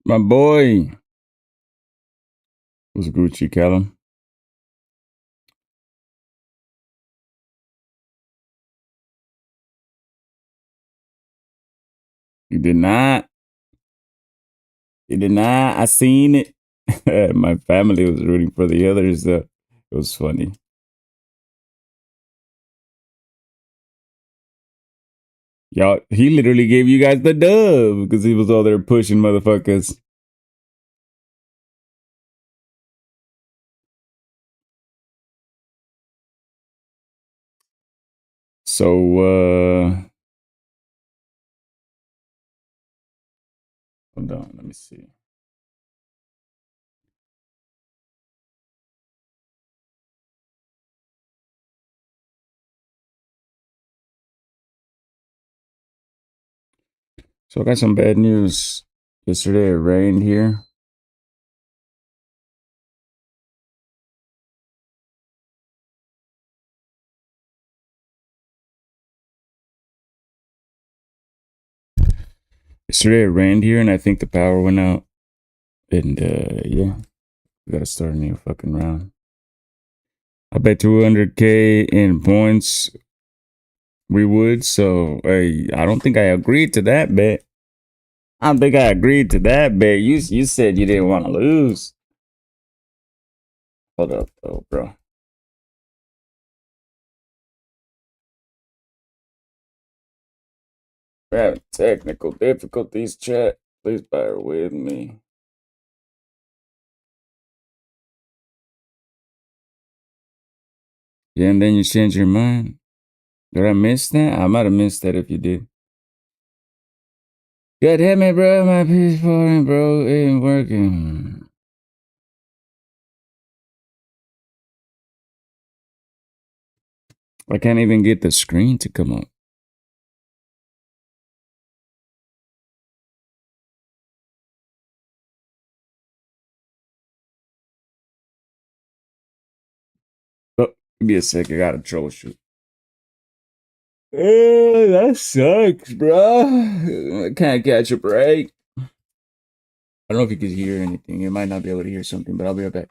My boy. What's Gucci, Callum? You did not. You did not. I seen it. My family was rooting for the others, though. It was funny. Y'all, he literally gave you guys the dub because he was all there pushing motherfuckers. So, hold on. Let me see. So, I got some bad news. Yesterday, it rained here. Yesterday, it rained here, and I think the power went out. And, yeah, we gotta start a new fucking round. I bet 200K in points we would. So, hey, I don't think I agreed to that bet. I don't think I agreed to that bet. You said you didn't want to lose. Hold up, though, bro. We're having technical difficulties, chat. Please bear with me. Yeah, and then you change your mind. Did I miss that? I might have missed that if you did. God damn it, bro. My PS4, bro, it ain't working. I can't even get the screen to come up. Oh, give me a sec. I gotta troubleshoot. That sucks, bro. I can't catch a break. I don't know if you could hear anything. You might not be able to hear something, but I'll be right back.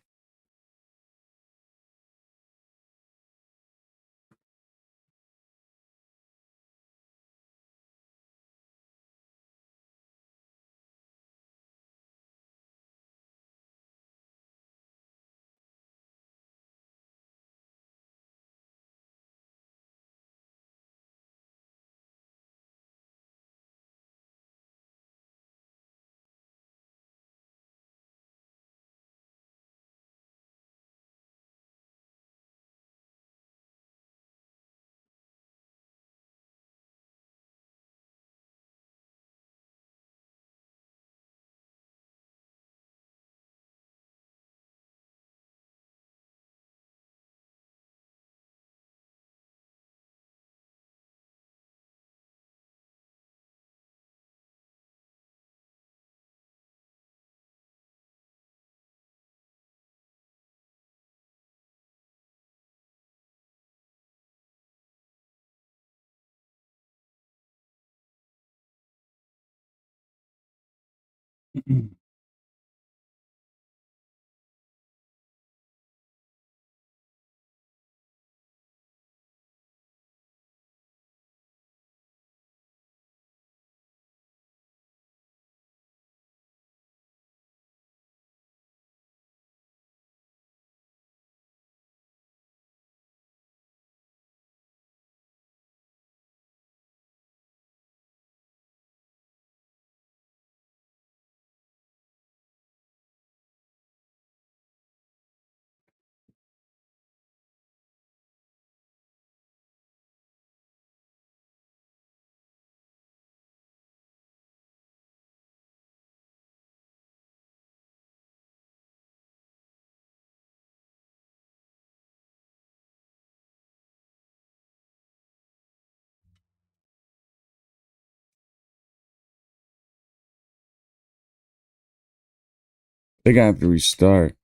They're gonna have to restart.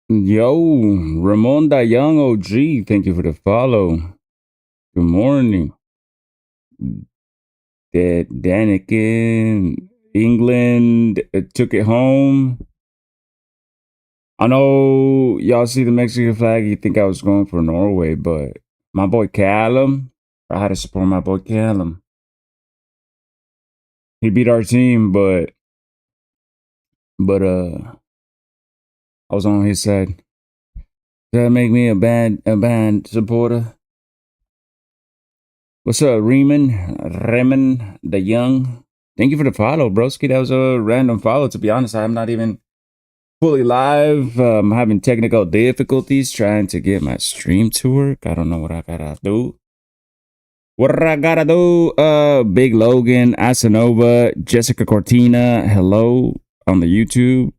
Yo, Ramonda Young OG, thank you for the follow. Good morning. that Daniken, England took it home. I know y'all see the Mexican flag. You think I was going for Norway, but my boy Callum, I had to support my boy Callum. He beat our team, but I was on his side. Does that make me a bad supporter? What's up, Reman the Young? Thank you for the follow, broski. That was a random follow. To be honest, I'm not even fully live. I'm having technical difficulties trying to get my stream to work. I don't know what I gotta do. Big Logan, Asanova, Jessica Cortina, hello on the YouTube.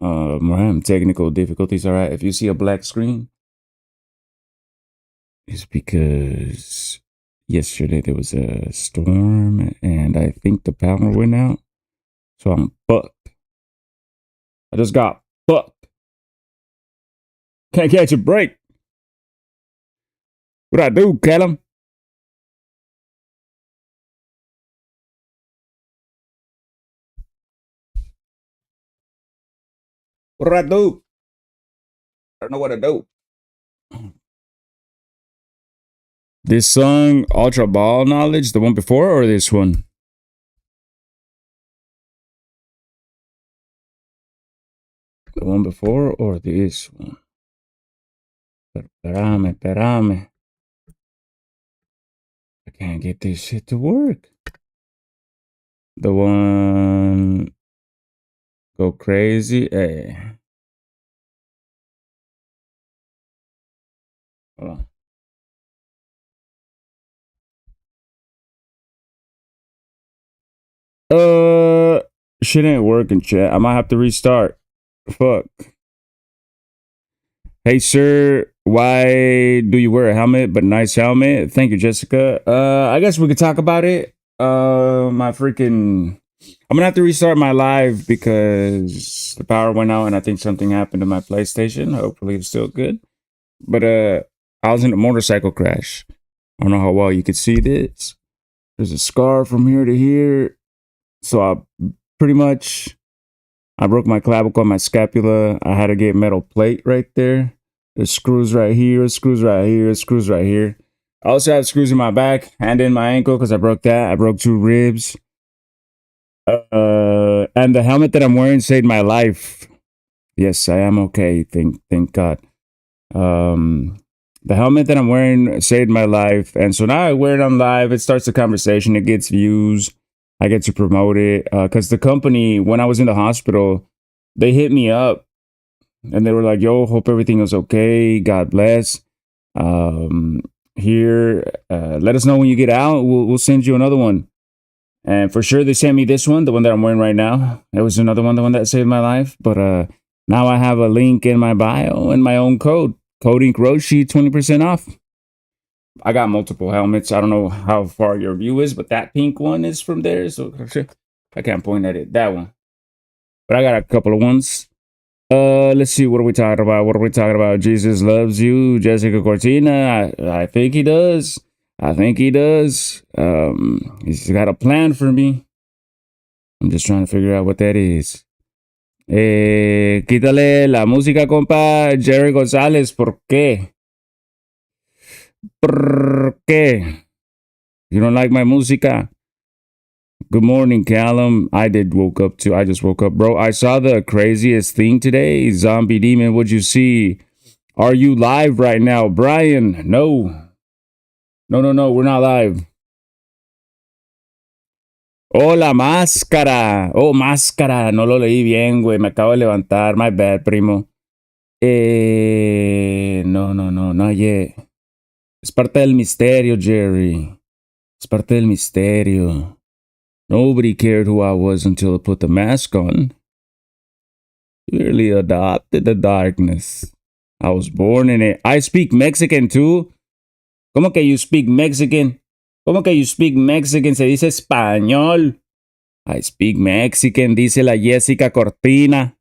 We're having technical difficulties. All right, if you see a black screen, it's because yesterday there was a storm and I think the power went out. So I'm fucked. I just got fucked. Can't catch a break. What I do, Callum? What do I do? I don't know what to do. This song, Ultra Ball Knowledge, the one before or this one? The one before or this one? Perame. I can't get this shit to work. The one go crazy. Hey. Hold on. Shit ain't working, chat. I might have to restart. Fuck. Hey, sir, why do you wear a helmet? But nice helmet. Thank you, Jessica. I guess we could talk about it. My freaking... I'm gonna have to restart my live because the power went out and I think something happened to my PlayStation. Hopefully it's still good. But I was in a motorcycle crash. I don't know how well you could see this. There's a scar from here to here. So I broke my clavicle, my scapula. I had to get metal plate right there. There's screws right here, screws right here, screws right here. I also have screws in my back and in my ankle because I broke that. I broke 2 ribs. And the helmet that I'm wearing saved my life. Yes, I am okay. Thank God. The helmet that I'm wearing saved my life. And so now I wear it on live. It starts a conversation. It gets views. I get to promote it. Because the company, when I was in the hospital, they hit me up. And they were like, yo, hope everything is okay. God bless. Here, let us know when you get out. We'll send you another one. And for sure, they sent me this one, the one that I'm wearing right now. It was another one, the one that saved my life. But now I have a link in my bio and my own code. Coding Roshi, 20% off. I got multiple helmets. I don't know how far your view is, but that pink one is from there. So I can't point at it. That one. But I got a couple of ones. Let's see. What are we talking about? Jesus loves you. Jessica Cortina. I think he does. He's got a plan for me. I'm just trying to figure out what that is. Quítale la música, compa. Jerry González, ¿por qué? ¿Por qué? You don't like my música? Good morning, Callum. I just woke up, bro. I saw the craziest thing today. Zombie Demon, what'd you see? Are you live right now? Brian, no. No, we're not live. Oh, la máscara. Oh, máscara. No lo leí bien, güey. Me acabo de levantar. My bad, primo. No, not yet. Es parte del misterio, Jerry. Es parte del misterio. Nobody cared who I was until I put the mask on. Clearly adopted the darkness. I was born in it. I speak Mexican too. ¿Cómo que you speak Mexican? ¿Cómo que you speak Mexican? Se dice español. I speak Mexican, dice la Jessica Cortina.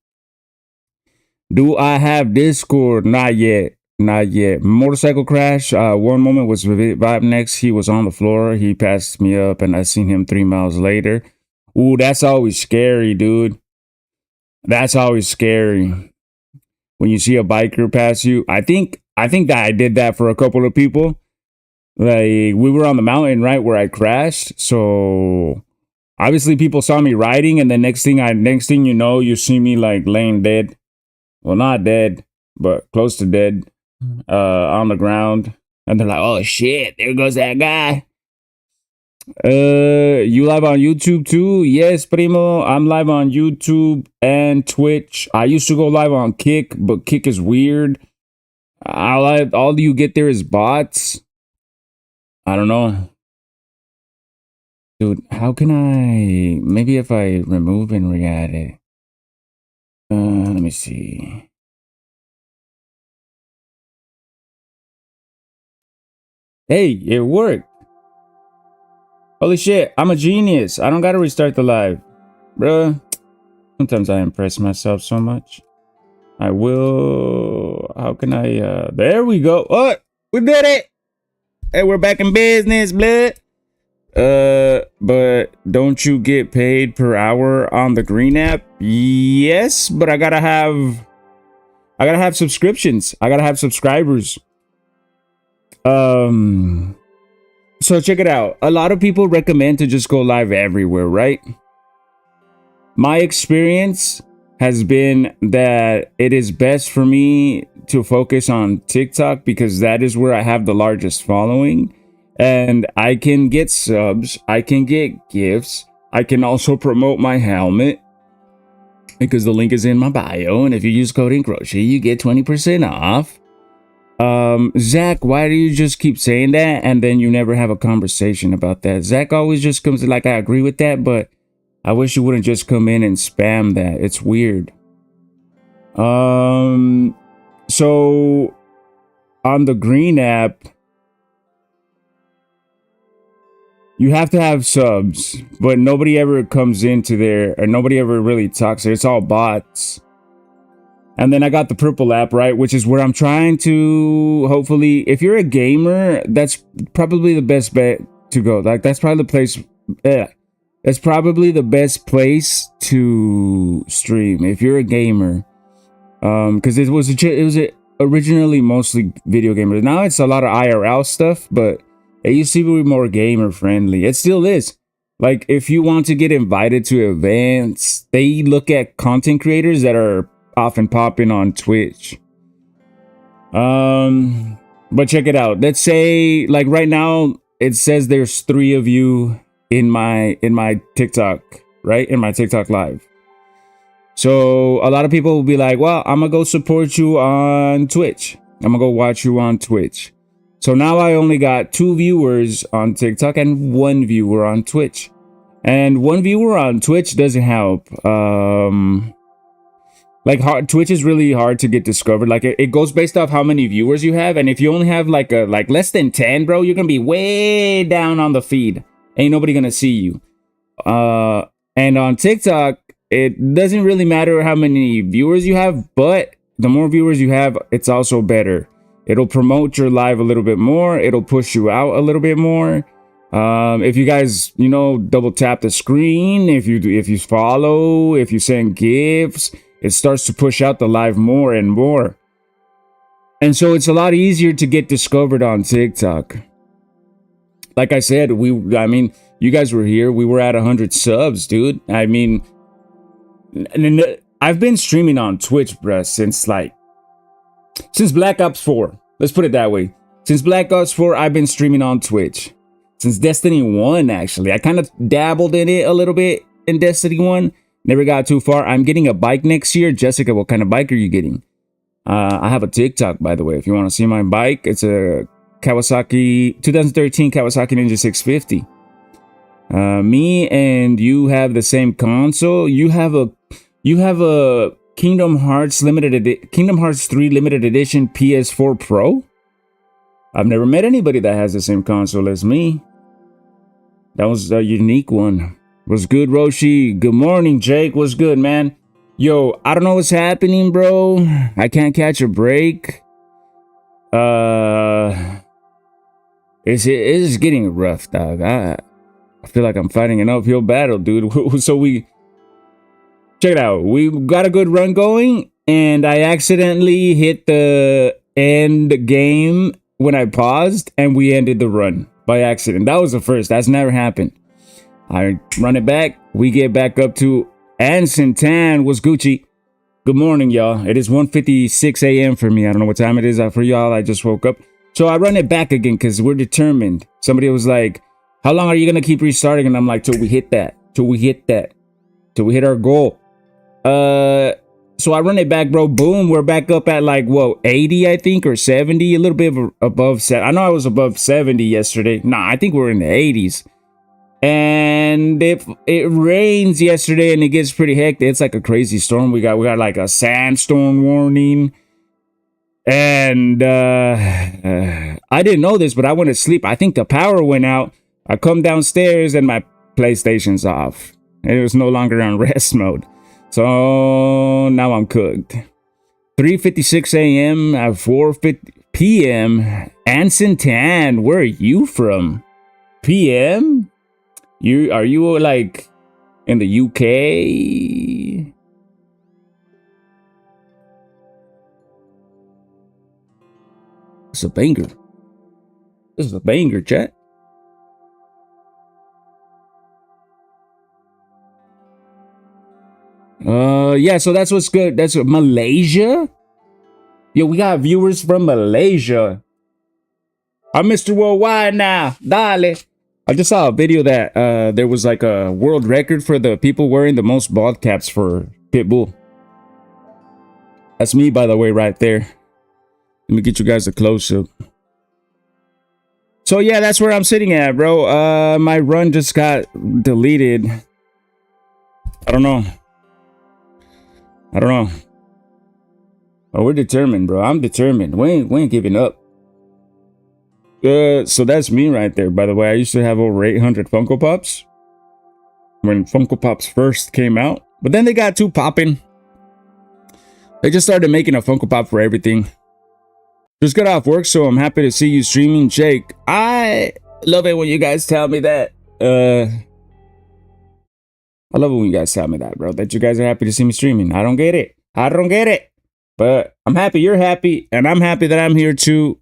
Do I have Discord? Not yet. Not yet. Motorcycle crash. One moment was Vibe next. He was on the floor. He passed me up, and I seen him 3 miles later. Ooh, that's always scary, dude. That's always scary when you see a biker pass you. I think that I did that for a couple of people. Like, we were on the mountain, right, where I crashed. So obviously people saw me riding, and the next thing you know, you see me like laying dead. Well, not dead, but close to dead, on the ground. And they're like, oh shit, there goes that guy. You live on YouTube too? Yes, primo. I'm live on YouTube and Twitch. I used to go live on Kick, but Kick is weird. All you get there is bots. I don't know. Dude, how can I... Maybe if I remove and re-add it. Let me see. Hey, it worked. Holy shit, I'm a genius. I don't gotta restart the live. Bruh. Sometimes I impress myself so much. I will... How can I... There we go. Oh, we did it! Hey, we're back in business, blood. But don't you get paid per hour on the Green app? Yes, but I gotta have subscriptions. I gotta have subscribers. So check it out. A lot of people recommend to just go live everywhere, right? My experience has been that it is best for me to focus on TikTok because that is where I have the largest following. And I can get subs, I can get gifts, I can also promote my helmet because the link is in my bio. And if you use code Encroacher, you get 20% off. Zach, why do you just keep saying that and then you never have a conversation about that? Zach always just comes like, I agree with that, but I wish you wouldn't just come in and spam that. It's weird. So on the Green app, you have to have subs, but nobody ever comes into there, or nobody ever really talks there. It's all bots. And then I got the Purple app, right? Which is where I'm trying to, hopefully, if you're a gamer, that's probably the best bet to go. Like, that's probably the place, that's probably the best place to stream if you're a gamer. Because it was originally mostly video gamers. Now it's a lot of IRL stuff, but it used to be more gamer friendly. It still is. Like, if you want to get invited to events, they look at content creators that are often popping on Twitch. But check it out. Let's say, like, right now it says there's 3 of you in my TikTok, right? In my TikTok live. So a lot of people will be like, well, I'm gonna go support you on Twitch. I'm gonna go watch you on Twitch. So now I only got 2 viewers on TikTok and 1 viewer on Twitch. And 1 viewer on Twitch doesn't help. Like, Twitch is really hard to get discovered. Like, it goes based off how many viewers you have. And if you only have like less than 10, bro, you're gonna be way down on the feed. Ain't nobody gonna see you. And on TikTok, it doesn't really matter how many viewers you have, but the more viewers you have, it's also better. It'll promote your live a little bit more. It'll push you out a little bit more. If you guys, you know, double tap the screen, if you follow, if you send gifts, it starts to push out the live more and more. And so it's a lot easier to get discovered on TikTok. Like I said, I mean, you guys were here. We were at 100 subs, dude. I mean, I've been streaming on Twitch, bruh, since Black Ops 4. Let's put it that way. Since Black Ops 4, I've been streaming on Twitch. Since Destiny 1, actually. I kind of dabbled in it a little bit in Destiny 1. Never got too far. I'm getting a bike next year. Jessica, what kind of bike are you getting? I have a TikTok, by the way. If you want to see my bike, it's a Kawasaki 2013 Kawasaki Ninja 650. Me and you have the same console. You have a Kingdom Hearts 3 limited edition PS4 Pro. I've never met anybody that has the same console as me. That was a unique one. What's good, Roshi? Good morning, Jake. What's good, man? Yo, I don't know what's happening, bro. I can't catch a break. It's getting rough, dog. I feel like I'm fighting an uphill battle, dude. So we check it out. We got a good run going, and I accidentally hit the end game when I paused, and we ended the run by accident. That was the first. That's never happened. I run it back. We get back up to Anson Tan was Gucci. Good morning, y'all. It is 1:56 a.m. for me. I don't know what time it is for y'all. I just woke up. So I run it back again because we're determined. Somebody was like, how long are you going to keep restarting? And I'm like, till we hit that. Till we hit that. Till we hit our goal. So I run it back, bro. Boom. We're back up at like, whoa, 80, I think, or 70. A little bit above 70. I know I was above 70 yesterday. Nah, I think we're in the 80s. And it rains yesterday and it gets pretty hectic. It's like a crazy storm. We got like a sandstorm warning. And I didn't know this, but I went to sleep. I think the power went out. I come downstairs and my PlayStation's off. It was no longer on rest mode. So now I'm cooked. 3:56 a.m. at 4:50 p.m. Anson Tan, where are you from? PM? Are you like in the UK? It's a banger. This is a banger, chat. Yeah, so that's what's good. That's Malaysia. Yo, we got viewers from Malaysia. I'm Mr. Worldwide now. Dale. I just saw a video that there was like a world record for the people wearing the most bald caps for Pitbull. That's me, by the way, right there. Let me get you guys a close-up. So yeah, that's where I'm sitting at, bro. My run just got deleted. I don't know. Oh, we're determined, bro. I'm determined. We ain't giving up. So that's me right there. By the way, I used to have over 800 Funko Pops when Funko Pops first came out, but then they got too popping. They just started making a Funko Pop for everything. Just got off work, so I'm happy to see you streaming, Jake. I love it when you guys tell me that. I love it when you guys tell me that, bro. That you guys are happy to see me streaming. I don't get it. But I'm happy you're happy, and I'm happy that I'm here too.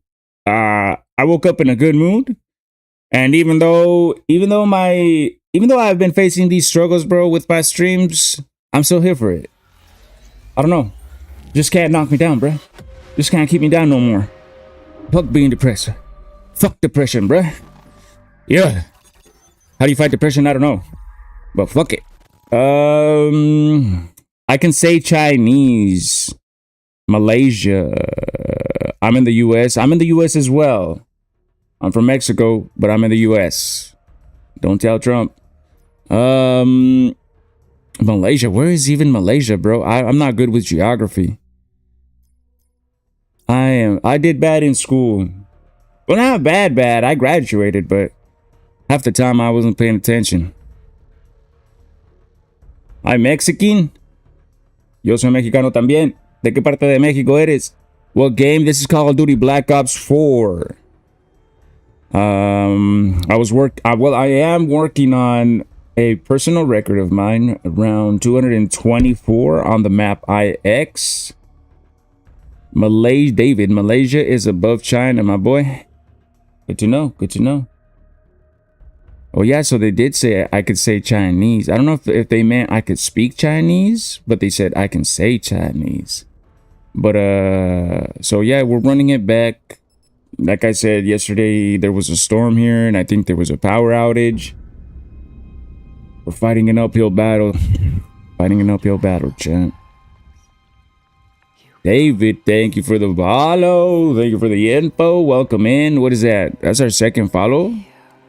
I woke up in a good mood, and even though I've been facing these struggles, bro, with my streams, I'm still here for it. I don't know. Just can't knock me down, bro. Just can't keep me down no more. Fuck being depressed. Fuck depression, bro. Yeah. How do you fight depression? I don't know. But fuck it. I can say Chinese. Malaysia. I'm in the US. I'm in the US as well. I'm from Mexico, but I'm in the US. Don't tell Trump. Malaysia. Where is even Malaysia, bro? I'm not good with geography. I did bad in school. Well, not bad. I graduated, but half the time I wasn't paying attention. I'm Mexican. Yo soy mexicano también. ¿De qué parte de México eres? What game? This is Call of Duty Black Ops 4. I am working on a personal record of mine, around 224 on the map IX. Malaysia is above China, my boy. Good to know. Oh yeah, so they did say I could say Chinese. I don't know if they meant I could speak Chinese, but they said I can say Chinese. But so yeah, we're running it back. Like I said yesterday, there was a storm here, and I think there was a power outage. We're fighting an uphill battle. Chat. David, thank you for the follow. Thank you for the info. Welcome in. What is that? That's our second follow.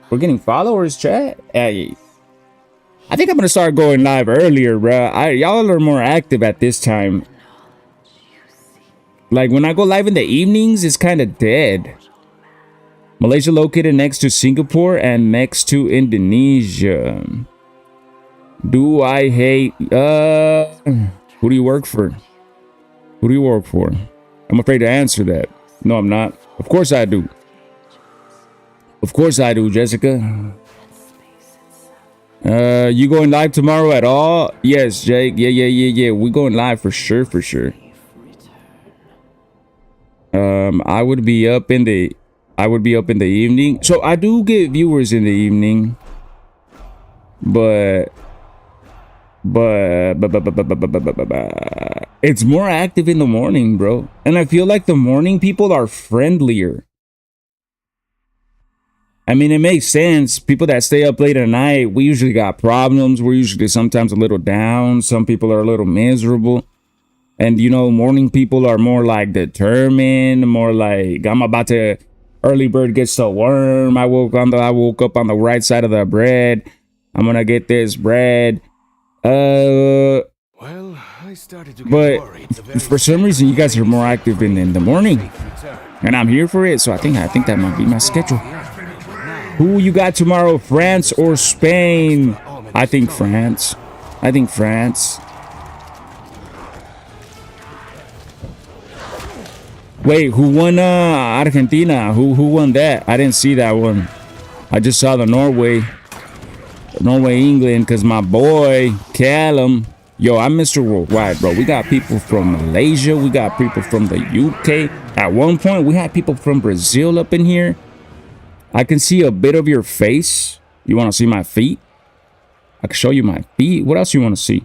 We're getting followers, chat. Hey, I think I'm gonna start going live earlier, bro. Y'all are more active at this time. Like when I go live in the evenings, it's kind of dead. Malaysia located next to Singapore and next to Indonesia. Do I hate? Who do you work for? I'm afraid to answer that. No, I'm not. Of course I do. Of course I do, Jessica. You going live tomorrow at all? Yes, Jake. Yeah. We going live for sure. I would be up in the evening. So I do get viewers in the evening. But it's more active in the morning, bro. And I feel like the morning people are friendlier. I mean, it makes sense. People that stay up late at night, we usually got problems. We're usually sometimes a little down. Some people are a little miserable. And, you know, morning people are more like determined, more like, I'm about to, early bird gets the worm. I woke up on the right side of the bread. I'm going to get this bread. Well, I started to get worried. For some reason, you guys are more active in the morning. And I'm here for it. So I think that might be my schedule. Who you got tomorrow, France or Spain? I think France. Wait, who won Argentina? Who won that? I didn't see that one. I just saw the Norway, England, because my boy, Callum. Yo, I'm Mr. Worldwide, bro. We got people from Malaysia. We got people from the UK. At one point, we had people from Brazil up in here. I can see a bit of your face. You want to see my feet? I can show you my feet. What else you want to see?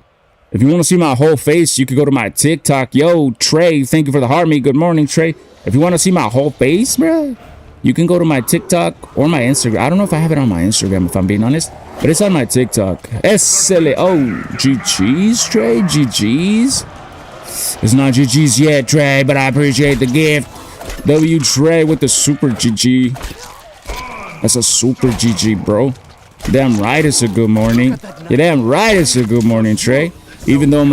If you want to see my whole face, you could go to my TikTok. Yo, Trey, thank you for the heart me. Good morning, Trey. If you want to see my whole face, bro, you can go to my TikTok or my Instagram. I don't know if I have it on my Instagram, if I'm being honest, but it's on my TikTok. GG's, Trey, GG's. It's not GG's yet, Trey, but I appreciate the gift. W Trey with the super GG. That's a super GG, bro. Damn right it's a good morning. You're damn right it's a good morning, Trey. Even though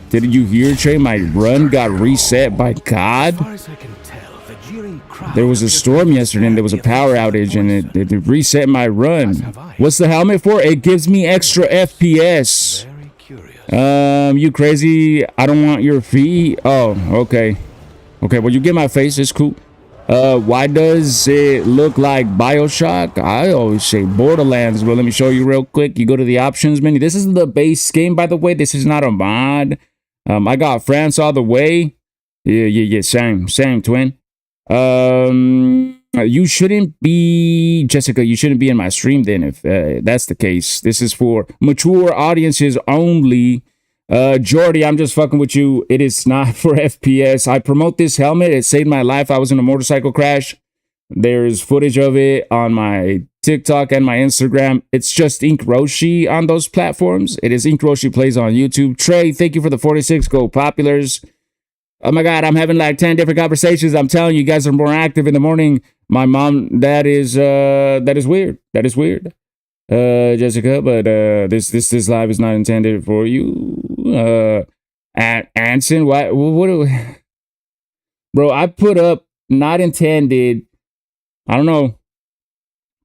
did you hear, Trey, my run got reset by God? There was a storm yesterday and there was a power outage and it reset my run. What's the helmet for? It gives me extra FPS. You crazy? I don't want your feet. Oh, okay. Okay, well, you get my face. It's cool. Why does it look like BioShock? I always say Borderlands, but let me show you real quick. You go to the options menu. This is the base game, by the way. This is not a mod. I got France all the way. Yeah, same, twin. You shouldn't be, Jessica, you shouldn't be in my stream then if that's the case. This is for mature audiences only. Jordy, I'm just fucking with you. It is not for FPS. I promote this helmet. It saved my life. I was in a motorcycle crash. There's footage of it on my TikTok and my Instagram. It's just Ink Roshi on those platforms. It is Ink Roshi Plays on YouTube. Trey, thank you for the 46 gold populars. Oh my God, I'm having like 10 different conversations. I'm telling you, you guys are more active in the morning. My mom, that is weird. That is weird. Jessica, but this live is not intended for you. Anson, what do we, bro? I put up not intended. I don't know.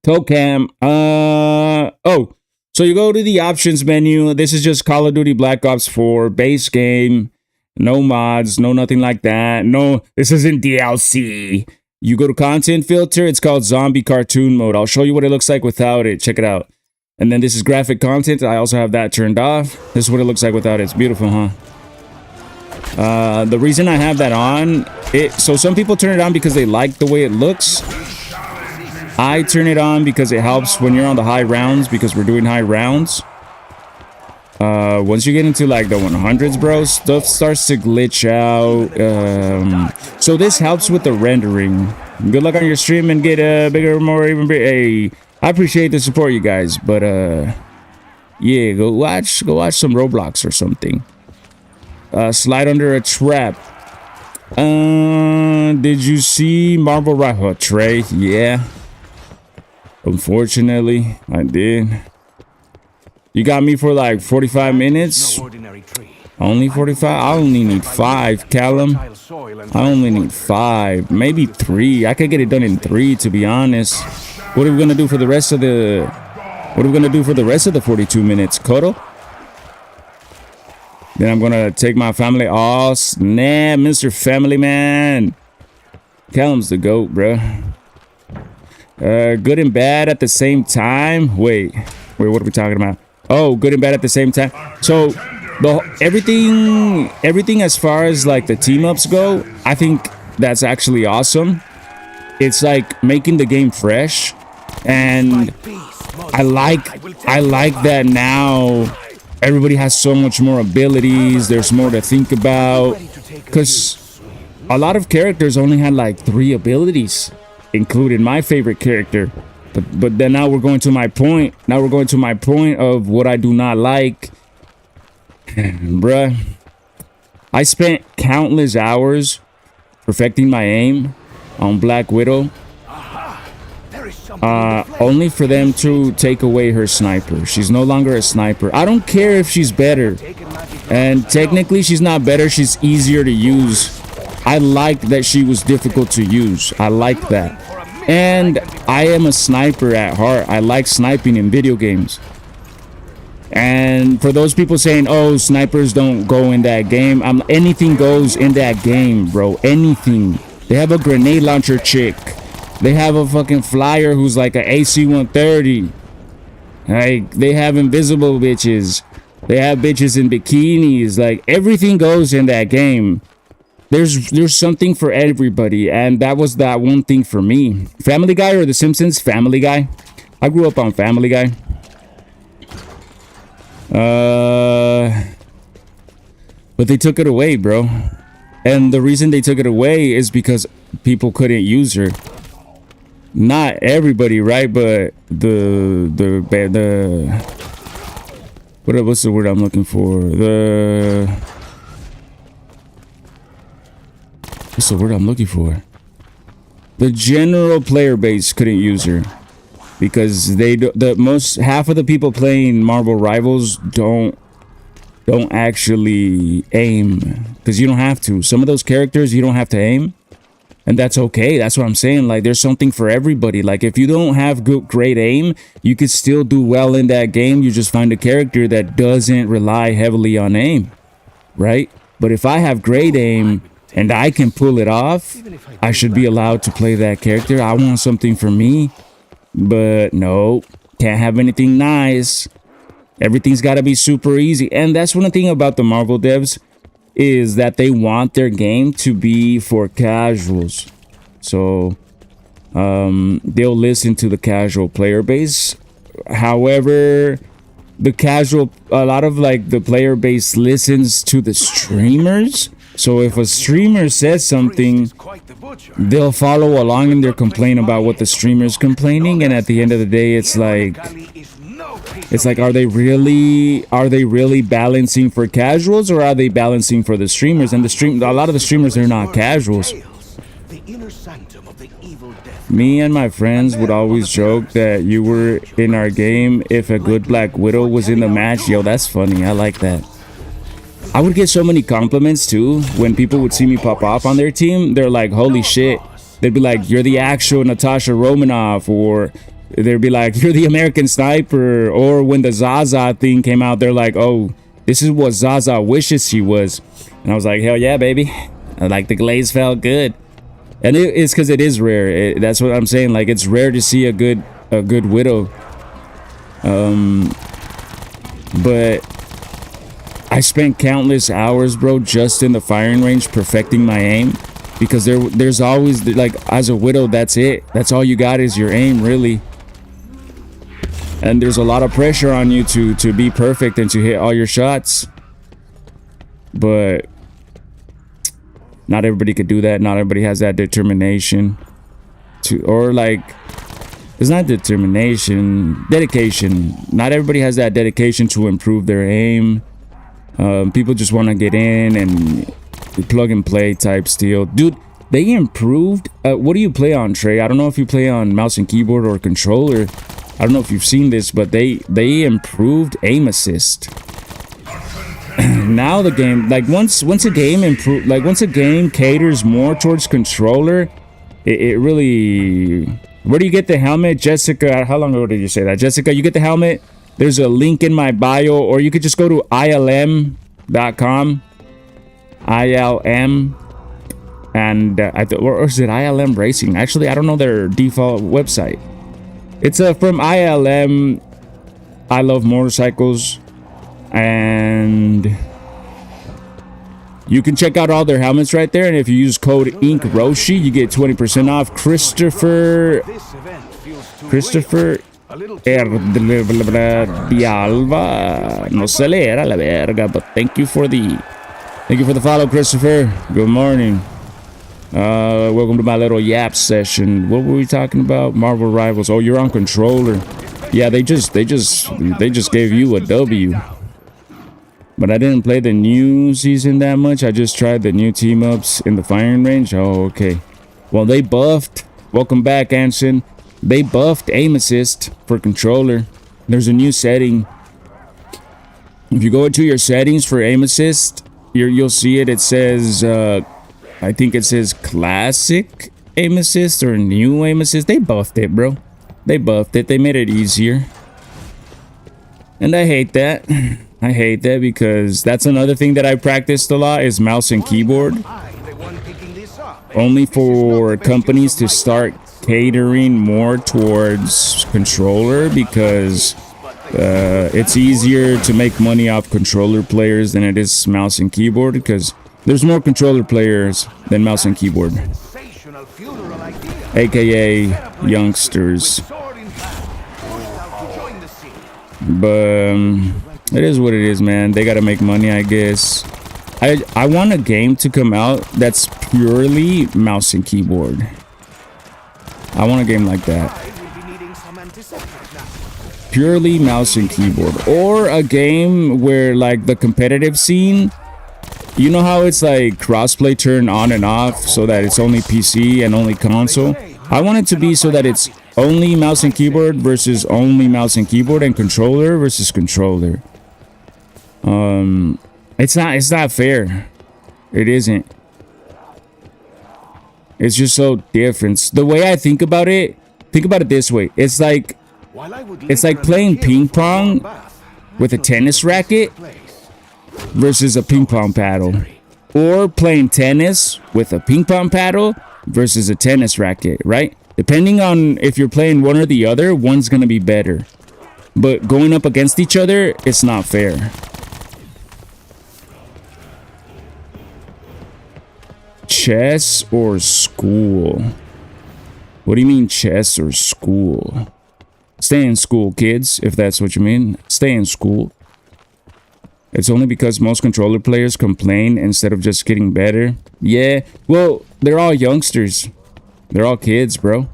Tocam. Oh, so you go to the options menu. This is just Call of Duty Black Ops 4 base game. No mods, no nothing like that. No, this isn't DLC. You go to content filter. It's called zombie cartoon mode. I'll show you what it looks like without it. Check it out. And then this is graphic content. I also have that turned off. This is what it looks like without it. It's beautiful, huh? The reason I have that on, so some people turn it on because they like the way it looks. I turn it on because it helps when you're on the high rounds, because we're doing high rounds. Once you get into like the 100s, bro, stuff starts to glitch out. So this helps with the rendering. Good luck on your stream and get bigger, more even bigger. Hey, I appreciate the support, you guys, but yeah, go watch some Roblox or something. Slide under a trap. Did you see Marvel Rifle, Trey? Yeah. Unfortunately, I did. You got me for like 45 minutes. Only 45? I only need 5, Callum. I only need 5, maybe 3. I could get it done in 3, to be honest. What are we gonna do for the rest of the? What are we gonna do for the rest of the 42 minutes? Cuddle. Then I'm gonna take my family. Oh snap, Mr. Family Man. Callum's the GOAT, bro. Good and bad at the same time. Wait, what are we talking about? Oh, good and bad at the same time. So everything as far as like the team ups go, I think that's actually awesome. It's like making the game fresh, and I like that now everybody has so much more abilities. There's more to think about, because a lot of characters only had like 3 abilities, including my favorite character. But then now we're going to my point. Now we're going to my point of what I do not like. Bruh, I spent countless hours perfecting my aim on Black Widow, only for them to take away her sniper. She's no longer a sniper. I don't care if she's better, and technically she's not better, she's easier to use. I like that she was difficult to use. I like that. And I am a sniper at heart. I like sniping in video games. And for those people saying, oh, snipers don't go in that game, anything goes in that game, bro. Anything. They have a grenade launcher chick. They have a fucking flyer who's like an AC-130. Like, they have invisible bitches. They have bitches in bikinis. Like, everything goes in that game. There's something for everybody, and that was that one thing for me. Family Guy or The Simpsons? Family Guy. I grew up on Family Guy. But they took it away, bro. And the reason they took it away is because people couldn't use her. Not everybody, right? But what's the word I'm looking for? What's the word I'm looking for? The general player base couldn't use her because half of the people playing Marvel Rivals don't actually aim, because you don't have to. Some of those characters you don't have to aim, and that's okay. That's what I'm saying. Like, there's something for everybody. Like, if you don't have great aim, you could still do well in that game. You just find a character that doesn't rely heavily on aim, right? But if I have great aim and I can pull it off, I should be allowed to play that character. I want something for me, but no, can't have anything nice. Everything's got to be super easy. And that's one thing about the Marvel devs, is that they want their game to be for casuals. So they'll listen to the casual player base. However, a lot of like the player base listens to the streamers. So if a streamer says something, they'll follow along and they'll complain about what the streamer's complaining. And at the end of the day, it's like, are they really balancing for casuals, or are they balancing for the streamers? And a lot of the streamers are not casuals. Me and my friends would always joke that you were in our game if a good Black Widow was in the match. Yo, that's funny. I like that. I would get so many compliments too when people would see me pop off on their team. They're like, holy shit. They'd be like, you're the actual Natasha Romanoff, or they'd be like, you're the American Sniper. Or when the Zaza thing came out, they're like, oh, this is what Zaza wishes she was. And I was like, hell yeah, baby. Like, the glaze felt good. And it's because it is rare. That's what I'm saying. Like, it's rare to see a good Widow. But I spent countless hours, bro, just in the firing range perfecting my aim, because there's always, like, as a Widow, that's it. That's all you got is your aim, really. And there's a lot of pressure on you to be perfect and to hit all your shots. But not everybody could do that. Not everybody has that determination or like, it's not determination, dedication. Not everybody has that dedication to improve their aim. People just want to get in and plug and play type steal. Dude, they improved. What do you play on, Trey? I don't know if you play on mouse and keyboard or controller. I don't know if you've seen this, but they improved aim assist. Now the game, like, once a game caters more towards controller, it really. Where do you get the helmet, Jessica? How long ago did you say that, Jessica? You get the helmet. There's a link in my bio, or you could just go to ilm.com. ILM. and or is it ILM Racing? Actually, I don't know their default website. It's from ILM. I love motorcycles, and you can check out all their helmets right there. And if you use code INKROSHI, you get 20% off. Christopher Dialva. No se le era la verga, but thank you for the follow, Christopher. Good morning. Welcome to my little yap session. What were we talking about? Marvel Rivals. Oh, you're on controller. Yeah, they just gave you a W. But I didn't play the new season that much. I just tried the new team ups in the firing range. Oh, okay. Well, they buffed. Welcome back, Anson. They buffed aim assist for controller. There's a new setting. If you go into your settings for aim assist, you'll see it. It says, I think it says classic aim assist or new aim assist. They buffed it, bro. They buffed it. They made it easier. And I hate that. I hate that because that's another thing that I practiced a lot is mouse and keyboard. Only for companies to start catering more towards controller because it's easier to make money off controller players than it is mouse and keyboard because there's more controller players than mouse and keyboard. AKA youngsters. But it is what it is, man. They gotta make money, I guess. I want a game to come out that's purely mouse and keyboard. I want a game like that. Purely mouse and keyboard. Or a game where, like, the competitive scene, you know how it's like crossplay turn on and off so that it's only PC and only console? I want it to be so that it's only mouse and keyboard versus only mouse and keyboard and controller versus controller. It's not fair. It isn't. It's just so different. The way I think about it this way. It's like playing ping pong with a tennis racket versus a ping pong paddle. Or playing tennis with a ping pong paddle versus a tennis racket, right? Depending on if you're playing one or the other, one's gonna be better. But going up against each other, it's not fair. Chess or school? What do you mean chess or school? Stay in school, kids, if that's what you mean. Stay in school. It's only because most controller players complain instead of just getting better. Yeah, well, they're all youngsters. They're all kids, bro.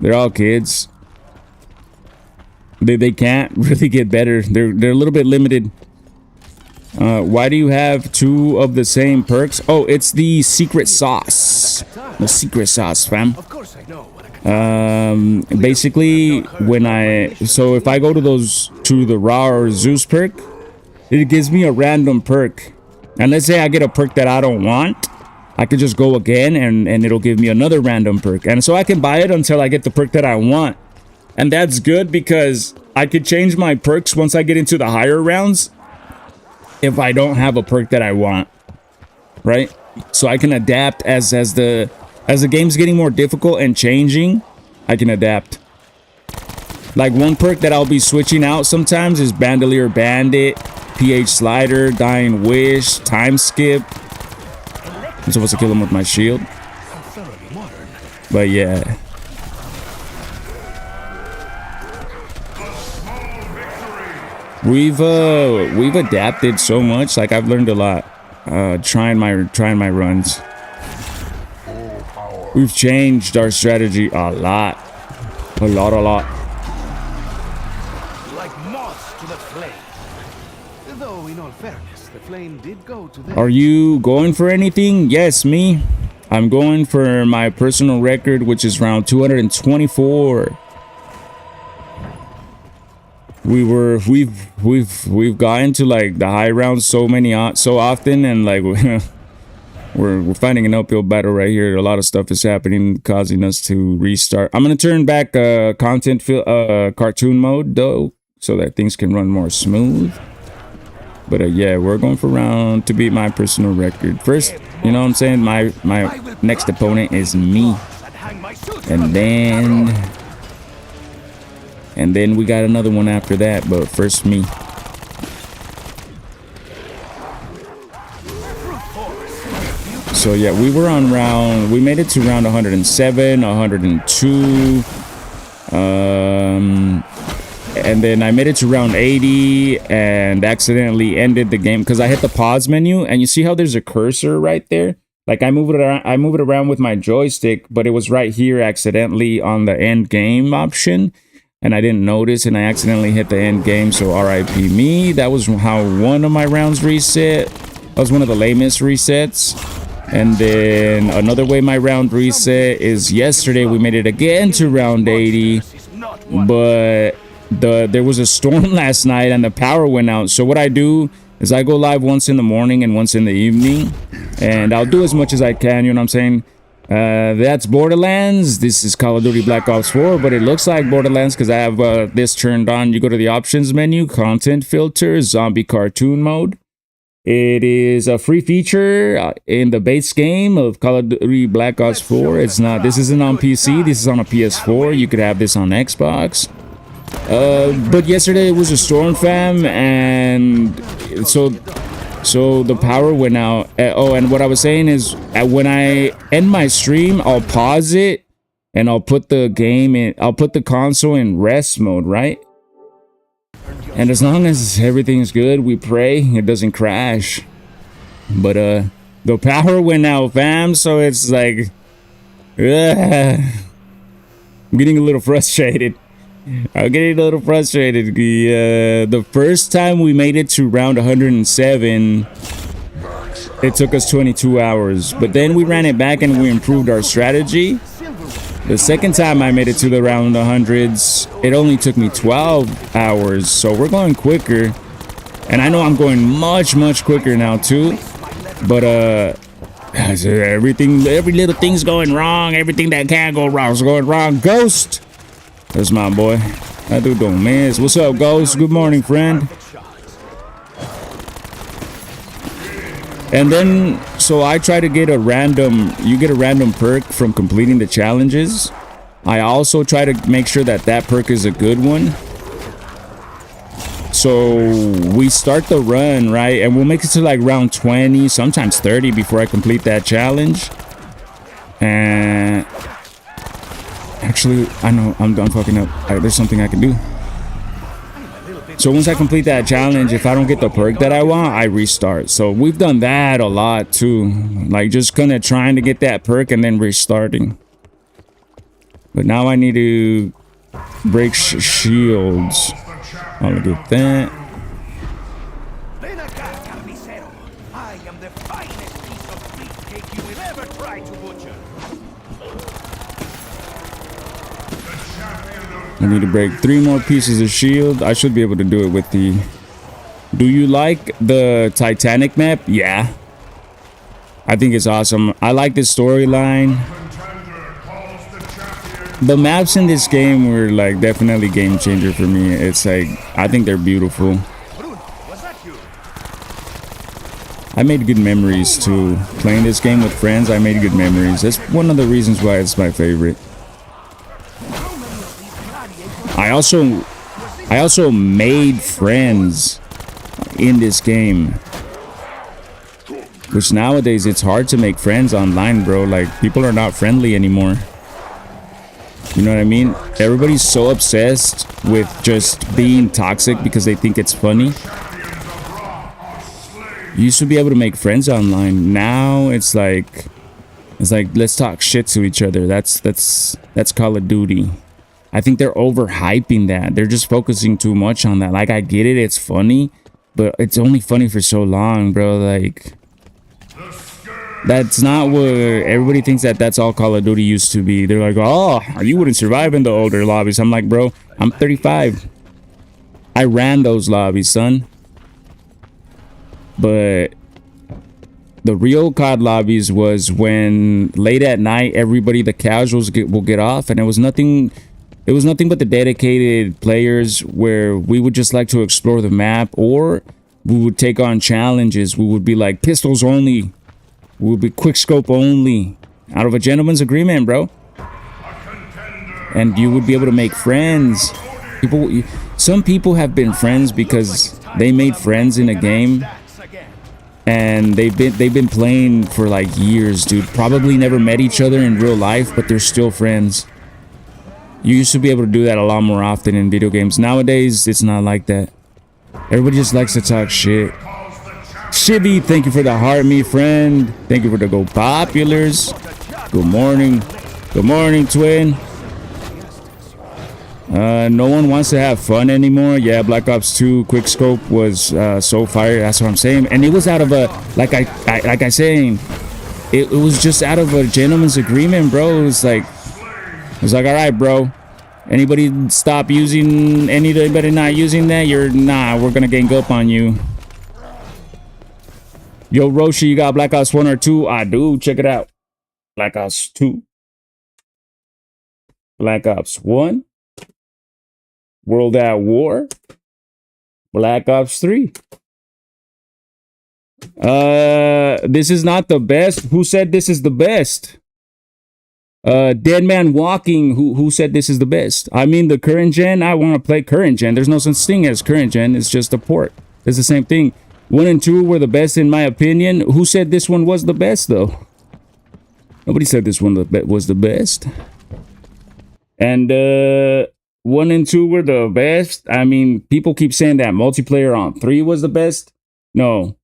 They're all kids. They can't really get better. They're a little bit limited. Why do you have two of the same perks? Oh, it's the secret sauce. The secret sauce, fam. Basically, if I go to the Ra or Zeus perk, it gives me a random perk. And let's say I get a perk that I don't want, I could just go again and it'll give me another random perk. And so I can buy it until I get the perk that I want. And that's good because I could change my perks once I get into the higher rounds if I don't have a perk that I want, right? So I can adapt as the game's getting more difficult and changing. I can adapt. Like one perk that I'll be switching out sometimes is Bandolier Bandit, PH Slider, Dying Wish, Time Skip. I'm supposed to kill him with my shield. But yeah. We've adapted so much. Like I've learned a lot. Trying my runs. We've changed our strategy a lot. A lot. Like moths to the flame. Though in all fairness, the flame did go to them. Are you going for anything? Yes, me. I'm going for my personal record, which is round 224. We've gotten to like the high rounds so often, and like we're fighting an uphill battle right here. A lot of stuff is happening, causing us to restart. I'm gonna turn back cartoon mode though, so that things can run more smooth. But yeah, we're going for round to beat my personal record. First You know what I'm saying? My next opponent is me. And then we got another one after that, but first me. So yeah, we made it to round 107, 102. And then I made it to round 80 and accidentally ended the game because I hit the pause menu, and you see how there's a cursor right there? Like I move it around with my joystick, but it was right here accidentally on the end game option, and I didn't notice, and I accidentally hit the end game. So RIP me. That was how one of my rounds reset. That was one of the lamest resets. And then another way my round reset is yesterday we made it again to round 80, but there was a storm last night and the power went out. So what I do is I go live once in the morning and once in the evening, and I'll do as much as I can, you know what I'm saying? That's Borderlands. This is Call of Duty Black Ops 4, but it looks like Borderlands because I have this turned on. You go to the options menu, content filter, zombie cartoon mode. It is a free feature in the base game of Call of Duty Black Ops 4. This isn't on PC, this is on a PS4. You could have this on Xbox. But yesterday it was a storm, fam, and so the power went out. Oh, and what I was saying is when I end my stream, I'll pause it and I'll put the console in rest mode, right? And as long as everything's good, we pray it doesn't crash. But the power went out, fam, so it's like I'm getting a little frustrated. The first time we made it to round 107, it took us 22 hours. But then we ran it back and we improved our strategy. The second time I made it to the round 100s, it only took me 12 hours. So we're going quicker. And I know I'm going much, much quicker now too. But every little thing's going wrong. Everything that can go wrong is going wrong. Ghost! That's my boy. That dude don't miss. What's up, Ghost? Good morning, friend. And then, so I try to get you get a random perk from completing the challenges. I also try to make sure that perk is a good one. So we start the run, right? And we'll make it to like round 20, sometimes 30 before I complete that challenge. And actually, I know I'm done fucking up. There's something I can do. So once I complete that challenge, if I don't get the perk that I want, I restart. So we've done that a lot too. Like just kind of trying to get that perk and then restarting. But now I need to break shields. I'll get that. I am the finest piece of beefcake you will ever try to butcher. I need to break 3 more pieces of shield. I should be able to do it with the... Do you like the Titanic map? Yeah. I think it's awesome. I like this storyline. The maps in this game were like definitely game changer for me. It's like, I think they're beautiful. I made good memories too. Playing this game with friends, I made good memories. That's one of the reasons why it's my favorite. I also made friends in this game, which nowadays it's hard to make friends online, bro. Like people are not friendly anymore. You know what I mean? Everybody's so obsessed with just being toxic because they think it's funny. You used to be able to make friends online. Now it's like let's talk shit to each other. That's Call of Duty. I think they're overhyping that. They're just focusing too much on that. Like, I get it, it's funny, but it's only funny for so long, bro. Like, that's not what everybody thinks that's all Call of Duty used to be. They're like, oh, you wouldn't survive in the older lobbies. I'm like, bro, I'm 35. I ran those lobbies, son. But the real COD lobbies was when late at night, the casuals will get off, and it was nothing but the dedicated players where we would just like to explore the map, or we would take on challenges. We would be like pistols only. We'll be quick scope only. Out of a gentleman's agreement, bro. And you would be able to make friends. Some people have been friends because they made friends in a game. And they've been playing for like years, dude. Probably never met each other in real life, but they're still friends. You used to be able to do that a lot more often in video games. Nowadays, it's not like that. Everybody just likes to talk shit. Shibby, thank you for the heart, me friend. Thank you for the go populars. Good morning. Good morning, twin. No one wants to have fun anymore. Yeah, Black Ops 2 Quickscope was so fire. That's what I'm saying. And it was out of a, like I saying, it was just out of a gentleman's agreement, bro. It was like, all right, bro. Anybody stop using, anybody not using that, we're gonna gang up on you. Yo, Roshi, you got Black Ops 1 or 2? I do. Check it out. Black Ops 2. Black Ops 1. World at War. Black Ops 3. This is not the best. Who said this is the best? Dead Man Walking, who said this is the best? I mean, the current gen, I want to play current gen. There's no such thing as current gen. It's just a port. It's the same thing. 1 and 2 were the best in my opinion. Who said this one was the best, though? Nobody said this one was the best. And 1 and 2 were the best. I mean, people keep saying that multiplayer on 3 was the best. No.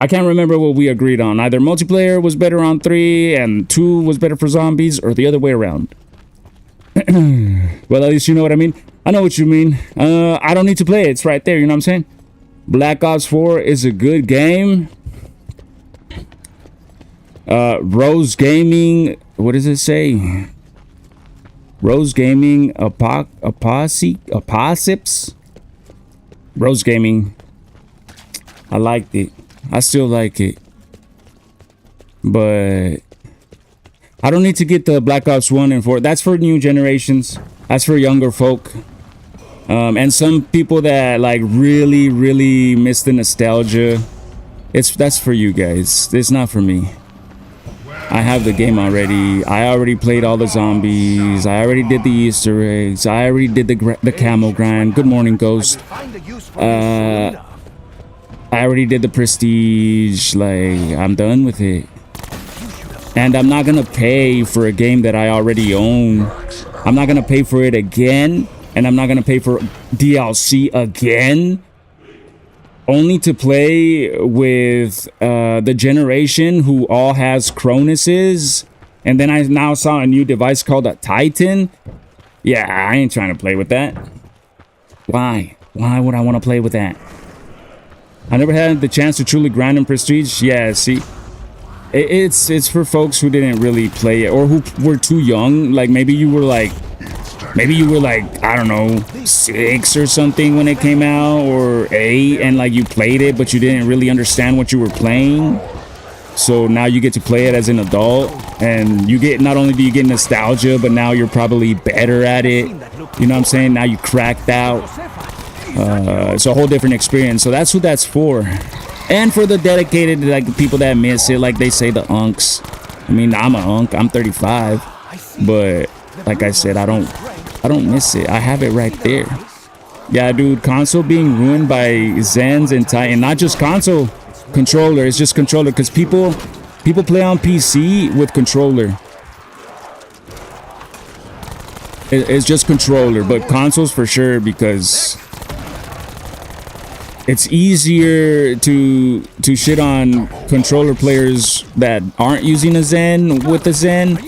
I can't remember what we agreed on. Either multiplayer was better on 3 and 2 was better for zombies, or the other way around. Well, at least you know what I mean. I know what you mean. I don't need to play it. It's right there. You know what I'm saying? Black Ops 4 is a good game. Rose Gaming. What does it say? Rose Gaming. Apocalypse. Rose Gaming. I liked it. I still like it. But I don't need to get the Black Ops 1 and 4. That's for new generations. That's for younger folk. And some people that like really miss the nostalgia. That's for you guys. It's not for me. I have the game already. I already played all the zombies. I already did the Easter eggs. I already did the camo grind. Good morning, Ghost. I already did the prestige. Like, I'm done with it. And I'm not gonna pay for a game that I already own. I'm not gonna pay for it again. And I'm not gonna pay for DLC again. Only to play with the generation who all has Cronuses. And then I now saw a new device called a Titan. Yeah, I ain't trying to play with that. Why? Why would I want to play with that? I never had the chance to truly grind in prestige. Yeah, see, it's for folks who didn't really play it, or who were too young. Like maybe you were like, I don't know, 6 or something when it came out, or 8, and like you played it, but you didn't really understand what you were playing. So now you get to play it as an adult, and you get, not only do you get nostalgia, but now you're probably better at it. You know what I'm saying? Now you cracked out. It's a whole different experience. So that's who that's for. And for the dedicated, like, people that miss it, like they say, the unks. I mean, I'm an unk. I'm 35. But like I said, I don't miss it. I have it right there. Yeah, dude, console being ruined by Zens and Titan. Not just console, controller. It's just controller, because people play on PC with controller. It's just controller, but consoles for sure, because it's easier to shit on controller players that aren't using a Zen with a Zen.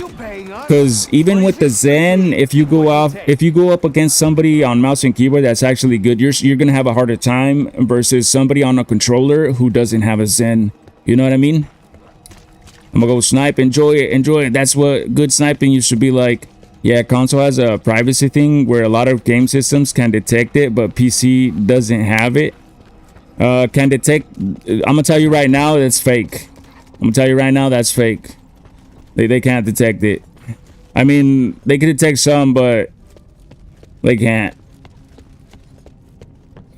Because even with the Zen, if you go up against somebody on mouse and keyboard that's actually good, you're gonna have a harder time versus somebody on a controller who doesn't have a Zen. You know what I mean? I'm gonna go snipe. Enjoy it. That's what good sniping used to be like. Yeah, console has a privacy thing where a lot of game systems can detect it, but PC doesn't have it. Can detect. I'm gonna tell you right now, that's fake. That's fake. They can't detect it. I mean, they can detect some, but they can't.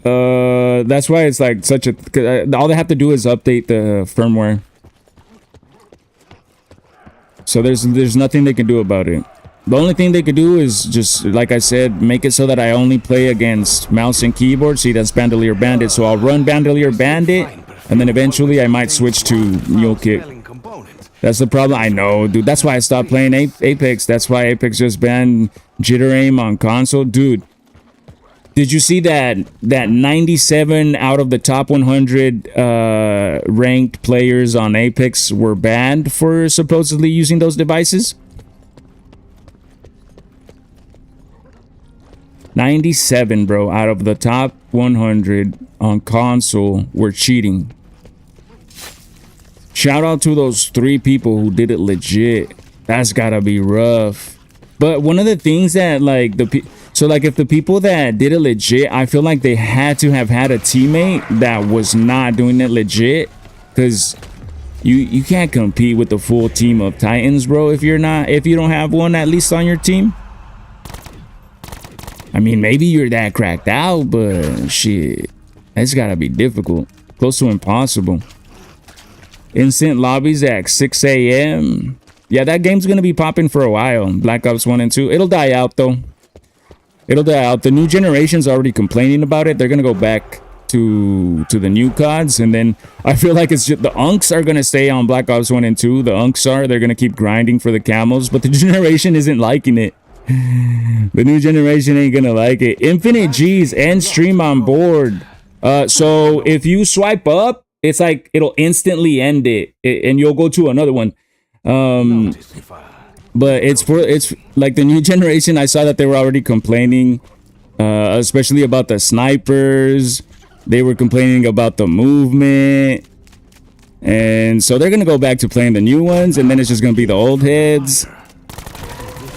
That's why it's like such a. All they have to do is update the firmware. So there's nothing they can do about it. The only thing they could do is just, like I said, make it so that I only play against mouse and keyboard. See, that's Bandolier Bandit. So I'll run Bandolier Bandit, and then eventually I might switch to Mule Kick. That's the problem. I know, dude. That's why I stopped playing Apex. That's why Apex just banned jitter aim on console. Dude, did you see that 97 out of the top 100 ranked players on Apex were banned for supposedly using those devices? 97, bro, out of the top 100 on console were cheating. Shout out to those 3 people who did it legit. That's gotta be rough. But one of the things that, like, so like if the people that did it legit, I feel like they had to have had a teammate that was not doing it legit, because you can't compete with the full team of Titans, bro, if you don't have one at least on your team. I mean, maybe you're that cracked out, but shit, it's gotta be difficult, close to impossible. Instant lobbies at 6 a.m. Yeah, that game's gonna be popping for a while. Black Ops 1 and 2. It'll die out though. It'll die out. The new generation's already complaining about it. They're gonna go back to the new CODs, and then I feel like it's just the unks are gonna stay on Black Ops 1 and 2. The unks they're gonna keep grinding for the camos, but the generation isn't liking it. The new generation ain't gonna like it. Infinite G's and stream on board. So if you swipe up, it's like it'll instantly end it, and you'll go to another one. But it's like the new generation. I saw that they were already complaining, especially about the snipers. They were complaining about the movement, and so they're gonna go back to playing the new ones, and then it's just gonna be the old heads,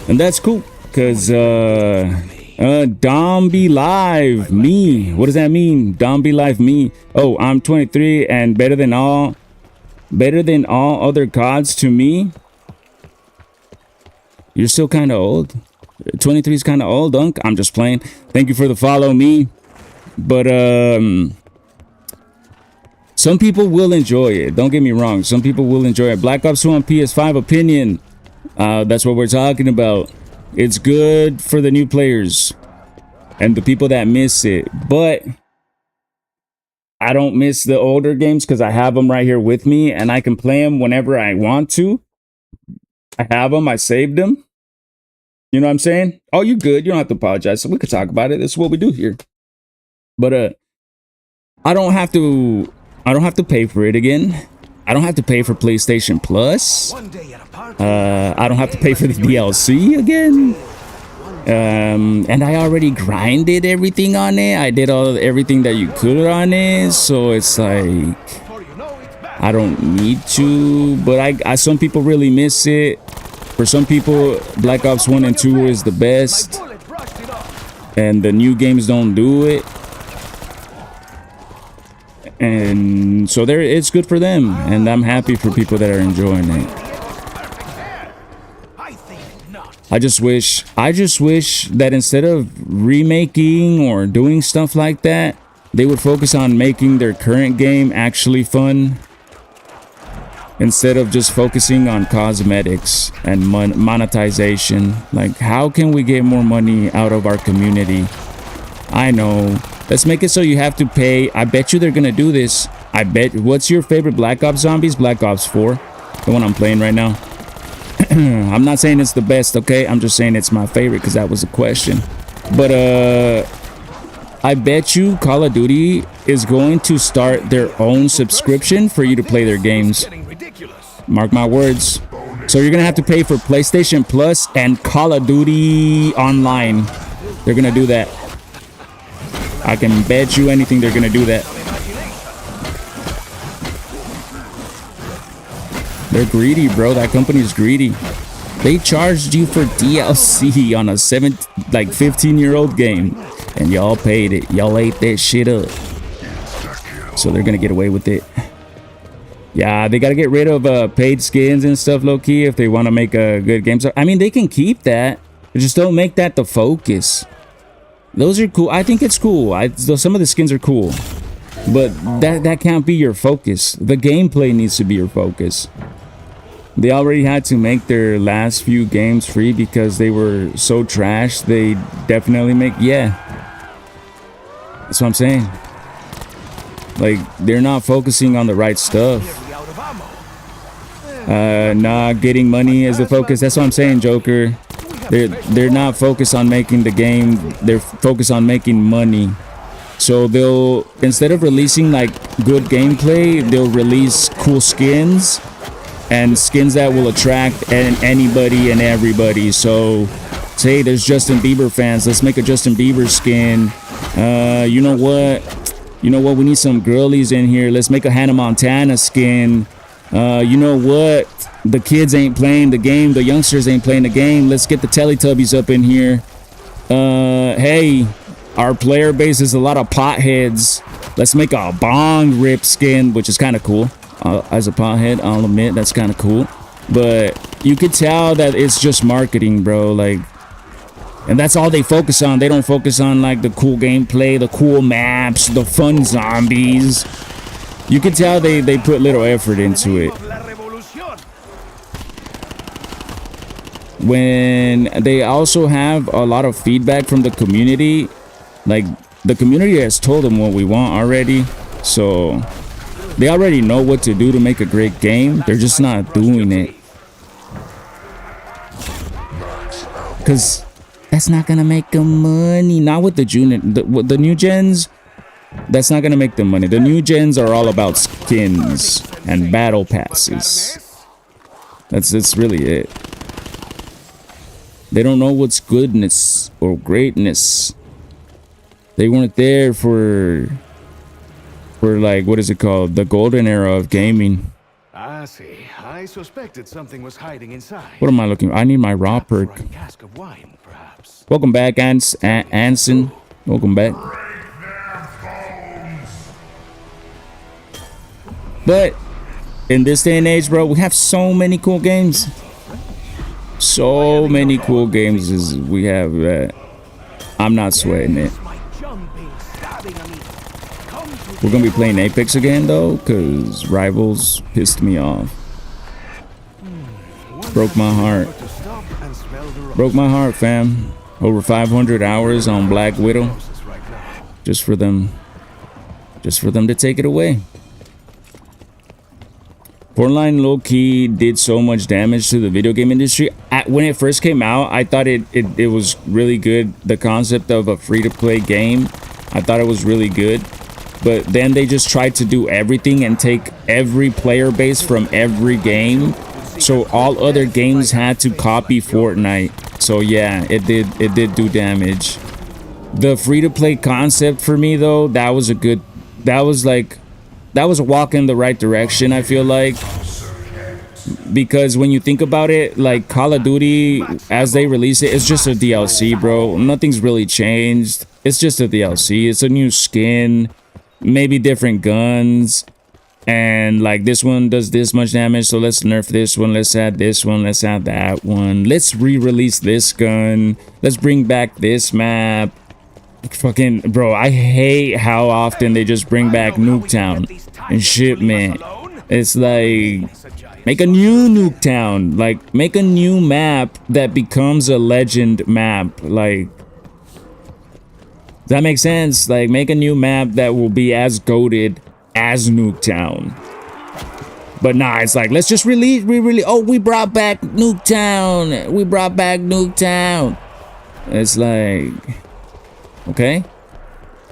and that's cool. Cause Dom be live me. What does that mean? Dom be live me. Oh, I'm 23 and better than all other CODs to me. You're still kind of old. 23 is kind of old, Dunk. I'm just playing. Thank you for the follow me. But some people will enjoy it. Don't get me wrong. Some people will enjoy it. Black Ops 2 on PS5 opinion. That's what we're talking about. It's good for the new players and the people that miss it, but I don't miss the older games because I have them right here with me and I can play them whenever I want to. I have them. I saved them. You know what I'm saying? Oh, you're good. You don't have to apologize. So we could talk about it. That's what we do here. But I don't have to pay for it again. I don't have to pay for PlayStation Plus. I don't have to pay for the DLC again. And I already grinded everything on it. I did everything that you could on it. So it's like I don't need to. But some people really miss it. For some people, Black Ops 1 and 2 is the best. And the new games don't do it. And so it's good for them, and I'm happy for people that are enjoying it. I just wish that instead of remaking or doing stuff like that, they would focus on making their current game actually fun, instead of just focusing on cosmetics and monetization. Like, how can we get more money out of our community? I know. Let's make it so you have to pay. I bet you they're gonna do this. I bet. What's your favorite Black Ops zombies? Black Ops 4, the one I'm playing right now. I'm not saying it's the best, okay? I'm just saying it's my favorite because that was a question. But I bet you Call of Duty is going to start their own subscription for you to play their games. Mark my words. So you're gonna have to pay for PlayStation Plus and Call of Duty Online. They're gonna do that. I can bet you anything they're gonna do that. They're greedy, bro. That company's greedy. They charged you for DLC on a 15-year-old game, and y'all paid it. Y'all ate that shit up. So they're gonna get away with it. Yeah, they gotta get rid of paid skins and stuff, low-key, if they want to make a good game. So I mean, they can keep that, but just don't make that the focus. Those are cool. I think it's cool. Some of the skins are cool, but that can't be your focus. The gameplay needs to be your focus. They already had to make their last few games free because they were so trash. They definitely make, yeah. That's what I'm saying. Like, they're not focusing on the right stuff. Not getting money as the focus. That's what I'm saying, Joker. They're not focused on making the game. They're focused on making money. So they'll, instead of releasing like good gameplay, they'll release cool skins and skins that will attract anybody and everybody. So say there's Justin Bieber fans, let's make a Justin Bieber skin. You know what, we need some girlies in here, let's make a Hannah Montana skin. You know what, the kids ain't playing the game, the youngsters ain't playing the game, let's get the Teletubbies up in here. Hey, our player base is a lot of potheads, let's make a bong rip skin, which is kind of cool. As a pothead, I'll admit that's kind of cool, but you could tell that it's just marketing, bro. Like, and that's all they focus on. They don't focus on like the cool gameplay, the cool maps, the fun zombies. You can tell they put little effort into it. When they also have a lot of feedback from the community, like the community has told them what we want already, so they already know what to do to make a great game. They're just not doing it because that's not gonna make them money. Not with the new gens. That's not gonna make them money. The new gens are all about skins and battle passes. That's really it. They don't know what's goodness or greatness. They weren't there for like, what is it called? The golden era of gaming. I see. I suspected something was hiding inside. What am I looking for? I need my raw perk. Cask of wine, perhaps. Welcome back, Anson. Welcome back. But in this day and age, bro, we have so many cool games. So many cool games as we have that I'm not sweating it. We're gonna be playing Apex again though, cause Rivals pissed me off. Broke my heart. Broke my heart, fam. Over 500 hours on Black Widow. Just for them to take it away. Fortnite low-key did so much damage to the video game industry. When it first came out, I thought it was really good. The concept of a free-to-play game, I thought it was really good. But then they just tried to do everything and take every player base from every game. So all other games had to copy Fortnite. So yeah, it did do damage. The free-to-play concept for me though, that was a walk in the right direction, I feel like. Because when you think about it, like Call of Duty, as they release it, it's just a DLC, bro. Nothing's really changed. It's just a DLC. It's a new skin, maybe different guns. And like this one does this much damage, so let's nerf this one, let's add this one, let's add that one. Let's re-release this gun. Let's bring back this map. Fucking bro, I hate how often they just bring back Nuketown and shit, man. It's like, make a new Nuketown, like make a new map that becomes a legend map. Like, does that make sense? Like, make a new map that will be as goated as Nuketown. But nah, it's like, let's just release. Oh, we brought back Nuketown. We brought back Nuketown. It's like, okay,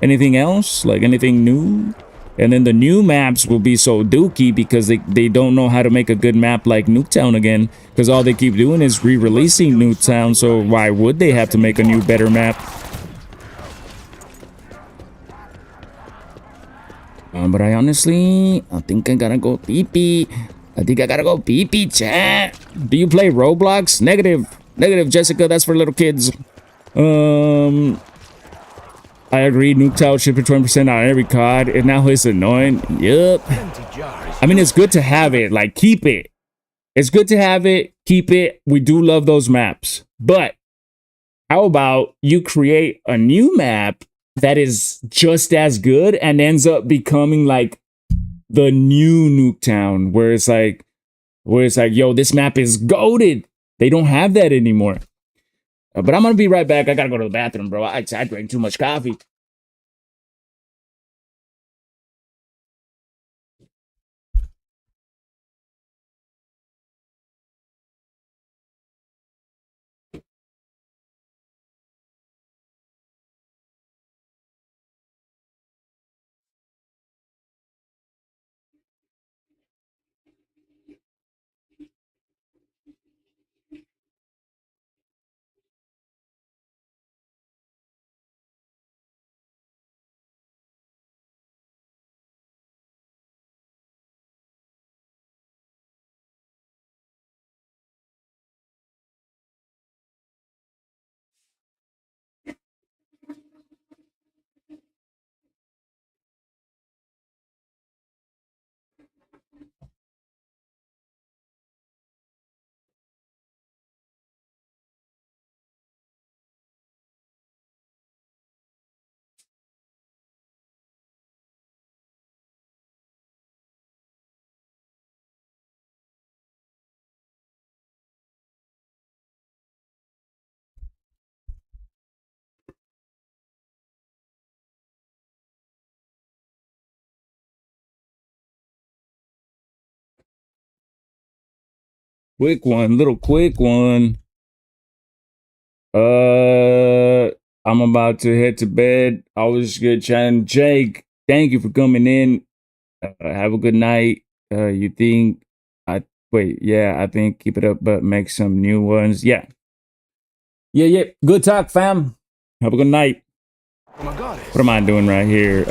anything else? Like anything new? And then the new maps will be so dookie because they don't know how to make a good map like Nuketown again, because all they keep doing is re-releasing Nuketown. So why would they have to make a new better map? But I think I gotta go pee-pee. I think I gotta go pee-pee, chat. Do you play Roblox? Negative, Jessica, that's for little kids. I agree, Nuketown should be 20% on every card, and now it's annoying. Yup. I mean, it's good to have it. Like, keep it. It's good to have it. Keep it. We do love those maps. But how about you create a new map that is just as good and ends up becoming like the new Nuketown, where it's like, where it's like, yo, this map is goated. They don't have that anymore. But I'm gonna be right back. I gotta go to the bathroom, bro. I drank too much coffee. Quick one, little quick one. I'm about to head to bed. I was good chatting. Jake, thank you for coming in. Have a good night. You think I think keep it up, but make some new ones. Yeah. Good talk, fam. Have a good night. Oh my goddess. What am I doing right here?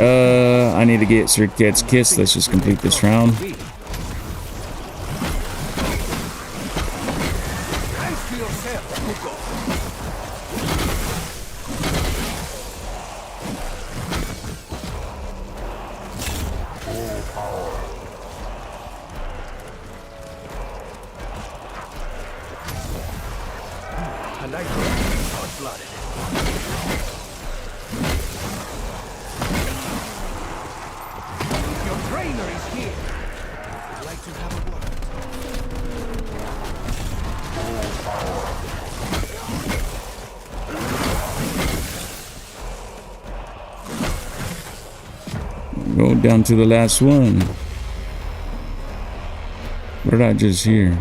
I need to get Sir Cat's Kiss. Let's just complete this round. Go down to the last one. What did I just hear?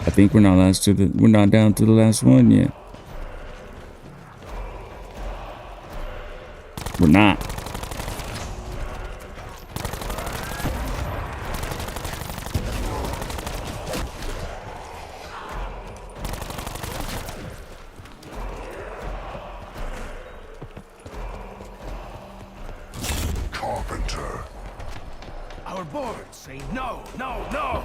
I think we're not down to the last one yet. We're not. Our boards say no, no, no.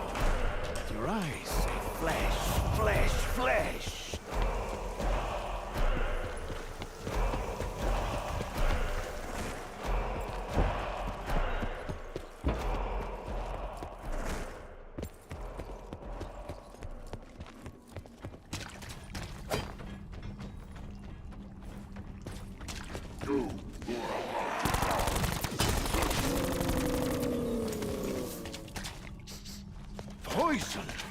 Your eyes say flesh, flesh, flesh.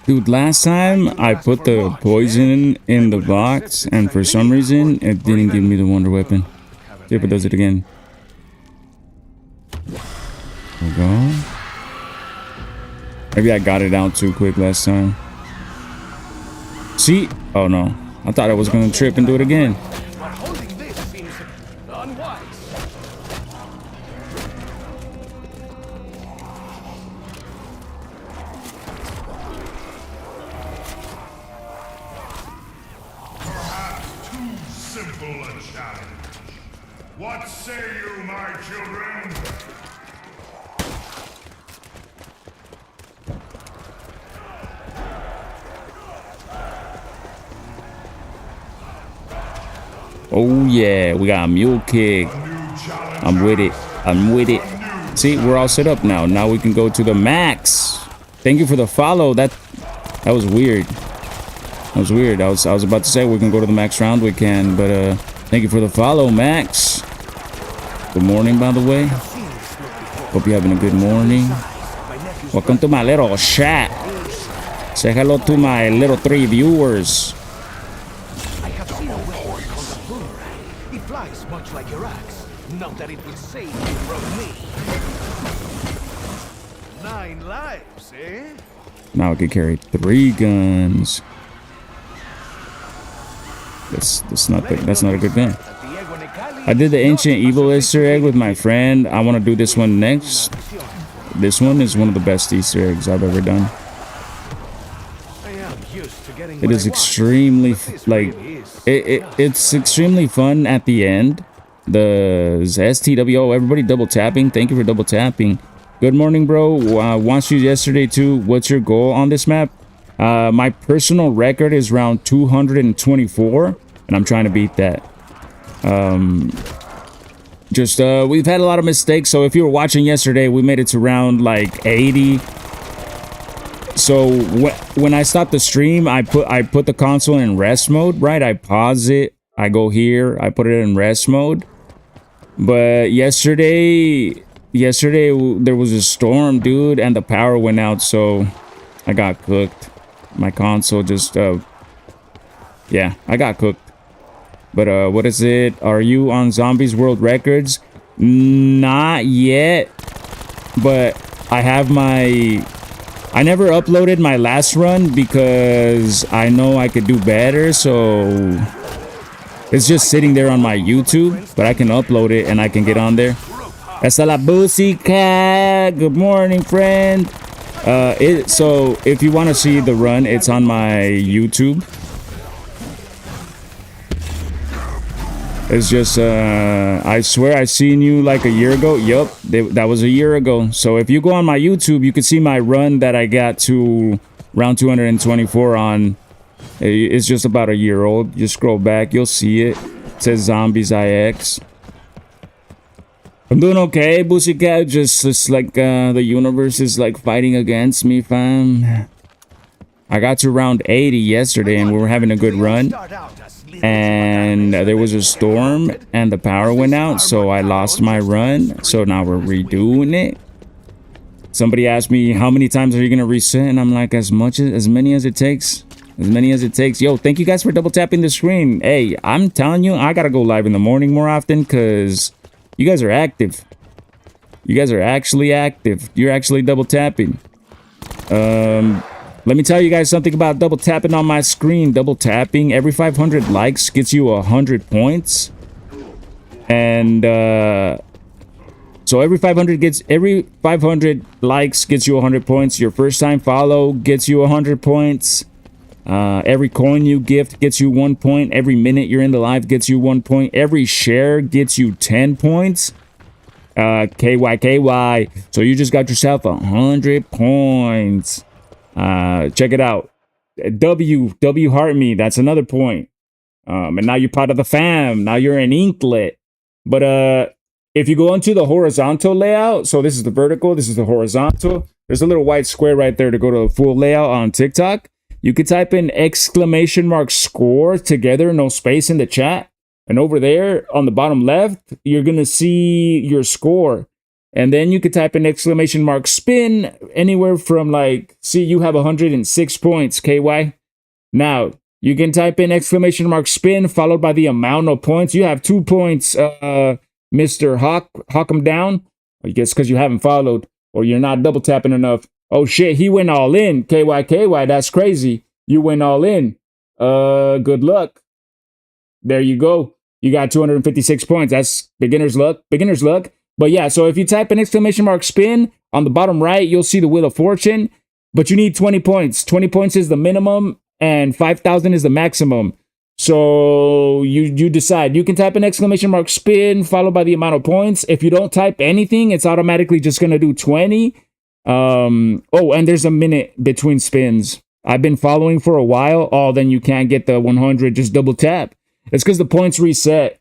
Dude, last time I put the poison in the box, and for some reason, it didn't give me the wonder weapon. See if it does it again. There we go. Maybe I got it out too quick last time. See? Oh no. I thought I was gonna trip and do it again. What say you, my children? Oh yeah, we got a mule kick. I'm with it. I'm with it. See, we're all set up now. Now we can go to the max. Thank you for the follow. That was weird. That was weird. I was about to say we can go to the max round. We can, but thank you for the follow, Max. Good morning, by the way. Hope you're having a good morning. Welcome to my little chat. Say hello to my little 3 viewers. I have seen a weapon called a boomerang. It flies much like your axe. Not that it will save you from me. 9 lives, eh? Now I can carry 3 guns. That's not good. That's not a good gun. I did the ancient evil Easter egg with my friend. I want to do this one next. This one is one of the best Easter eggs I've ever done. It is extremely it's extremely fun at the end. The STWO, everybody double tapping. Thank you for double tapping. Good morning, bro. Watched you yesterday too. What's your goal on this map? My personal record is around 224, and I'm trying to beat that. We've had a lot of mistakes, so if you were watching yesterday, we made it to round like 80. So when I stop the stream, I put the console in rest mode, right? I pause it, I go here, I put it in rest mode. But yesterday there was a storm, dude, and the power went out, so I got cooked. My console just yeah, I got cooked. But what is it? Are you on Zombies World Records? Not yet. But I have I never uploaded my last run because I know I could do better, so it's just sitting there on my YouTube, but I can upload it and I can get on there. Hasta la música. Good morning, friend. So if you want to see the run, it's on my YouTube. It's just, I swear I seen you like a year ago. Yup, that was a year ago. So if you go on my YouTube, you can see my run that I got to round 224 on. It's just about a year old. Just scroll back, you'll see it. It says Zombies IX. I'm doing okay, Pussycat. Just like the universe is like fighting against me, fam. I got to round 80 yesterday and we were having a good run. And there was a storm and the power went out, so I lost my run. So now we're redoing it. Somebody asked me, how many times are you gonna reset? And I'm like, as many as it takes. As many as it takes. Yo, thank you guys for double tapping the screen. Hey, I'm telling you, I gotta go live in the morning more often because you guys are active. You guys are actually active. You're actually double tapping. Let me tell you guys something about double tapping on my screen. Double tapping every 500 likes gets you 100 points. And so every 500 likes gets you 100 points. Your first time follow gets you 100 points. Every coin you gift gets you 1 point. Every minute you're in the live gets you 1 point. Every share gets you 10 points. KY. So you just got yourself 100 points. Check it out. W heart me. That's another point. And now you're part of the fam. Now you're an inklet. But if you go into the horizontal layout, so this is the vertical, this is the horizontal. There's a little white square right there to go to the full layout on TikTok. You could type in ! score together, no space in the chat. And over there on the bottom left, you're gonna see your score. And then you could type in ! spin anywhere from like, see, you have 106 points, KY. Now, you can type in ! spin followed by the amount of points. You have 2 points, Mr. Hawk 'em down. I guess because you haven't followed or you're not double tapping enough. Oh shit, he went all in. KY, that's crazy. You went all in. Good luck. There you go. You got 256 points. That's beginner's luck. But yeah, so if you type in ! spin on the bottom right, you'll see the Wheel of Fortune. But you need 20 points. 20 points is the minimum and 5,000 is the maximum. So you decide. You can type in ! spin followed by the amount of points. If you don't type anything, it's automatically just going to do 20. Oh, and there's a minute between spins. I've been following for a while. Oh, then you can't get the 100. Just double tap. It's because the points reset.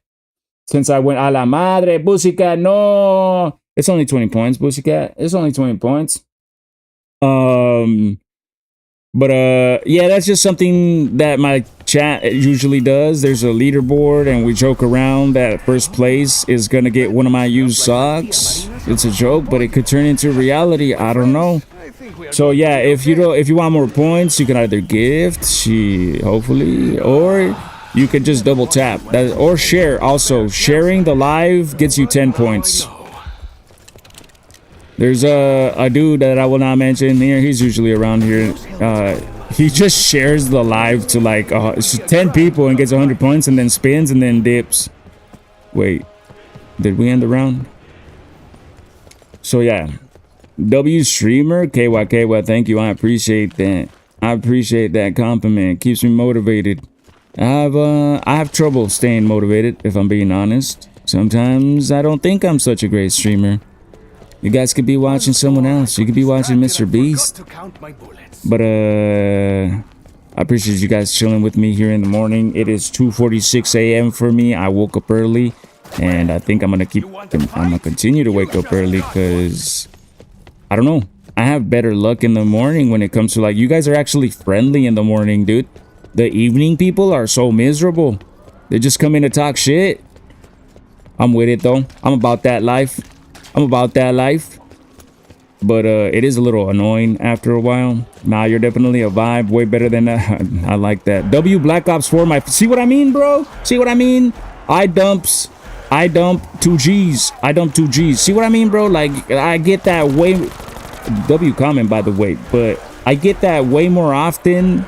Since I went a la madre, Pussycat, no. It's only 20 points, Pussycat. It's only 20 points. Yeah, that's just something that my chat usually does. There's a leaderboard and we joke around that first place is gonna get one of my used socks. It's a joke, but it could turn into reality. I don't know. think we are So going to yeah, be if you okay? don't, if you want more points, you can either gift, hopefully, or you can just double tap that, or share. Also, sharing the live gets you 10 points. There's a dude that I will not mention here. He's usually around here. He just shares the live to like 10 people and gets 100 points, and then spins and then dips. Wait, did we end the round? So yeah, W streamer KYKY, thank you. I appreciate that. I appreciate that compliment. Keeps me motivated. I have trouble staying motivated, if I'm being honest. Sometimes I don't think I'm such a great streamer. You guys could be watching someone else. You could be watching Mr. Beast. But I appreciate you guys chilling with me here in the morning. It is 2:46 a.m. for me. I woke up early, and I think I'm gonna continue to wake up early because I don't know. I have better luck in the morning when it comes to like, you guys are actually friendly in the morning, dude. The evening people are so miserable. They just come in to talk shit. I'm with it though. I'm about that life. But it is a little annoying after a while. Nah, you're definitely a vibe. Way better than that. I like that. W Black Ops 4. See what I mean, bro? See what I mean? I dump 2 G's. I dump 2 G's. See what I mean, bro? Like, I get that way. W comment, by the way. But I get that way more often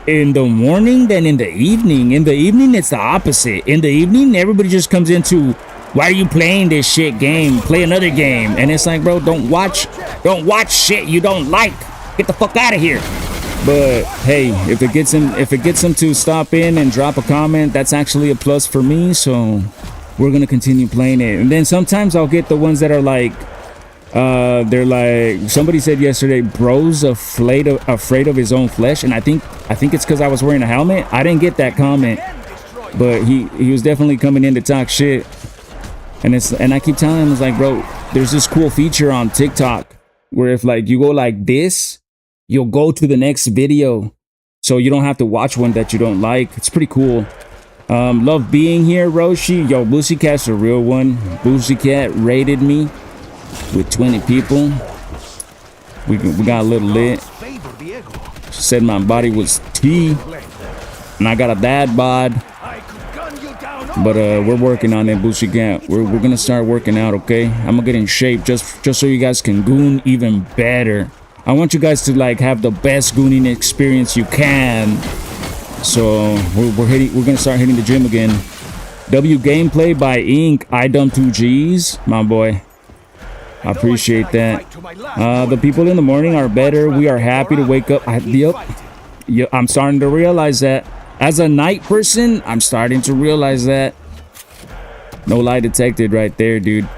in the morning than in the evening. In the evening, it's the opposite. In the evening, everybody just comes into, why are you playing this shit game? Play another game. And it's like, bro, don't watch shit you don't like. Get the fuck out of here. But hey, if it gets him to stop in and drop a comment, that's actually a plus for me. So we're gonna continue playing it. And then sometimes I'll get the ones that are like, they're like, somebody said yesterday, bro's afraid of his own flesh. And I think it's because I was wearing a helmet. I didn't get that comment, but he was definitely coming in to talk shit. And I keep telling him, it's like, bro, there's this cool feature on TikTok where if like you go like this, you'll go to the next video, so you don't have to watch one that you don't like. It's pretty cool. Love being here, Roshi. Yo, Boosie Cat's a real one. Boosie Cat raided me with 20 people. We got a little lit. She said my body was T, and I got a dad bod. But we're working on it, Boosie Cat. We're gonna start working out, okay? I'm gonna get in shape just so you guys can goon even better. I want you guys to like have the best gooning experience you can. So we're gonna start hitting the gym again. W gameplay by Ink. I dump 2 G's, my boy. I appreciate that. The people in the morning are better. We are happy to wake up. Yep, I'm starting to realize that. As a night person, I'm starting to realize that. No lie detected right there, dude.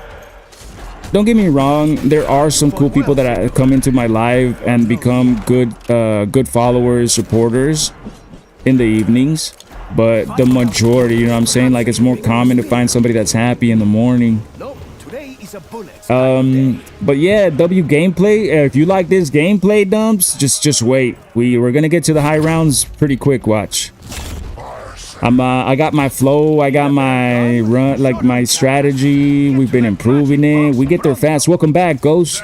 Don't get me wrong, there are some cool people that come into my live and become good followers, supporters in the evenings. But the majority, you know what I'm saying? Like, it's more common to find somebody that's happy in the morning. But yeah, W gameplay. If you like this gameplay, dumps, just wait. We're gonna get to the high rounds pretty quick. Watch. I got my flow. I got my run, like my strategy. We've been improving it. We get there fast. Welcome back, Ghost.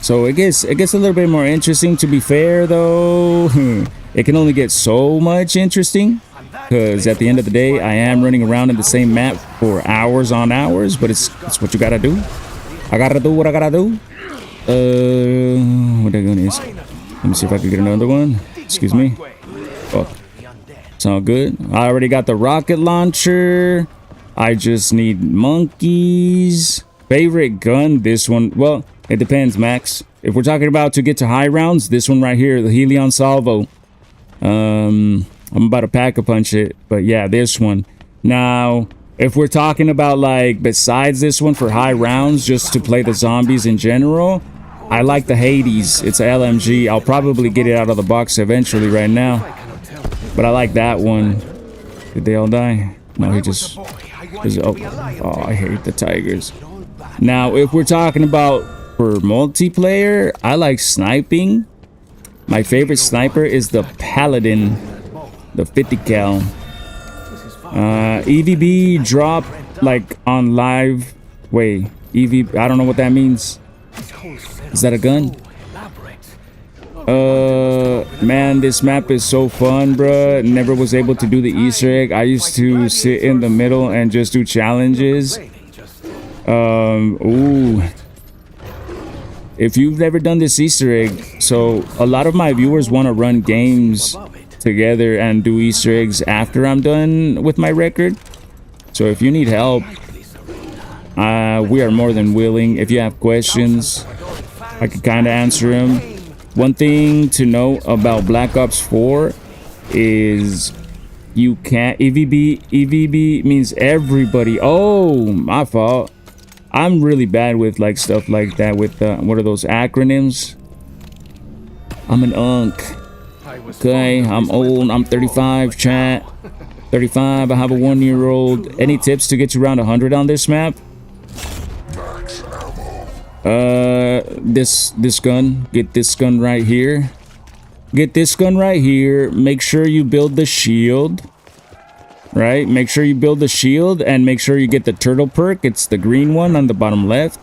So it gets a little bit more interesting. To be fair, though, it can only get so much interesting. Because at the end of the day, I am running around in the same map for hours on hours, but it's what you gotta do. I gotta do what I gotta do. What that gun is? Let me see if I can get another one. Excuse me. Oh, it's all good. I already got the rocket launcher. I just need monkeys. Favorite gun? This one. Well, it depends, Max. If we're talking about to get to high rounds, this one right here, the Helion Salvo. I'm about to pack-a-punch it, but yeah, this one. Now, if we're talking about like besides this one for high rounds, just to play the zombies in general, I like the Hades. It's a LMG. I'll probably get it out of the box eventually right now, but I like that one. Did they all die? No, he just... Oh, I hate the tigers. Now, if we're talking about for multiplayer, I like sniping. My favorite sniper is the Paladin. The 50 cal. EVB drop like on live. Wait, EV. I don't know what that means. Is that a gun? Man, this map is so fun, bruh. Never was able to do the Easter egg. I used to sit in the middle and just do challenges. Ooh. If you've never done this Easter egg, so a lot of my viewers want to run games together and do Easter eggs after I'm done with my record. So if you need help, we are more than willing. If you have questions, I can kind of answer them. One thing to know about Black Ops 4 is you can't EVB means everybody. Oh, my fault. I'm really bad with like stuff like that with what are those acronyms? I'm an unk. Okay, I'm old. I'm 35, chat. 35. I have a 1-year-old. Any tips to get you around 100 on this map? This gun. Get this gun right here. Get this gun right here. Make sure you build the shield. Right? Make sure you build the shield and make sure you get the turtle perk. It's the green one on the bottom left.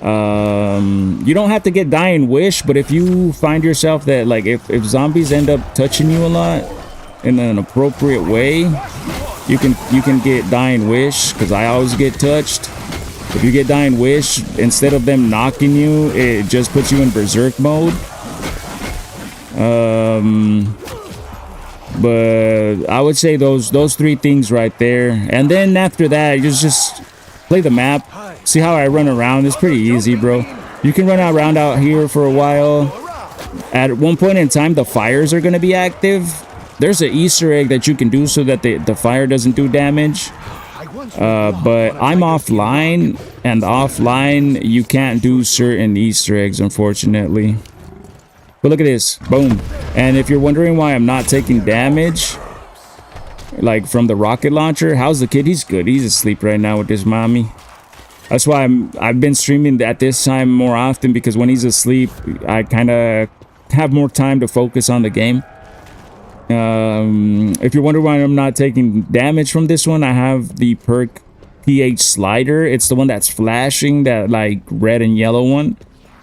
You don't have to get dying wish, but if you find yourself that like if zombies end up touching you a lot in an appropriate way, you can get dying wish, because I always get touched. If you get dying wish, instead of them knocking you, it just puts you in berserk mode. But I would say those 3 things right there, and then after that, you just play the map. See how I run around? It's pretty easy, bro. You can run around out here for a while. At one point in time, the fires are gonna be active. There's an Easter egg that you can do so that the fire doesn't do damage. But I'm offline, and offline you can't do certain Easter eggs, unfortunately. But look at this, boom. And if you're wondering why I'm not taking damage, like from the rocket launcher, how's the kid? He's good. He's asleep right now with his mommy. That's why I've been streaming at this time more often, because when he's asleep, I kind of have more time to focus on the game. If you're wondering why I'm not taking damage from this one, I have the perk pH slider. It's the one that's flashing, that like red and yellow one.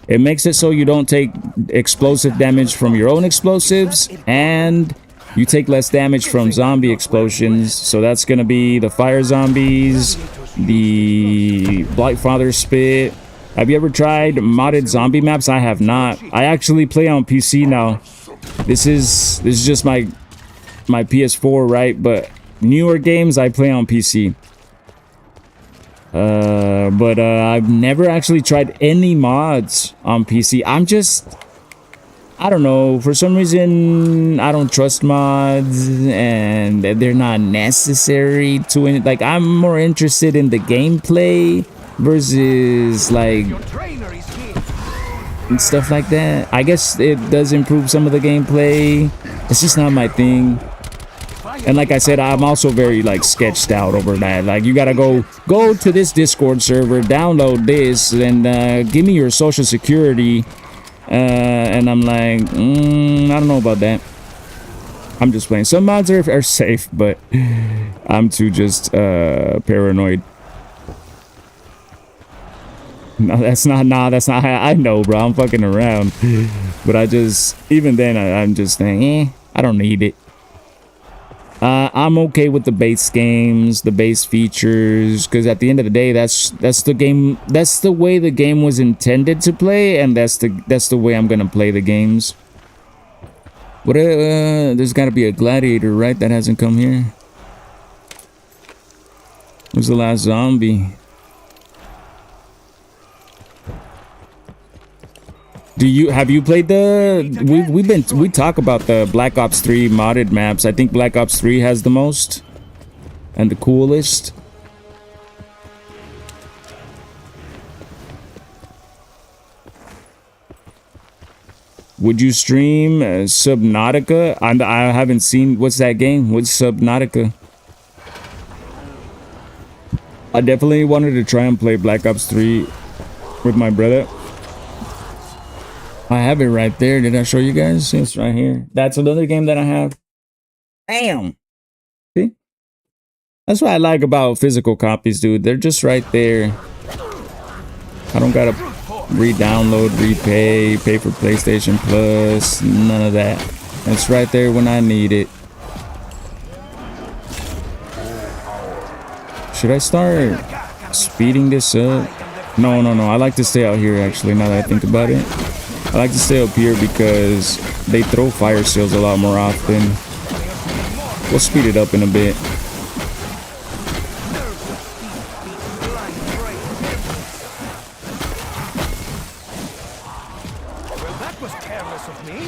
It makes it so you don't take explosive damage from your own explosives, and you take less damage from zombie explosions. So that's gonna be the fire zombies, the Blightfather spit. Have you ever tried modded zombie maps? I have not. I actually play on PC now. This is just my PS4, right? But newer games I play on PC. But I've never actually tried any mods on PC. I don't know, for some reason I don't trust mods, and they're not necessary to any, like, I'm more interested in the gameplay versus like and stuff like that. I guess it does improve some of the gameplay. It's just not my thing. And like I said, I'm also very like sketched out over that. Like, you gotta go to this Discord server, download this, and give me your social security. And I'm like, I don't know about that. I'm just playing. Some mods are safe, but I'm too just paranoid. No, that's not. Nah, that's not. I know, bro. I'm fucking around. But even then, I'm just saying, I don't need it. I'm okay with the base games, the base features, because at the end of the day, that's the game. That's the way the game was intended to play, and that's the way I'm gonna play the games. What? There's got to be a gladiator, right? That hasn't come here. Who's the last zombie? Have you played we talk about the Black Ops 3 modded maps. I think Black Ops 3 has the most and the coolest. Would you stream Subnautica? I haven't seen, what's that game? What's Subnautica? I definitely wanted to try and play Black Ops 3 with my brother. I have it right there. Did I show you guys? It's right here. That's another game that I have. Damn. See? That's what I like about physical copies, dude. They're just right there. I don't gotta re-download, repay, pay for PlayStation Plus, none of that. It's right there when I need it. Should I start speeding this up? No. I like to stay out here, actually, now that I think about it. I like to stay up here because they throw fire seals a lot more often. We'll speed it up in a bit. Well, that was careless of me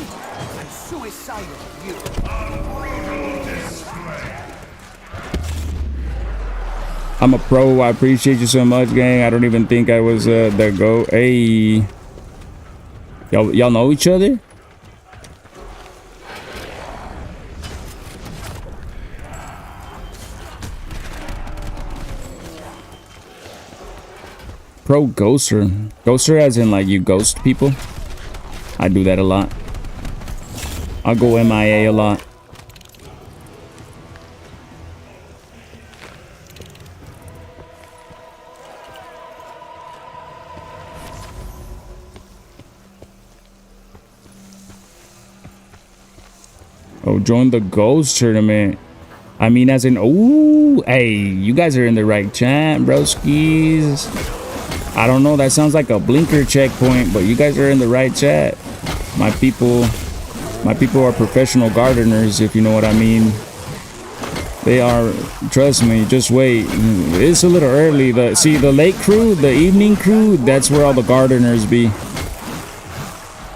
and suicidal of you. I'm a pro. I appreciate you so much, gang. I don't even think I was the GOAT. Hey, y'all know each other? Pro ghoster. Ghoster as in like you ghost people. I do that a lot. I'll go MIA a lot. Oh, join the ghost tournament. I mean, as in, ooh, hey, you guys are in the right chat, broskies. I don't know, that sounds like a blinker checkpoint, but you guys are in the right chat. My people are professional gardeners, if you know what I mean. They are, trust me, just wait. It's a little early. The late crew, the evening crew, that's where all the gardeners be.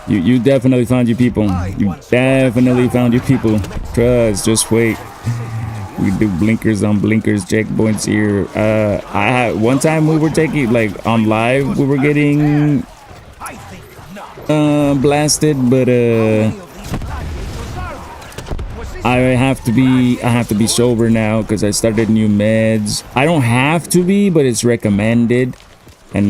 You definitely found your people. You definitely found your people. Trust, just wait. We do blinkers on blinkers checkpoints here. I had one time we were taking like on live, we were getting blasted, but I have to be sober now because I started new meds. I don't have to be, but it's recommended. And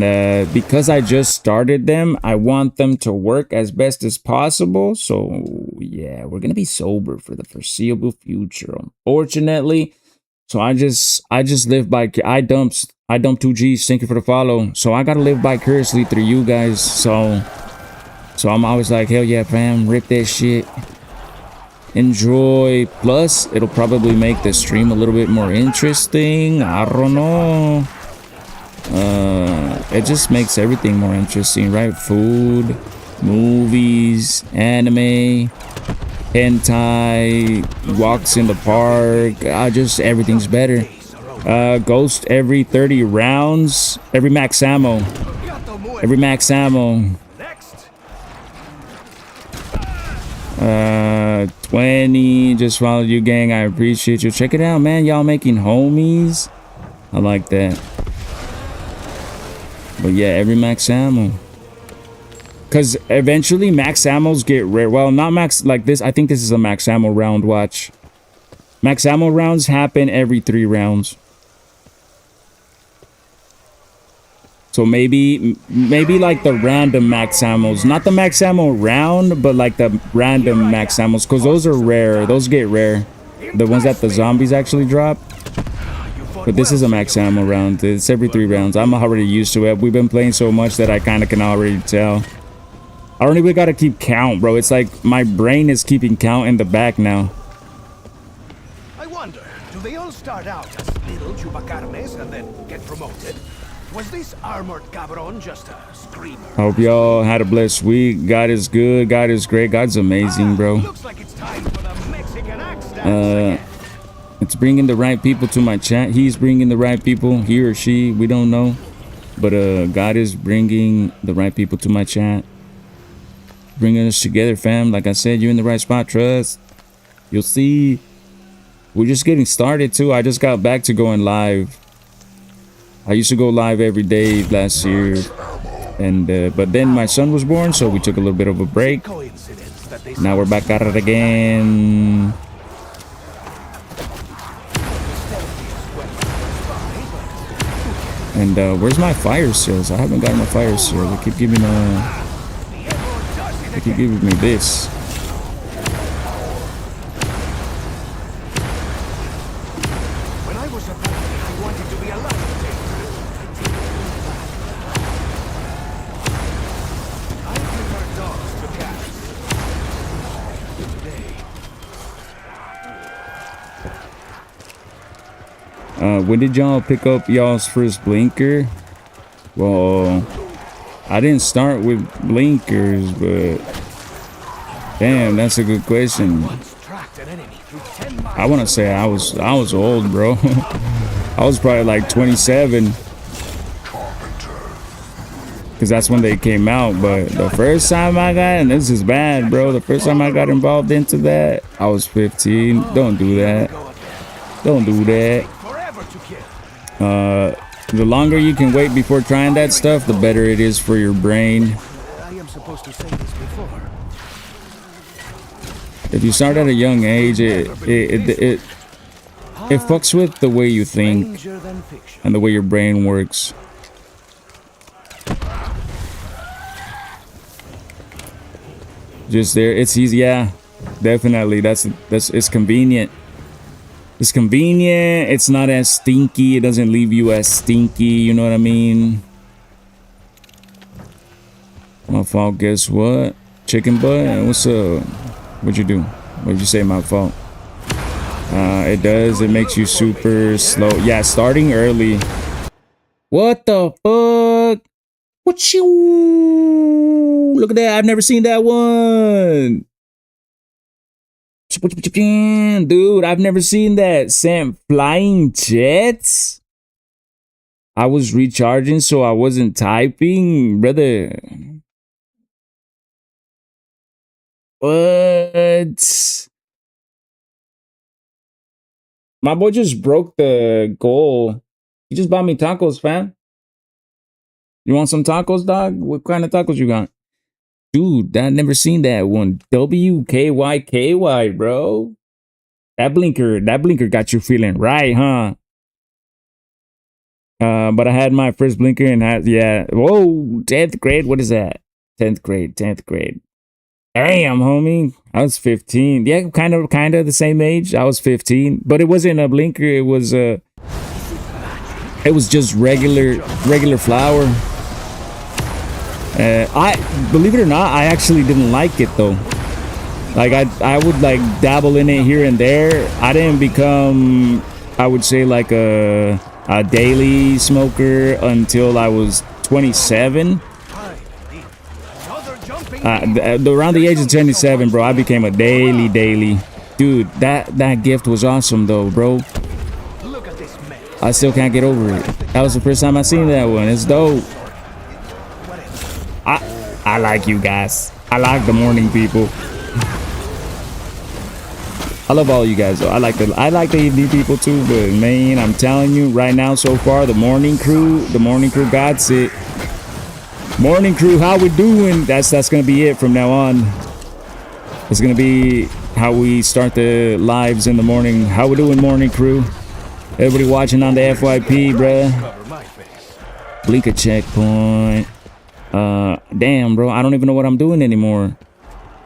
because I just started them, I want them to work as best as possible. So yeah, we're gonna be sober for the foreseeable future, unfortunately. So I just live by, I dumped 2Gs. Thank you for the follow. So I gotta live vicariously through you guys. So I'm always like, hell yeah, fam, rip that shit. Enjoy. Plus, it'll probably make the stream a little bit more interesting. I don't know. It just makes everything more interesting, right? Food, movies, anime, hentai, walks in the park. Just everything's better. Ghost every 30 rounds. Every max ammo. 20. Just follow you, gang. I appreciate you. Check it out, man. Y'all making homies. I like that. But yeah, every max ammo. Because eventually max ammos get rare. Well, not max like this. I think this is a max ammo round. Watch. Max ammo rounds happen every 3 rounds. So maybe like the random max ammos. Not the max ammo round, but like the random max ammos. Because those are rare. Those get rare. The ones that the zombies actually drop. But this is a max ammo round. It's every 3 rounds. I'm already used to it. We've been playing so much that I kind of can already tell. I don't even gotta keep count, bro. It's like my brain is keeping count in the back now. I wonder, do they all start out as little chupacarmes and then get promoted? Was this armored cabron just a screamer? Hope y'all had a blessed week. God is good. God is great. God's amazing, bro. Looks like it's time for the Mexican axe dance again. It's bringing the right people to my chat. He's bringing the right people. He or she, we don't know. But God is bringing the right people to my chat. Bringing us together, fam. Like I said, you're in the right spot. Trust. You'll see. We're just getting started, too. I just got back to going live. I used to go live every day last year. And but then my son was born, so we took a little bit of a break. Now we're back at it again. And where's my fire seals? I haven't gotten a fire seal. They keep giving me this. When I was a When did y'all pick up y'all's first blinker? Well, I didn't start with blinkers, but damn, that's a good question. I want to say I was old, bro. I was probably like 27, because that's when they came out. But the first time I got, and this is bad, bro, the first time I got involved into that, I was 15. Don't do that. Don't do that. The longer you can wait before trying that stuff, the better it is for your brain. I am supposed to say this before. If you start at a young age, it fucks with the way you think and the way your brain works. Just there, it's easy. Yeah, definitely. It's convenient. It's convenient. It's not as stinky. It doesn't leave you as stinky. You know what I mean? My fault. Guess what? Chicken butt. What's up? What'd you do? What'd you say? My fault. It does. It makes you super slow. Yeah, starting early. What the fuck? What you? Look at that. I've never seen that one. Dude, I've never seen that. Sent flying jets. I was recharging, so I wasn't typing, brother. What? My boy just broke the goal. He just bought me tacos, fam. You want some tacos, dog? What kind of tacos you got? Dude, I never seen that one. WKYKY, bro. That blinker got you feeling right, huh? But I had my first blinker and yeah. Whoa, 10th grade. What is that? 10th grade. Damn, homie. I was 15. Yeah, kind of the same age. I was 15, but it wasn't a blinker. It was just regular flour. I believe it or not, I actually didn't like it though. Like I would like dabble in it here and there. I didn't become, I would say, like a daily smoker until I was 27. Around the age of 27, bro, I became a daily. Dude, that gift was awesome though, bro. I still can't get over it. That was the first time I seen that one. It's dope. I like you guys. I like the morning people. I love all you guys though. I like the evening people too, but man, I'm telling you right now so far, the morning crew got it. Morning crew, how we doing? That's gonna be it from now on. It's gonna be how we start the lives in the morning. How we doing, morning crew? Everybody watching on the FYP, bruh. Blinker checkpoint. Damn, bro, I don't even know what I'm doing anymore.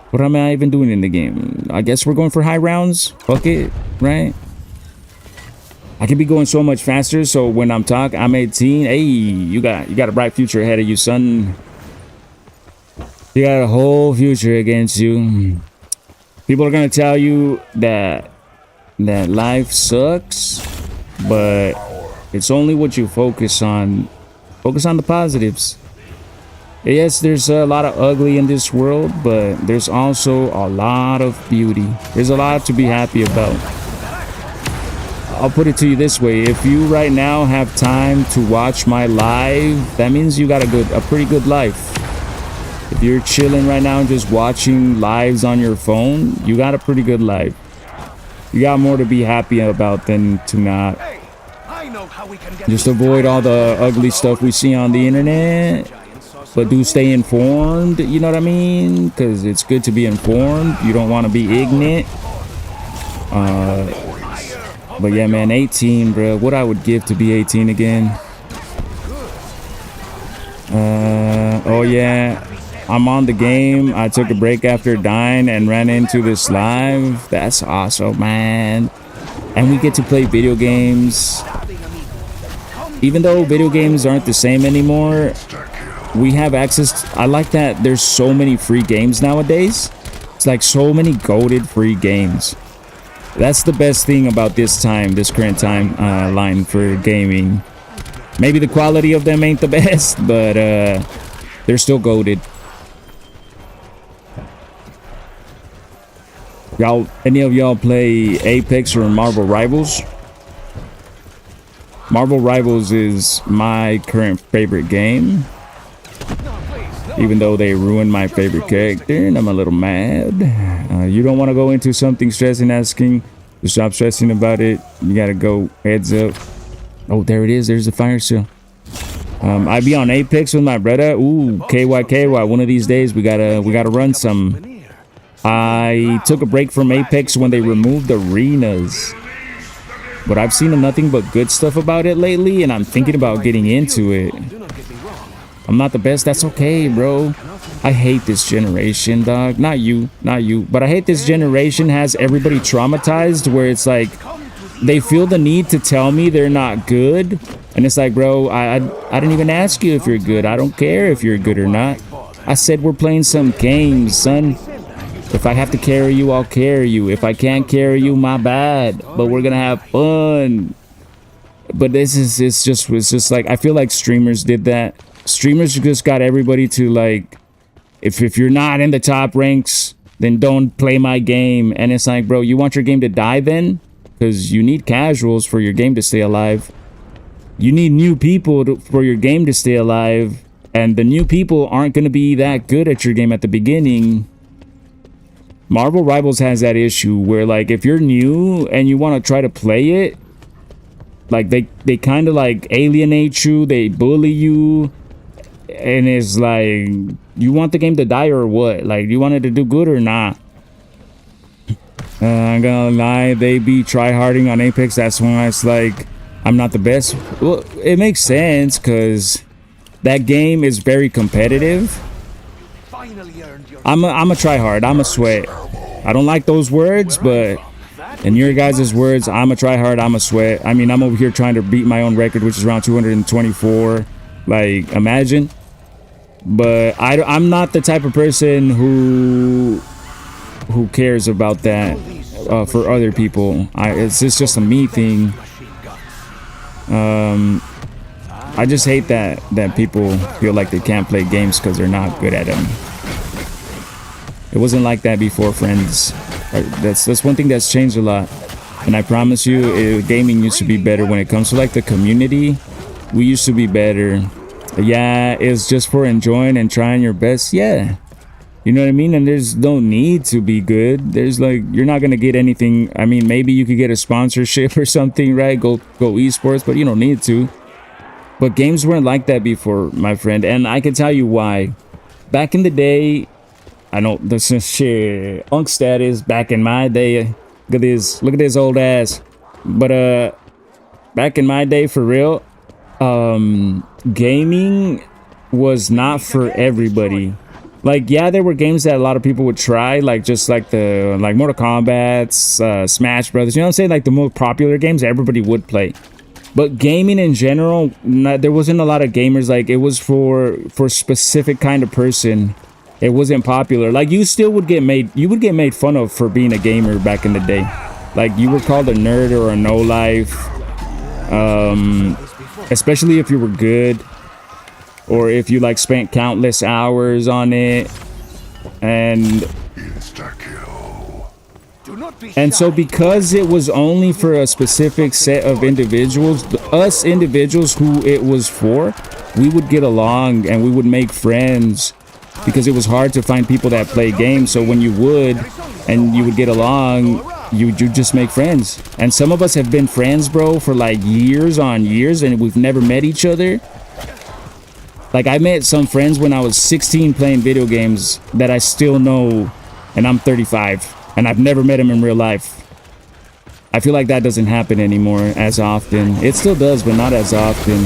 What am I even doing in the game? I guess we're going for high rounds. Fuck it, right? I can be going so much faster, so when I'm 18. Hey, you got a bright future ahead of you, son. You got a whole future against you. People are gonna tell you that life sucks, but it's only what you focus on. Focus on the positives. Yes, there's a lot of ugly in this world, but there's also a lot of beauty. There's a lot to be happy about. I'll put it to you this way. If you right now have time to watch my live, that means you got a pretty good life. If you're chilling right now and just watching lives on your phone, you got a pretty good life. You got more to be happy about than to not. Just avoid all the ugly stuff we see on the internet. But do stay informed, you know what I mean? Because it's good to be informed. You don't want to be ignorant. But yeah, man, 18, bro. What I would give to be 18 again. Oh yeah, I'm on the game. I took a break after dying and ran into this live. That's awesome, man. And we get to play video games. Even though video games aren't the same anymore, we have access. I like that there's so many free games nowadays. It's like so many goated free games. That's the best thing about this current time line for gaming. Maybe the quality of them ain't the best, but they're still goated. Y'all, any of y'all play Apex or Marvel Rivals? Marvel Rivals is my current favorite game. Even though they ruined my favorite character and I'm a little mad. You don't want to go into something stressing, asking to stop stressing about it. You gotta go heads up. Oh, there it is. There's the fire seal. I be on Apex with my brother. Ooh, KY. One of these days we gotta run some. I took a break from Apex when they removed arenas, but I've seen nothing but good stuff about it lately, and I'm thinking about getting into it. I'm not the best. That's okay, bro. I hate this generation, dog. Not you, but I hate this generation has everybody traumatized, where it's like they feel the need to tell me they're not good, and it's like, bro, I didn't even ask you if you're good. I don't care if you're good or not. I said we're playing some games, son. If I have to carry you, I'll carry you. If I can't carry you, my bad. But we're gonna have fun. But it's just like, I feel like streamers did that. Streamers just got everybody to like, if you're not in the top ranks, then don't play my game. And it's like, bro, you want your game to die then? Because you need casuals for your game to stay alive. You need new people for your game to stay alive. And the new people aren't going to be that good at your game at the beginning. Marvel Rivals has that issue where, like, if you're new and you want to try to play it, like, they kind of, like, alienate you, they bully you, and it's like, you want the game to die or what? Like, you want it to do good or not? I'm gonna lie, they be tryharding on Apex. That's why it's like, I'm not the best. Well, it makes sense, because that game is very competitive. I'm a try hard. I'm a sweat. I don't like those words, but in your guys' words, I'm a try hard. I'm a sweat. I mean, I'm over here trying to beat my own record, which is around 224. Like, imagine. But I'm not the type of person who cares about that for other people. It's just a me thing. I just hate that people feel like they can't play games because they're not good at them. It wasn't like that before, friends. That's one thing that's changed a lot. And I promise you, gaming used to be better when it comes to like the community. We used to be better. Yeah, it's just for enjoying and trying your best. Yeah. You know what I mean? And there's no need to be good. There's like, you're not going to get anything. I mean, maybe you could get a sponsorship or something, right? Go esports, but you don't need to. But games weren't like that before, my friend. And I can tell you why. Back in the day, I know this is shit. Unk status back in my day. Look at this old ass. But back in my day, for real, gaming was not for everybody. Like, yeah, there were games that a lot of people would try, like just like like Mortal Kombat, Smash Brothers. You know what I'm saying? Like the most popular games everybody would play. But gaming in general, there wasn't a lot of gamers. Like, it was for specific kind of person. It wasn't popular. Like, you still would get made. You would get made fun of for being a gamer back in the day. Like, you were called a nerd or a no life. Especially if you were good, or if you like spent countless hours on it. And so because it was only for a specific set of individuals, us individuals who it was for, we would get along and we would make friends, because it was hard to find people that play games. So when you would get along, you just make friends. And some of us have been friends, bro, for like years on years, and we've never met each other. Like, I met some friends when I was 16 playing video games that I still know, and I'm 35. And I've never met him in real life. I feel like that doesn't happen anymore as often. It still does, but not as often.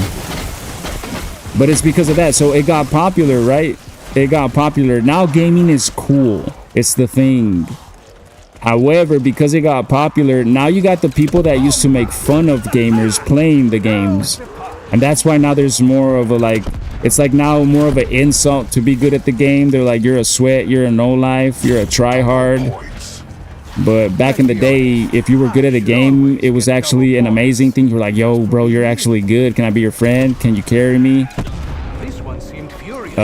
But it's because of that. So it got popular, right? It got popular. Now gaming is cool. It's the thing. However, because it got popular, now you got the people that used to make fun of gamers playing the games. And that's why now there's more of a, like, it's like now more of an insult to be good at the game. They're like, you're a sweat, you're a no life, you're a try hard. But back in the day, if you were good at a game, it was actually an amazing thing. You were like, yo, bro, you're actually good. Can I be your friend? Can you carry me? This one seemed furious.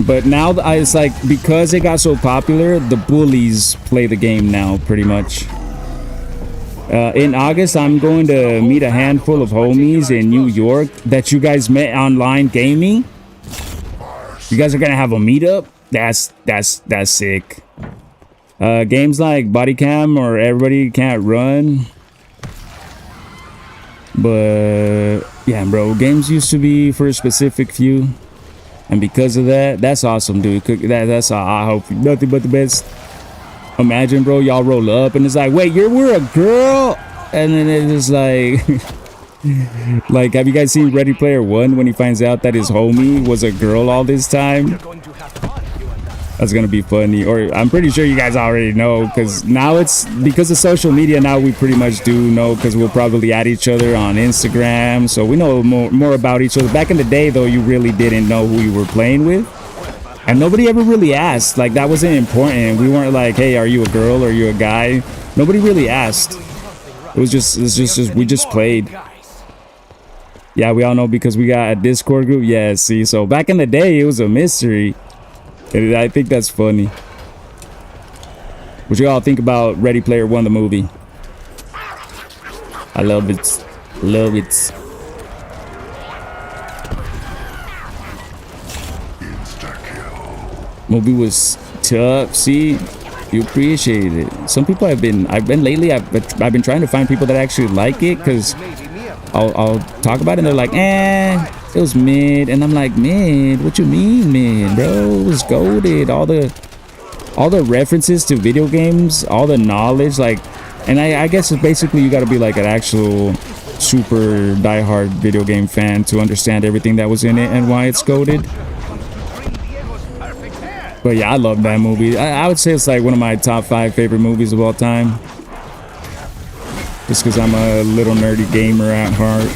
But now it's like, because it got so popular, the bullies play the game now, pretty much. In August, I'm going to meet a handful of homies in New York that you guys met online gaming. You guys are gonna have a meetup. That's sick. Games like Body Cam or Everybody Can't Run. But yeah, bro, games used to be for a specific few, and because of that, that's awesome, dude. That's I hope nothing but the best. Imagine, bro, y'all roll up and it's like, wait, we're a girl, and then it's like, like, have you guys seen Ready Player One when he finds out that his homie was a girl all this time? You're going to have fun, you and I. That's gonna be funny. Or I'm pretty sure you guys already know, because now it's because of social media. Now we pretty much do know, because we'll probably add each other on Instagram, so we know more about each other. Back in the day, though, you really didn't know who you were playing with. And nobody ever really asked. Like, that wasn't important. We weren't like, hey, are you a girl or are you a guy? Nobody really asked. It was just we just played. Yeah, we all know because we got a Discord group. Yeah, see, so back in the day, it was a mystery. And I think that's funny. What you all think about Ready Player One, the movie? I love it. Love it. Movie was tough. See, you appreciate it. Some people I've been lately. I've been trying to find people that actually like it, because I'll talk about it and they're like, it was mid, and I'm like, mid? What you mean mid, bro? It was goated. All the references to video games, all the knowledge, like, and I guess it's basically you got to be like an actual super diehard video game fan to understand everything that was in it and why it's goated. But yeah, I love that movie. I would say it's like one of my top 5 favorite movies of all time. Just because I'm a little nerdy gamer at heart.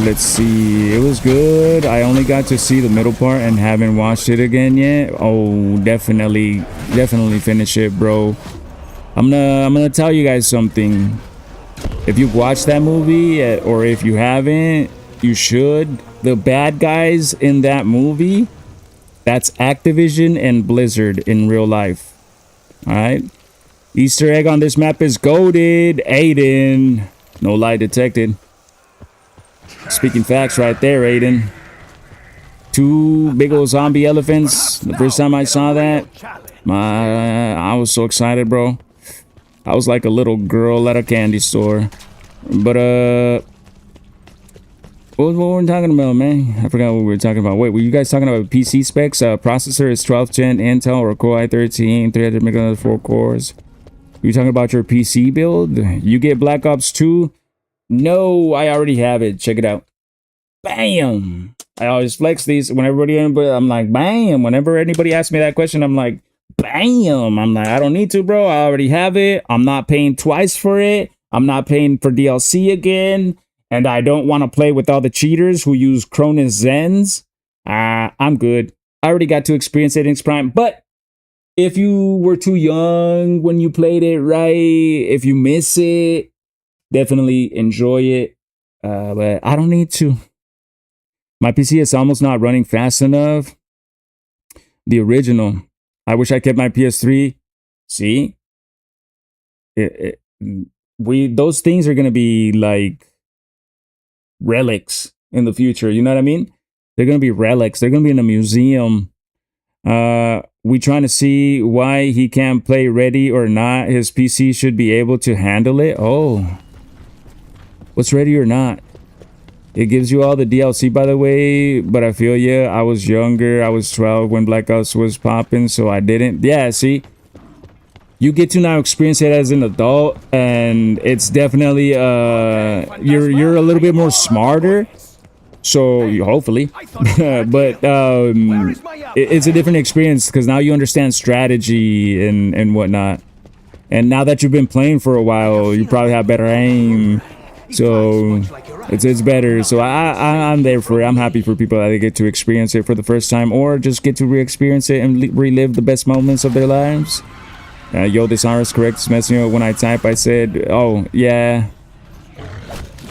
Let's see. It was good. I only got to see the middle part and haven't watched it again yet. Oh, definitely finish it, bro. I'm gonna tell you guys something. If you've watched that movie, or if you haven't, you should. The bad guys in that movie, that's Activision and Blizzard in real life. All right. Easter egg on this map is goated. Aiden. No lie detected. Speaking facts right there, Aiden. 2 big old zombie elephants. The first time I saw that, I was so excited, bro. I was like a little girl at a candy store. But what were we talking about, man? I forgot what we were talking about. Wait, were you guys talking about PC specs? Processor is 12th gen Intel or Core i13, 300 megahertz, 4 cores. You talking about your PC build? You get Black Ops 2? No, I already have it. Check it out. Bam! I always flex these whenever I'm like, bam. Whenever anybody asks me that question, I'm like, bam. I'm like, I don't need to, bro. I already have it. I'm not paying twice for it. I'm not paying for DLC again. And I don't want to play with all the cheaters who use Cronus Zens. I'm good. I already got to experience it in its prime. But if you were too young when you played it, right? If you miss it, definitely enjoy it. But I don't need to. My PC is almost not running fast enough. The original. I wish I kept my PS3. See? Those things are going to be like relics in the future, you know what I mean? They're gonna be relics. They're gonna be in a museum. We trying to see why he can't play Ready or Not. His PC should be able to handle it. Oh, what's Ready or Not? It gives you all the DLC, by the way, but I feel you. I was younger. I was 12 when Black Ops was popping, so I didn't. Yeah, see, you get to now experience it as an adult, and it's definitely you're a little bit more smarter, so hopefully but it's a different experience because now you understand strategy and whatnot, and now that you've been playing for a while, you probably have better aim. So it's better. So I'm there for it. I'm happy for people that they get to experience it for the first time, or just get to re-experience it and relive the best moments of their lives. Yo, this R is correct. It's messing up when I type. I said, oh yeah,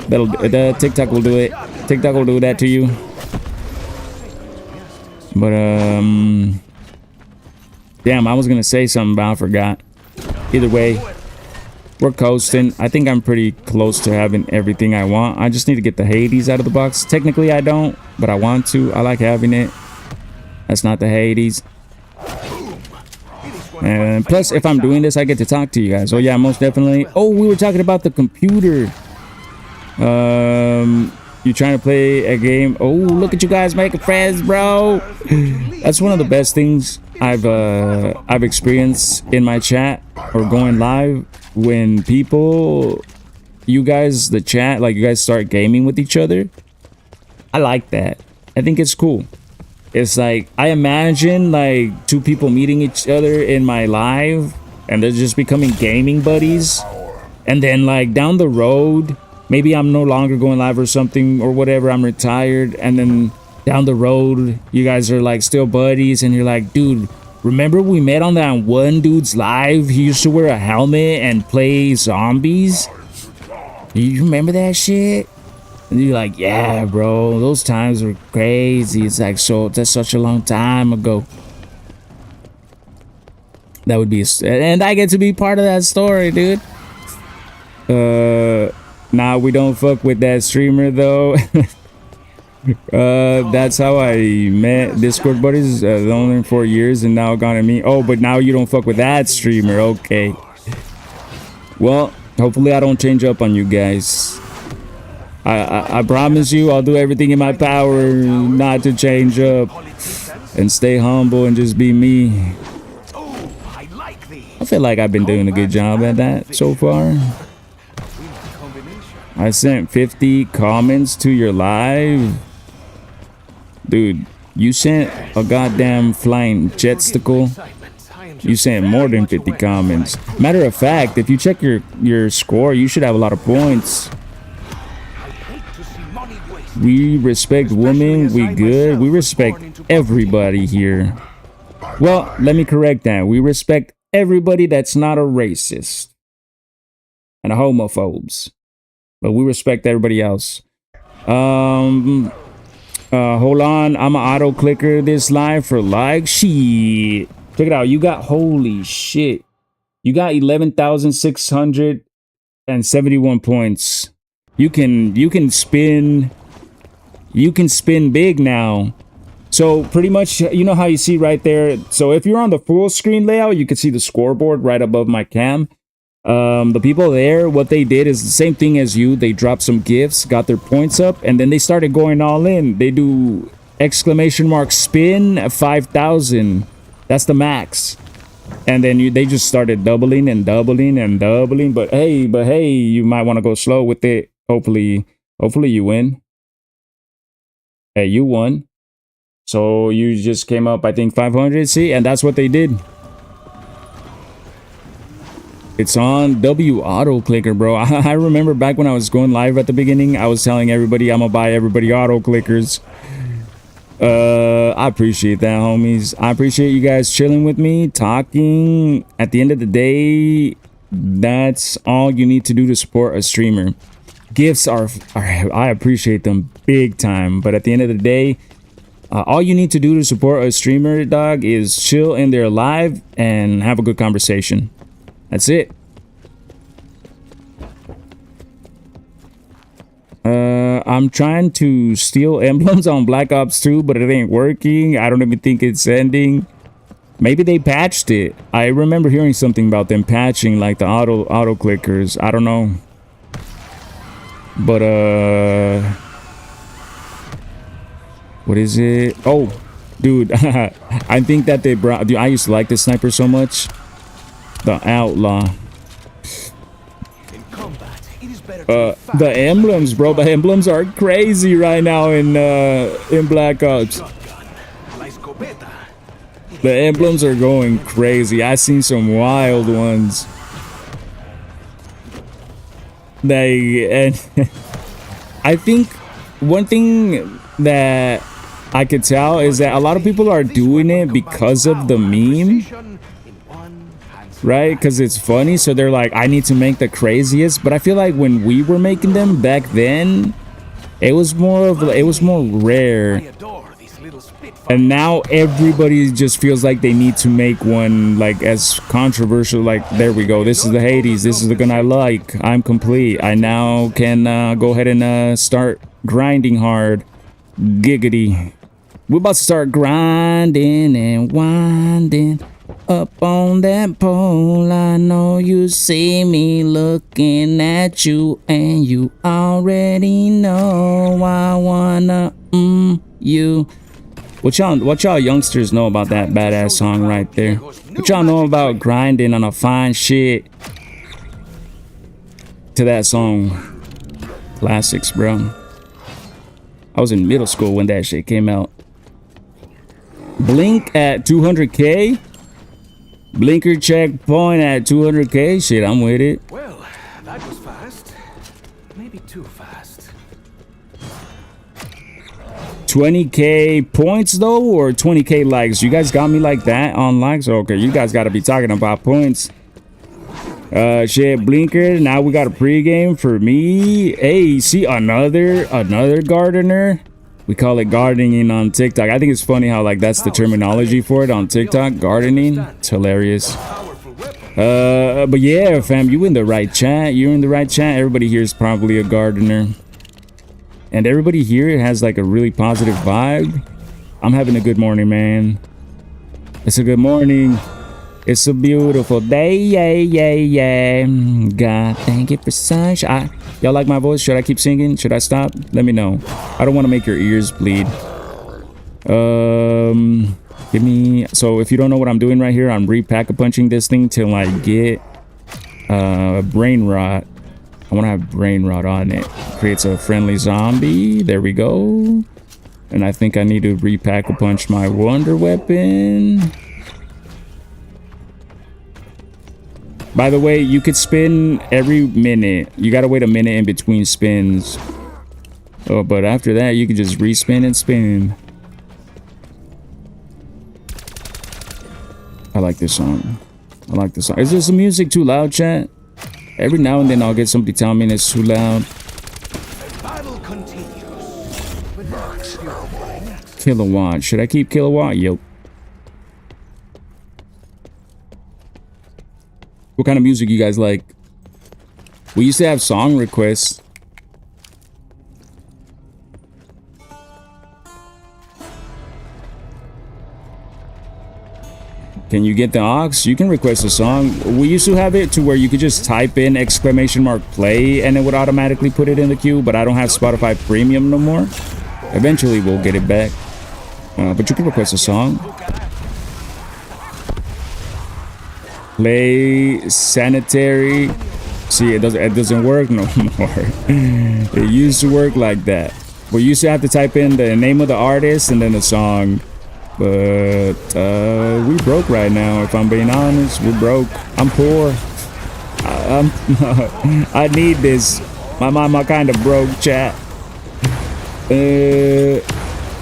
the TikTok will do it. TikTok will do that to you. But damn, I was gonna say something, but I forgot. Either way, we're coasting. I think I'm pretty close to having everything I want. I just need to get the Hades out of the box. Technically, I don't, but I want to. I like having it. That's not the Hades. And plus, if I'm doing this, I get to talk to you guys. Oh yeah, most definitely. Oh, we were talking about the computer. You trying to play a game? Oh, look at you guys making friends, bro. That's one of the best things I've experienced in my chat or going live, when people, you guys, the chat, like you guys start gaming with each other. I like that. I think it's cool. It's like, I imagine like two people meeting each other in my live and they're just becoming gaming buddies, and then like down the road, maybe I'm no longer going live or something or whatever, I'm retired, and then down the road you guys are like still buddies, and you're like, dude, remember we met on that one dude's live? He used to wear a helmet and play zombies. You remember that shit? And you're like, yeah, bro, those times were crazy. It's like, so that's such a long time ago. That would be, and I get to be part of that story, dude. Nah, we don't fuck with that streamer though. That's how I met Discord buddies. Only 4 years, and now gone to me. Oh, but now you don't fuck with that streamer. Okay. Well, hopefully I don't change up on you guys. I promise you, I'll do everything in my power not to change up and stay humble and just be me. I feel like I've been doing a good job at that so far. I sent 50 comments to your live. Dude, you sent a goddamn flying jetsticle. You sent more than 50 comments. Matter of fact, if you check your score, you should have a lot of points. We respect women. We good. We respect everybody here. Well, let me correct that. We respect everybody that's not a racist and a homophobes. But we respect everybody else. Hold on. I'm an auto clicker this live for like shit. Check it out. You got, holy shit. You got 11,671 points. You can spin big now. So pretty much, you know how you see right there. So if you're on the full screen layout, you can see the scoreboard right above my cam. The people there, what they did is the same thing as you. They dropped some gifts, got their points up, and then they started going all in. They do exclamation mark spin 5,000. That's the max. And then they just started doubling and doubling and doubling. But hey, you might want to go slow with it. Hopefully you win. Hey, you won. So you just came up, I think, 500. See, and that's what they did. It's on W auto clicker, bro. I remember back when I was going live at the beginning, I was telling everybody I'm gonna buy everybody auto clickers. I appreciate that, homies. I appreciate you guys chilling with me, talking. At the end of the day, that's all you need to do to support a streamer. Gifts are I appreciate them big time, but at the end of the day, all you need to do to support a streamer, dog, is chill in their live and have a good conversation. That's it. I'm trying to steal emblems on Black Ops 2, but it ain't working. I don't even think it's ending. Maybe they patched it. I remember hearing something about them patching like the auto clickers. I don't know. But what is it? Oh, dude, I think that they brought. Dude, I used to like this sniper so much. The outlaw. The emblems, bro. The emblems are crazy right now in Black Ops. The emblems are going crazy. I seen some wild ones. And I think one thing that I could tell is that a lot of people are doing it because of the meme, right? Because it's funny, so they're like, I need to make the craziest. But I feel like when we were making them back then, it was more rare. And now everybody just feels like they need to make one like as controversial. Like, there we go. This is the Hades. This is the gun I like. I'm complete. I now can go ahead and start grinding hard. Giggity. We're about to start grinding and winding up on that pole. I know you see me looking at you, and you already know I wanna you. What y'all youngsters know about that badass song right there? What y'all know about grinding on a fine shit to that song? Classics, bro. I was in middle school when that shit came out. Blink at 200k? Blinker checkpoint at 200k? Shit, I'm with it. Well, that was fast. Maybe too fast. 20k points though, or 20k likes? You guys got me like that on likes? Okay, you guys gotta be talking about points. Shit, Blinker. Now we got a pregame for me. Hey, see another gardener. We call it gardening on TikTok. I think it's funny how like that's the terminology for it on TikTok. Gardening. It's hilarious. But yeah, fam, you in the right chat. You're in the right chat. Everybody here is probably a gardener. And everybody here has like a really positive vibe. I'm having a good morning, man. It's a good morning. It's a beautiful day. Yeah. God, thank you for sunshine. Y'all like my voice? Should I keep singing? Should I stop? Let me know. I don't want to make your ears bleed. Give me... So if you don't know what I'm doing right here, I'm repack-a-punching this thing till I get brain rot. I want to have brain rot on it. Creates a friendly zombie. There we go. And I think I need to repack-a-punch my wonder weapon. By the way, you could spin every minute. You gotta wait a minute in between spins. Oh, but after that, you can just respin and spin. I like this song. I like this song. Is this music too loud, chat? Every now and then I'll get somebody telling me it's too loud. The battle continues. Kilowatt. Should I keep kilowatt? Yup. What kind of music you guys like? We used to have song requests. Can you get the aux? You can request a song. We used to have it to where you could just type in !play and it would automatically put it in the queue, but I don't have Spotify Premium no more. Eventually we'll get it back. But you can request a song. Play sanitary. See, it doesn't work no more. It used to work like that. We used to have to type in the name of the artist and then the song. But we broke right now, if I'm being honest. We're broke. I'm poor. I need this. My mama kind of broke, chat.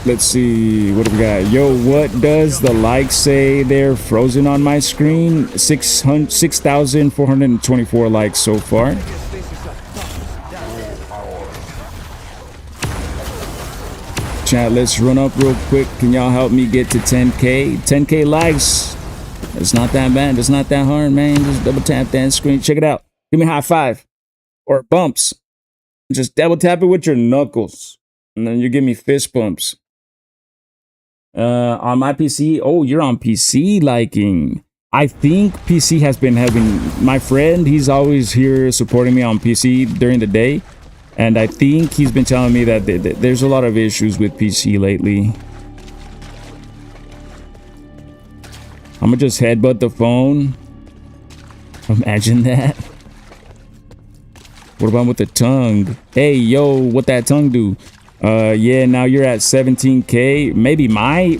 Let's see, what do we got? Yo, what does the like say there? Frozen on my screen. 6,424 likes so far. Chat, let's run up real quick. Can y'all help me get to 10k? 10k likes. It's not that bad. It's not that hard, man. Just double tap that screen. Check it out. Give me a high five or bumps. Just double tap it with your knuckles, and then you give me fist bumps. On my PC. Oh, you're on PC liking. I think PC has been having my friend. He's always here supporting me on PC during the day. And I think he's been telling me that there's a lot of issues with PC lately. I'm gonna just headbutt the phone. Imagine that. What about with the tongue? Hey, yo, what that tongue do? Yeah, now you're at 17k. Maybe my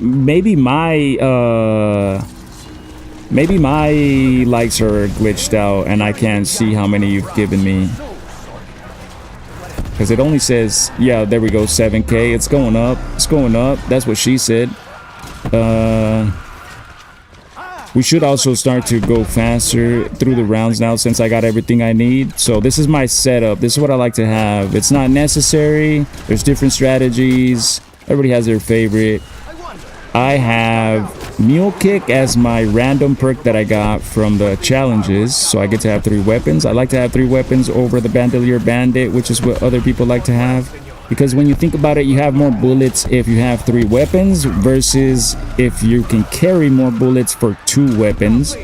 likes are glitched out and I can't see how many you've given me. because it only says, yeah, there we go, 7k. It's going up. It's going up. That's what she said. We should also start to go faster through the rounds now since I got everything I need. So this is my setup. This is what I like to have. It's not necessary. There's different strategies. Everybody has their favorite. I have Mule Kick as my random perk that I got from the challenges. So I get to have 3 weapons. I like to have 3 weapons over the Bandolier Bandit, which is what other people like to have. Because when you think about it, you have more bullets if you have 3 weapons versus if you can carry more bullets for 2 weapons.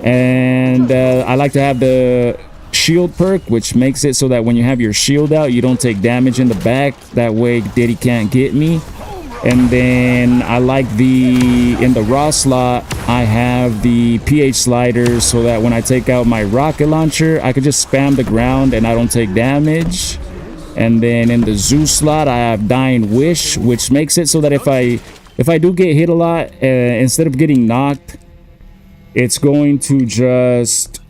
And I like to have the shield perk, which makes it so that when you have your shield out, you don't take damage in the back. That way Diddy can't get me. And then I like in the raw slot, I have the PH sliders so that when I take out my rocket launcher, I can just spam the ground and I don't take damage. And then in the zoo slot, I have Dying Wish, which makes it so that if I do get hit a lot, instead of getting knocked, it's going to just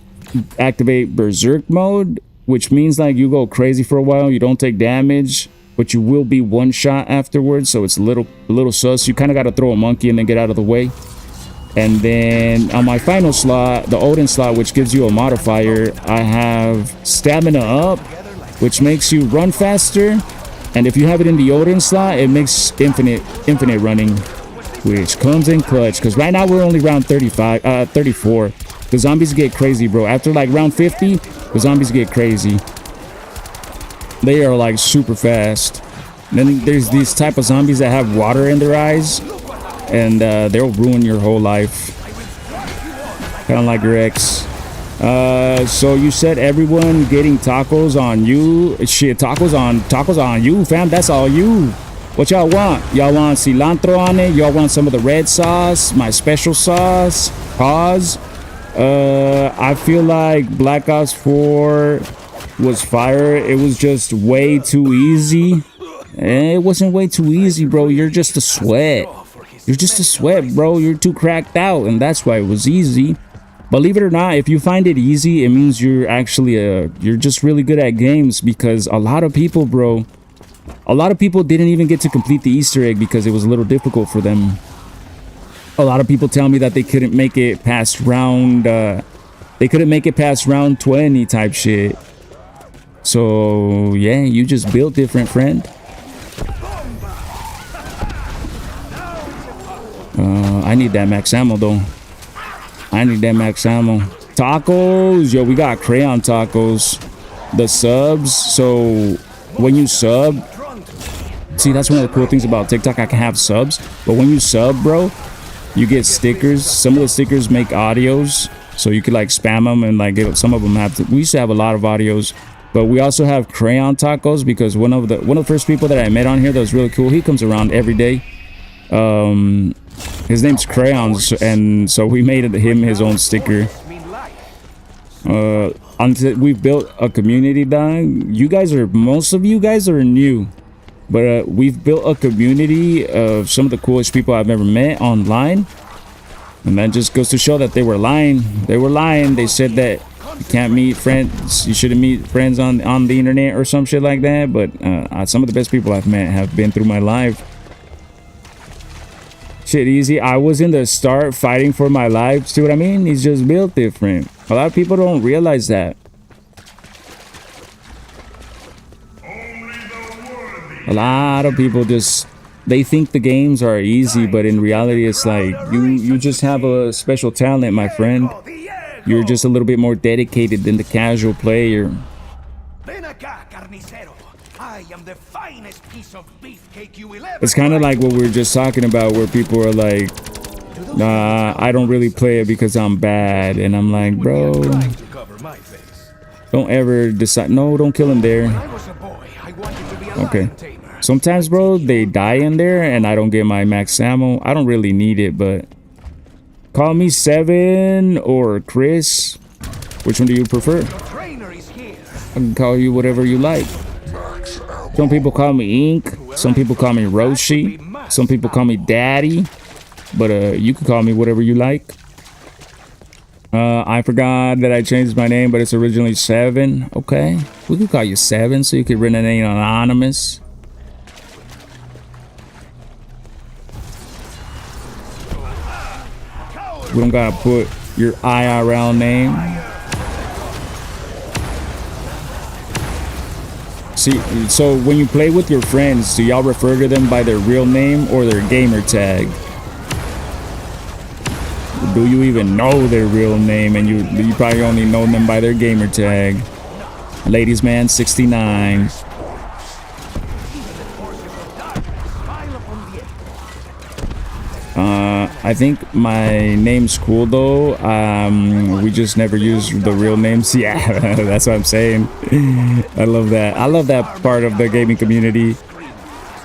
activate Berserk mode, which means like you go crazy for a while, you don't take damage, but you will be one shot afterwards. So it's a little sus. You kind of got to throw a monkey and then get out of the way. And then on my final slot, the Odin slot, which gives you a modifier, I have Stamina Up, which makes you run faster. And if you have it in the Odin slot, it makes infinite running, which comes in clutch. Because right now we're only round 34. The zombies get crazy, bro. After like round 50, the zombies get crazy. They are like super fast. And then there's these type of zombies that have water in their eyes, and they'll ruin your whole life. Kind of like your ex. So you said everyone getting tacos on you. Shit, tacos on you, fam. That's all you. What y'all want? Y'all want cilantro on it? Y'all want some of the red sauce? My special sauce? Pause. I feel like Black Ops 4 was fire. It was just way too easy. It wasn't way too easy, bro. You're just a sweat. You're just a sweat, bro. You're too cracked out, and that's why it was easy. Believe it or not, if you find it easy, it means you're actually you're just really good at games. Because a lot of people, bro, didn't even get to complete the Easter egg because it was a little difficult for them. A lot of people tell me that they couldn't make it past round 20 type shit. So yeah, you just built different, friend. I need that max ammo though. I need that max ammo. Tacos, yo, we got crayon tacos. The subs, so when you sub, see, that's one of the cool things about TikTok. I can have subs, but when you sub, bro, you get stickers. Some of the stickers make audios, so you could like spam them and like some of them have to. We used to have a lot of audios, but we also have crayon tacos because one of the first people that I met on here that was really cool. He comes around every day. His name's Crayons, and so we made him his own sticker. We've built a community, dog. Most of you guys are new, but we've built a community of some of the coolest people I've ever met online, and that just goes to show that they were lying. They were lying. They said that you can't meet friends. You shouldn't meet friends on the internet or some shit like that. But some of the best people I've met have been through my life. Shit easy. I was in the start fighting for my life. See what I mean? He's just built different. A lot of people don't realize that. A lot of people they think the games are easy, but in reality it's like you just have a special talent, my friend. You're just a little bit more dedicated than the casual player. I am the finest piece of beefcake you will ever. It's kind of like what we were just talking about, where people are like, nah, I don't really play it because I'm bad. And I'm like, bro, don't ever decide. No, don't kill him there. Okay. Sometimes, bro, they die in there and I don't get my max ammo. I don't really need it, but call me Seven or Chris. Which one do you prefer? I can call you whatever you like. Some people call me Ink. Some people call me Roshi. Some people call me Daddy. But you can call me whatever you like. I forgot that I changed my name, but it's originally 7. Okay, we could call you 7 so you could remain anonymous. We don't gotta put your IRL name. See, so when you play with your friends, do y'all refer to them by their real name or their gamer tag? Do you even know their real name? And you probably only know them by their gamer tag. Ladies Man 69. I think my name's cool though. We just never use the real names. Yeah, that's what I'm saying. I love that. I love that part of the gaming community.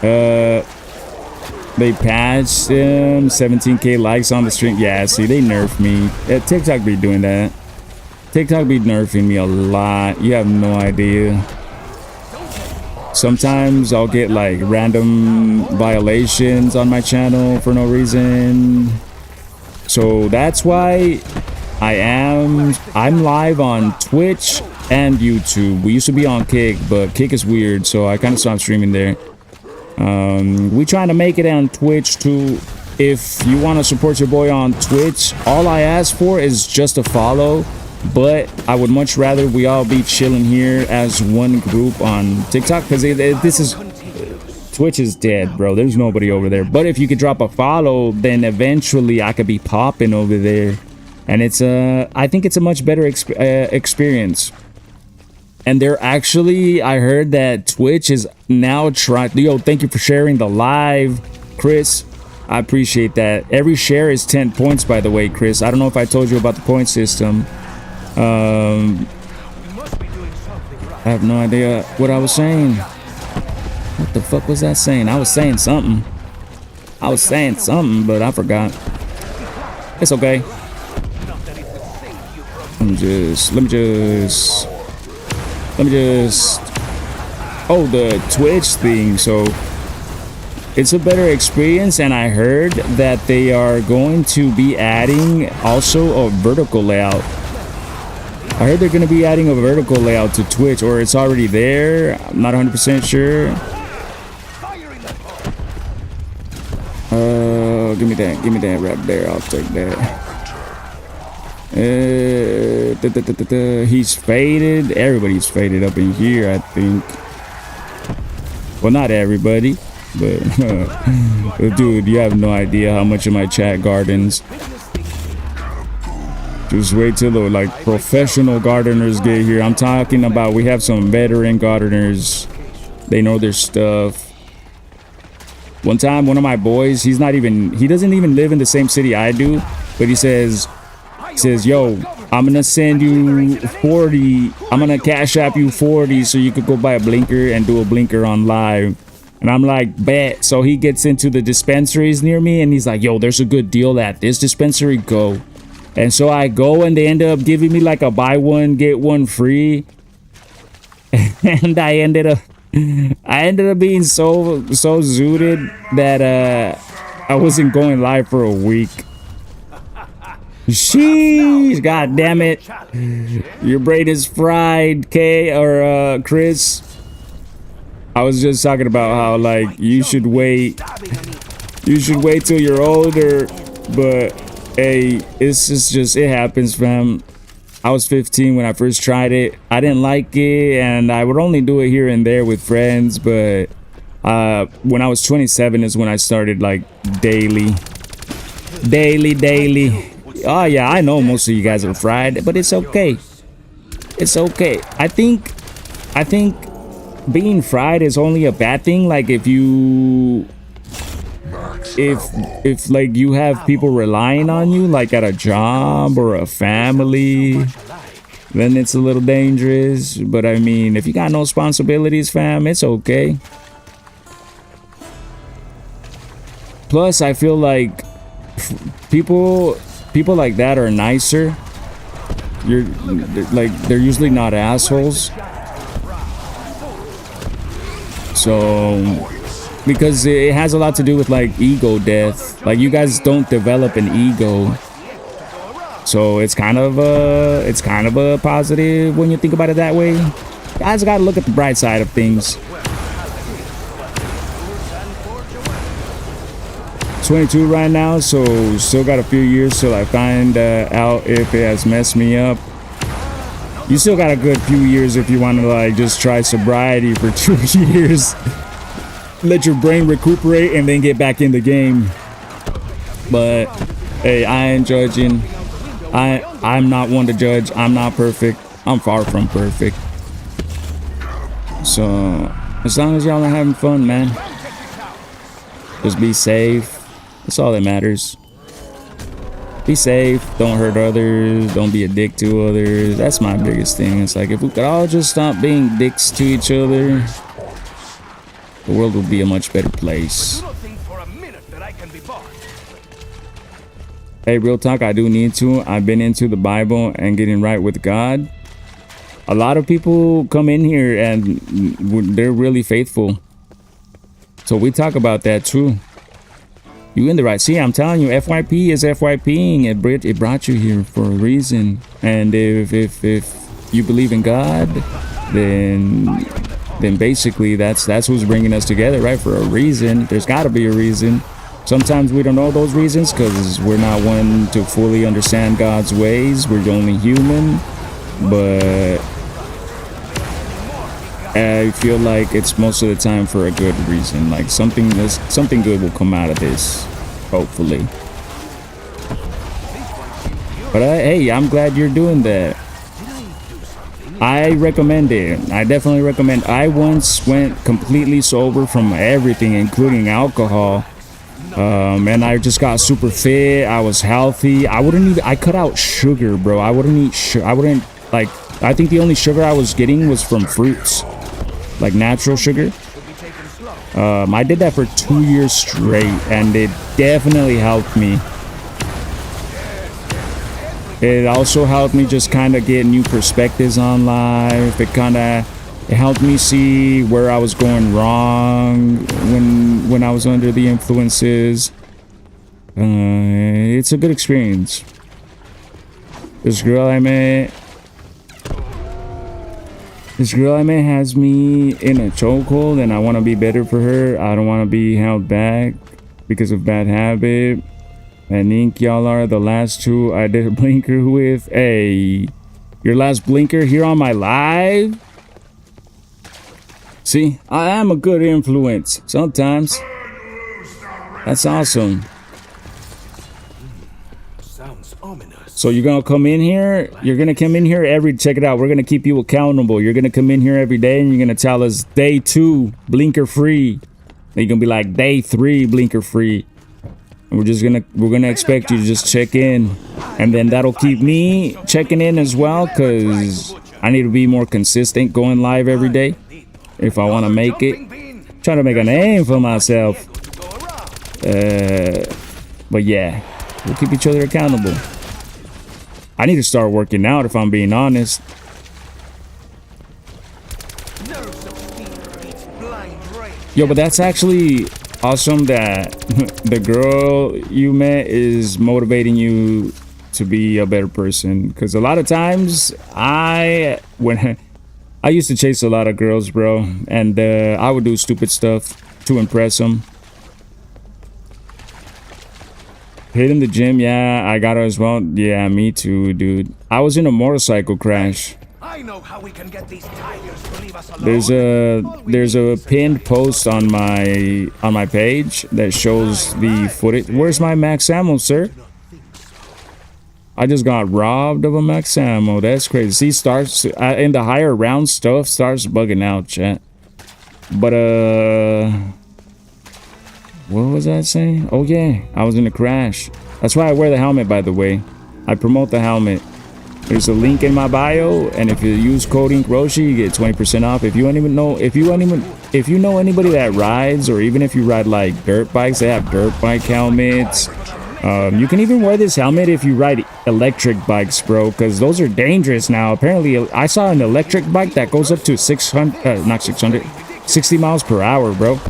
They patched 17k likes on the stream. Yeah, see, they nerfed me. TikTok be doing that. TikTok be nerfing me a lot. You have no idea. Sometimes I'll get like random violations on my channel for no reason. So that's why I'm live on Twitch and YouTube. We used to be on Kick, but Kick is weird, so I kind of stopped streaming there. We trying to make it on Twitch too. If you want to support your boy on Twitch, all I ask for is just a follow. But I would much rather we all be chilling here as one group on TikTok, because Twitch is dead, bro. There's nobody over there. But if you could drop a follow, then eventually I could be popping over there, and it's I think it's a much better experience. And they're actually, I heard that Twitch is now trying. Yo, thank you for sharing the live, Chris. I appreciate that. Every share is 10 points, by the way, Chris. I don't know if I told you about the point system. I have no idea what I was saying. What the fuck was that saying? I was saying something. But I forgot. It's okay. Let me just. Oh, the Twitch thing. So it's a better experience, and I heard that they are going to be adding also a vertical layout. I heard they're going to be adding a vertical layout to Twitch, or it's already there. I'm not 100% sure. Give me that right there. I'll take that. He's faded. Everybody's faded up in here, I think. Well, not everybody, but dude, you have no idea how much of my chat gardens. Just wait till the like professional gardeners get here. I'm talking about, we have some veteran gardeners. They know their stuff. One time, one of my boys, he doesn't even live in the same city I do, but he says, yo, I'm gonna send you 40. I'm gonna cash app you 40 so you could go buy a blinker and do a blinker on live. And I'm like, bet. So he gets into the dispensaries near me and he's like, yo, there's a good deal at this dispensary, go. And so I go, and they end up giving me like a buy one get one free. And I ended up being so zooted that I wasn't going live for a week. Sheesh, god damn it. Your brain is fried, Chris. I was just talking about how like you should wait till you're older, but hey, it happens, fam. I was 15 when I first tried it. I didn't like it, and I would only do it here and there with friends, but when I was 27 is when I started like daily. Oh yeah, I know most of you guys are fried, but it's okay. It's okay. I think being fried is only a bad thing. Like if like you have people relying on you, like at a job or a family, then it's a little dangerous. But I mean, if you got no responsibilities, fam, it's okay. Plus, I feel like people like that are nicer. They're usually not assholes. So, because it has a lot to do with like ego death. Like you guys don't develop an ego. So it's kind of a positive when you think about it that way. Guys gotta look at the bright side of things. 22 right now, so still got a few years till I find out if it has messed me up. You still got a good few years if you want to like just try sobriety for 2 years. Let your brain recuperate and then get back in the game. But hey, I ain't judging. I'm not one to judge. I'm not perfect. I'm far from perfect. So as long as y'all are having fun, man, just be safe. That's all that matters. Be safe. Don't hurt others. Don't be a dick to others. That's my biggest thing. It's like if we could all just stop being dicks to each other, the world would be a much better place. Hey, real talk, I do need to. I've been into the Bible and getting right with God. A lot of people come in here and they're really faithful. So we talk about that too. You in the right. See, I'm telling you, FYP is FYPing. It brought you here for a reason. And if you believe in God, then basically that's who's bringing us together, right? For a reason. There's got to be a reason. Sometimes we don't know those reasons because we're not one to fully understand God's ways. We're only human. But I feel like it's most of the time for a good reason. Like something good will come out of this, hopefully. But hey, I'm glad you're doing that. I recommend it. I definitely recommend. I once went completely sober from everything, including alcohol. And I just got super fit. I was healthy. I cut out sugar, bro. I wouldn't eat sugar. I think the only sugar I was getting was from fruits. Like natural sugar. I did that for 2 years straight, and it definitely helped me. It also helped me just kind of get new perspectives on life. It helped me see where I was going wrong when I was under the influences. It's a good experience. This girl I met has me in a chokehold, and I want to be better for her. I don't want to be held back because of bad habit. I think y'all are the last two I did a blinker with. Hey, your last blinker here on my live? See, I am a good influence sometimes. That's awesome. Sounds ominous. So you're gonna come in here. You're gonna come in here check it out. We're gonna keep you accountable. You're gonna come in here every day, and you're gonna tell us day 2 blinker free. Then you're gonna be like day 3 blinker free. And we're gonna expect you to just check in, and then that'll keep me checking in as well, cause I need to be more consistent going live every day if I want to make it. Trying to make a name for myself. But yeah, we'll keep each other accountable. I need to start working out if I'm being honest. Yo, but that's actually awesome that the girl you met is motivating you to be a better person. Because a lot of times I used to chase a lot of girls, bro, and I would do stupid stuff to impress them. Hitting the gym, yeah, I got her as well. Yeah, me too, dude. I was in a motorcycle crash. I know how we can get these tigers to leave us alone. There's a pinned post on my page that shows the footage. Where's my max ammo, sir? I just got robbed of a max ammo. That's crazy. See, starts in the higher round stuff starts bugging out, chat. But what was I saying? Oh yeah, I was in a crash. That's why I wear the helmet, by the way. I promote the helmet. There's a link in my bio, and if you use code InkRoshi, you get 20% off. If you know anybody that rides, or even if you ride like dirt bikes, they have dirt bike helmets. You can even wear this helmet if you ride electric bikes, bro, because those are dangerous now. Apparently, I saw an electric bike that goes up to 60 miles per hour, bro.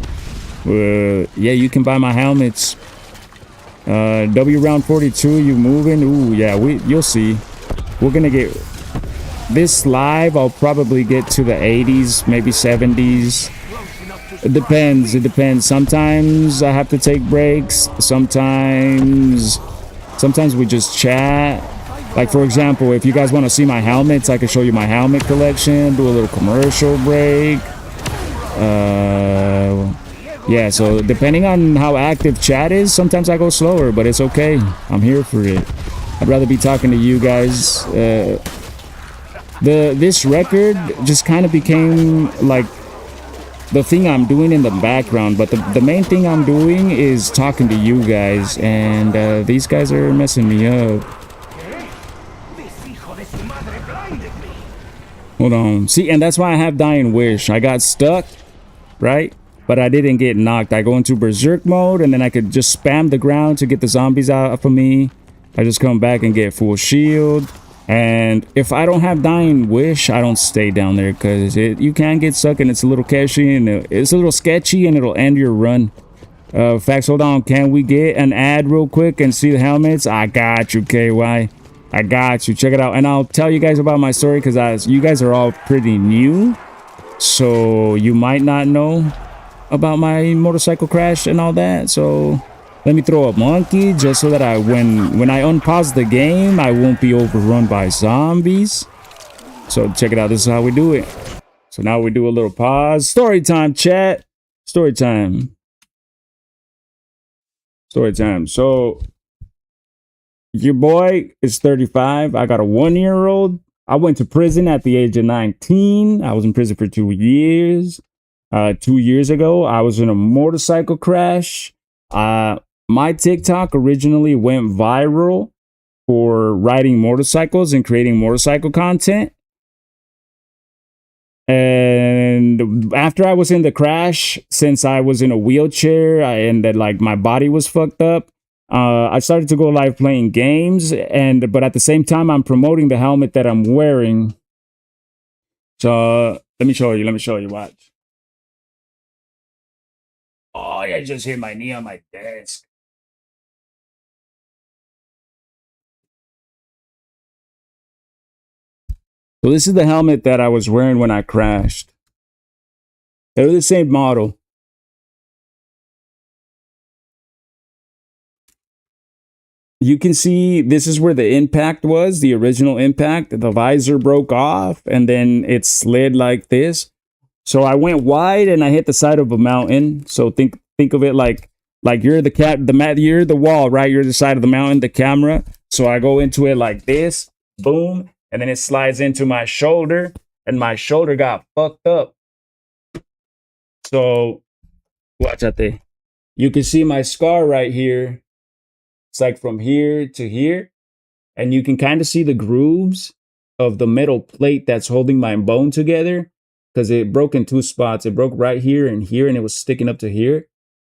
Yeah, you can buy my helmets. W round 42, you moving? Ooh, yeah, you'll see. We're gonna get this live. I'll probably get to the 80s, maybe 70s. It depends. It depends. Sometimes I have to take breaks. Sometimes we just chat. Like, for example, if you guys want to see my helmets, I can show you my helmet collection, do a little commercial break. Yeah, so depending on how active chat is, sometimes I go slower, but it's okay. I'm here for it. I'd rather be talking to you guys. This record just kind of became like the thing I'm doing in the background, but the main thing I'm doing is talking to you guys, and these guys are messing me up. Hold on. See, and that's why I have Dying Wish. I got stuck, right? But I didn't get knocked. I go into berserk mode, and then I could just spam the ground to get the zombies out of me. I just come back and get full shield. And if I don't have Dying Wish, I don't stay down there, because you can get stuck, and it's a little sketchy, and it'll end your run. Facts, hold on. Can we get an ad real quick and see the helmets? I got you, KY. I got you. Check it out. And I'll tell you guys about my story, because you guys are all pretty new, so you might not know about my motorcycle crash and all that. So let me throw a monkey just so that when I unpause the game, I won't be overrun by zombies. So check it out. This is how we do it. So now we do a little pause. Story time, chat. Story time. Story time. So your boy is 35. I got a 1-year-old. I went to prison at the age of 19. I was in prison for 2 years. 2 years ago, I was in a motorcycle crash. My TikTok originally went viral for riding motorcycles and creating motorcycle content. And after I was in the crash, since I was in a wheelchair and that like my body was fucked up, I started to go live playing games. But at the same time, I'm promoting the helmet that I'm wearing. So let me show you. Watch. Oh, I just hit my knee on my desk. So this is the helmet that I was wearing when I crashed. They're the same model. You can see this is where the impact was, the original impact. The visor broke off and then it slid like this. So I went wide and I hit the side of a mountain. So think of it like you're you're the wall, right? You're the side of the mountain, the camera. So I go into it like this, boom, and then it slides into my shoulder, and my shoulder got fucked up. So watch out there. You can see my scar right here. It's like from here to here, and you can kind of see the grooves of the metal plate that's holding my bone together, because it broke in two spots. It broke right here, and it was sticking up to here.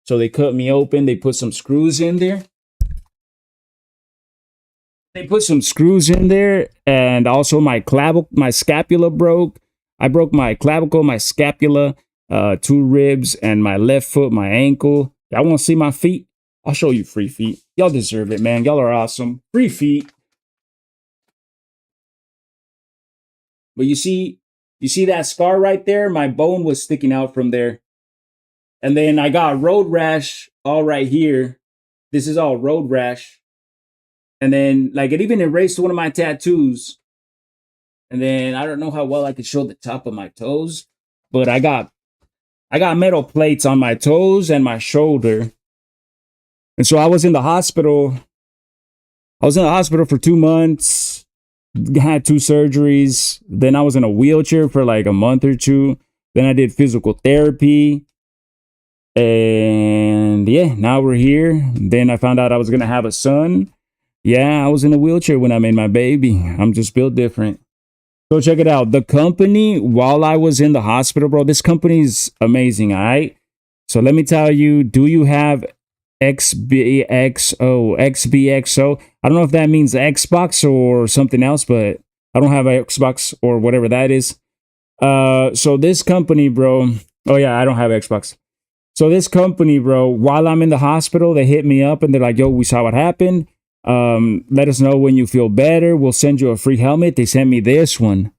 So they cut me open. They put some screws in there. And also my scapula broke. I broke my clavicle, my scapula, 2 ribs, and my left foot, my ankle. Y'all want to see my feet? I'll show you free feet. Y'all deserve it, man. Y'all are awesome. Free feet. But you see that scar right there? My bone was sticking out from there. And then I got road rash all right here. This is all road rash. And then like it even erased one of my tattoos. And then I don't know how well I could show the top of my toes, but I got metal plates on my toes and my shoulder. And so I was in the hospital. I was in the hospital for 2 months. Had 2 surgeries. Then I was in a wheelchair for like a month or 2. Then I did physical therapy. And yeah, now we're here. Then I found out I was going to have a son. Yeah, I was in a wheelchair when I made my baby. I'm just built different. So check it out. The company, while I was in the hospital, bro, this company's amazing, all right? So let me tell you, do you have XBXO? I don't know if that means Xbox or something else, but I don't have an Xbox or whatever that is. So this company, bro, oh yeah, I don't have Xbox. So this company, bro, while I'm in the hospital, they hit me up and they're like, yo, we saw what happened. Let us know when you feel better. We'll send you a free helmet. They sent me this one.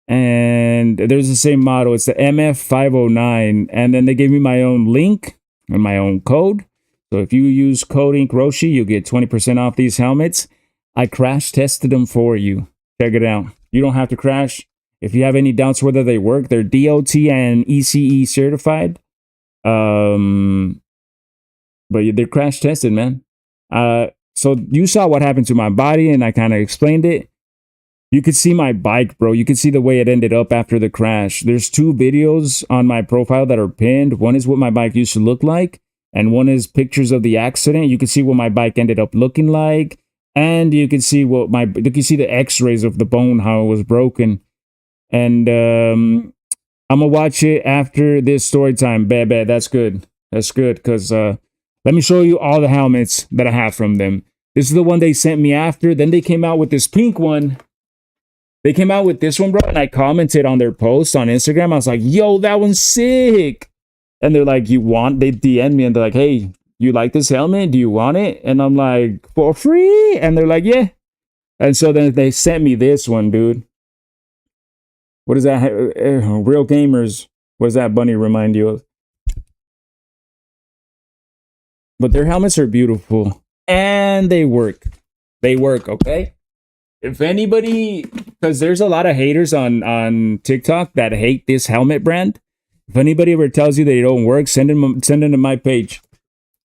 And there's the same model. It's the MF509. And then they gave me my own link and my own code. So if you use code InkRoshi, you get 20% off these helmets. I crash tested them for you. Check it out. You don't have to crash. If you have any doubts whether they work, they're DOT and ECE certified. But they're crash tested, man. So you saw what happened to my body, and I kind of explained it. You could see my bike, bro. You could see the way it ended up after the crash. There's 2 videos on my profile that are pinned. One is what my bike used to look like, and one is pictures of the accident. You can see what my bike ended up looking like, and you can see you can see the X-rays of the bone, how it was broken. And I'm gonna watch it after this story time. Bad. That's good. That's good, because let me show you all the helmets that I have from them. This is the one they sent me after. Then they came out with this pink one. They came out with this one, bro, and I commented on their post on Instagram. I was like, yo, that one's sick. And they're like, they DM me and they're like, hey, you like this helmet? Do you want it? And I'm like, for free? And they're like, yeah. And so then they sent me this one, dude. What is that? Real Gamers. What does that bunny remind you of? But their helmets are beautiful. And they work. They work, okay? If anybody, because there's a lot of haters on TikTok that hate this helmet brand. If anybody ever tells you they don't work, send them to my page.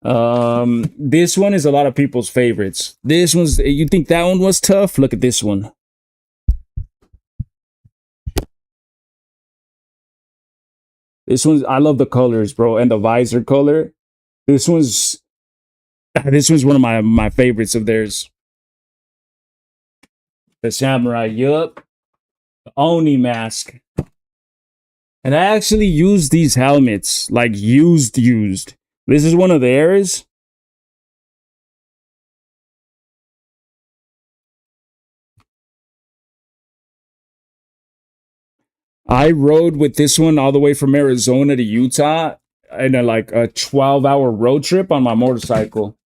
This one is a lot of people's favorites. This one's, you think that one was tough? Look at this one. This one's, I love the colors, bro, and the visor color. This one's one of my favorites of theirs. The samurai, yup. The Oni mask. And I actually used these helmets, like used. This is one of theirs. I rode with this one all the way from Arizona to Utah in a 12-hour road trip on my motorcycle.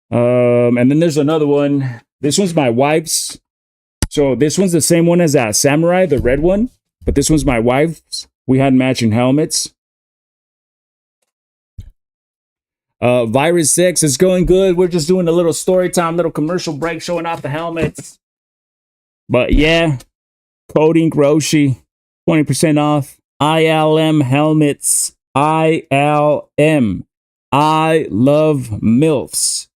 And then there's another one. This one's my wife's. So this one's the same one as that samurai, the red one. But this one's my wife's. We had matching helmets. Virus 6 is going good. We're just doing a little story time, little commercial break, showing off the helmets. But yeah, code InkRoshi, 20% off. ILM helmets. ILM. I love MILFs.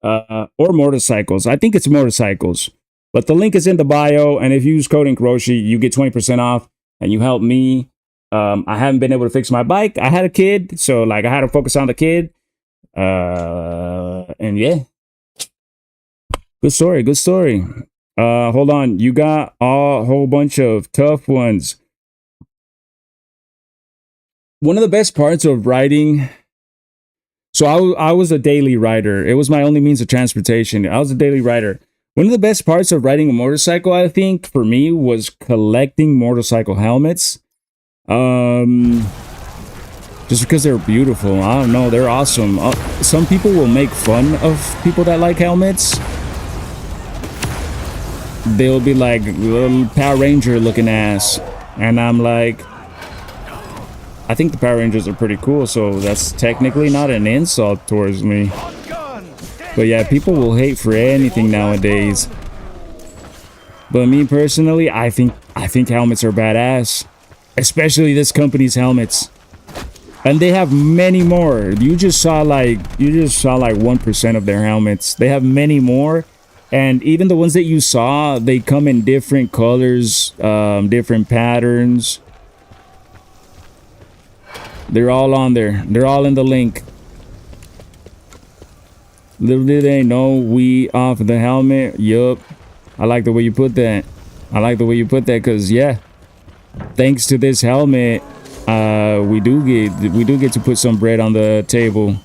Or motorcycles. I think it's motorcycles. But the link is in the bio. And if you use code InkRoshi, you get 20% off. And you help me. I haven't been able to fix my bike. I had a kid. So I had to focus on the kid. And yeah. Good story. Hold on. You got a whole bunch of tough ones. One of the best parts of riding. So I was a daily rider. It was my only means of transportation. I was a daily rider. One of the best parts of riding a motorcycle, I think, for me, was collecting motorcycle helmets. Just because they're beautiful. I don't know. They're awesome. Some people will make fun of people that like helmets. They'll be like, little Power Ranger looking ass. And I'm like, I think the Power Rangers are pretty cool, so that's technically not an insult towards me. But yeah, people will hate for anything nowadays. But me personally, I think helmets are badass. Especially this company's helmets. And they have many more. You just saw like 1% of their helmets. They have many more. And even the ones that you saw, they come in different colors, different patterns. They're all on there. They're all in the link. Little did they know we off the helmet. Yup. I like the way you put that. Because yeah, thanks to this helmet, we do get to put some bread on the table.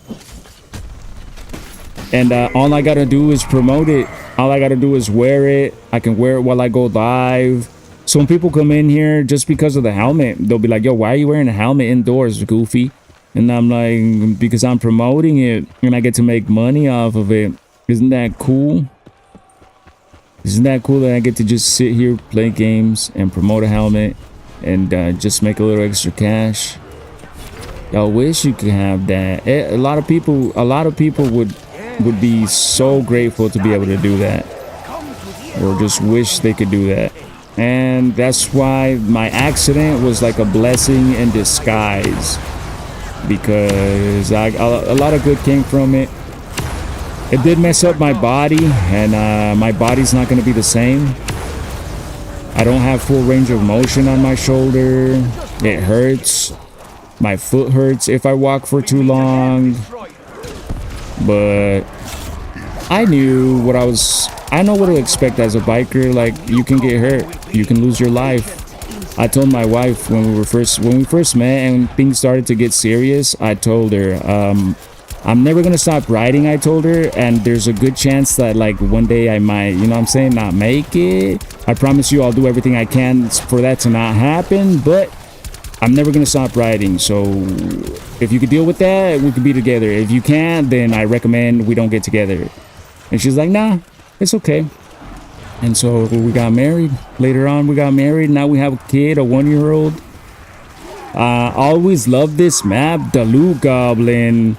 And all I gotta do is promote it. All I gotta do is wear it. I can wear it while I go live. So when people come in here just because of the helmet, they'll be like, yo, why are you wearing a helmet indoors, Goofy? And I'm like, because I'm promoting it and I get to make money off of it. Isn't that cool? Isn't that cool that I get to just sit here, play games, and promote a helmet and just make a little extra cash? I wish you could have that. A lot of people would be so grateful to be able to do that, or just wish they could do that. And that's why my accident was like a blessing in disguise, because a lot of good came from it. It did mess up my body, and my body's not going to be the same. I don't have full range of motion on my shoulder. It hurts. My foot hurts if I walk for too long. But I knew what I know what to expect as a biker. Like, you can get hurt, you can lose your life. I told my wife when we first met and things started to get serious, I told her, I'm never gonna stop riding, I told her, and there's a good chance that like one day I might, you know what I'm saying, not make it. I promise you I'll do everything I can for that to not happen, but I'm never gonna stop riding. So if you could deal with that, we could be together. If you can't, then I recommend we don't get together. And she's like, nah, it's okay. And so we got married. Later on, we got married. Now we have a kid, a 1-year-old. I always loved this map, the Loot Goblin.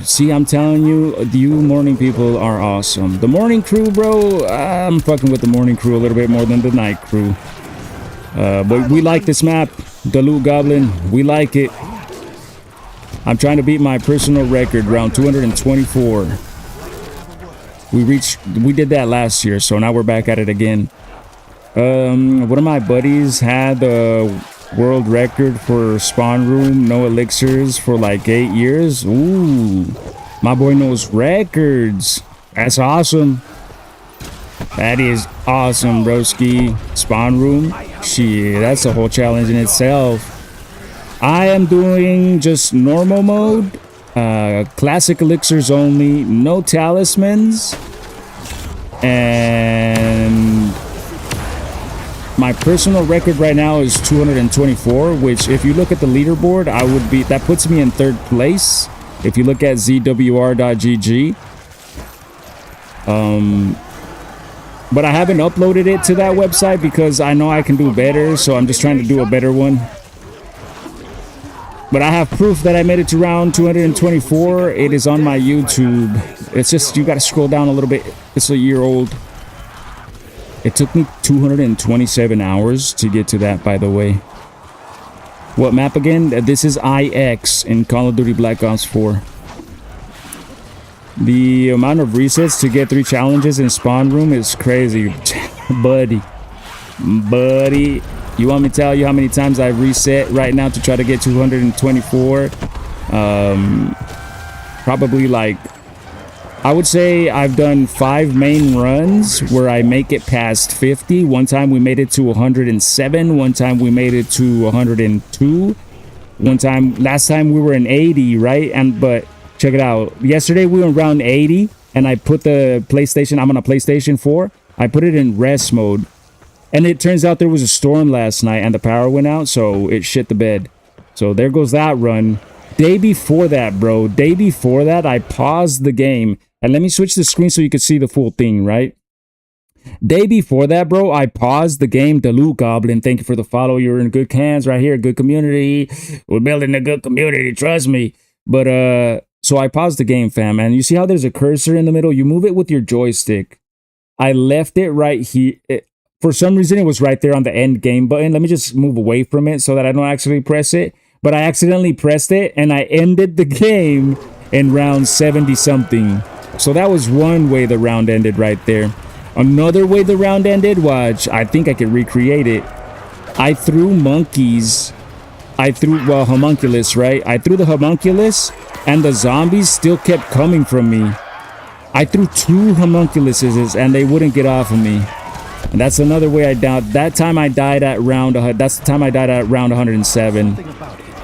See, I'm telling you, you morning people are awesome. The morning crew, bro, I'm fucking with the morning crew a little bit more than the night crew. But we like this map, the Loot Goblin. We like it. I'm trying to beat my personal record, round 224. We did that last year, so now we're back at it again. One of my buddies had the world record for spawn room, no elixirs, for like 8 years. Ooh, my boy knows records. That's awesome. That is awesome, broski. Spawn room, shit, that's a whole challenge in itself. I am doing just normal mode, classic elixirs only, no talismans, and my personal record right now is 224, which if you look at the leaderboard, that puts me in 3rd place. If you look at zwr.gg, but I haven't uploaded it to that website because I know I can do better, so I'm just trying to do a better one. But I have proof that I made it to round 224. It is on my YouTube. It's just, you gotta scroll down a little bit. It's a year old. It took me 227 hours to get to that, by the way. What map again? This is IX in Call of Duty Black Ops 4. The amount of resets to get 3 challenges in spawn room is crazy. Buddy. You want me to tell you how many times I've reset right now to try to get 224? Probably like, I would say I've done 5 main runs where I make it past 50. One time we made it to 107. One time we made it to 102. Last time we were in 80, right? But check it out. Yesterday we were around 80, and I put the PlayStation, I'm on a PlayStation 4. I put it in rest mode. And it turns out there was a storm last night and the power went out, so it shit the bed. So there goes that run. Day before that, bro, I paused the game. And let me switch the screen so you can see the full thing, right? Day before that, bro, I paused the game, the Loot Goblin. Thank you for the follow. You're in good hands right here. Good community. We're building a good community. Trust me. But, so I paused the game, fam. And you see how there's a cursor in the middle? You move it with your joystick. I left it right here. For some reason, it was right there on the end game button. Let me just move away from it so that I don't actually press it. But I accidentally pressed it and I ended the game in round 70 something. So that was one way the round ended right there. Another way the round ended, watch, I think I could recreate it. I threw monkeys. Well, homunculus, right? I threw the homunculus and the zombies still kept coming from me. I threw 2 homunculuses and they wouldn't get off of me. And that's another way I died. That's the time I died at round 107.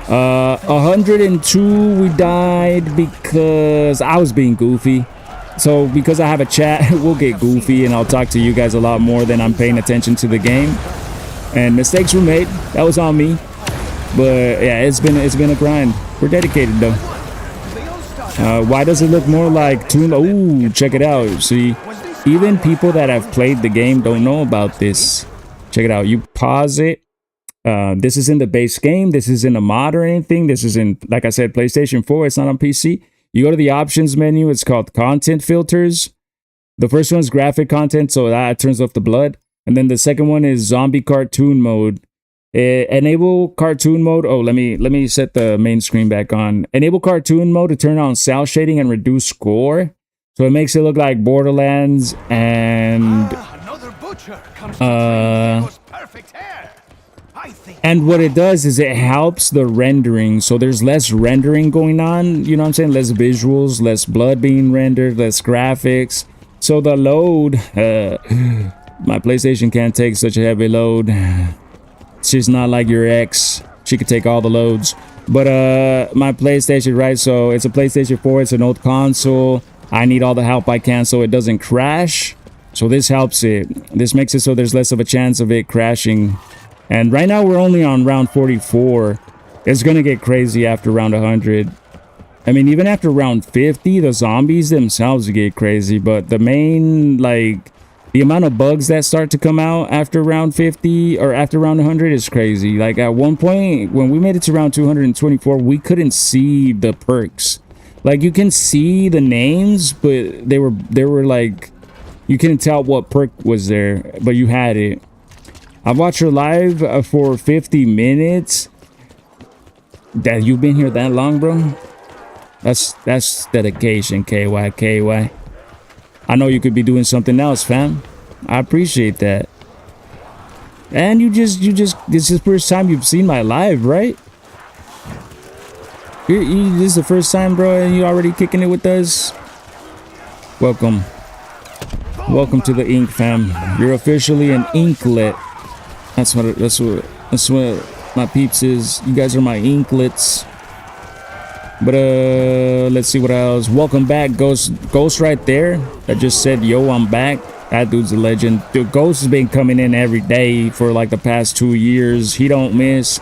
102 we died because I was being goofy. So because I have a chat, we'll get goofy and I'll talk to you guys a lot more than I'm paying attention to the game. and mistakes were made. That was on me. But yeah, it's been a grind. We're dedicated though. Why does it look more like Toon? Ooh, check it out. See, even people that have played the game don't know about this. Check it out. You pause it. This is in the base game. This is in a mod or anything. This is in, like I said, PlayStation 4. It's not on PC. You go to the options menu. It's called content filters. The first one is graphic content, so that turns off the blood. And then the second one is zombie cartoon mode. Enable cartoon mode. Oh, let me set the main screen back on. Enable cartoon mode to turn on cell shading and reduce score. So it makes it look like Borderlands and another butcher comes to perfect hair. And what it does is it helps the rendering. So there's less rendering going on, you know what I'm saying? Less visuals, less blood being rendered, less graphics. So the load, my PlayStation can't take such a heavy load. She's not like your ex. She could take all the loads. But my PlayStation, right? So it's a PlayStation 4. It's an old console. I need all the help I can so it doesn't crash. So this helps it. This makes it so there's less of a chance of it crashing. And right now we're only on round 44. It's going to get crazy after round 100. I mean, even after round 50, the zombies themselves get crazy. But the main, like, the amount of bugs that start to come out after round 50 or after round 100 is crazy. Like, at one point, when we made it to round 224, we couldn't see the perks. Like, you can see the names, but they were like, you couldn't tell what perk was there, but you had it. I've watched her live for 50 minutes. That you've been here that long, bro? That's dedication, KY. I know you could be doing something else, fam. I appreciate that. And you just this is the first time you've seen my live, right? This is the first time, bro, and you already kicking it with us. Welcome to the ink, fam. You're officially an inklet. That's what my peeps is. You guys are my inklets. But let's see what else. Welcome back, Ghost right there. That just said, yo, I'm back. That dude's a legend. Dude, Ghost has been coming in every day for like the past 2 years. He don't miss.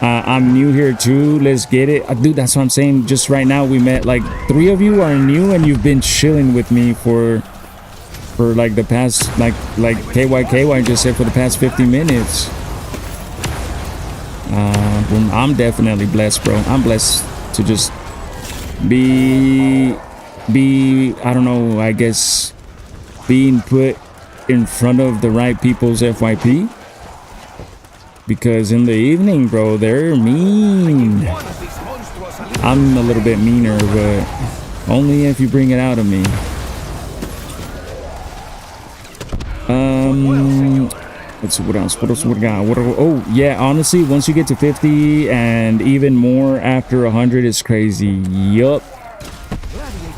I'm new here too. Let's get it. Dude, that's what I'm saying. Just right now we met, like 3 of you are new and you've been chilling with me for like the past, like KY just said, for the past 50 minutes. I'm definitely blessed, bro. I'm blessed to just be I don't know, I guess being put in front of the right people's FYP, because in the evening, bro, they're mean. I'm a little bit meaner, but only if you bring it out of me. Let's see what else. What we got? Oh yeah, honestly, once you get to 50 and even more after 100, it's crazy. Yup.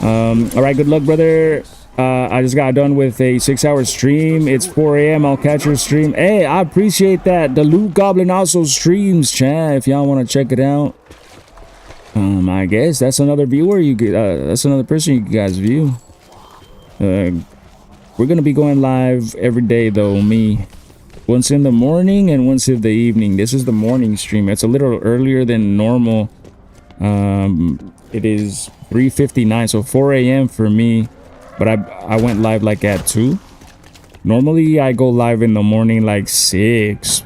All right, good luck, brother. I just got done with a 6-hour stream. It's 4 a.m. I'll catch your stream. Hey, I appreciate that. The Loot Goblin also streams, chat. If y'all want to check it out. I guess that's another viewer. That's another person you guys view. We're gonna be going live every day though. Me, once in the morning and once in the evening. This is the morning stream. It's a little earlier than normal. It is 3:59, so 4 a.m. for me. But I went live like at 2. Normally I go live in the morning like 6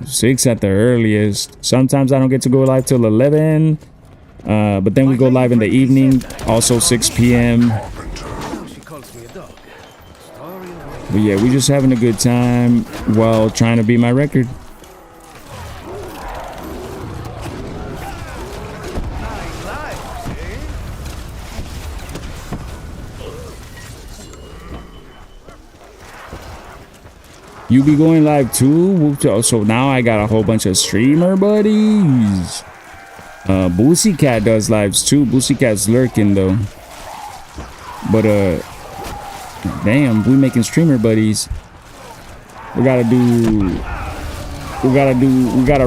at the earliest. Sometimes I don't get to go live till 11. But then we go live in the evening, also 6 p.m. But yeah, we just having a good time while trying to beat my record. You be going live too? So now I got a whole bunch of streamer buddies. Boosie Cat does lives too. Boosie Cat's lurking though. But damn, we making streamer buddies. We gotta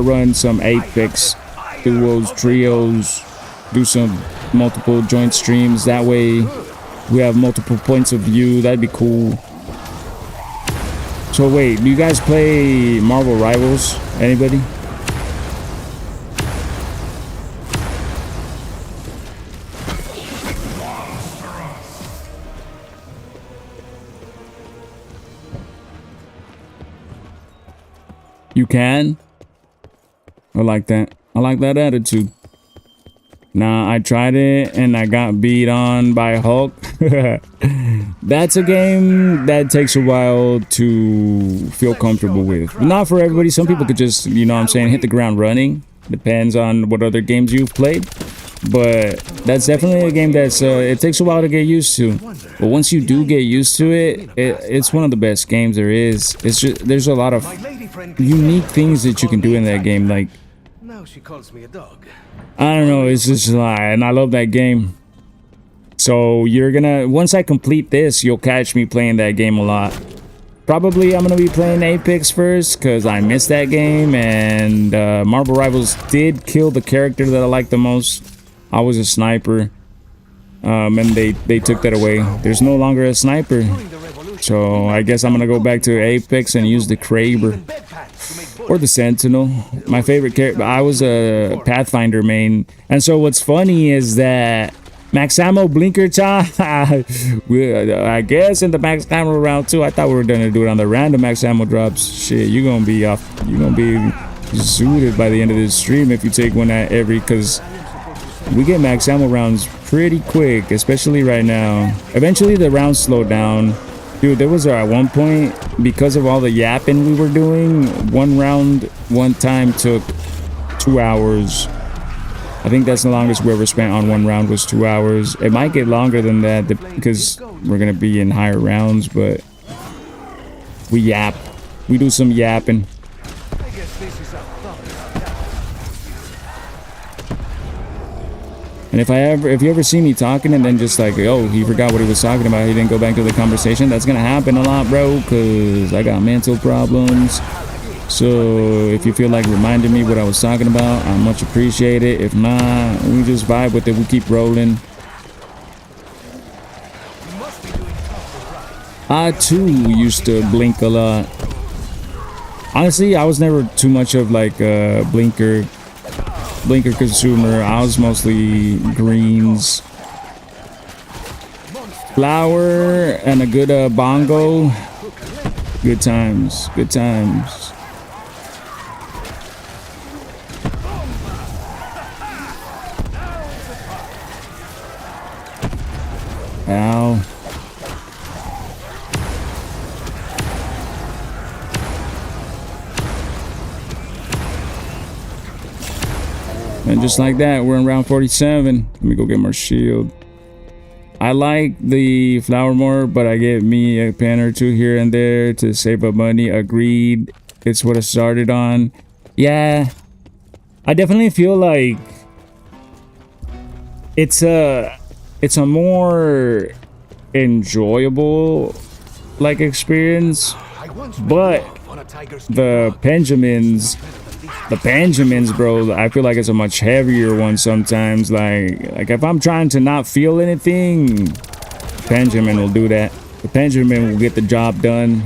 run some Apex duos, trios, do some multiple joint streams. That way we have multiple points of view. That'd be cool. So wait, do you guys play Marvel Rivals? Anybody? You can? I like that. I like that attitude. Nah, I tried it and I got beat on by Hulk. That's a game that takes a while to feel comfortable with. Not for everybody. Some people could just, you know what I'm saying, hit the ground running. Depends on what other games you've played. But that's definitely a game that's, it takes a while to get used to. But once you do get used to it, it's one of the best games there is. It's just, there's a lot of unique things that you can do in that game. Like, now she calls me a dog. I don't know, it's just like, and I love that game. So you're gonna, once I complete this, you'll catch me playing that game a lot. Probably I'm gonna be playing Apex first because I missed that game, and Marvel Rivals did kill the character that I like the most. I was a sniper, and they took that away. There's no longer a sniper, so I guess I'm gonna go back to Apex and use the Kraber or the Sentinel. My favorite character. I was a Pathfinder main, and so what's funny is that max ammo blinker time. I guess in the max ammo round 2, I thought we were gonna do it on the random max ammo drops. Shit, you're gonna be off. You're gonna be zooted by the end of this stream if you take one at every, because we get max ammo rounds pretty quick, especially right now. Eventually the rounds slow down. Dude, there was at one point, because of all the yapping we were doing, one round one time took 2 hours. I think that's the longest we ever spent on one round was 2 hours. It might get longer than that because we're gonna be in higher rounds, but we yap. We do some yapping. And if you ever see me talking and then just like, oh, he forgot what he was talking about, he didn't go back to the conversation, that's gonna happen a lot, bro, because I got mental problems. So if you feel like reminding me what I was talking about, I much appreciate it. If not, we just vibe with it. We keep rolling. I too used to blink a lot. Honestly, I was never too much of like a blinker consumer. I was mostly greens, flower, and a good bongo. Good times. Good times. Ow. And just like that, we're in round 47. Let me go get my shield. I like the flower more, but I get me a pen or two here and there to save up money. Agreed. It's what I started on. Yeah. I definitely feel like it's a more enjoyable like experience, but the Benjamins, bro, I feel like it's a much heavier one sometimes. Like if I'm trying to not feel anything, Benjamin will do that. The Benjamin will get the job done.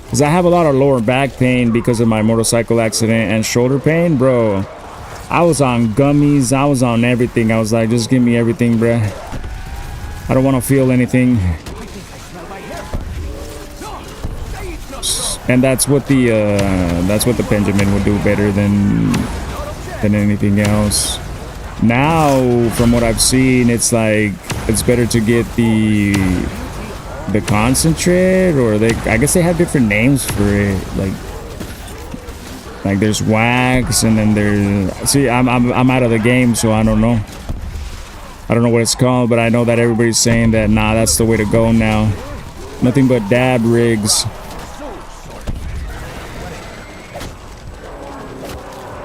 Because I have a lot of lower back pain because of my motorcycle accident and shoulder pain, bro. I was on gummies, I was on everything. I was like, just give me everything, bruh. I don't want to feel anything. And that's what the Benjamin would do better than anything else. Now, from what I've seen, it's like it's better to get the concentrate, or I guess they have different names for it. Like there's wax, and then there's, see, I'm out of the game, so I don't know. I don't know what it's called, but I know that everybody's saying that, nah, that's the way to go now. Nothing but dab rigs.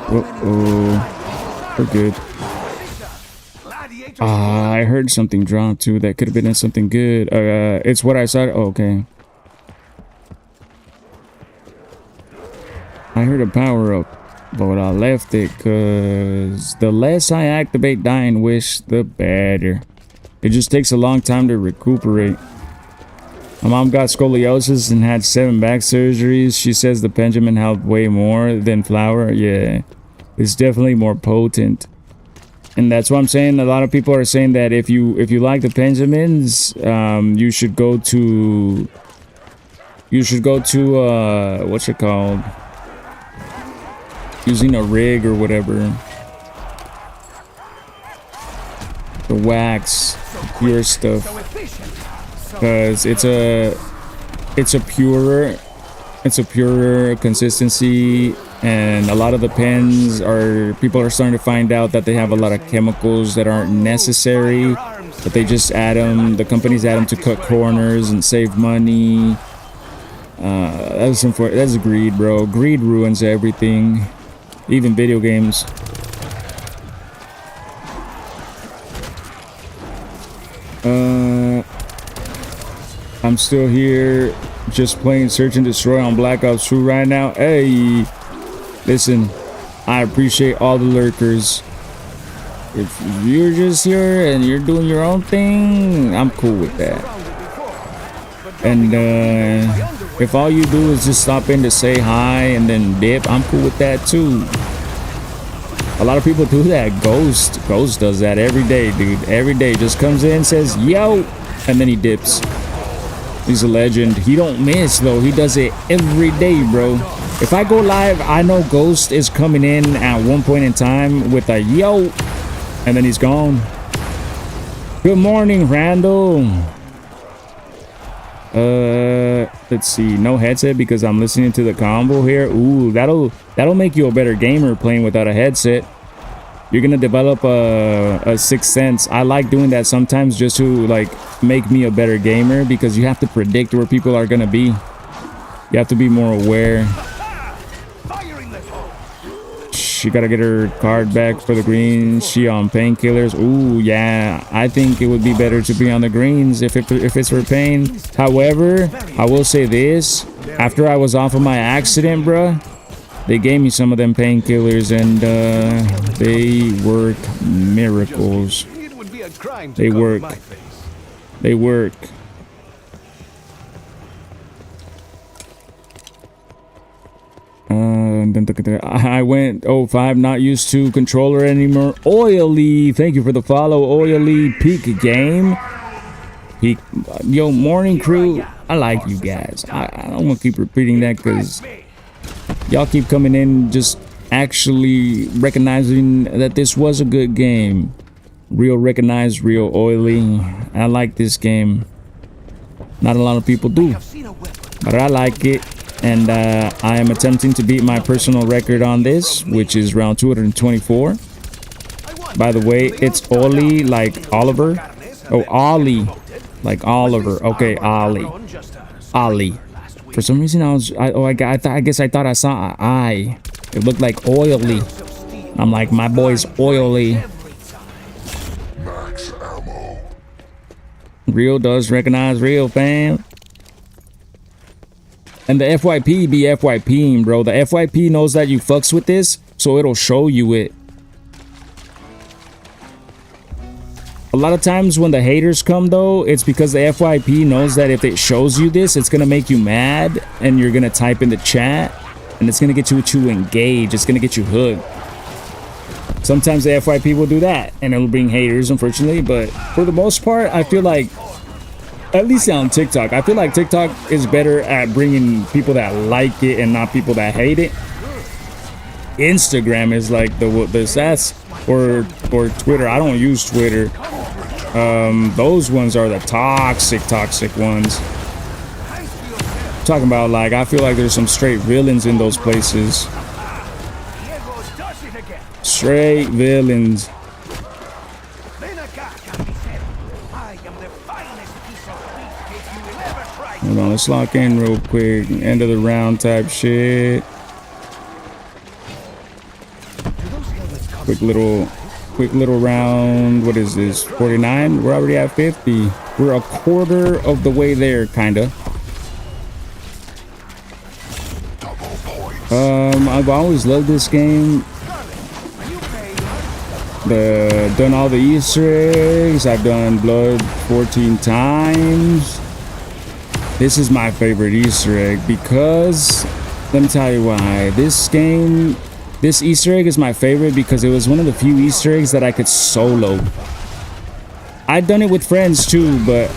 Uh-oh. We're good. I heard something drop too. That could have been something good. It's what I saw. Oh, okay. I heard a power up, but I left it because the less I activate Dying Wish, the better. It just takes a long time to recuperate. My mom got scoliosis and had 7 back surgeries. She says the Benjamin helped way more than flour. Yeah, it's definitely more potent. And that's what I'm saying. A lot of people are saying that if you like the Benjamins, you should go to what's it called? Using a rig or whatever. The wax, pure stuff. Because it's a purer consistency, and a lot of the pens people are starting to find out that they have a lot of chemicals that aren't necessary, but they just add them. The companies add them to cut corners and save money. That's greed, bro. Greed ruins everything, even video games. I'm still here, just playing Search and Destroy on Black Ops 2 right now. Hey, listen, I appreciate all the lurkers. If you're just here and you're doing your own thing, I'm cool with that. And if all you do is just stop in to say hi and then dip, I'm cool with that too. A lot of people do that. Ghost does that every day, dude. Every day, just comes in, says yo, and then he dips. He's a legend. He don't miss though. He does it every day, bro. If I go live, I know Ghost is coming in at one point in time with a yo, and then he's gone. Good morning, Randall. Let's see. No headset because I'm listening to the combo here. Ooh, that'll make you a better gamer playing without a headset. You're gonna develop a sixth sense. I like doing that sometimes just to like make me a better gamer, because you have to predict where people are gonna be. You have to be more aware. She gotta get her card back for the greens. She on painkillers. Ooh, yeah. I think it would be better to be on the greens if it's for pain. However, I will say this: after I was off of my accident, bruh, they gave me some of them painkillers, and they work miracles. They work. They work. I went 05, not used to controller anymore. Oily, thank you for the follow. Oily peak game. Peak, yo, morning crew. I like you guys. I don't want to keep repeating that because y'all keep coming in just actually recognizing that this was a good game. Real recognized, real oily. I like this game. Not a lot of people do, but I like it. And I am attempting to beat my personal record on this, which is round 224. By the way, it's Oli like Oliver. Oh, Ollie like Oliver. Okay, Ollie. Ollie. For some reason, I guess I thought I saw an eye. It looked like oily. I'm like, my boy's oily. Max ammo. Real does recognize real, fam. And the FYP be FYPing, bro. The FYP knows that you fucks with this, so it'll show you it. A lot of times when the haters come, though, it's because the FYP knows that if it shows you this, it's gonna make you mad, and you're gonna type in the chat, and it's gonna get you to engage. It's gonna get you hooked. Sometimes the FYP will do that, and it'll bring haters, unfortunately. But for the most part, I feel like, at least on TikTok, I feel like TikTok is better at bringing people that like it and not people that hate it. Instagram is like the sass, or Twitter. I don't use Twitter. Those ones are the toxic ones. I'm talking about, like, I feel like there's some straight villains in those places. Straight villains. Hold on, let's lock in real quick. End of the round type shit. Quick little round. What is this? 49? We're already at 50. We're a quarter of the way there, kinda. I've always loved this game. Done all the Easter eggs. I've done blood 14 times. This is my favorite Easter egg because let me tell you why. This Easter egg is my favorite because it was one of the few Easter eggs that I could solo. I'd done it with friends too, but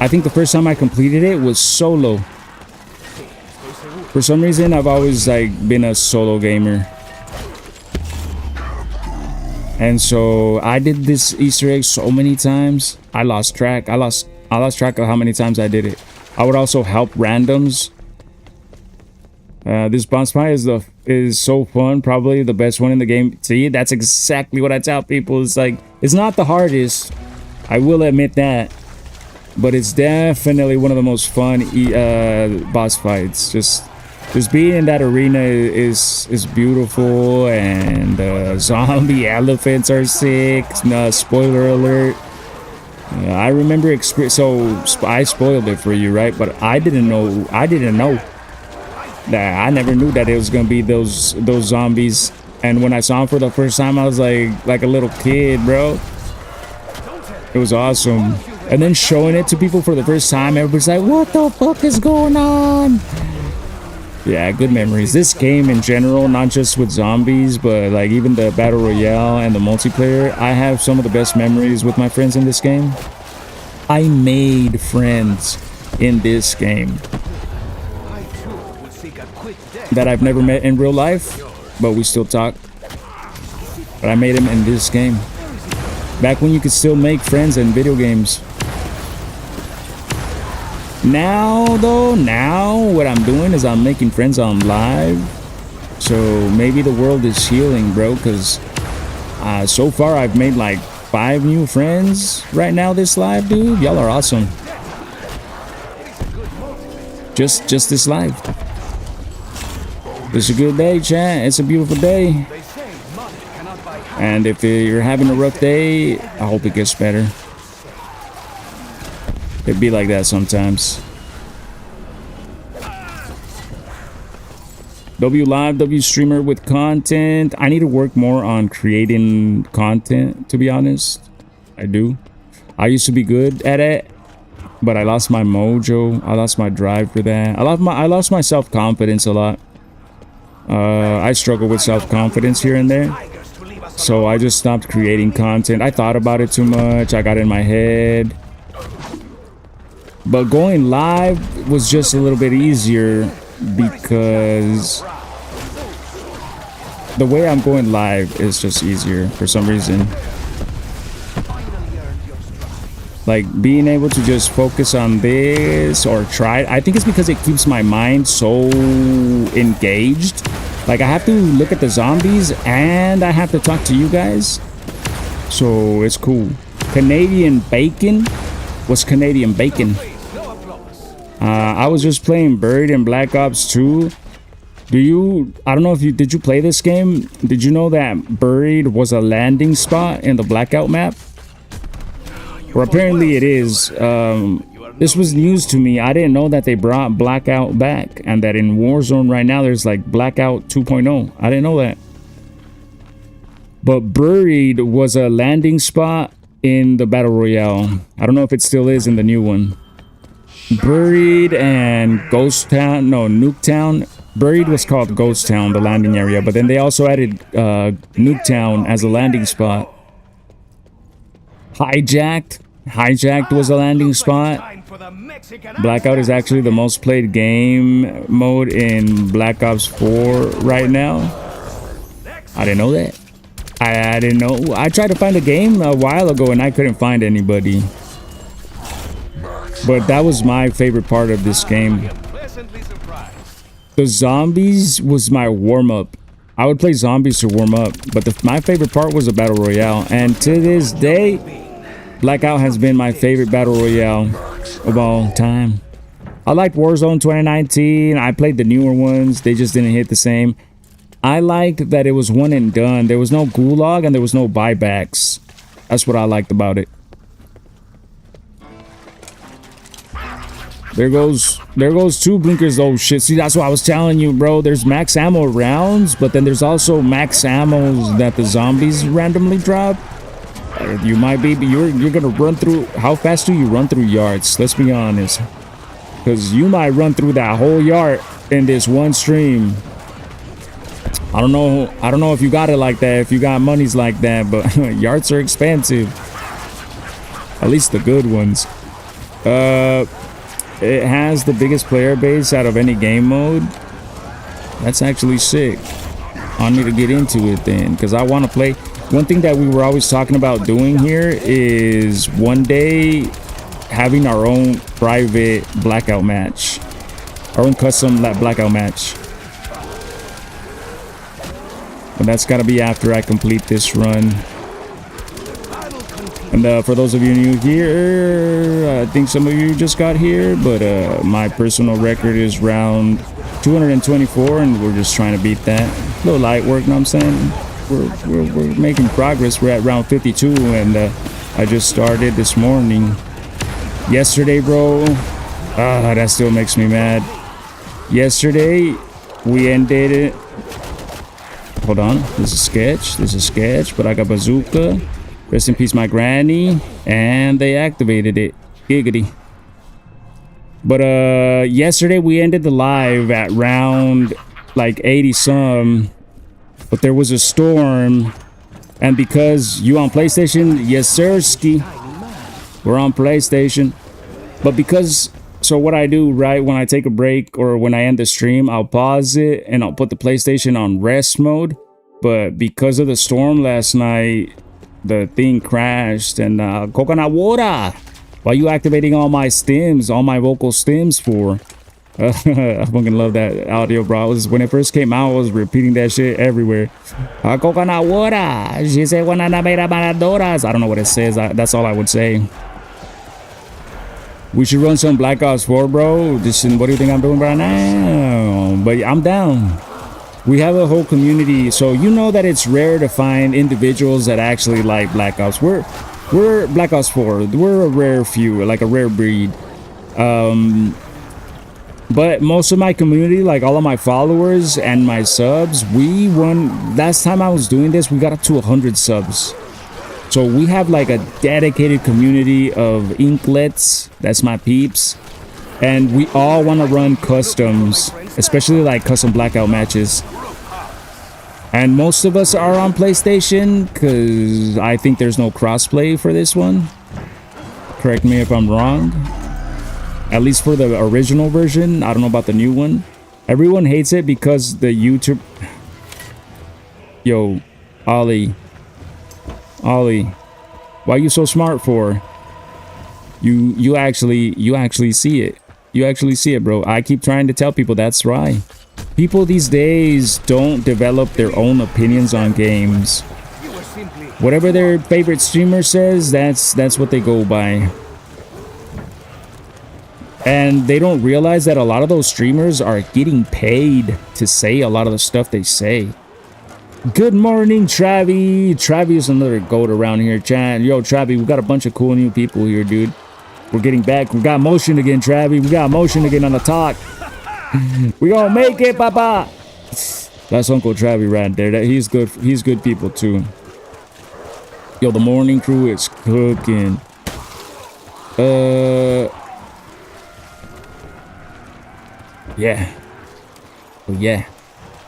I think the first time I completed it was solo. For some reason, I've always like been a solo gamer. And so I did this Easter egg so many times. I lost track. I lost track of how many times I did it. I would also help randoms. This boss fight is so fun, probably the best one in the game. See, that's exactly what I tell people. It's like, it's not the hardest, I will admit that, but it's definitely one of the most fun boss fights. Just being in that arena is beautiful, and zombie elephants are sick. Spoiler alert. I remember so I spoiled it for you, right? But I didn't know that. I never knew that it was gonna be those zombies. And when I saw them for the first time, I was like a little kid, bro. It was awesome. And then showing it to people for the first time, everybody's like, "What the fuck is going on?" Yeah, good memories. This game in general, not just with zombies, but like even the battle royale and the multiplayer, I have some of the best memories with my friends in this game. I made friends in this game that I've never met in real life, but we still talk. But I made them in this game. Back when you could still make friends in video games. Now what I'm doing is I'm making friends on live. So maybe the world is healing, bro, because so far I've made like 5 new friends right now this live, dude. Y'all are awesome. Just this live. It's a good day, chat. It's a beautiful day. And if you're having a rough day, I hope it gets better. It'd be like that sometimes. W live, W streamer with content. I need to work more on creating content, to be honest. I do. I used to be good at it, but I lost my mojo. I lost my drive for that. I lost my self-confidence a lot. I struggle with self-confidence here and there. So I just stopped creating content. I thought about it too much. I got in my head. But going live was just a little bit easier because the way I'm going live is just easier for some reason. Like being able to just focus on this or try. I think it's because it keeps my mind so engaged. Like I have to look at the zombies and I have to talk to you guys. So it's cool. Canadian bacon? What's Canadian bacon? I was just playing Buried in Black Ops 2. I don't know if did you play this game? Did you know that Buried was a landing spot in the Blackout map? Or apparently it is. This was news to me. I didn't know that they brought Blackout back and that in Warzone right now there's like Blackout 2.0. I didn't know that. But Buried was a landing spot in the Battle Royale. I don't know if it still is in the new one. Buried and Ghost Town, no, Nuketown. Buried was called Ghost Town, the landing area, but then they also added Nuketown as a landing spot. Hijacked was a landing spot. Blackout is actually the most played game mode in Black Ops 4 right now. I didn't know that. I didn't know. I tried to find a game a while ago and I couldn't find anybody. But that was my favorite part of this game. The zombies was my warm-up. I would play zombies to warm up, but my favorite part was the Battle Royale. And to this day, Blackout has been my favorite Battle Royale of all time. I liked Warzone 2019. I played the newer ones. They just didn't hit the same. I liked that it was one and done. There was no gulag and there was no buybacks. That's what I liked about it. There goes 2 blinkers. Oh shit, see, that's what I was telling you, bro. There's max ammo rounds, but then there's also max ammos that the zombies randomly drop. You might be, but you're gonna run through. How fast do you run through yards? Let's be honest. because you might run through that whole yard in this one stream. I don't know if you got it like that, if you got monies like that, but yards are expensive. At least the good ones. It has the biggest player base out of any game mode. That's actually sick. I need to get into it then, because I want to play. One thing that we were always talking about doing here is one day having our own private blackout match, our own custom blackout match. But that's got to be after I complete this run. And for those of you new here, I think some of you just got here, but my personal record is round 224, and we're just trying to beat that. A little light work, know what I'm saying? We're making progress. We're at round 52, and I just started this morning. Yesterday, bro, that still makes me mad. Yesterday, we ended it. Hold on, this is sketch, but I got bazooka. Rest in peace, my granny. And they activated it. Giggity. But yesterday we ended the live at round like 80 some. But there was a storm. And because you on PlayStation, yes sirski. We're on PlayStation. But because, so what I do, right, when I take a break or when I end the stream, I'll pause it and I'll put the PlayStation on rest mode. But because of the storm last night, the thing crashed. And coconut water, why are you activating all my stems, all my vocal stems for? I fucking love that audio, bro. When it first came out, I was repeating that shit everywhere. Coconut water, she said I don't know what it says. That's all I would say. We should run some Black Ops 4, bro. What do you think I'm doing right now? But I'm down. We have a whole community, so you know that it's rare to find individuals that actually like Black Ops. We're Black Ops 4. We're a rare few, like a rare breed. But most of my community, like all of my followers and my subs, we won. Last time I was doing this, we got up to 100 subs. So we have like a dedicated community of inklets. That's my peeps. And we all want to run customs, especially like custom blackout matches. And most of us are on PlayStation because I think there's no crossplay for this one. Correct me if I'm wrong. At least for the original version. I don't know about the new one. Everyone hates it because the YouTube... Yo, Ollie. Why are you so smart for? You actually see it. You actually see it, bro. I keep trying to tell people that's right. People these days don't develop their own opinions on games. Whatever their favorite streamer says, that's what they go by. And they don't realize that a lot of those streamers are getting paid to say a lot of the stuff they say. Good morning, Travi. Travi is another goat around here, chat. Yo, Travi, we got a bunch of cool new people here, dude. We're getting back. We got motion again, Travi. We got motion again on the talk. We gonna make it, papa. That's Uncle Travi right there. He's good. He's good people too. Yo, the morning crew is cooking. Yeah. Well, yeah.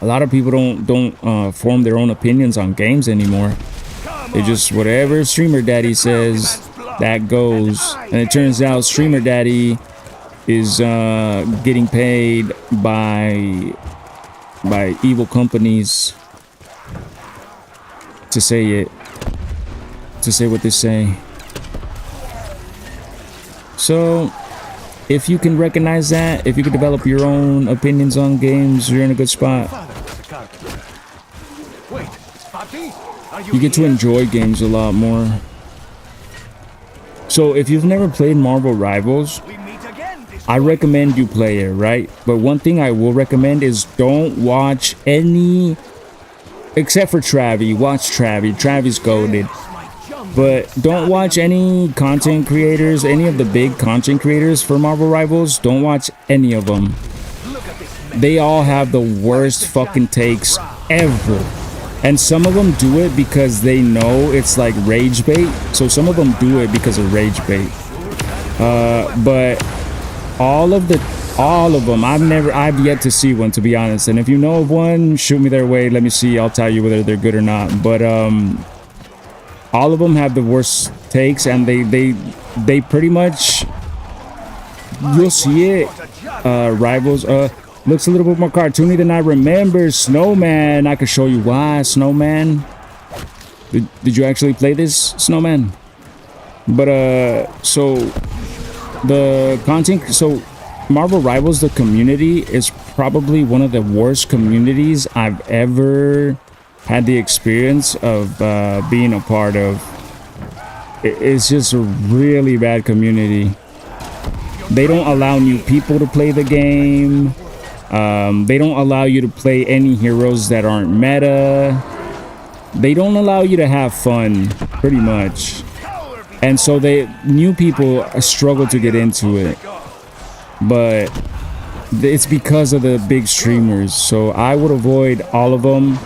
A lot of people don't form their own opinions on games anymore. They just whatever streamer daddy says, that goes. And it turns out streamer daddy is getting paid by evil companies to say what they say. So if you can recognize that, if you can develop your own opinions on games, you're in a good spot. You get to enjoy games a lot more. So if you've never played Marvel Rivals, I recommend you play it, right? But one thing I will recommend is don't watch any, except for Travi. Watch Travi. Travi's goated. But don't watch any content creators, any of the big content creators for Marvel Rivals. Don't watch any of them. They all have the worst fucking takes ever. And some of them do it because they know it's like rage bait. So some of them do it because of rage bait. But all of them. I've yet to see one, to be honest. And if you know of one, shoot me their way. Let me see. I'll tell you whether they're good or not. But all of them have the worst takes, and they pretty much, you'll see it. Rivals looks a little bit more cartoony than I remember. Snowman, I could show you why. Snowman, did you actually play this, Snowman? But so the content, so Marvel Rivals, the community is probably one of the worst communities I've ever had the experience of being a part of. It's just a really bad community. They don't allow new people to play the game. They don't allow you to play any heroes that aren't meta. They don't allow you to have fun, pretty much. And so new people struggle to get into it. But it's because of the big streamers. So I would avoid all of them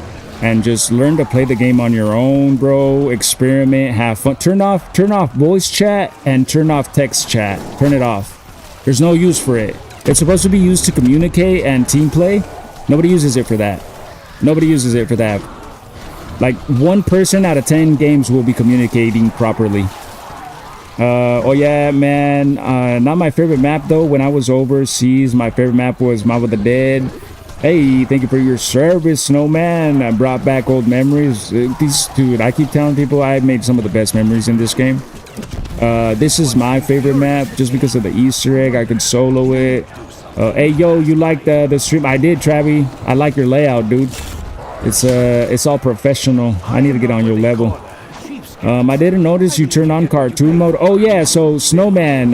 and just learn to play the game on your own, bro. Experiment, have fun. Turn off voice chat and turn off text chat. Turn it off. There's no use for it. It's supposed to be used to communicate and team play. Nobody uses it for that. Nobody uses it for that. Like 1 person out of 10 games will be communicating properly. Oh yeah, man. Not my favorite map though. When I was overseas, my favorite map was Mob of the Dead. Hey, thank you for your service, Snowman. I brought back old memories. Dude, I keep telling people I made some of the best memories in this game. This is my favorite map just because of the Easter egg. I could solo it. Hey, yo, you like the stream? I did, Travi. I like your layout, dude. It's all professional. I need to get on your level. I didn't notice you turned on cartoon mode. Oh yeah, so Snowman,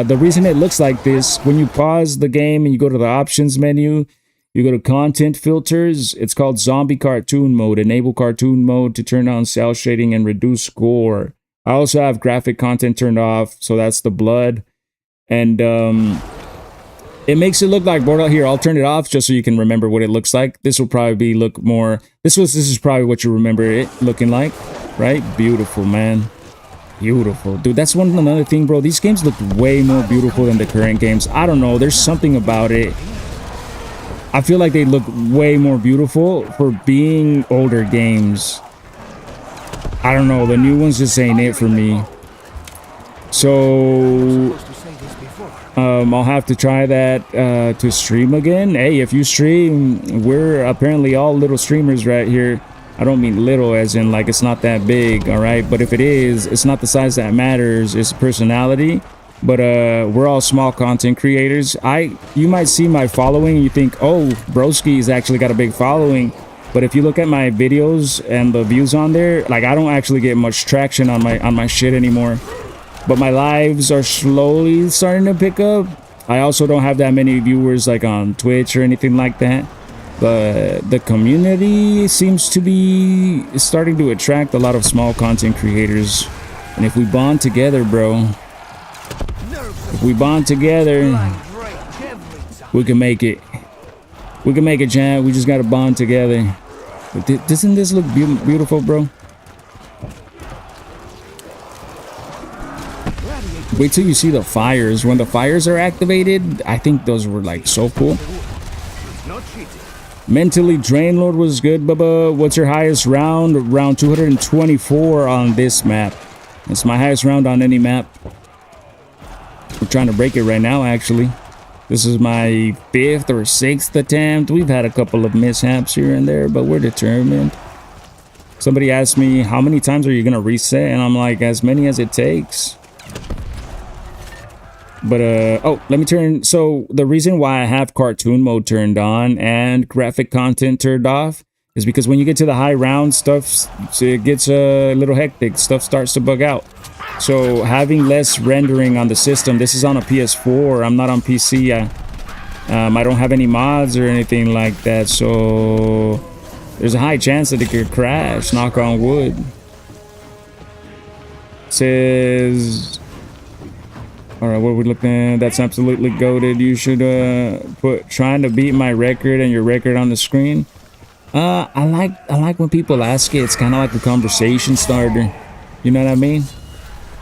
the reason it looks like this, when you pause the game and you go to the options menu, you go to content filters, it's called zombie cartoon mode. Enable cartoon mode to turn on cell shading and reduce score. I also have graphic content turned off, so that's the blood. And it makes it look like Borderlands. Here, I'll turn it off just so you can remember what it looks like. This will probably look more, this is probably what you remember it looking like. Right? Beautiful, man. Beautiful. Dude, that's another thing, bro. These games look way more beautiful than the current games. I don't know. There's something about it. I feel like they look way more beautiful for being older games. I don't know. The new ones just ain't it for me. So I'll have to try that to stream again. Hey, if you stream, we're apparently all little streamers right here. I don't mean little as in like it's not that big, all right? But if it is, it's not the size that matters, it's personality. But we're all small content creators. You might see my following and you think, oh, Broski's actually got a big following. But if you look at my videos and the views on there, like I don't actually get much traction on my shit anymore. But my lives are slowly starting to pick up. I also don't have that many viewers like on Twitch or anything like that. But the community seems to be starting to attract a lot of small content creators. And if we bond together, bro, if we bond together, we can make it. We can make it, Chad. We just gotta bond together. But doesn't this look beautiful, bro? Wait till you see the fires. When the fires are activated, I think those were like so cool. Mentally Drained Lord was good, Bubba. What's your highest round? Round 224 on this map. It's my highest round on any map. We're trying to break it right now, actually. This is my 5th or 6th attempt. We've had a couple of mishaps here and there, but we're determined. Somebody asked me, how many times are you going to reset? And I'm like, as many as it takes. But oh, let me turn. So the reason why I have cartoon mode turned on and graphic content turned off is because when you get to the high round stuff, it gets a little hectic. Stuff starts to bug out. So having less rendering on the system. This is on a PS4. I'm not on PC. I don't have any mods or anything like that. So there's a high chance that it could crash. Knock on wood. It says. All right, what we're looking at, that's absolutely goated. You should put trying to beat my record and your record on the screen. I like when people ask it. It's kind of like a conversation starter. You know what I mean?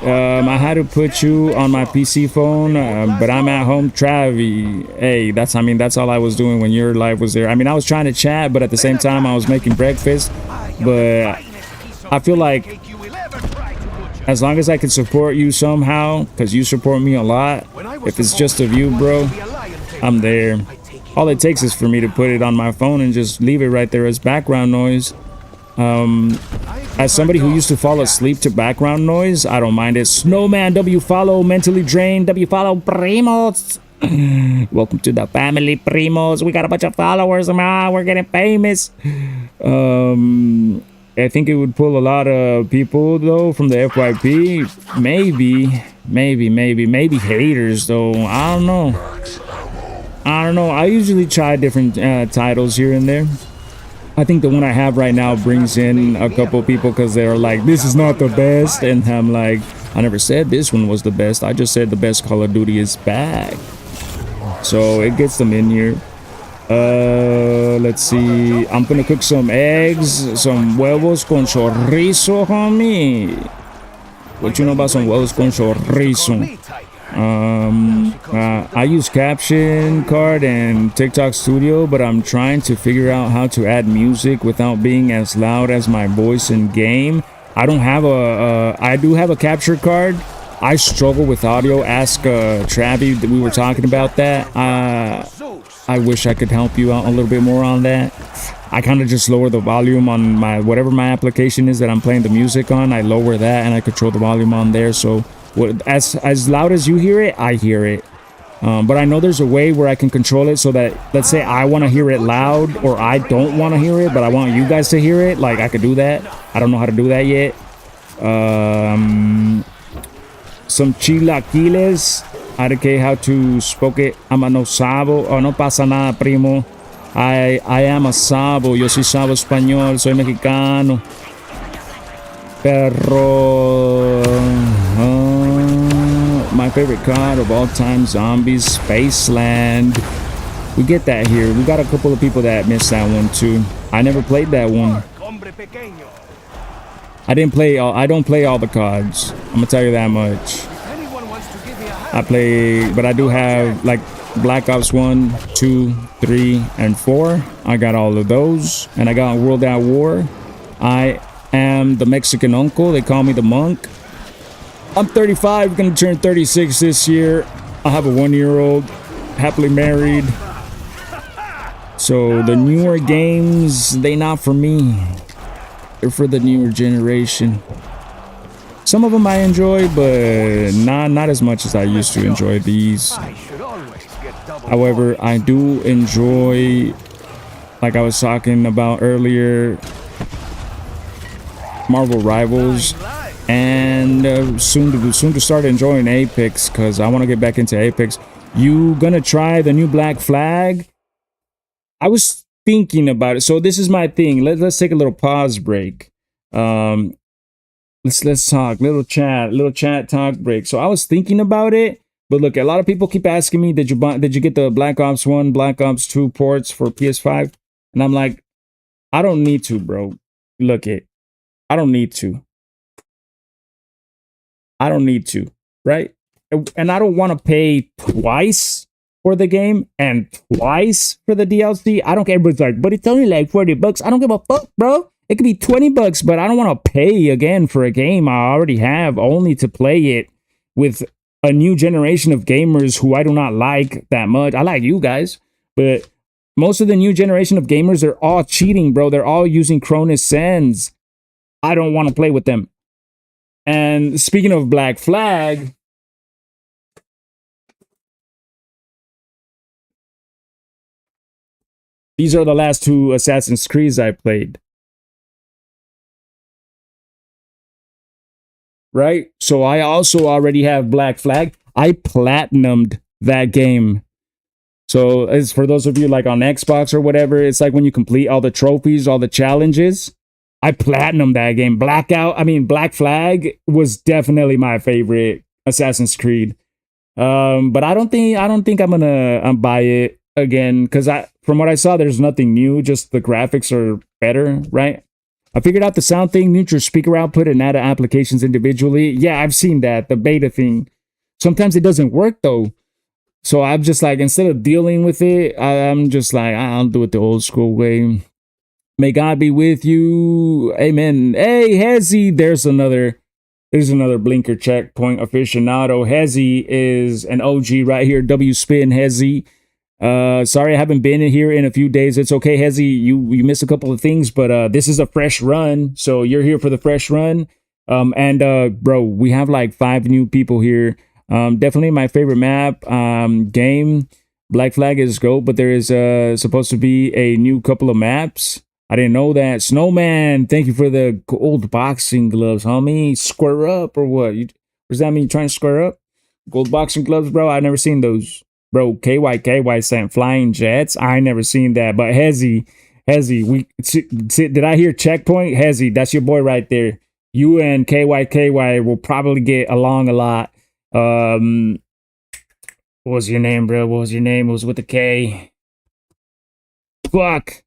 I had to put you on my PC phone, but I'm at home, Travi. Hey, that's all I was doing when your live was there. I mean, I was trying to chat, but at the same time, I was making breakfast. But I feel like as long as I can support you somehow, because you support me a lot, if it's just a view, bro, I'm there. All it takes is for me to put it on my phone and just leave it right there as background noise. As somebody who used to fall asleep to background noise, I don't mind it. Snowman, W follow, mentally drained, W follow, primos. Welcome to the family, primos. We got a bunch of followers, man. We're getting famous. I think it would pull a lot of people though from the FYP. Maybe haters though. I don't know. I usually try different titles here and there. I think the one I have right now brings in a couple people because they're like, this is not the best. And I'm like, I never said this one was the best. I just said the best Call of Duty is back. So it gets them in here. Let's see. I'm gonna cook some eggs, some huevos con chorizo, homie. What you know about some huevos con chorizo? I use Caption Card and TikTok Studio, but I'm trying to figure out how to add music without being as loud as my voice in game. I don't have I do have a capture card. I struggle with audio. Ask Travi, we were talking about that. I wish I could help you out a little bit more on that. I kind of just lower the volume on my whatever my application is that I'm playing the music on. I lower that and I control the volume on there. So as loud as you hear it, I hear it. But I know there's a way where I can control it so that, let's say I want to hear it loud or I don't want to hear it, but I want you guys to hear it. Like I could do that. I don't know how to do that yet. Some chilaquiles. How to spoke it. I'm a no sabo. Oh, no pasa nada, primo. I am a sabo. Yo sí sabo español. Soy mexicano. Perro. My favorite card of all time, Zombies, Spaceland. We get that here. We got a couple of people that missed that one too. I never played that one. I don't play all the cards. I'm gonna tell you that much. I play, but I do have like Black Ops 1, 2, 3, and 4. I got all of those. And I got World at War. I am the Mexican uncle. They call me the monk. I'm 35, gonna turn 36 this year. I have a 1-year-old, happily married. So the newer games, they not for me. They're for the newer generation. Some of them I enjoy, but not as much as I used to enjoy these. However, I do enjoy, like I was talking about earlier, Marvel Rivals, and soon to start enjoying Apex, because I want to get back into Apex. You gonna try the new Black Flag? I was thinking about it. So this is my thing. Let's take a little pause break. Let's talk. Little chat talk break. So I was thinking about it, but look, a lot of people keep asking me, did you get the Black Ops 1, Black Ops 2 ports for PS5? And I'm like, I don't need to, bro. Look it. I don't need to. Right? And I don't want to pay twice for the game and twice for the DLC. I don't care. But it's like, but it's only like $40. I don't give a fuck, bro. It could be $20, but I don't want to pay again for a game I already have only to play it with a new generation of gamers who I do not like that much. I like you guys, but most of the new generation of gamers are all cheating, bro. They're all using Cronus Sands. I don't want to play with them. And speaking of Black Flag, these are the last 2 Assassin's Creeds I played. Right? So I also already have Black Flag. I platinumed that game. So as for those of you like on Xbox or whatever, it's like when you complete all the trophies, all the challenges. I platinumed that game. Black Flag was definitely my favorite Assassin's Creed. But I don't think I'm gonna buy it again, because from what I saw, there's nothing new. Just the graphics are better, right? I figured out the sound thing, mute your speaker output and add applications individually. Yeah, I've seen that, the beta thing. Sometimes it doesn't work though. So I'm just like, instead of dealing with it, I'm just like, I'll do it the old school way. May God be with you. Amen. Hey, Hezzy, there's another blinker checkpoint aficionado. Hezzy is an OG right here. W spin Hezzy. Sorry I haven't been in here in a few days. It's okay, Hezzy. You missed a couple of things, but this is a fresh run, so you're here for the fresh run. Bro, we have like 5 new people here. Definitely my favorite map. Game. Black Flag is GOAT, but there is supposed to be a new couple of maps. I didn't know that. Snowman, thank you for the gold boxing gloves, homie. Square up or what? Does that mean you're trying to square up? Gold boxing gloves, bro? I've never seen those. Bro, KY saying flying jets. I ain't never seen that. But Hezzy, did I hear checkpoint? Hezzy, that's your boy right there. You and KY will probably get along a lot. What was your name, bro? What was your name? It was with a K. Fuck.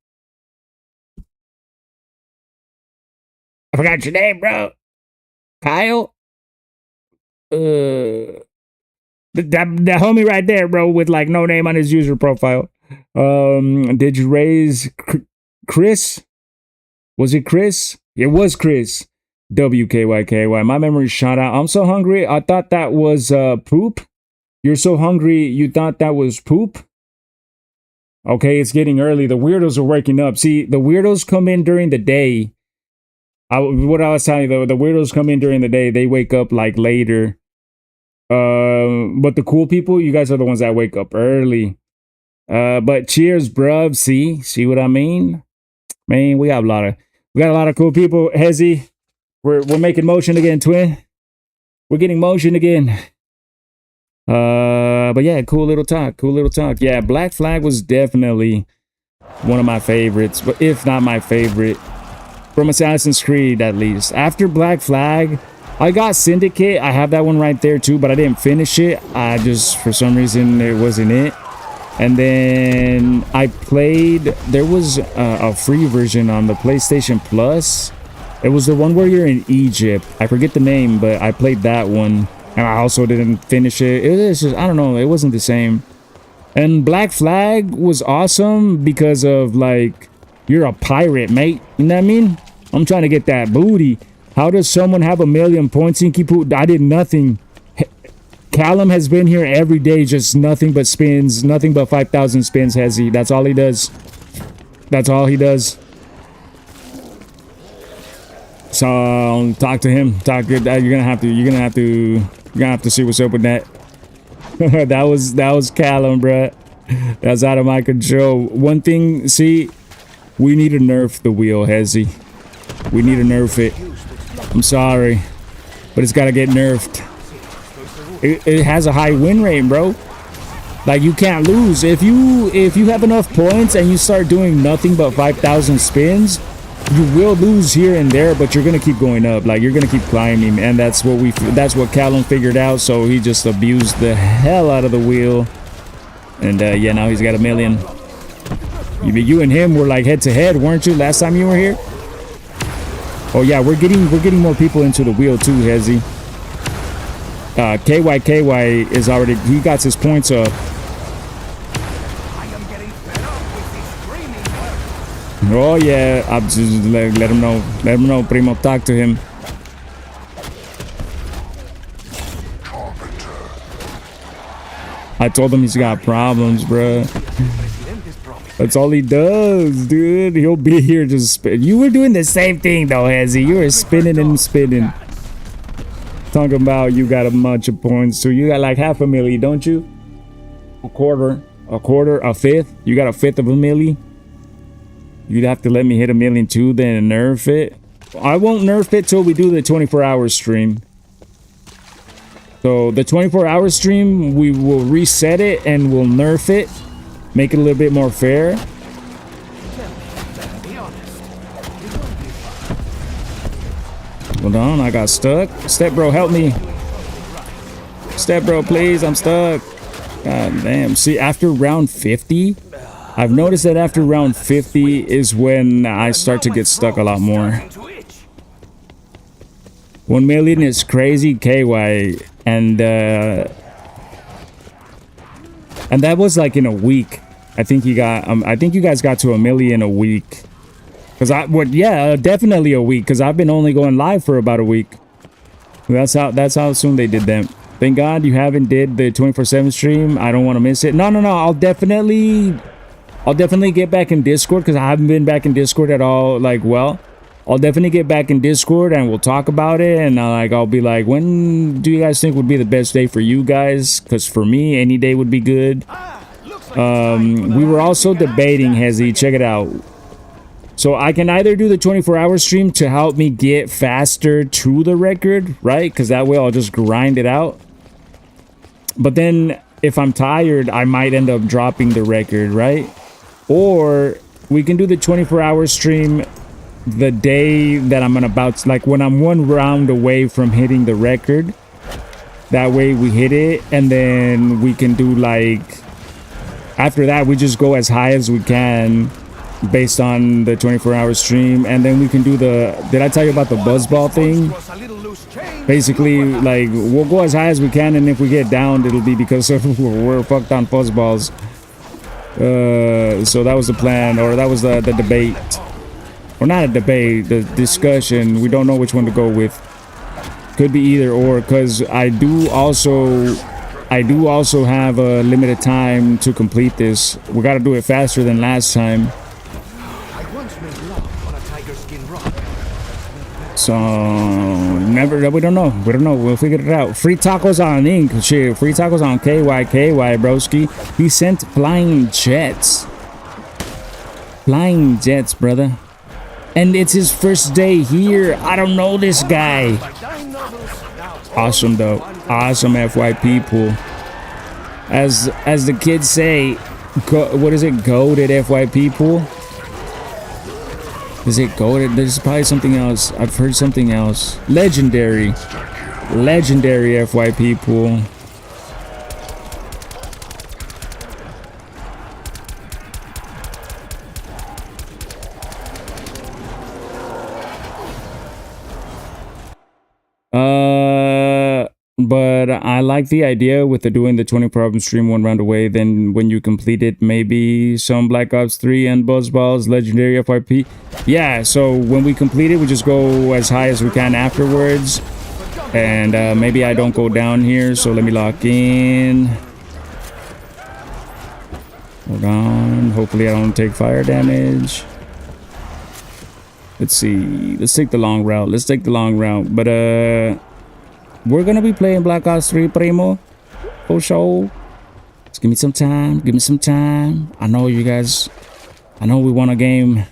I forgot your name, bro. Kyle? That homie right there, bro, with like no name on his user profile. Did you raise Chris? Was it Chris? It was Chris. WKYKY. My memory shot out. I'm so hungry. I thought that was poop. You're so hungry. You thought that was poop. Okay, it's getting early. The weirdos are waking up. See, the weirdos come in during the day. What I was telling you, though, the weirdos come in during the day. They wake up like later. But the cool people, you guys are the ones that wake up early. But cheers, bruv. See what I mean? Man, we got a lot of cool people. Hezzy, we're making motion again, twin. We're getting motion again. But yeah, cool little talk. Yeah, Black Flag was definitely one of my favorites, but if not my favorite from Assassin's Creed, at least. After Black Flag, I got Syndicate. I have that one right there too, but I didn't finish it. I just, for some reason, it wasn't it. And then I played, there was a free version on the PlayStation Plus. It was the one where you're in Egypt. I forget the name, but I played that one. And I also didn't finish it. It was just, I don't know, it wasn't the same. And Black Flag was awesome because of, like, you're a pirate, mate. You know what I mean? I'm trying to get that booty. How does someone have 1,000,000 points in Kipu? I did nothing. Callum has been here every day, just nothing but spins. Nothing but 5,000 spins, has he? That's all he does. That's all he does. So talk to him. Talk good. You're gonna have to see what's up with that. that was Callum, bruh. That's out of my control. One thing, see, we need to nerf the wheel, Hezzy. We need to nerf it. I'm sorry, but it's gotta get nerfed. It has a high win rate, bro. Like, you can't lose if you have enough points and you start doing nothing but 5,000 spins. You will lose here and there, but you're gonna keep going up. Like, you're gonna keep climbing, and that's what Callum figured out. So he just abused the hell out of the wheel, and yeah, now he's got 1,000,000. You and him were like head to head, weren't you? Last time you were here. Oh yeah, we're getting more people into the wheel too, Hezzy. KY is already, he got his points up. Oh yeah, I'm just let him know. Let him know, Primo. Talk to him. I told him he's got problems, bruh. That's all he does, dude. He'll be here just spin. You were doing the same thing though, Hezzy. You were spinning and spinning. Talking about you got a bunch of points too. You got like 500,000, don't you? A quarter, a fifth. You got a fifth of 1,000,000. You'd have to let me hit 1,000,000 too, then nerf it. I won't nerf it till we do the 24-hour stream. So the 24-hour stream, we will reset it and we'll nerf it, make it a little bit more fair. Hold on, I got stuck. Step bro, help me. Step bro, please, I'm stuck. God damn. See, after round 50, I've noticed that after round 50 is when I start to get stuck a lot more. 1 million is crazy, KY. And that was like in a week. I think you guys got to 1 million a week. Cause definitely a week. Cause I've been only going live for about a week. That's how soon they did that. Thank God you haven't did the 24/7 stream. I don't want to miss it. No. I'll definitely get back in Discord because I haven't been back in Discord at all. Like, well, I'll definitely get back in Discord and we'll talk about it. And I'll be like, when do you guys think would be the best day for you guys? Because for me, any day would be good. We were also debating, Hezzy. Check it out. So I can either do the 24-hour stream to help me get faster to the record, right? Because that way I'll just grind it out. But then if I'm tired, I might end up dropping the record, right? Or we can do the 24-hour stream the day that I'm about to, like when I'm 1 round away from hitting the record. That way we hit it, and then we can do like, after that we just go as high as we can based on the 24-hour stream. And then we can do did I tell you about the buzzball thing? Basically, like, we'll go as high as we can, and if we get downed, it'll be because we're fucked on fuzzballs. So that was the plan, or that was the debate. Or not a debate, the discussion. We don't know which one to go with. Could be either or, because I do also have a limited time to complete this. We got to do it faster than last time. So we don't know. We'll figure it out. Free tacos on Ink. Shit, free tacos on KY, broski. He sent flying jets. Flying jets, brother. And it's his first day here. I don't know this guy. Awesome though. Awesome FYP pool. As the kids say, what is it? Goated FYP pool? Is it goated? There's probably something else. I've heard something else. Legendary FYP pool. But I like the idea with doing the 24-hour stream 1 round away. Then when you complete it, maybe some Black Ops 3 and Buzzballs, Legendary FYP. Yeah, so when we complete it, we just go as high as we can afterwards. And maybe I don't go down here, so let me lock in. Hold on. Hopefully I don't take fire damage. Let's see. Let's take the long route. But we're gonna be playing Black Ops 3, primo. For sure. Just give me some time. I know you guys. I know we want a game.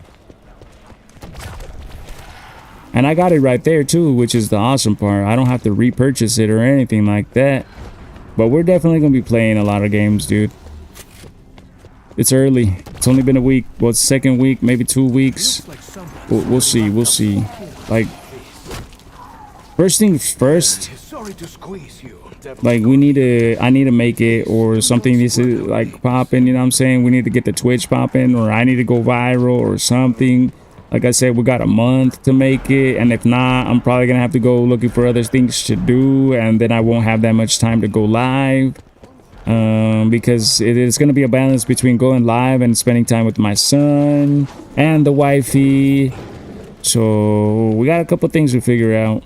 And I got it right there too, which is the awesome part. I don't have to repurchase it or anything like that. But we're definitely gonna be playing a lot of games, dude. It's early. It's only been a week. Well, it's second week, maybe 2 weeks. We'll see. Like, first things first. Like, I need to make it, or something needs to like popping, you know what I'm saying? We need to get the Twitch popping, or I need to go viral or something. Like I said, we got a month to make it, and if not, I'm probably gonna have to go looking for other things to do, and then I won't have that much time to go live. Because it is going to be a balance between going live and spending time with my son and the wifey. So we got a couple things to figure out.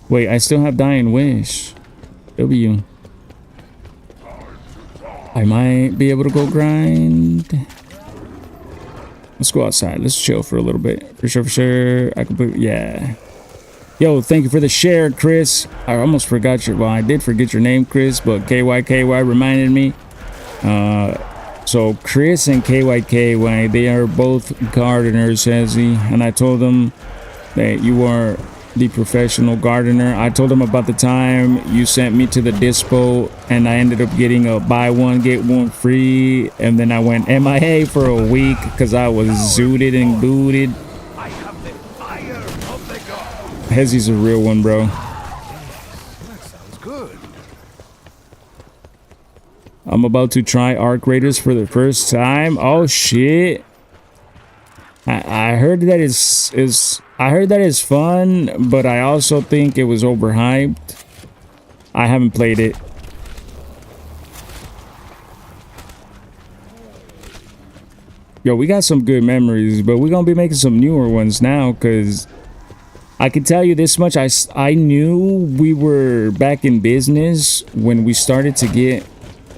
Wait, I still have Dying Wish. W. I might be able to go grind. Let's go outside. Let's chill for a little bit. For sure. I could put, yeah. Yo, thank you for the share, Chris. I almost forgot well, I did forget your name, Chris, but KYKY reminded me. So Chris and KYKY, they are both gardeners, Hezzy, and I told them that you are the professional gardener. I told them about the time you sent me to the dispo, and I ended up getting a buy one, get one free, and then I went MIA for a week because I was zooted and booted. Hezzy's a real one, bro. That sounds good. I'm about to try Arc Raiders for the first time. Oh, shit. I heard that I heard that it's fun, but I also think it was overhyped. I haven't played it. Yo, we got some good memories, but we're gonna be making some newer ones now, because I can tell you this much. I knew we were back in business when we started to get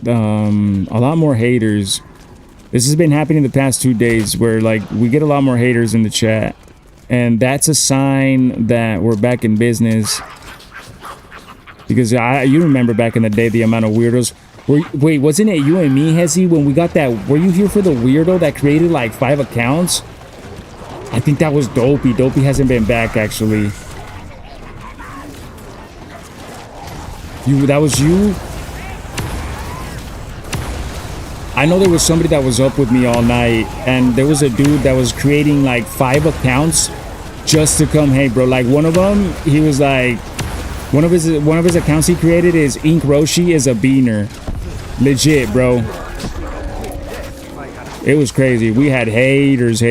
a lot more haters. This has been happening the past 2 days where like we get a lot more haters in the chat, and that's a sign that we're back in business. Because you remember back in the day the amount of weirdos. Wait, wasn't it you and me, Hezzy, when we got that? Were you here for the weirdo that created like 5 accounts? I think that was Dopey. Dopey hasn't been back actually. That was you? I know there was somebody that was up with me all night, and there was a dude that was creating like 5 accounts just to come. Hey, bro, like one of them, he was like, one of his accounts he created is Ink Roshi is a beaner, legit, bro. It was crazy. We had haters.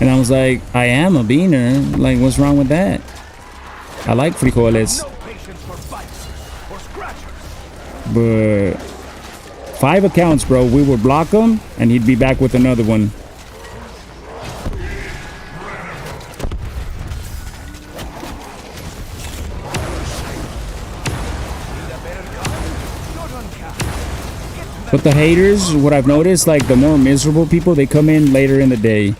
And I was like, I am a beaner. Like, what's wrong with that? I like frijoles. But 5 accounts, bro. We would block him, and he'd be back with another one. But the haters, what I've noticed, like the more miserable people, they come in later in the day.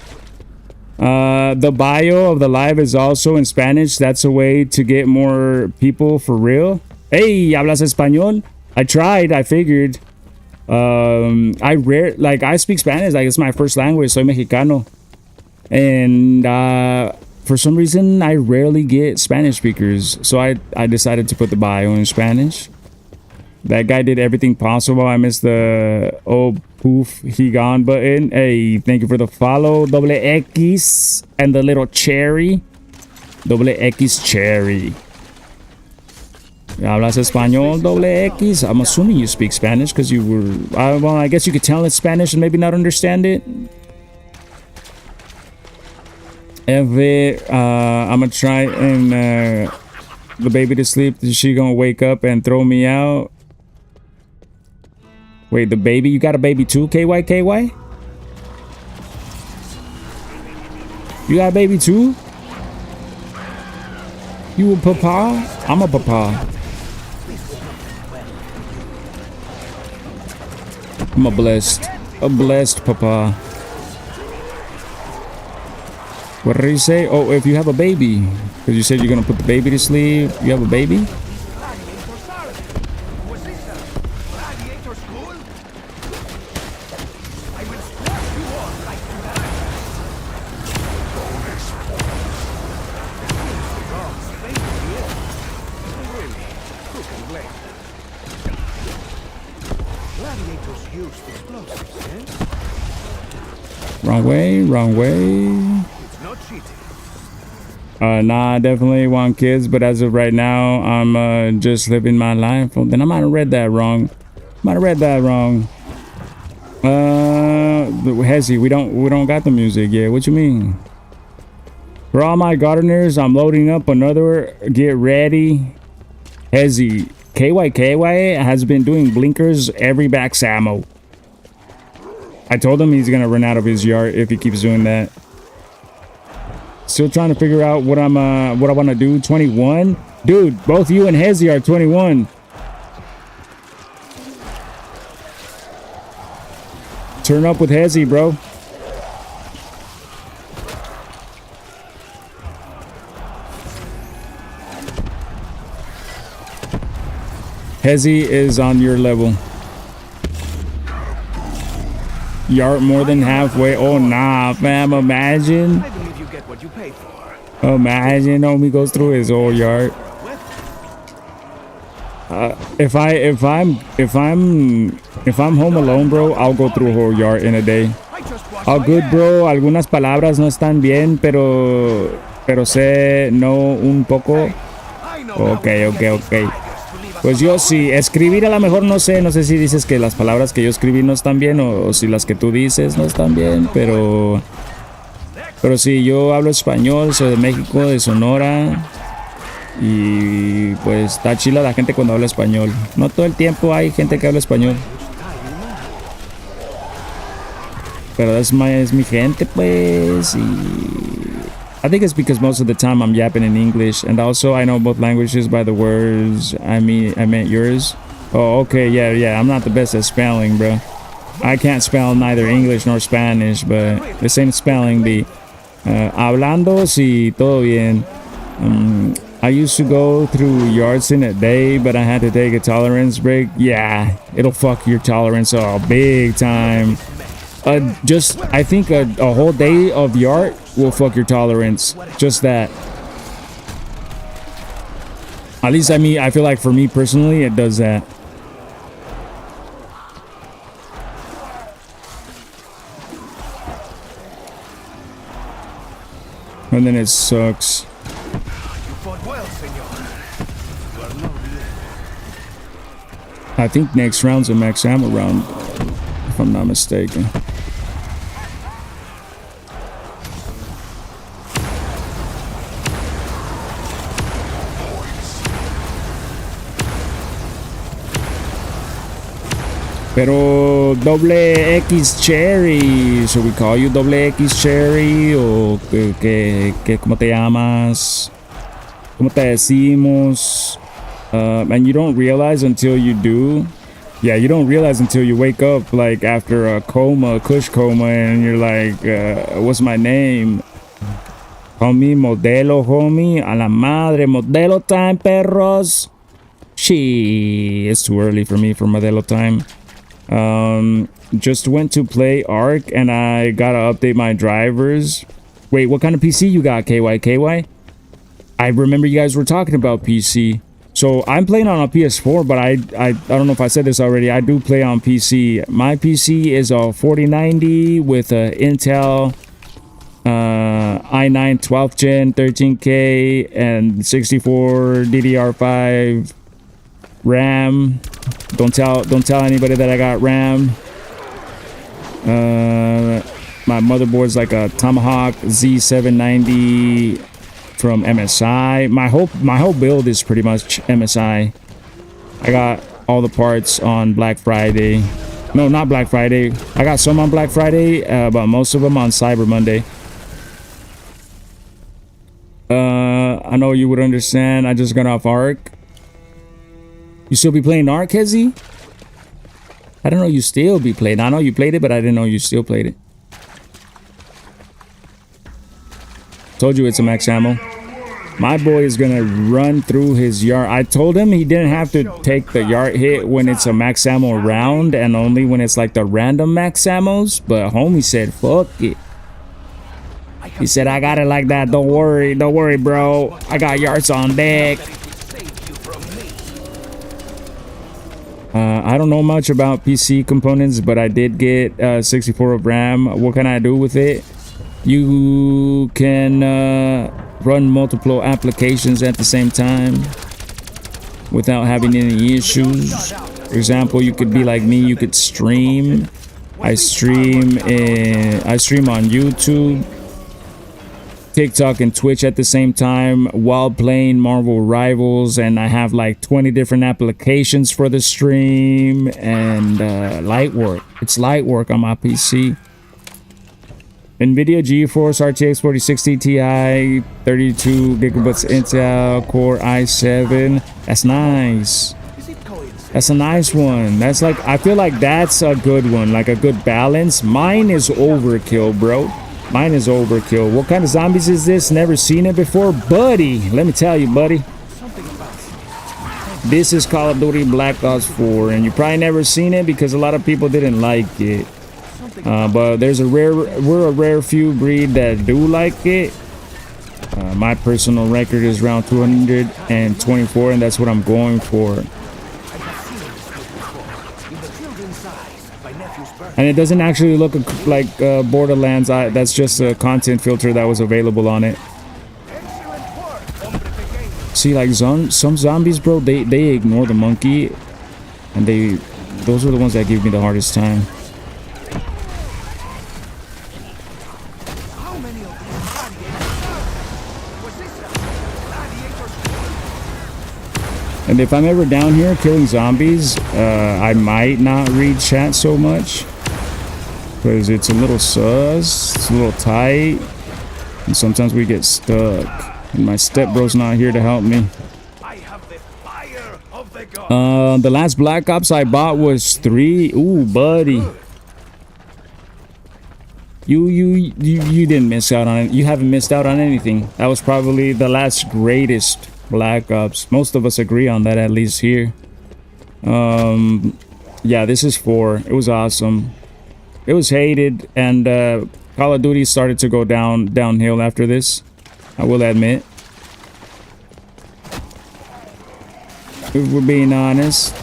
The bio of the live is also in Spanish. That's a way to get more people for real. Hey, hablas español? I tried. I figured. I speak Spanish. Like it's my first language. Soy mexicano, and for some reason I rarely get Spanish speakers. So I decided to put the bio in Spanish. That guy did everything possible. I missed the poof, he gone button. Hey, thank you for the follow. Double X and the little cherry. Double X cherry. Hablas español, double X? I'm assuming you speak Spanish because you were... well, I guess you could tell it's Spanish and maybe not understand it. I'm gonna try and the baby to sleep. Is she gonna wake up and throw me out? Wait, the baby? You got a baby too, KY? You got a baby too? You a papa? I'm a papa. I'm a blessed papa. What did he say? Oh, if you have a baby. Because you said you're going to put the baby to sleep. You have a baby? Wrong way. It's not cheating. Nah, I definitely want kids, but as of right now, I'm just living my life. Well, then I might have read that wrong. Hezzy, we don't got the music yet. What you mean? For all my gardeners, I'm loading up another. Get ready. Hezzy, KY has been doing blinkers every back ammo. I told him he's gonna run out of his yard if he keeps doing that. Still trying to figure out what I want to do. 21, dude. Both you and Hezzy are 21. Turn up with Hezzy, bro. Hezzy is on your level. You're more than halfway. Oh nah, fam. Imagine. I believe you get what you pay for. Imagine homie goes through his whole yard. If I'm home alone, bro, I'll go through a whole yard in a day. All good, bro. Algunas palabras no están bien, pero sé no un poco. Okay. Pues yo sí, escribir a lo mejor no sé si dices que las palabras que yo escribí no están bien o si las que tú dices no están bien, pero sí, yo hablo español, soy de México, de Sonora y pues está chila la gente cuando habla español. No todo el tiempo hay gente que habla español, pero es mi gente pues y I think it's because most of the time I'm yapping in English, and also I know both languages by the words. I meant yours. Oh, okay, yeah. I'm not the best at spelling, bro. I can't spell neither English nor Spanish, but the same spelling bee. Hablando, sí, todo bien. I used to go through yards in a day, but I had to take a tolerance break. Yeah, it'll fuck your tolerance up big time. I think a whole day of yard will fuck your tolerance. Just that. At least I feel like for me personally, it does that. And then it sucks. I think next round's a max ammo round, if I'm not mistaken. Pero doble X Cherry, should we call you doble X Cherry o que cómo te llamas? ¿Cómo te decimos? And you don't realize until you do. Yeah, you don't realize until you wake up like after a coma, kush coma, and you're like, what's my name? Homie, modelo, homie, a la madre, modelo time, perros. She, it's too early for me for modelo time. Just went to play Ark and I gotta update my drivers. Wait, what kind of PC you got, KY? I remember you guys were talking about PC. So I'm playing on a PS4, but I don't know if I said this already. I do play on PC. My PC is a 4090 with a Intel i9 12th gen 13K and 64 DDR5 RAM. Don't tell anybody that I got RAM. My motherboard's like a Tomahawk Z790 from MSI. My whole build is pretty much MSI. I got all the parts on Black Friday. No, not Black Friday. I got some on Black Friday, but most of them on Cyber Monday. I know you would understand. I just got off Ark. You still be playing Ark, Hezzy? I don't know you still be playing. I know you played it, but I didn't know you still played it. Told you it's a max ammo. My boy is gonna run through his yard. I told him he didn't have to take the yard hit when it's a max ammo round and only when it's like the random max ammos. But homie said, fuck it. He said, I got it like that. Don't worry, bro. I got yards on deck. I don't know much about PC components, but I did get 64 of RAM. What can I do with it? You can run multiple applications at the same time without having any issues. For example, you could be like me. You could stream. I stream on YouTube, TikTok, and Twitch at the same time while playing Marvel Rivals, and I have like 20 different applications for the stream and light work. It's light work on my PC. NVIDIA GeForce RTX 4060 Ti, 32 gigabytes Intel Core i7. That's nice. That's a nice one. That's like, I feel like that's a good one, like a good balance. Mine is overkill, bro. Mine is overkill. What kind of zombies is this? Never seen it before, buddy. Let me tell you, buddy. This is Call of Duty Black Ops 4, and you probably never seen it because a lot of people didn't like it. But we're a rare few breed that do like it. My personal record is around 224, and that's what I'm going for. And it doesn't actually look like Borderlands. That's just a content filter that was available on it. See, like some zombies, bro, they ignore the monkey, and those are the ones that give me the hardest time. How many of these gladiators? Was this a gladiator sport? And if I'm ever down here killing zombies, I might not read chat so much because it's a little sus, it's a little tight, and sometimes we get stuck. And my stepbro's not here to help me. I have the fire of the gods. The last Black Ops I bought was 3. Ooh, buddy. You didn't miss out on it. You haven't missed out on anything. That was probably the last greatest Black Ops. Most of us agree on that, at least here. Yeah, this is 4. It was awesome. It was hated, and Call of Duty started to go downhill after this. I will admit. If we're being honest.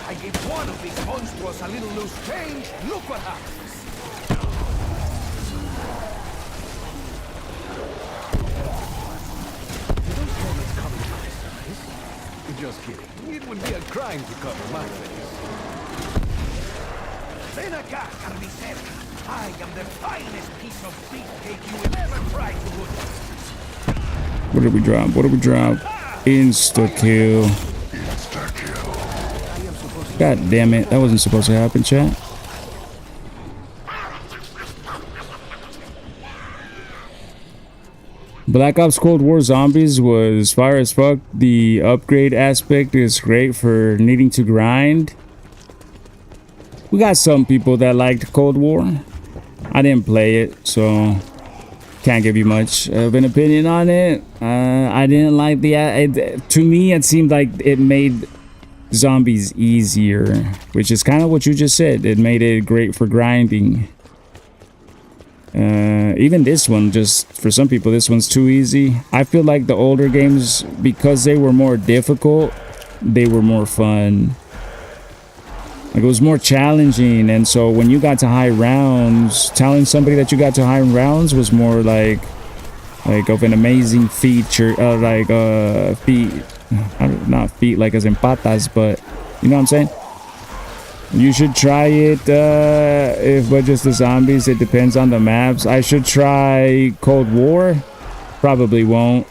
I gave one of these monsters a little loose change. Look what happens. Do those comments come in my size? Just kidding. It would be a crime to cover my face. Ven acá, carnicera. I am the finest piece of beefcake you will ever try to wood. What did we drop? What did we drop? Insta kill. God damn it. That wasn't supposed to happen, chat. Black Ops Cold War Zombies was fire as fuck. The upgrade aspect is great for needing to grind. We got some people that liked Cold War. I didn't play it, so can't give you much of an opinion on it. I didn't like to me, it seemed like it made zombies easier, which is kind of what you just said. It made it great for grinding. Even this one, just for some people, this one's too easy. I feel like the older games, because they were more difficult, they were more fun. Like, it was more challenging, and so when you got to high rounds, telling somebody that you got to high rounds was more like of an amazing feature, feat, not feat like as in patas, but you know what I'm saying? You should try it, but just the zombies, it depends on the maps. I should try Cold War. Probably won't.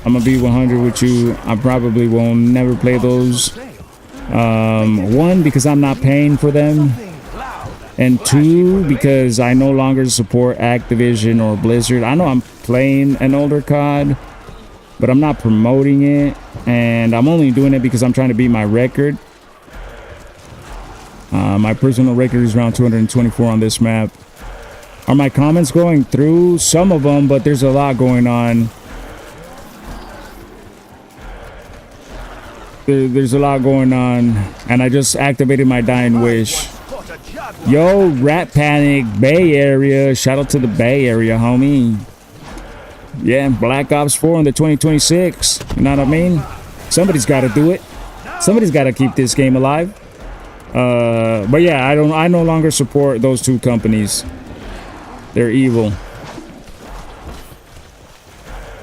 I'm gonna be 100 with you. I probably won't never play those. One, because I'm not paying for them, and 2, because I no longer support Activision or Blizzard. I know I'm playing an older COD, but I'm not promoting it, and I'm only doing it because I'm trying to beat my record. My personal record is around 224 on this map. Are my comments going through? Some of them, but there's a lot going on. There's a lot going on, and I just activated my dying wish. Yo, Rat Panic, Bay Area. Shout out to the Bay Area, homie. Yeah, Black Ops 4 in the 2026. You know what I mean? Somebody's got to do it. Somebody's got to keep this game alive. But yeah, I no longer support those 2 companies. They're evil.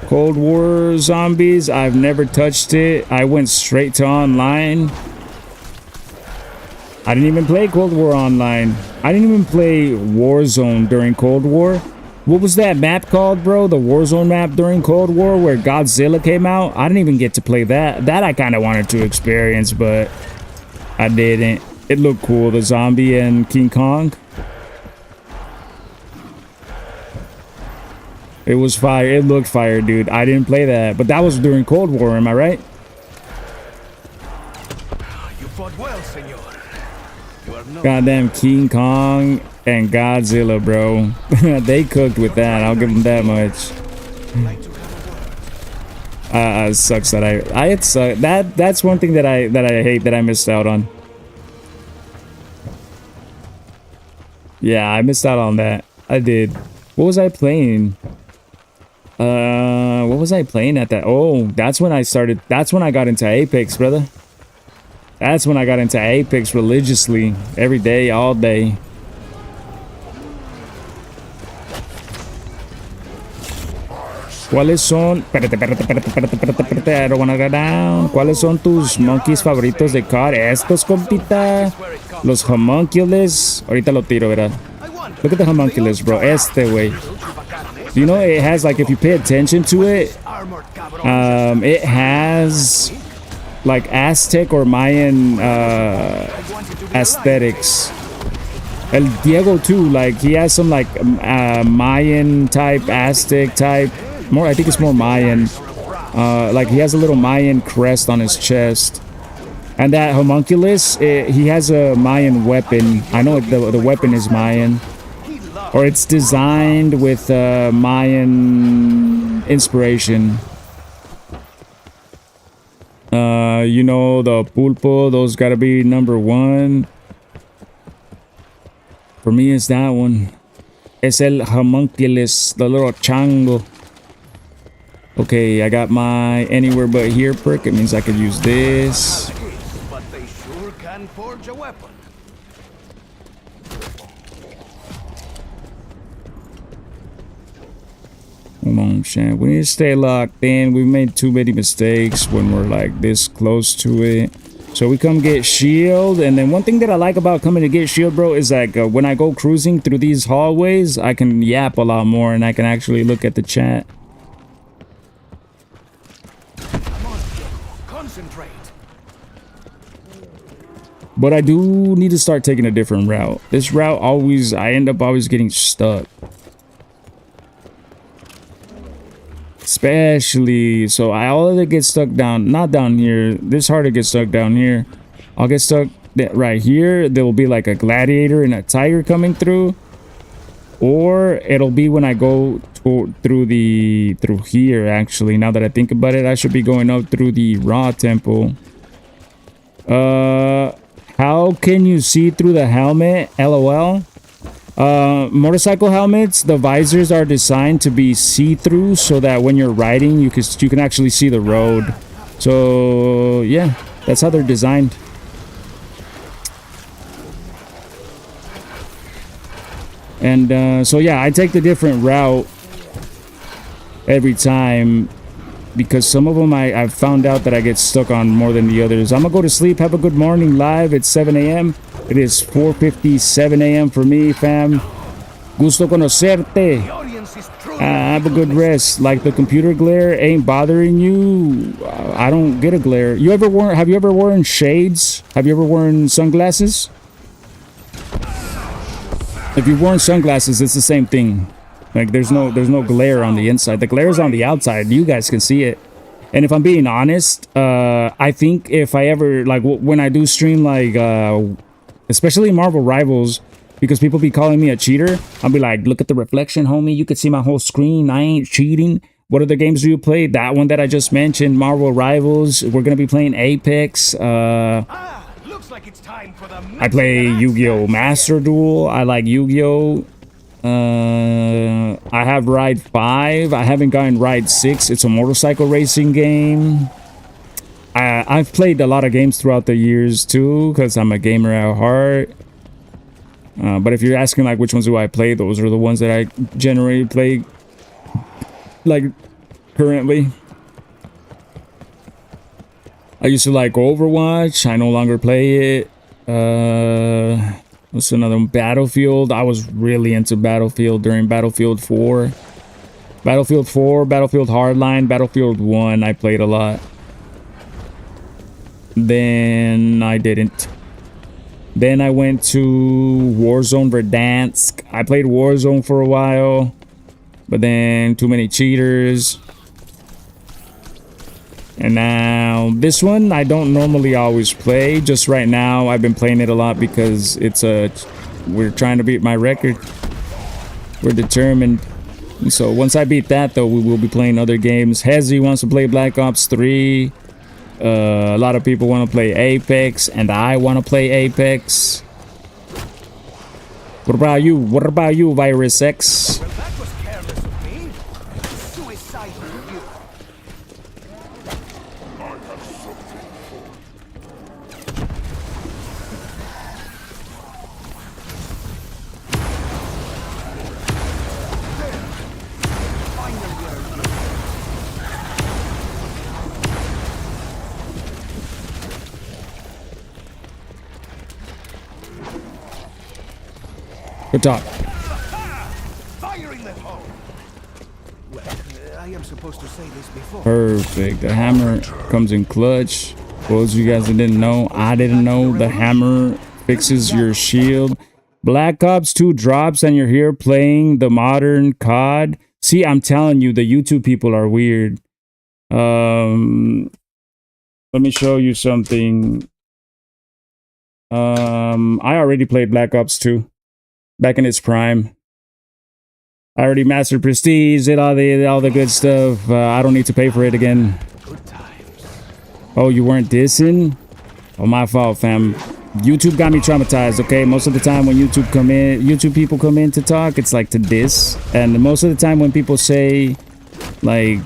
Cold War Zombies, I've never touched it. I went straight to online. I didn't even play Cold War online. I didn't even play Warzone during Cold War. What was that map called, bro? The Warzone map during Cold War where Godzilla came out? I didn't even get to play that. That I kind of wanted to experience, but I didn't. It looked cool, the zombie and King Kong. It was fire. It looked fire, dude. I didn't play that, but that was during Cold War, am I right? You fought well, senor. You are no Goddamn King Kong and Godzilla, bro. They cooked with that. I'll give them that much. It sucks that that's one thing that I hate that I missed out on. Yeah, I missed out on that. I did. What was I playing? What was I playing at that? Oh, that's when I got into Apex, brother. That's when I got into Apex religiously. Every day, all day. ¿Cuáles son? Espérate. I don't wanna go down. ¿Cuáles son tus monkeys favoritos de COD? Estos, compita. Los homunculus. Ahorita lo tiro, ¿verdad? Look at the homunculus, bro. Este, way. You know, it has, like, if you pay attention to it, it has, like, Aztec or Mayan aesthetics. El Diego, too, like, he has some, like, Mayan type, Aztec type. More, I think it's more Mayan. Like, he has a little Mayan crest on his chest. And that homunculus, he has a Mayan weapon. I know the weapon is Mayan. Or it's designed with Mayan inspiration. You know, the pulpo, those gotta be number one. For me, it's that one. Es el homunculus, the little chango. Okay, I got my anywhere but here perk. It means I could use this. But they sure can forge a weapon. Come on, Shan. We need to stay locked in. We made too many mistakes when we're like this close to it. So we come get shield. And then one thing that I like about coming to get shield, bro, is like when I go cruising through these hallways, I can yap a lot more and I can actually look at the chat. Come on, concentrate. But I do need to start taking a different route. This route I end up always getting stuck. Especially, so I'll either get stuck not down here. This hard to get stuck down here. I'll get stuck right here. There will be like a gladiator and a tiger coming through. Or it'll be when I go through here, actually. Now that I think about it, I should be going up through the Ra temple. How can you see through the helmet? LOL. Motorcycle helmets, the visors are designed to be see-through so that when you're riding you can actually see the road. So yeah, that's how they're designed. And so yeah, I take the different route every time because some of them I've found out that I get stuck on more than the others. I'm gonna go to sleep. Have a good morning. Live at 7 a.m. It is 4:57 a.m. for me, fam. Gusto conocerte. Have a good rest. Like the computer glare ain't bothering you. I don't get a glare. Have you ever worn shades? Have you ever worn sunglasses? If you've worn sunglasses, it's the same thing. Like there's no glare on the inside. The glare is on the outside. You guys can see it. And if I'm being honest, I think if I ever like when I do stream like especially Marvel Rivals, because people be calling me a cheater, I'll be like, look at the reflection, homie. You could see my whole screen. I ain't cheating. What other games do you play? That one that I just mentioned, Marvel Rivals. We're going to be playing Apex. Looks like it's time for the I play Yu-Gi-Oh! Master Duel. I like Yu-Gi-Oh! I have Ride 5. I haven't gotten Ride 6. It's a motorcycle racing game. I've played a lot of games throughout the years too, because I'm a gamer at heart. But if you're asking like which ones do I play, those are the ones that I generally play like currently. I used to like Overwatch. I no longer play it. What's another one? Battlefield. I was really into Battlefield during Battlefield 4. Battlefield 4, Battlefield Hardline, Battlefield 1 I played a lot. Then I didn't. Then I went to Warzone Verdansk. I played Warzone for a while, but then too many cheaters. And now this one I don't normally always play. Just right now I've been playing it a lot because we're trying to beat my record. We're determined. And so once I beat that though, we will be playing other games. Hezzy wants to play Black Ops 3. A lot of people want to play Apex, and I want to play Apex. What about you? What about you, Virus X? Well, that was careless of me. Suicidal of you. Good talk. Firing them home. Well, I am supposed to say this before. Perfect. The hammer comes in clutch. For those of you guys that didn't know, I didn't know, the hammer fixes your shield. Black Ops 2 drops and you're here playing the modern COD. See, I'm telling you, the YouTube people are weird. Let me show you something. I already played Black Ops 2 back in its prime. I already mastered Prestige, did all the good stuff. I don't need to pay for it again. Good times. Oh, you weren't dissing? Oh, my fault, fam. YouTube got me traumatized, okay? Most of the time when YouTube people come in to talk, it's like to diss. And most of the time when people say, like,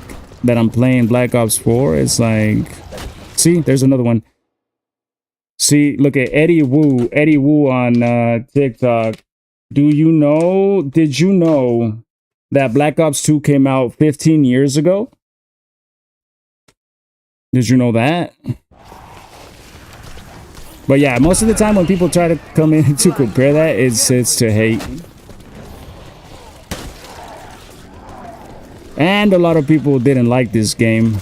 that I'm playing Black Ops 4, it's like... See, there's another one. See, look at Eddie Wu on TikTok. Did you know that Black Ops 2 came out 15 years ago? Did you know that? But yeah, most of the time when people try to come in to compare that, it's to hate. And a lot of people didn't like this game.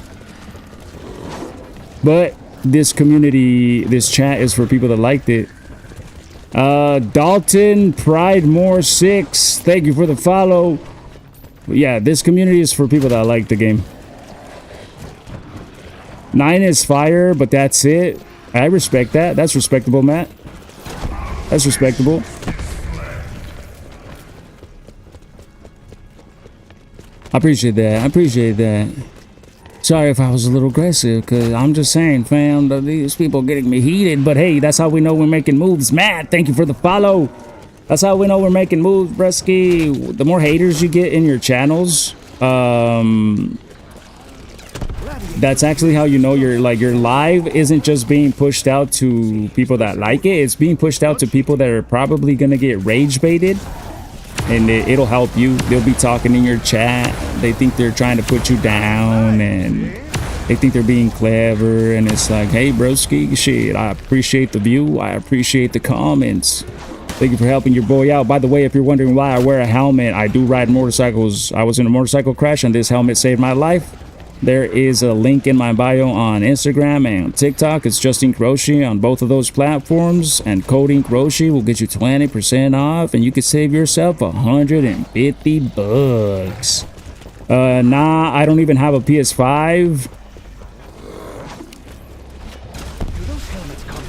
But this community, this chat is for people that liked it. Dalton Pridemore 6, thank you for the follow. But yeah, this community is for people that like the game. 9 is fire, but that's it. I respect that. That's respectable, Matt. That's respectable. I appreciate that. I appreciate that. Sorry if I was a little aggressive, because I'm just saying, fam, these people getting me heated. But hey, that's how we know we're making moves. Matt, thank you for the follow. That's how we know we're making moves, Bresky. The more haters you get in your channels, that's actually how you know your live isn't just being pushed out to people that like it. It's being pushed out to people that are probably gonna get rage baited, and it'll help you. They'll be talking in your chat. They think they're trying to put you down, and they think they're being clever. And it's like, hey, broski, shit, I appreciate the view. I appreciate the comments. Thank you for helping your boy out. By the way, if you're wondering why I wear a helmet, I do ride motorcycles. I was in a motorcycle crash, and this helmet saved my life. There is a link in my bio on Instagram and TikTok. It's Just Ink Roshi on both of those platforms. And code Ink Roshi will get you 20% off. And you can save yourself $150. Nah, I don't even have a PS5.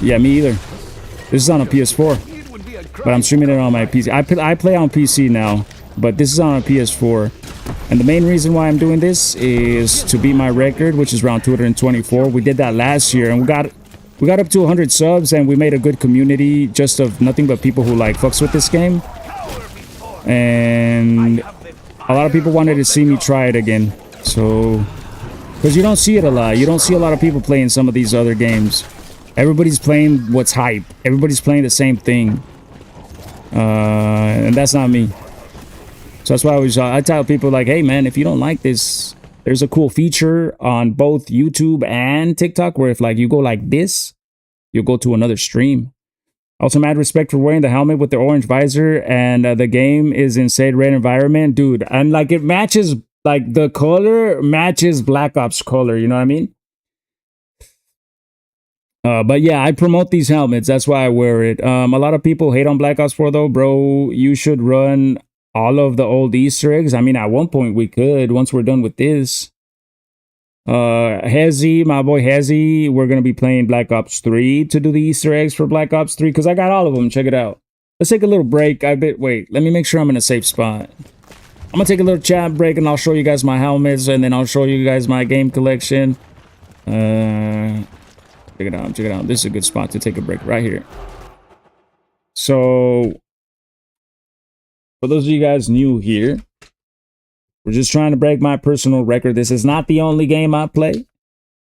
Yeah, me either. This is on a PS4. But I'm streaming it on my PC. I play on PC now. But this is on a PS4. And the main reason why I'm doing this is to beat my record, which is around 224. We did that last year, and we got up to 100 subs, and we made a good community just of nothing but people who like fucks with this game. And a lot of people wanted to see me try it again. So, because you don't see it a lot. You don't see a lot of people playing some of these other games. Everybody's playing what's hype. Everybody's playing the same thing. And that's not me. So that's why I tell people like, hey man, if you don't like this, there's a cool feature on both YouTube and TikTok where if like you go like this, you'll go to another stream. Also, mad respect for wearing the helmet with the orange visor, and the game is in said red environment, dude. And like it matches, like the color matches Black Ops color. You know what I mean? But yeah, I promote these helmets. That's why I wear it. A lot of people hate on Black Ops 4 though, bro. You should run all of the old Easter eggs. I mean, at one point we could, once we're done with this. Hezzy, my boy Hezzy, we're going to be playing Black Ops 3 to do the Easter eggs for Black Ops 3, because I got all of them. Check it out. Let's take a little break. Wait, let me make sure I'm in a safe spot. I'm going to take a little chat break, and I'll show you guys my helmets, and then I'll show you guys my game collection. Check it out. This is a good spot to take a break right here. So, for those of you guys new here, we're just trying to break my personal record. This is not the only game I play.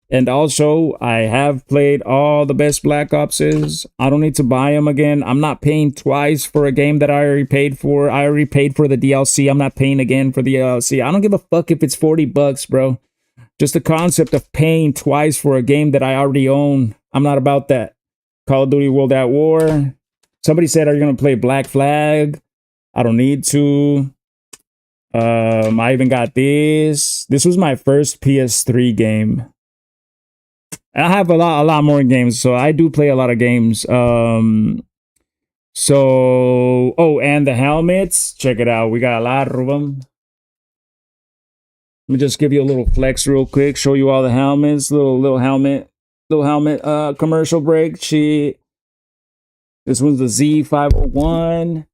And also, I have played all the best Black Opses. I don't need to buy them again. I'm not paying twice for a game that I already paid for. I already paid for the DLC. I'm not paying again for the DLC. I don't give a fuck if it's $40, bro. Just the concept of paying twice for a game that I already own. I'm not about that. Call of Duty World at War. Somebody said, are you going to play Black Flag? I don't need to. I even got this. This was my first PS3 game. I have a lot more games, so I do play a lot of games. So, oh, and the helmets. Check it out. We got a lot of them. Let me just give you a little flex real quick. Show you all the helmets. Little helmet commercial break. Shit. This one's the Z501.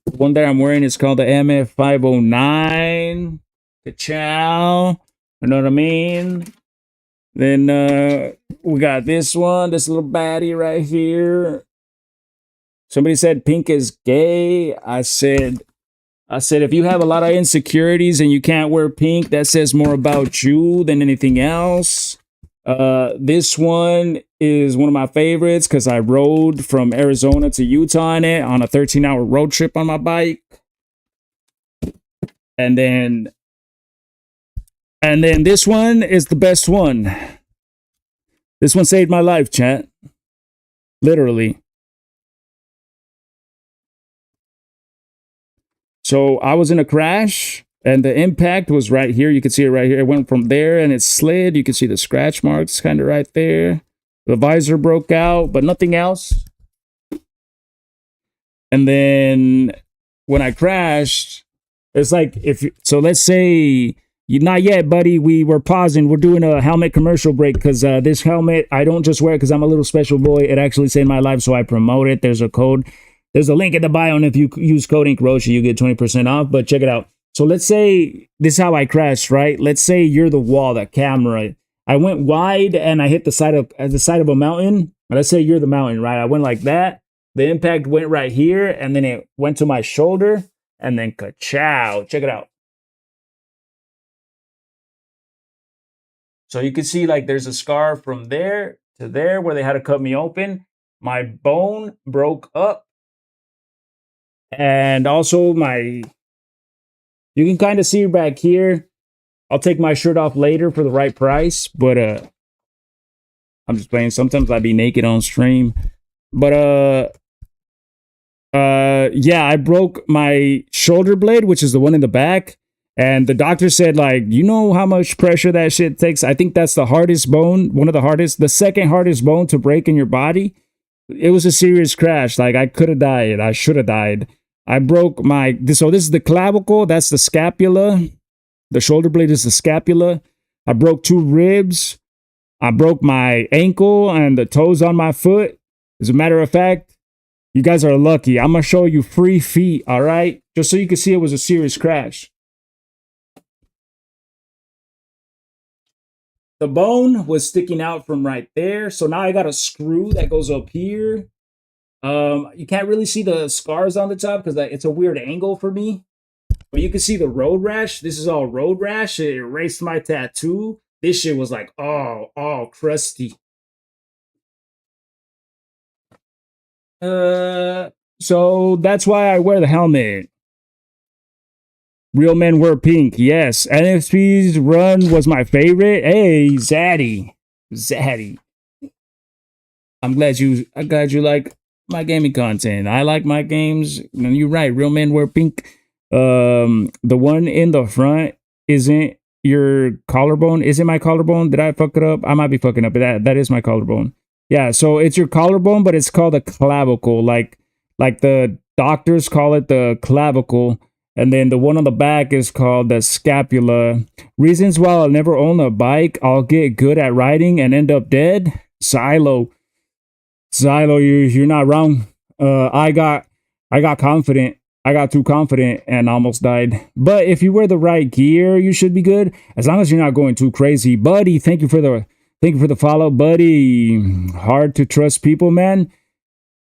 The one that I'm wearing is called the MF509. Ka-chow. You know what I mean? Then we got this one, this little baddie right here. Somebody said pink is gay. I said if you have a lot of insecurities and you can't wear pink, that says more about you than anything else. This one is one of my favorites because I rode from Arizona to Utah in it on a 13-hour road trip on my bike. And then this one is the best one. This one saved my life, chat. Literally. So I was in a crash and the impact was right here. You can see it right here. It went from there and it slid. You can see the scratch marks kind of right there. The visor broke out, but nothing else. And then when I crashed, it's like let's say not yet, buddy. We were pausing. We're doing a helmet commercial break because this helmet, I don't just wear it because I'm a little special boy. It actually saved my life, so I promote it. There's a code. There's a link in the bio, and if you use code InkRoshi, you get 20% off. But check it out. So let's say this is how I crashed, right? Let's say you're the wall, the camera. I went wide and I hit the side of a mountain. Let's say you're the mountain, right? I went like that. The impact went right here, and then it went to my shoulder, and then ka-chow. Check it out. So you can see like there's a scar from there to there where they had to cut me open. My bone broke up. And also you can kind of see back here. I'll take my shirt off later for the right price, but I'm just playing. Sometimes I'd be naked on stream. But yeah, I broke my shoulder blade, which is the one in the back. And the doctor said, like, you know how much pressure that shit takes? I think that's the hardest bone, one of the hardest, the second hardest bone to break in your body. It was a serious crash. Like, I could have died. I should have died. I broke so this is the clavicle. That's the scapula. The shoulder blade is the scapula. I broke 2 ribs. I broke my ankle and the toes on my foot. As a matter of fact, you guys are lucky. I'm going to show you free feet, all right? Just so you can see it was a serious crash. The bone was sticking out from right there. So now I got a screw that goes up here. You can't really see the scars on the top because it's a weird angle for me. But you can see the road rash. This is all road rash. It erased my tattoo. This shit was like all crusty. So that's why I wear the helmet. Real men wear pink. Yes. NFP's run was my favorite. Hey, Zaddy. I'm glad you like my gaming content. I like my games. And you're right. Real men wear pink. The one in the front isn't your collarbone. Isn't my collarbone? Did I fuck it up? I might be fucking up. That is my collarbone. Yeah, so it's your collarbone, but it's called a clavicle. Like the doctors call it the clavicle. And then the one on the back is called the scapula. Reasons why I'll never own a bike. I'll get good at riding and end up dead. Silo, you're not wrong. I got confident. I got too confident and almost died. But if you wear the right gear, you should be good. As long as you're not going too crazy. Buddy, thank you for the follow, buddy. Hard to trust people, man.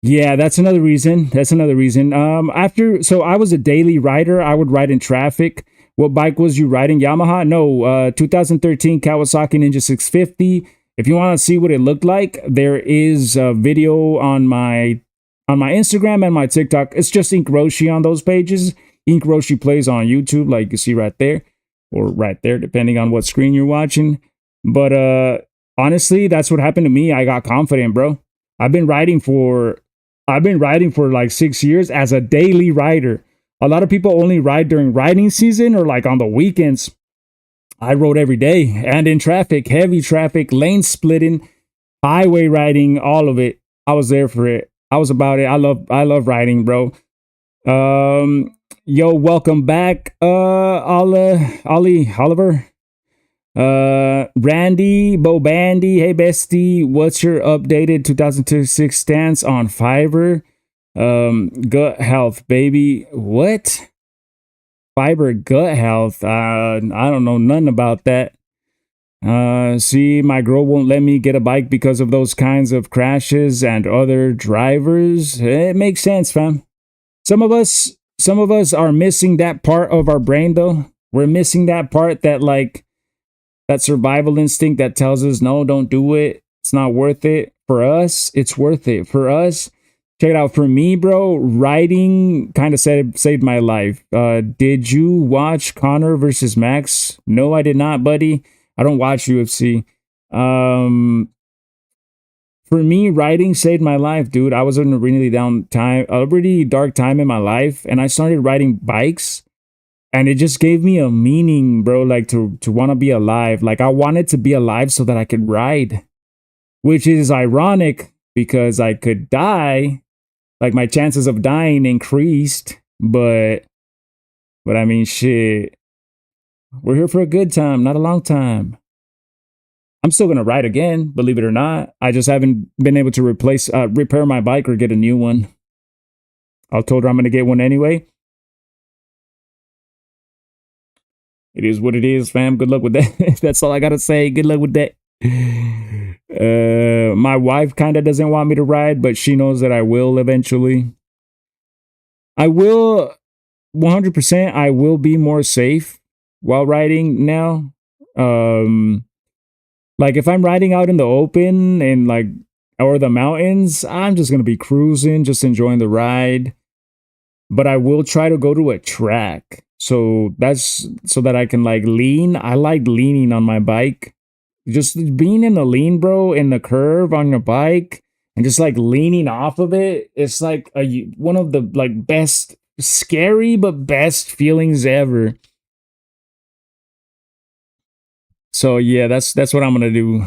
Yeah, that's another reason. So I was a daily rider. I would ride in traffic. What bike was you riding? Yamaha? No, 2013 Kawasaki Ninja 650. If you want to see what it looked like, there is a video on my Instagram and my TikTok. It's just InkRoshi on those pages. InkRoshi plays on YouTube, like you see right there, or right there, depending on what screen you're watching. But honestly, that's what happened to me. I got confident, bro. I've been riding for like 6 years as a daily rider. A lot of people only ride during riding season or like on the weekends. I rode every day and in traffic, heavy traffic, lane splitting, highway riding, all of it. I was there for it. I was about it. I love riding, bro. Yo, welcome back, Ollie, Oliver, Randy, Bo Bandy. Hey, bestie, what's your updated 2026 stance on fiber? Gut health, baby. What? Fiber gut health? I don't know nothing about that. See, my girl won't let me get a bike because of those kinds of crashes and other drivers. It makes sense, fam. Some of us are missing that part of our brain though. We're missing that part that like that survival instinct that tells us no, don't do it. It's not worth it. For us, it's worth it. For us, check it out. For me, bro, riding kind of saved my life. Did you watch Connor versus Max? No, I did not, buddy. I don't watch UFC. For me, riding saved my life, dude. I was in a really dark time in my life, and I started riding bikes, and it just gave me a meaning, bro. Like to want to be alive. Like I wanted to be alive so that I could ride, which is ironic because I could die. Like my chances of dying increased, but I mean, shit. We're here for a good time, not a long time. I'm still gonna ride again, believe it or not. I just haven't been able to repair my bike or get a new one. I told her I'm gonna get one anyway. It is what it is, fam. Good luck with that. That's all I gotta say. Good luck with that. My wife kind of doesn't want me to ride, but she knows that I will eventually. I will 100%. I will be more safe while riding now. Like if I'm riding out in the open and like or the mountains, I'm just gonna be cruising, just enjoying the ride. But I will try to go to a track. So that's so that I can like lean. I like leaning on my bike. Just being in the lean, bro, in the curve on your bike and just like leaning off of it. It's like one of the like best, scary but best feelings ever. So yeah, that's what I'm gonna do.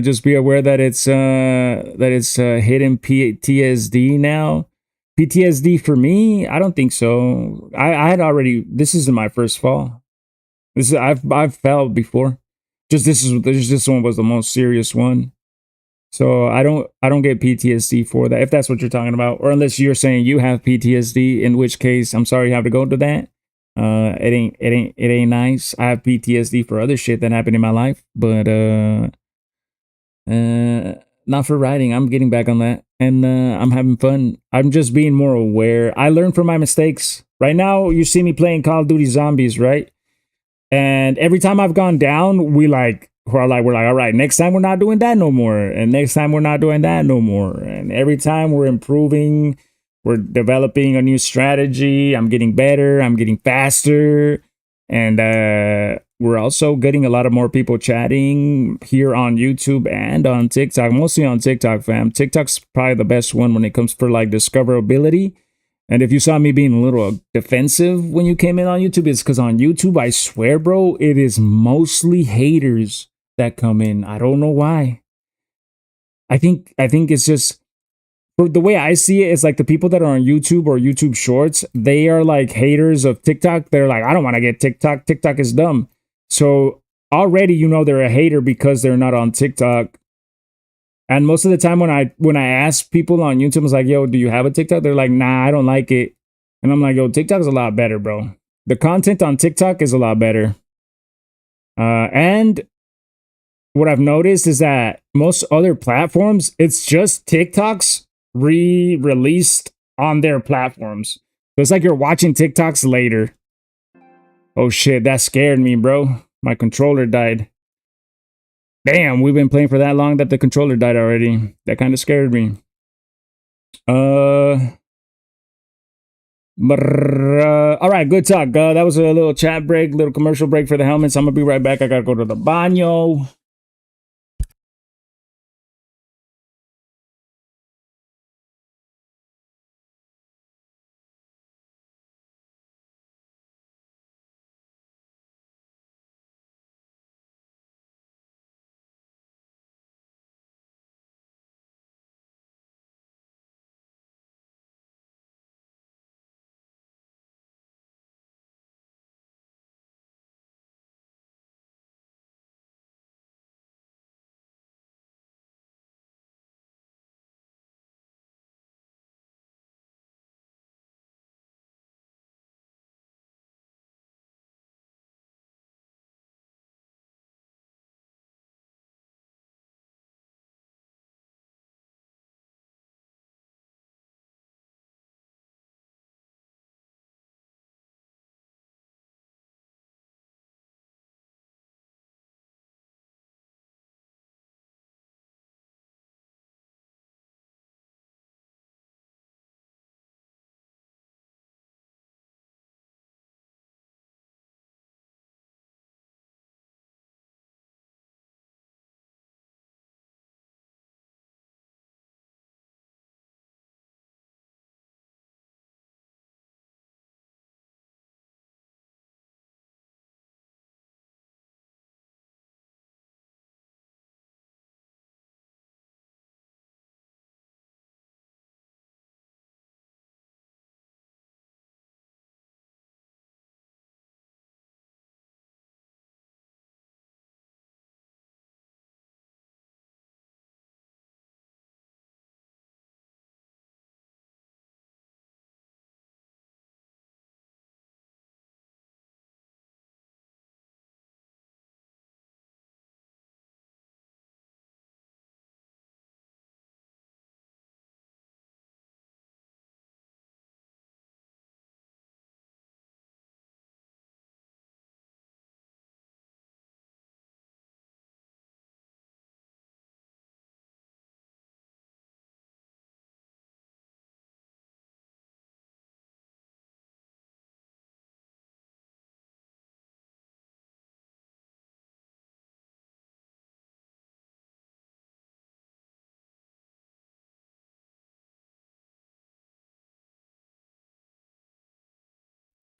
Just be aware that it's hidden PTSD now. PTSD for me, I don't think so. I had already. This isn't my first fall. This is I've fell before. This one was the most serious one. So I don't get PTSD for that. If that's what you're talking about, or unless you're saying you have PTSD, in which case I'm sorry you have to go to that. It ain't nice. I have PTSD for other shit that happened in my life, but not for writing. I'm getting back on that, and I'm having fun. I'm just being more aware. I learn from my mistakes. Right now, you see me playing Call of Duty Zombies, right? And every time I've gone down, we're like, all right, next time we're not doing that no more, and next time we're not doing that no more, and every time we're improving, we're developing a new strategy. I'm getting better. I'm getting faster, and we're also getting a lot of more people chatting here on YouTube and on TikTok, mostly on TikTok, fam. TikTok's probably the best one when it comes for like discoverability. And if you saw me being a little defensive when you came in on YouTube, it's because on YouTube, I swear, bro, it is mostly haters that come in. I don't know why. I think it's just for the way I see it, it's like the people that are on YouTube or YouTube Shorts, they are like haters of TikTok. They're like, I don't want to get TikTok. TikTok is dumb. So already, they're a hater because they're not on TikTok. And most of the time when I ask people on YouTube, I was like, yo, do you have a TikTok? They're like, nah, I don't like it. And I'm like, yo, TikTok is a lot better, bro. The content on TikTok is a lot better. And what I've noticed is that most other platforms, it's just TikToks re-released on their platforms. So it's like you're watching TikToks later. Oh shit, that scared me, bro. My controller died. Damn, we've been playing for that long that the controller died already. That kind of scared me. All right, good talk. That was a little chat break, little commercial break for the helmets. I'm gonna be right back. I gotta go to the baño.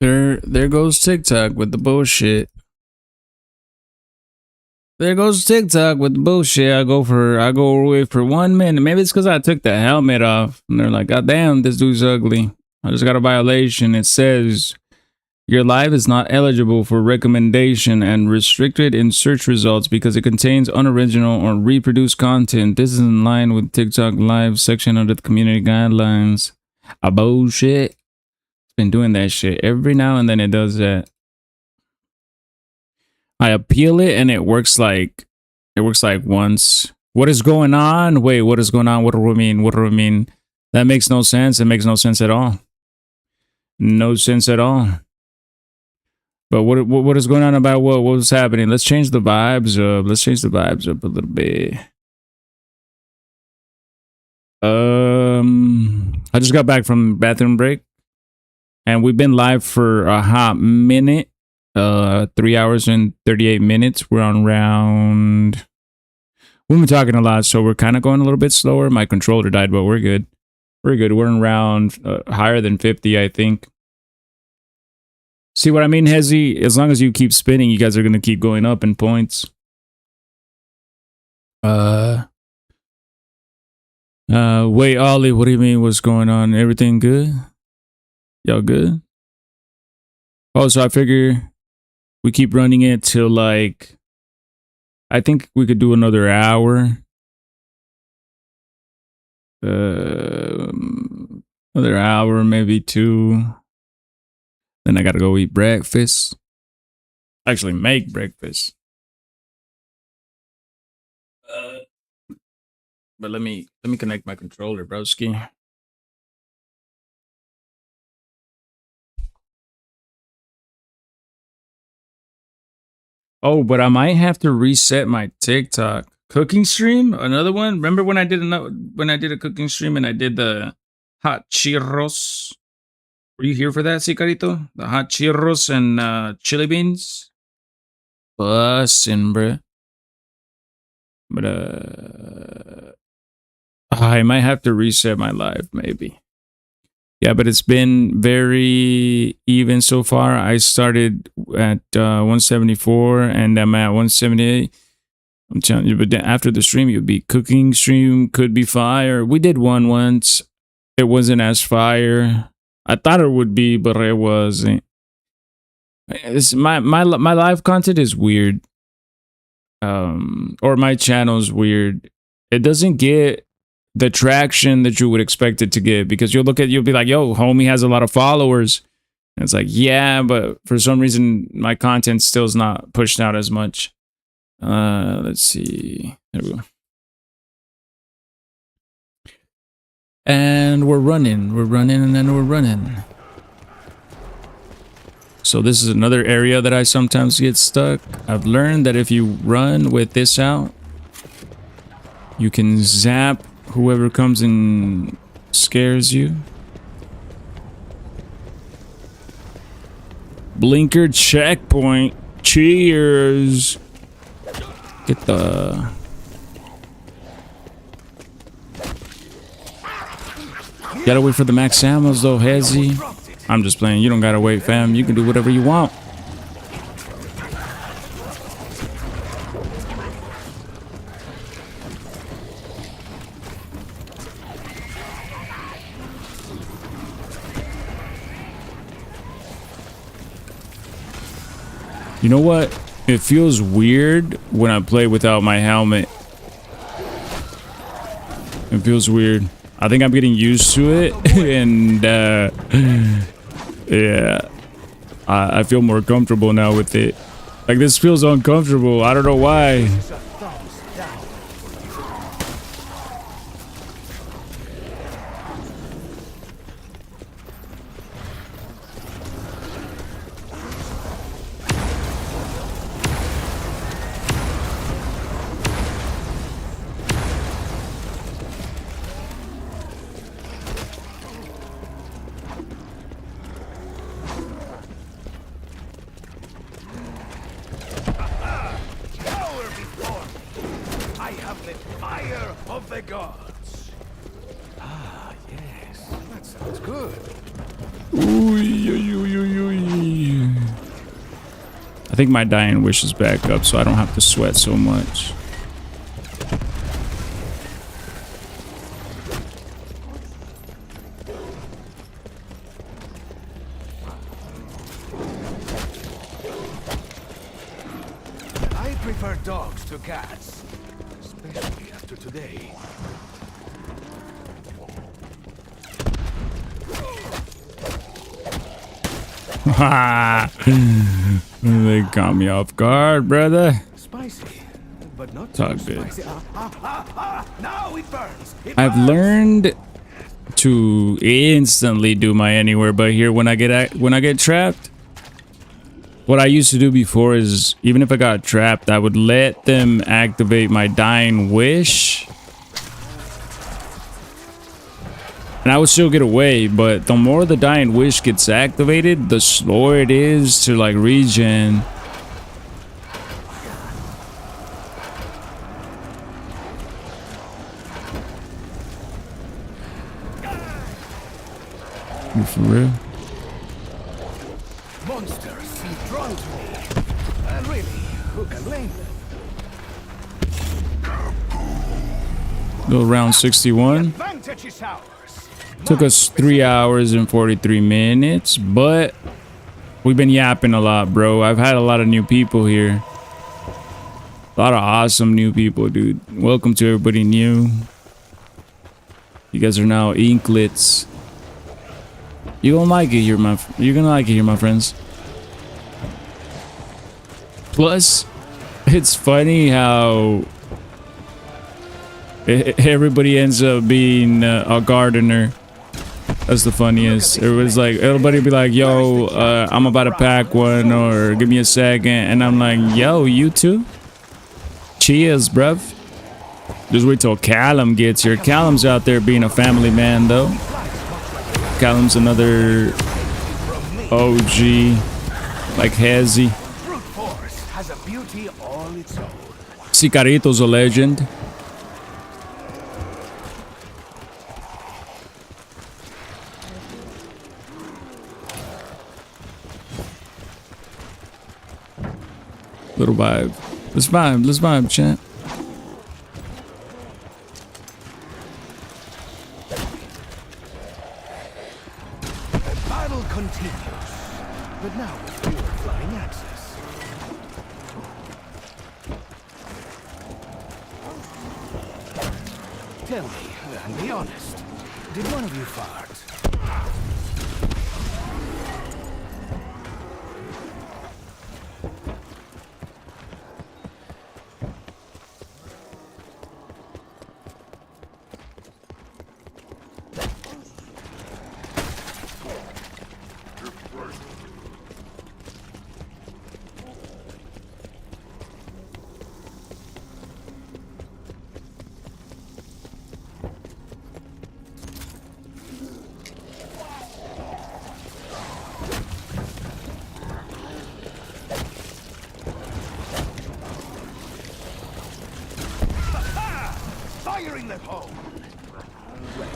There goes TikTok with the bullshit. There goes TikTok with the bullshit. I go away for 1 minute. Maybe it's because I took the helmet off. And they're like, God damn, this dude's ugly. I just got a violation. It says your live is not eligible for recommendation and restricted in search results because it contains unoriginal or reproduced content. This is in line with TikTok live section under the community guidelines. A bullshit. It's been doing that shit every now and then. It does that. I appeal it and it works like once. What is going on? Wait, what is going on? What do we mean? What do we mean? That makes no sense. It makes no sense at all. No sense at all. But what is going on about what was happening? Let's change the vibes up. Let's change the vibes up a little bit. I just got back from bathroom break, and we've been live for a hot minute. 3 hours and 38 minutes. We're on round. We've been talking a lot, so we're kind of going a little bit slower. My controller died, but we're good. We're good. We're in round higher than 50, I think. See what I mean, Hezi? As long as you keep spinning, you guys are going to keep going up in points. Wait, Ollie, what do you mean? What's going on? Everything good? Y'all good? Oh, so I figure we keep running it till like, I think we could do another hour. Another hour, maybe 2. Then I gotta go eat breakfast. Actually, make breakfast. But let me connect my controller, broski. Oh, but I might have to reset my TikTok cooking stream. Another one. Remember when I did a cooking stream and I did the hot churros? Were you here for that, Sicarito? The hot churros and chili beans? Bussin', bruh. But I might have to reset my live, maybe. Yeah, but it's been very even so far. I started at 174 and I'm at 178. I'm telling you, but then after the stream, you'll be cooking stream, could be fire. We did one once. It wasn't as fire. I thought it would be, but it wasn't. My live content is weird. Or my channel's weird. It doesn't get the traction that you would expect it to get, because you'll be like, yo, homie has a lot of followers. And it's like, yeah, but for some reason my content still is not pushed out as much. Let's see. There we go. And we're running, and then we're running. So this is another area that I sometimes get stuck. I've learned that if you run with this out, you can zap whoever comes and scares you. Blinker checkpoint. Cheers. Get the... Gotta wait for the max ammos though, Hezi. I'm just playing. You don't gotta wait, fam. You can do whatever you want. You know what? It feels weird when I play without my helmet. It feels weird. I think I'm getting used to it, and yeah, I feel more comfortable now with it. Like, this feels uncomfortable. I don't know why. think my dying wish is back up, so I don't have to sweat so much. I prefer dogs to cats, especially after today. They got me off guard, brother. Spicy, but not Talk too big. spicy. Now it burns. I've learned to instantly do my anywhere but here when I get trapped. What I used to do before is, even if I got trapped, I would let them activate my dying wish. And I would still get away, but the more the dying wish gets activated, the slower it is to like regen. You for real? Monsters seem drawn to me. And really, who can blame them? Little round 61. Advantage is ours. Took us 3 hours and 43 minutes, but we've been yapping a lot, bro. I've had a lot of new people here. A lot of awesome new people, dude. Welcome to everybody new. You guys are now inklets. You're gonna like it here, my friends. Plus, it's funny how everybody ends up being a gardener. That's the funniest. Everybody's like, everybody be like, yo, I'm about to pack one, or give me a second. And I'm like, yo, you too? Cheers, bruv. Just wait till Callum gets here. Callum's out there being a family man, though. Callum's another OG, like Hazy. Brute force has a beauty all its own. Sicarito's a legend. Little vibe. Let's vibe, chat. The battle continues, but now with fewer flying axes. Tell me, and be honest, did one of you fart? Firing the hole! Wait,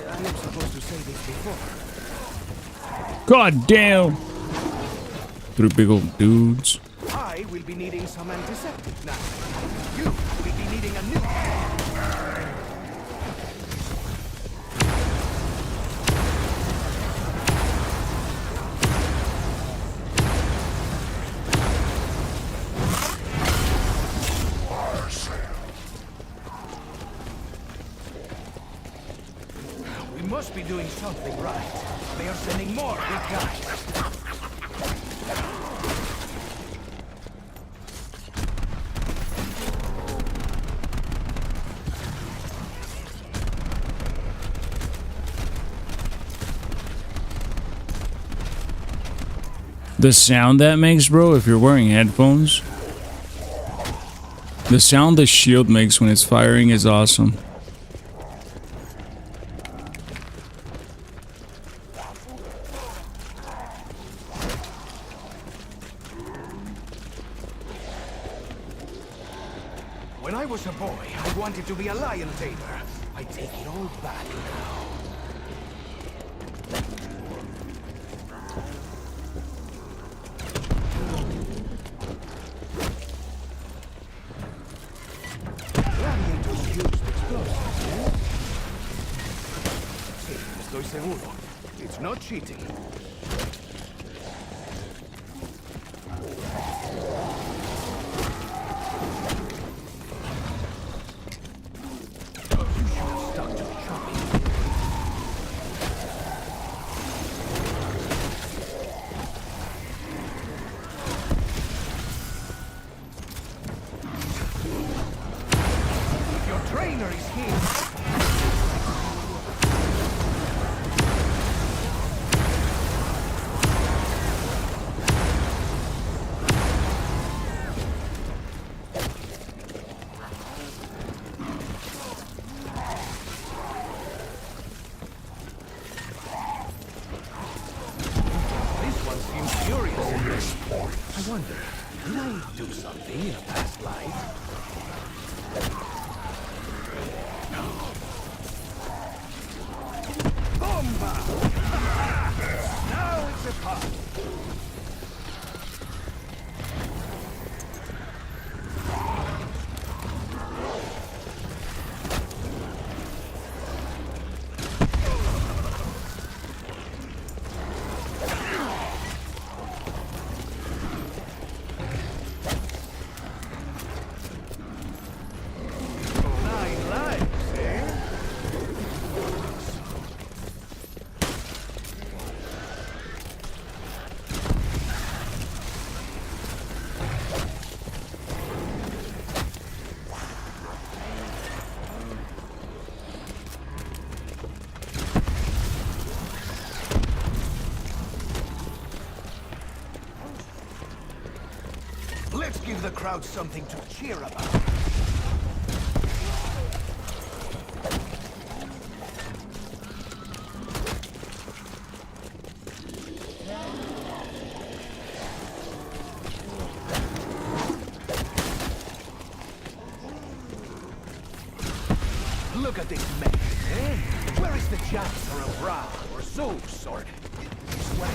I am supposed to say this before. God damn. 3 big old dudes. I will be needing some antiseptic now. You will be needing a new... We must be doing something right. They are sending more big guys. The sound that makes, bro, if you're wearing headphones. The sound the shield makes when it's firing is awesome. When I was a boy, I wanted to be a lion tamer. I take it all back now. Sí, estoy seguro. It's not cheating. You should have stuck to chopping. Your trainer is here. This one seems curious. I wonder, did I do something in a past life? Bomba! Now it's a party. Nine lives, eh? Let's give the crowd something to cheer about. Look at this man, eh? Where is the chance or a Bra or Zeus or Swag?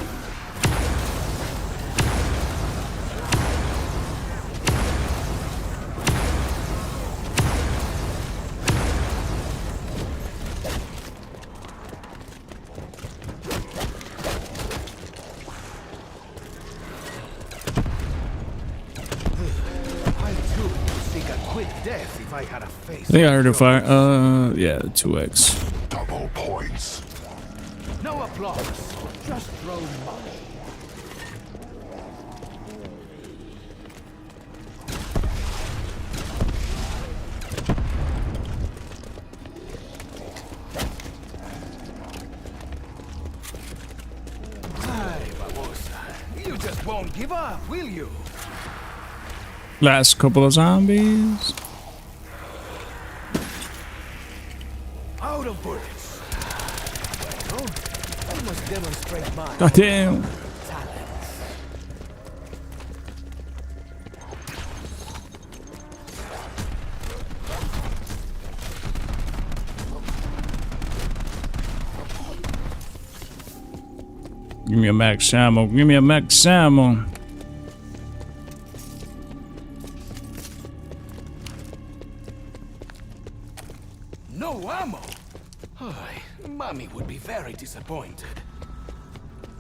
I too would seek a quick death if I had a face. I think I heard a fire. Yeah, 2x. Double points. No applause, just throw money. Ay, babosa. You just won't give up, will you? Last couple of zombies. Out of bullets. Well, I must demonstrate my God damn. talents. Give me a max ammo. Give me a max ammo. No ammo. Ay, Mommy would be very disappointed.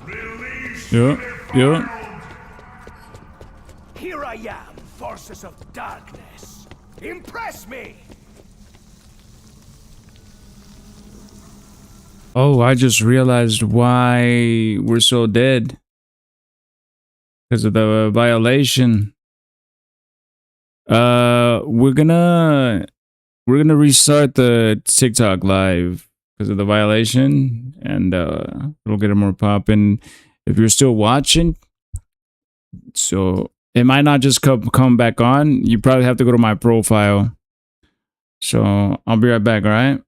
Release Yeah, the yeah. field. Here I am, forces of darkness. Impress me! Oh, I just realized why we're so dead. Because of the violation. We're gonna restart the TikTok live because of the violation, and it'll get it more popping. If you're still watching, so it might not just come back on. You probably have to go to my profile. So I'll be right back. All right.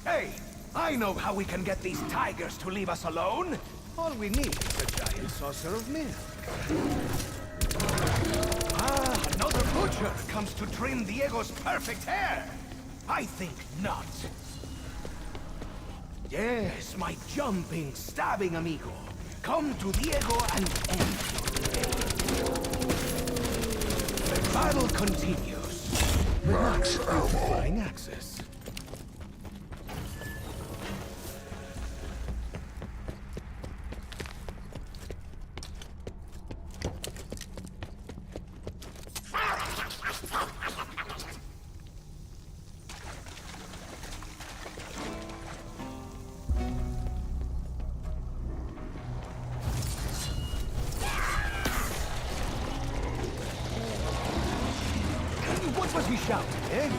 Hey, I know how we can get these tigers to leave us alone. All we need is a giant saucer of milk. Ah, another butcher comes to trim Diego's perfect hair. I think not. Yes, my jumping, stabbing amigo. Come to Diego and end your day. The battle continues. Max flying axis. What was he shouting, eh?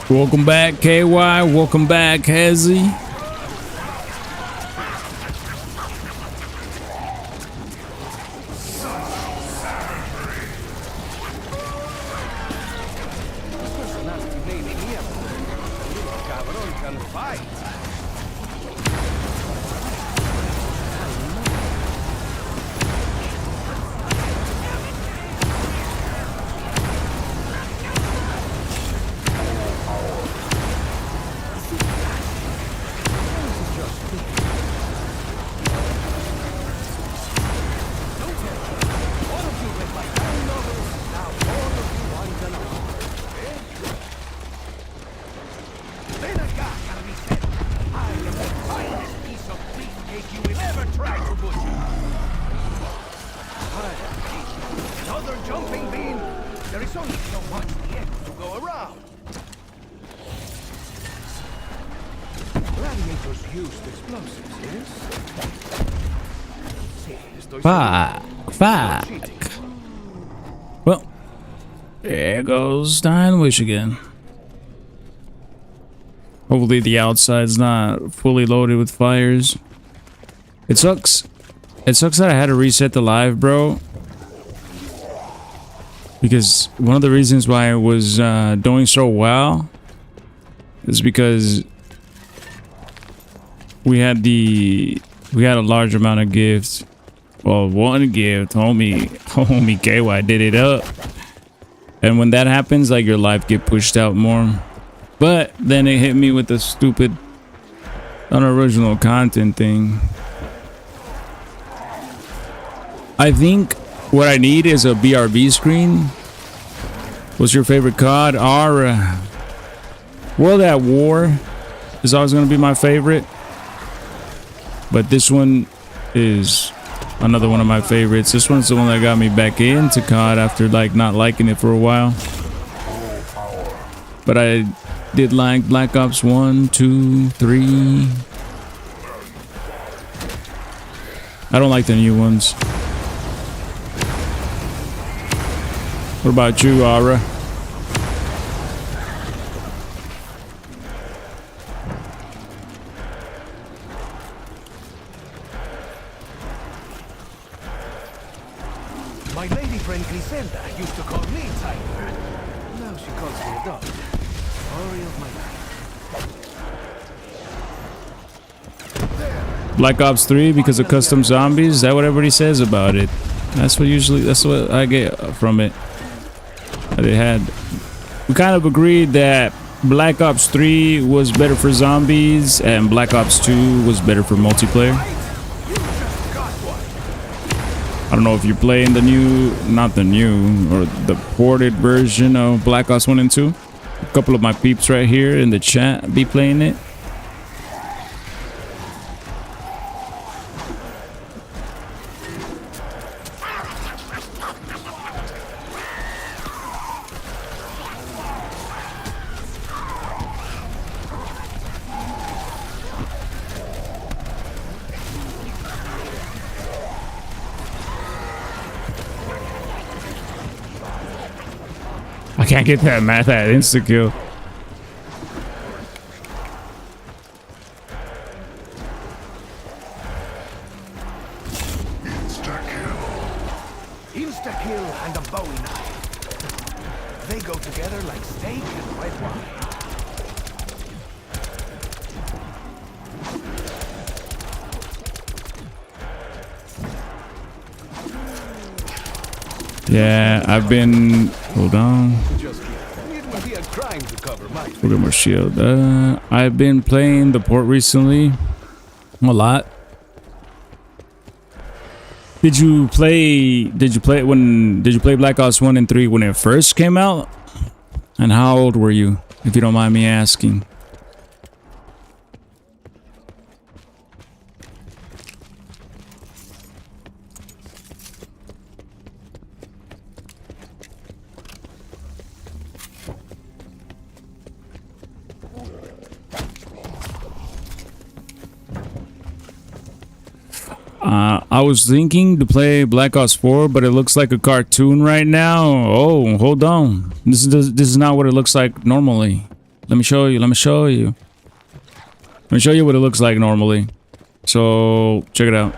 Welcome back, KY. Welcome back, Hezzy. Another jumping bean. There is only so much Diego to go around. Gladiators used explosives, yes? Sí, estoy Fuck. Well, there goes Dying Wish again. Hopefully the outside's not fully loaded with fires. It sucks. It sucks that I had to reset the live, bro. Because one of the reasons why I was doing so well is because we had a large amount of gifts. Well, one gift, homie KY did it up. And when that happens, like, your life get pushed out more. But then it hit me with the stupid unoriginal content thing. I think what I need is a BRB screen. What's your favorite COD? Our World at War is always going to be my favorite. But this one is another one of my favorites. This one's the one that got me back into COD after, like, not liking it for a while. But I did like Black Ops 1, 2, 3. I don't like the new ones. What about you, Aura? My lady friend Griselda used to call me Tiger. Now she calls me a dog. Story of my life. Black Ops 3 because of custom zombies? Is that what everybody says about it? That's what I get from it. We kind of agreed that Black Ops 3 was better for zombies and Black Ops 2 was better for multiplayer. I don't know if you're playing the new, not the new, or the ported version of Black Ops 1 and 2. A couple of my peeps right here in the chat be playing it. I can't get that insta kill. insta-kill and a Bowie knife. They go together like steak and red wine. Yeah, I've been... Hold on. Just it would be a crime to cover my Look at my shield. I've been playing the port recently. A lot. Did you play Black Ops 1 and 3 when it first came out? And how old were you, if you don't mind me asking? I was thinking to play Black Ops 4, but it looks like a cartoon right now. Oh, hold on. This is not what it looks like normally. Let me show you. Let me show you what it looks like normally. So, check it out.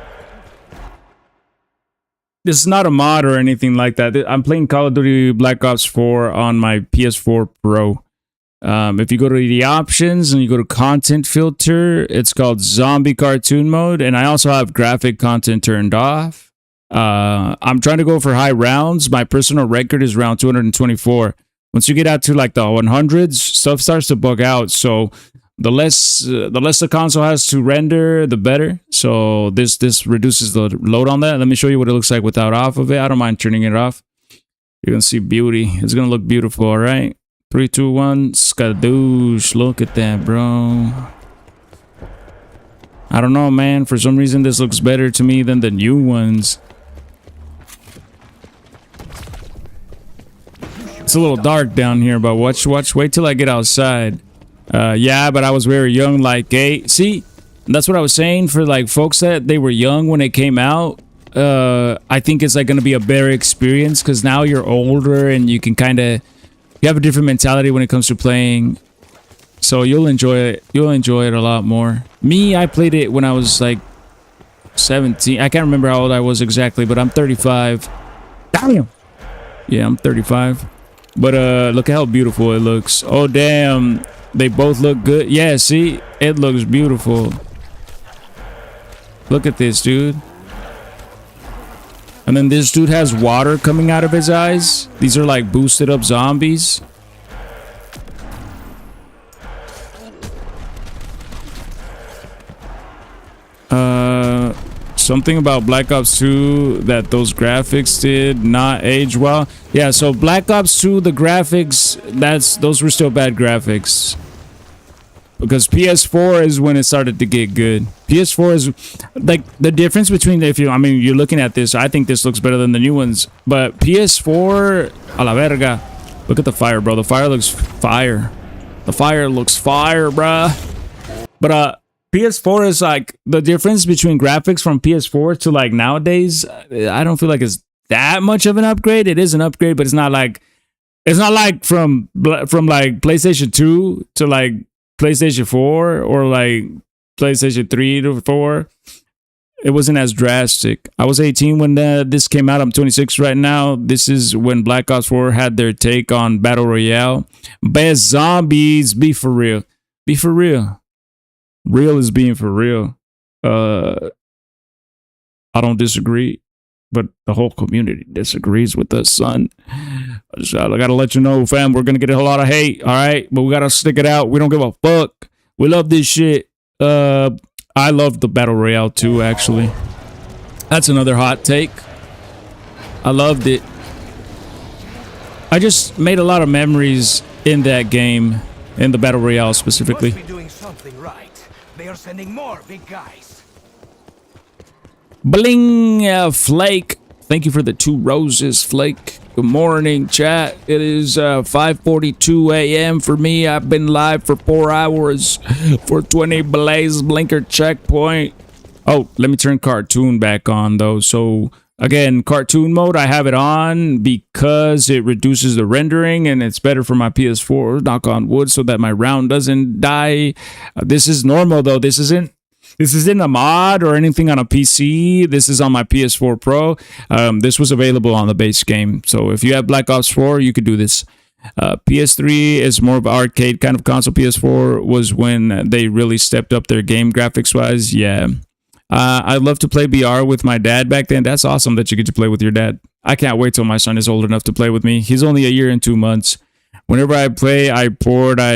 This is not a mod or anything like that. I'm playing Call of Duty Black Ops 4 on my PS4 Pro. If you go to the options and you go to content filter, it's called zombie cartoon mode. And I also have graphic content turned off. I'm trying to go for high rounds. My personal record is round 224. Once you get out to like the 100s, stuff starts to bug out. So the less the console has to render, the better. So this reduces the load on that. Let me show you what it looks like without off of it. I don't mind turning it off. You're gonna see beauty. It's gonna look beautiful, all right? 3, 2, 1, skadoosh. Look at that, bro. I don't know, man. For some reason, this looks better to me than the new ones. It's a little dark down here, but watch. Wait till I get outside. Yeah, but I was very young, like 8. See, that's what I was saying for like folks that they were young when it came out. I think it's like going to be a better experience because now you're older and you can kind of... You have a different mentality when it comes to playing, so you'll enjoy it. You'll enjoy it a lot more. Me, I played it when I was like 17. I can't remember how old I was exactly, but I'm 35. Damn. Yeah, I'm 35. But look at how beautiful it looks. Oh damn, they both look good. Yeah, see, it looks beautiful. Look at this, dude. And then this dude has water coming out of his eyes. These are like boosted up zombies. Something about Black Ops 2 that those graphics did not age well. Yeah, so Black Ops 2, the graphics, those were still bad graphics. Because PS4 is when it started to get good. PS4 is like the difference between you're looking at this, I think this looks better than the new ones. But PS4, a la verga. Look at the fire, bro. The fire looks fire. The fire looks fire, bruh. But PS4 is like the difference between graphics from PS4 to like nowadays. I don't feel like it's that much of an upgrade. It is an upgrade, but it's not like from like PlayStation 2 to like PlayStation 4 or like PlayStation 3 to 4. It wasn't as drastic. I was 18 when this came out. I'm 26 right now. This is when Black Ops 4 had their take on Battle Royale. Best zombies. Be for real. Be for real. Real is being for real. I don't disagree, but the whole community disagrees with us, son. I gotta let you know, fam, we're gonna get a whole lot of hate, all right? But we gotta stick it out. We don't give a fuck. We love this shit. I love the Battle Royale too, actually. That's another hot take. I loved it. I just made a lot of memories in that game, in the Battle Royale specifically. Must be doing something right. They are sending more big guys. Bling, Flake. Thank you for the 2 roses, Flake. Good morning, chat. It is 5:42 a.m. for me. I've been live for 4 hours for 20 Blaze Blinker checkpoint. Oh, let me turn cartoon back on, though. So, again, cartoon mode, I have it on because it reduces the rendering and it's better for my PS4, knock on wood, so that my round doesn't die. This is normal, though. This isn't This isn't a mod or anything on a PC. This is on my PS4 Pro. This was available on the base game. So if you have Black Ops 4, you could do this. PS3 is more of an arcade kind of console. PS4 was when they really stepped up their game graphics wise. Yeah. I'd love to play BR with my dad back then. That's awesome that you get to play with your dad. I can't wait till my son is old enough to play with me. He's only a year and 2 months. Whenever I play, I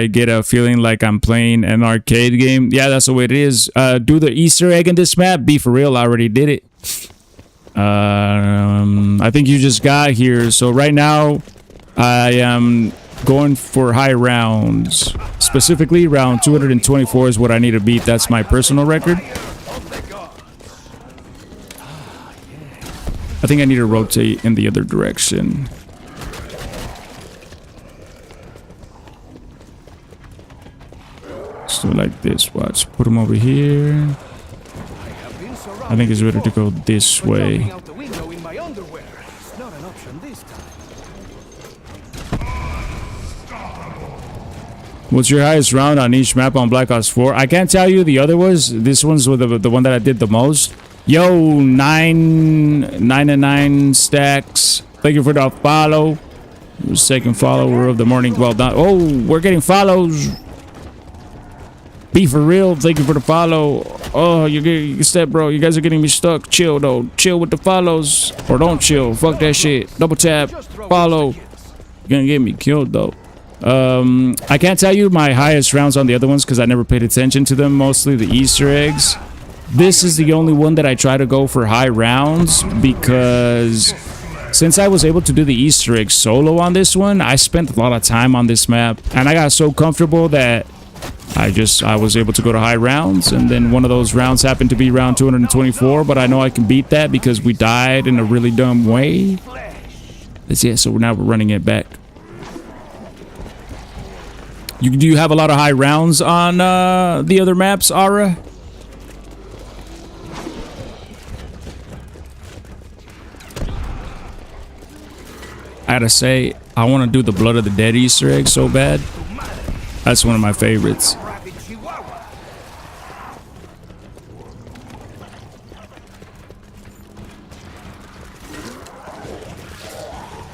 get a feeling like I'm playing an arcade game. Yeah, that's the way it is. Do the Easter egg in this map. Be for real, I already did it. I think you just got here. So right now, I am going for high rounds. Specifically, round 224 is what I need to beat. That's my personal record. I think I need to rotate in the other direction. So like this, watch. Put him over here. I think it's better to go this way. What's your highest round on each map on Black Ops 4? I can't tell you the other was. This one's the one that I did the most. Yo, 9 stacks. Thank you for the follow. Your second follower of the morning. Well done. Oh, we're getting follows. Be for real. Thank you for the follow. Oh, you step, bro. You guys are getting me stuck. Chill, though. Chill with the follows. Or don't chill. Fuck that shit. Double tap. Follow. You're gonna get me killed, though. I can't tell you my highest rounds on the other ones because I never paid attention to them. Mostly the Easter eggs. This is the only one that I try to go for high rounds because since I was able to do the Easter egg solo on this one, I spent a lot of time on this map and I got so comfortable that I was able to go to high rounds, and then one of those rounds happened to be round 224, but I know I can beat that because we died in a really dumb way. Yeah, so now we're running it back. Do you have a lot of high rounds on the other maps, Ara? I gotta say, I want to do the Blood of the Dead Easter egg so bad. That's one of my favorites.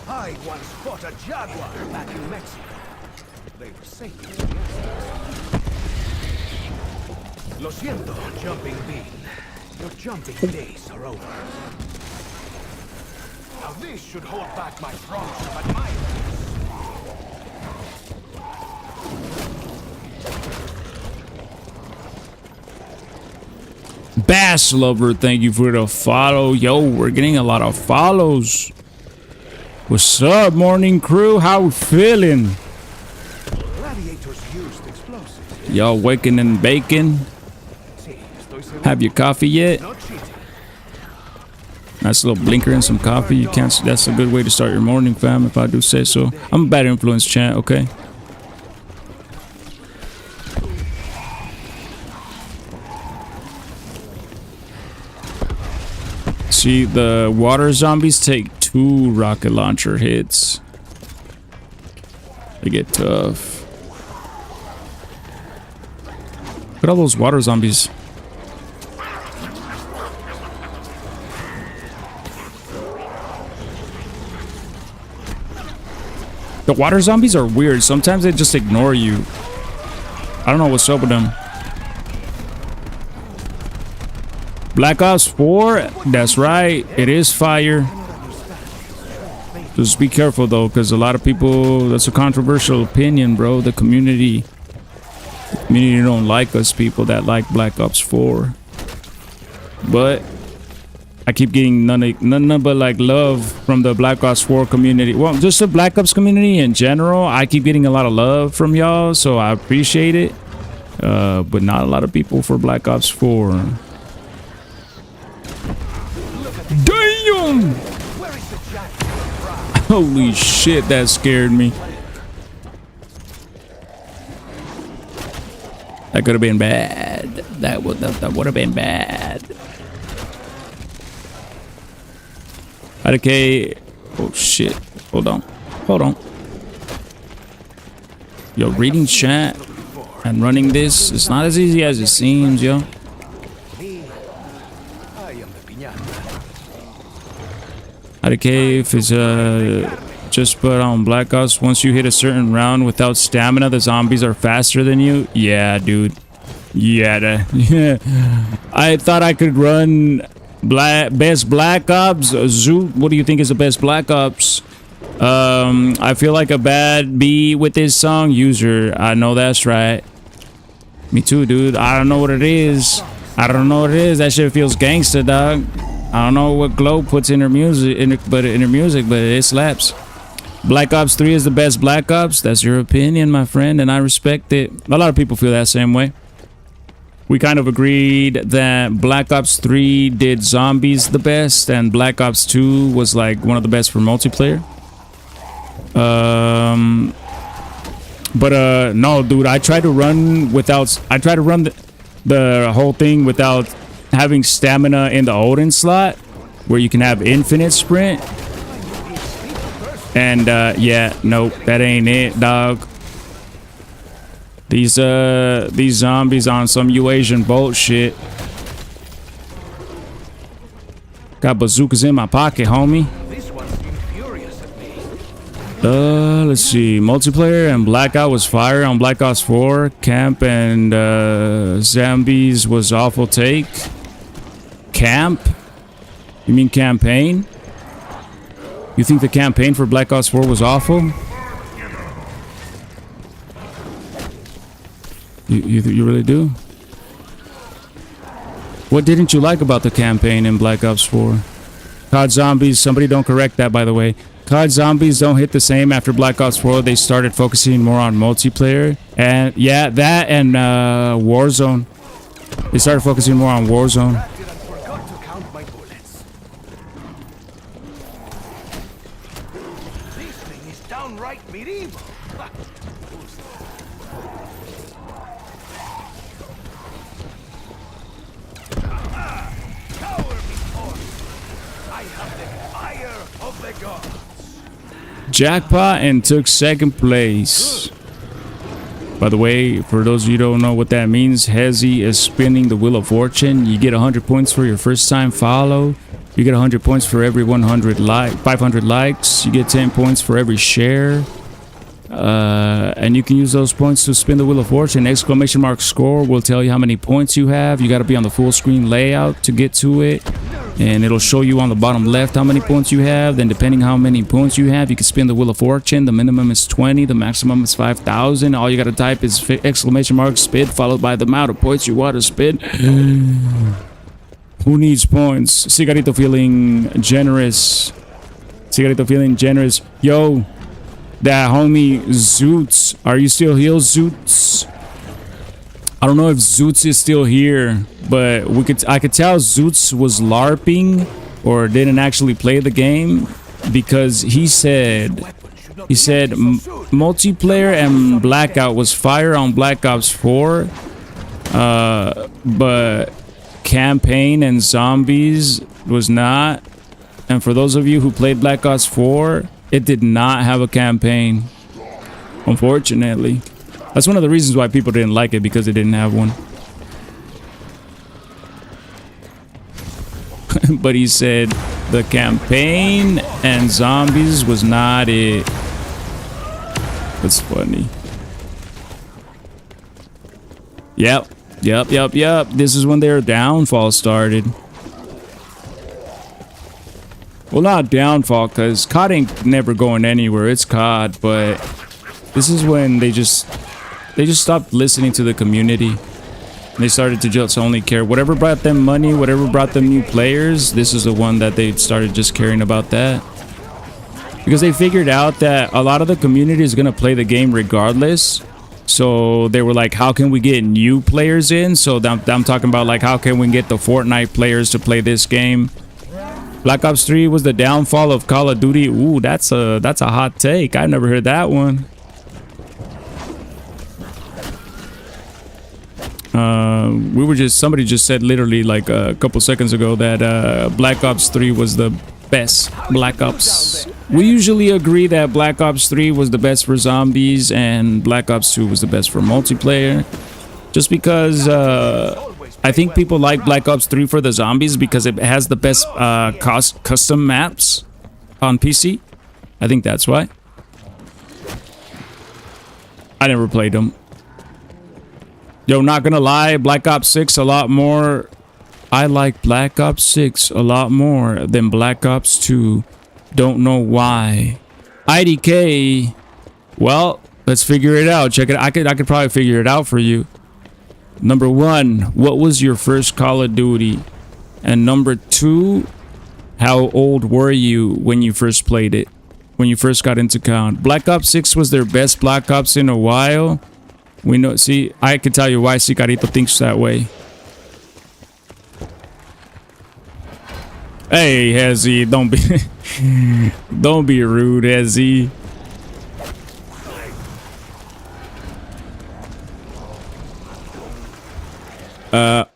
I once fought a jaguar back in Mexico. They were safe. Lo siento, jumping bean. Your jumping days are over. Now this should hold back my throng of admirers. Bass Lover, thank you for the follow. Yo, we're getting a lot of follows. What's up, morning crew? How we feeling? Gladiators used explosives. Y'all waking and baking? Have your coffee yet? Nice little blinker and some coffee. You can't. That's a good way to start your morning, fam, if I do say so. I'm a bad influence, chat, okay? See, the water zombies take 2 rocket launcher hits. They get tough. Look at all those water zombies. The water zombies are weird. Sometimes they just ignore you. I don't know what's up with them. Black Ops 4, that's right, it is fire. Just be careful though, because a lot of people, that's a controversial opinion, bro. The community don't like us people that like Black Ops 4. But I keep getting none but like love from the Black Ops 4 community. Well, just the Black Ops community in general. I keep getting a lot of love from y'all, so I appreciate it. But not a lot of people for Black Ops 4. Damn! Holy shit, that scared me. That could have been bad. That would have been bad. Okay. Oh shit. Hold on. Yo, reading chat and running this, it's not as easy as it seems, yo. How to cave is just put on Black Ops. Once you hit a certain round without stamina, the zombies are faster than you. Yeah, dude. Yeah. I thought I could run best Black Ops. Zoot, what do you think is the best Black Ops? I feel like a bad B with this song. User, I know that's right. Me too, dude. I don't know what it is. That shit feels gangster, dog. I don't know what Glow puts in her music, but it slaps. Black Ops 3 is the best Black Ops. That's your opinion, my friend, and I respect it. A lot of people feel that same way. We kind of agreed that Black Ops 3 did zombies the best, and Black Ops 2 was like one of the best for multiplayer. No, dude, I tried to run the whole thing without having stamina in the Odin slot, where you can have infinite sprint. And yeah, nope, that ain't it, dog. These zombies on some Eurasian bullshit. Got bazookas in my pocket, homie. Let's see. Multiplayer and Blackout was fire on Black Ops 4. Camp and zombies was awful take. Camp? You mean campaign? You think the campaign for Black Ops 4 was awful? You really do? What didn't you like about the campaign in Black Ops 4? COD Zombies, somebody don't correct that, by the way. COD Zombies don't hit the same after Black Ops 4. They started focusing more on multiplayer. And yeah, that and Warzone. They started focusing more on Warzone. This thing is downright medieval. Jackpot and took second place. By the way, for those of you who don't know what that means, Hezi is spinning the Wheel of Fortune. You get 100 points for your first time follow. You get 100 points for every 500 likes. You get 10 points for every share. And you can use those points to spin the Wheel of Fortune. Exclamation mark score will tell you how many points you have. You got to be on the full screen layout to get to it. And it'll show you on the bottom left how many points you have. Then depending how many points you have, you can spin the Wheel of Fortune. The minimum is 20. The maximum is 5,000. All you got to type is exclamation mark spin followed by the amount of points you want to spin. Who needs points? Cigarito feeling generous. Yo, that homie Zoots. Are you still here, Zoots? I don't know if Zoots is still here, but I could tell Zoots was LARPing or didn't actually play the game, because he said multiplayer and Blackout was fire on Black Ops 4, but campaign and zombies was not. And for those of you who played Black Ops 4, it did not have a campaign, unfortunately. That's one of the reasons why people didn't like it, because it didn't have one. But he said the campaign and zombies was not it. That's funny. Yep. This is when their downfall started. Well, not downfall, because COD ain't never going anywhere. It's COD, but this is when they just stopped listening to the community. They started to just only care. Whatever brought them money, whatever brought them new players, this is the one that they started just caring about that. Because they figured out that a lot of the community is going to play the game regardless. So they were like, how can we get new players in? So I'm talking about like, how can we get the Fortnite players to play this game? Black Ops 3 was the downfall of Call of Duty. Ooh, that's a hot take. I've never heard that one. Somebody just said literally like a couple seconds ago that Black Ops 3 was the best Black Ops. We usually agree that Black Ops 3 was the best for zombies and Black Ops 2 was the best for multiplayer. Just because I think people like Black Ops 3 for the zombies because it has the best custom maps. on PC. I think that's why. I never played them. Yo, not gonna lie, Black Ops 6 a lot more. I like Black Ops 6 a lot more than Black Ops 2. Don't know why. IDK. Well, let's figure it out. Check it. I could probably figure it out for you. Number 1, what was your first Call of Duty? And number 2, how old were you when you first played it? When you first got into count? Black Ops 6 was their best Black Ops in a while. We know. See, I can tell you why Sicarito thinks that way. Hey, Hezzy, don't be rude, Hezzy.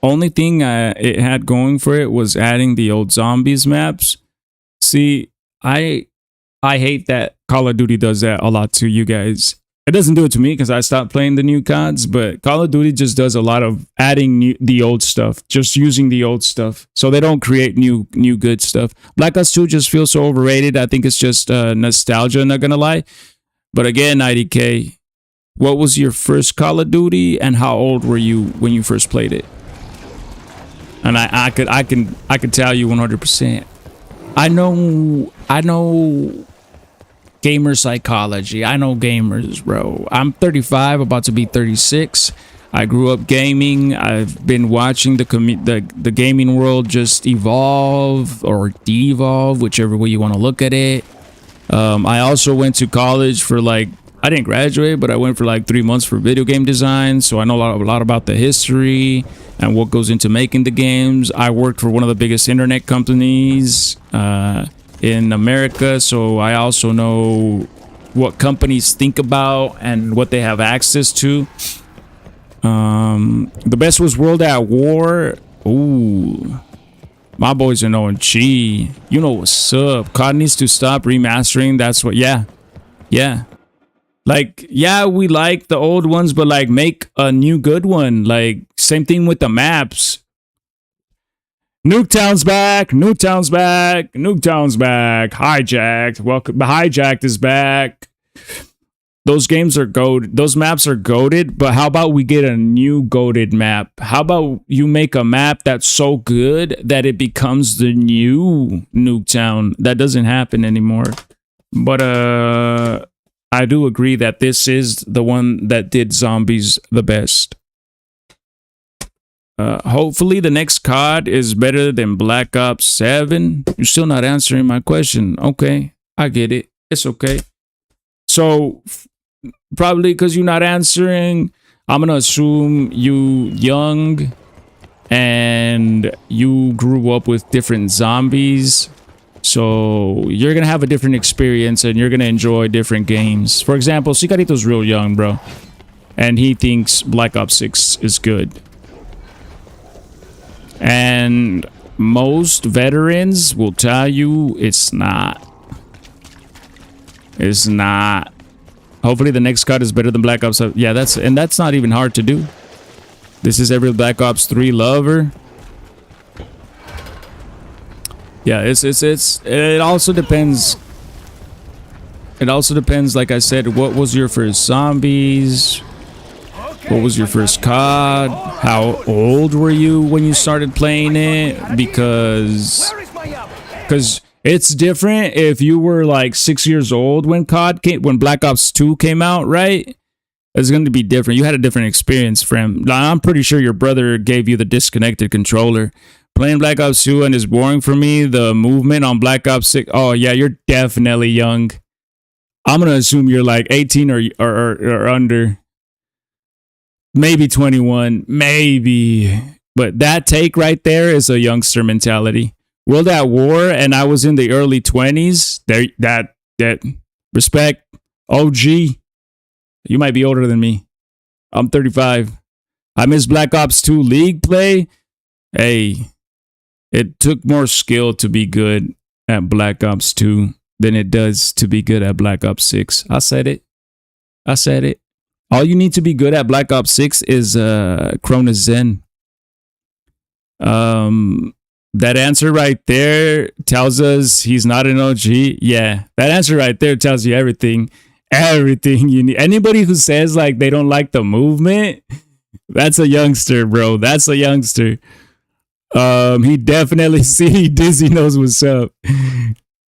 Only thing it had going for it was adding the old zombies maps. See, I hate that Call of Duty does that a lot to you guys. It doesn't do it to me because I stopped playing the new CODs, but Call of Duty just does a lot of adding the old stuff, just using the old stuff. So they don't create new good stuff. Black Ops 2 just feels so overrated. I think it's just nostalgia, not gonna lie. But again, IDK, what was your first Call of Duty and how old were you when you first played it? And I could tell you 100%. I know gamer psychology. I know gamers, bro. I'm 35, about to be 36. I grew up gaming. I've been watching the gaming world just evolve or devolve, whichever way you want to look at it. I also went to college for like, I didn't graduate, but I went for like 3 months for video game design. So I know a lot about the history and what goes into making the games. I worked for one of the biggest internet companies in America, so I also know what companies think about and what they have access to. The best was World at War. Ooh, my boys are knowing Chi. You know what's up. COD needs to stop remastering. That's what. Yeah. Like, yeah, we like the old ones, but like make a new good one. Like, same thing with the maps. Nuketown's back. Nuketown's back. Nuketown's back. Hijacked. Welcome. Hijacked is back. Those games are goated. Those maps are goated. But how about we get a new goated map? How about you make a map that's so good that it becomes the new Nuketown? That doesn't happen anymore. But I do agree that this is the one that did zombies the best. Hopefully the next COD is better than Black Ops 7. You're still not answering my question. Okay, I get it. It's okay. So, probably because you're not answering, I'm going to assume you young and you grew up with different zombies. So, you're going to have a different experience and you're going to enjoy different games. For example, Sicarito's real young, bro. And he thinks Black Ops 6 is good. And most veterans will tell you it's not. It's not. Hopefully the next COD is better than Black Ops 7. Yeah, that's not even hard to do. This is every Black Ops 3 lover. Yeah, it also depends. It also depends, like I said, what was your first zombies? What was your first COD? How old were you when you started playing it? Because it's different if you were like 6 years old when when Black Ops 2 came out, right? It's going to be different. You had a different experience from. I'm pretty sure your brother gave you the disconnected controller. Playing Black Ops 2 and it's boring for me. The movement on Black Ops 6. Oh yeah, you're definitely young. I'm gonna assume you're like 18 or under. Maybe 21, maybe. But that take right there is a youngster mentality. World at War, and I was in the early 20s. That respect. OG. You might be older than me. I'm 35. I miss Black Ops 2 League play. Hey, it took more skill to be good at Black Ops 2 than it does to be good at Black Ops 6. I said it. All you need to be good at Black Ops 6 is Cronus Zen. That answer right there tells us he's not an OG. Yeah, that answer right there tells you everything. Everything you need. Anybody who says like they don't like the movement, that's a youngster, bro. That's a youngster. He definitely see Dizzy knows what's up.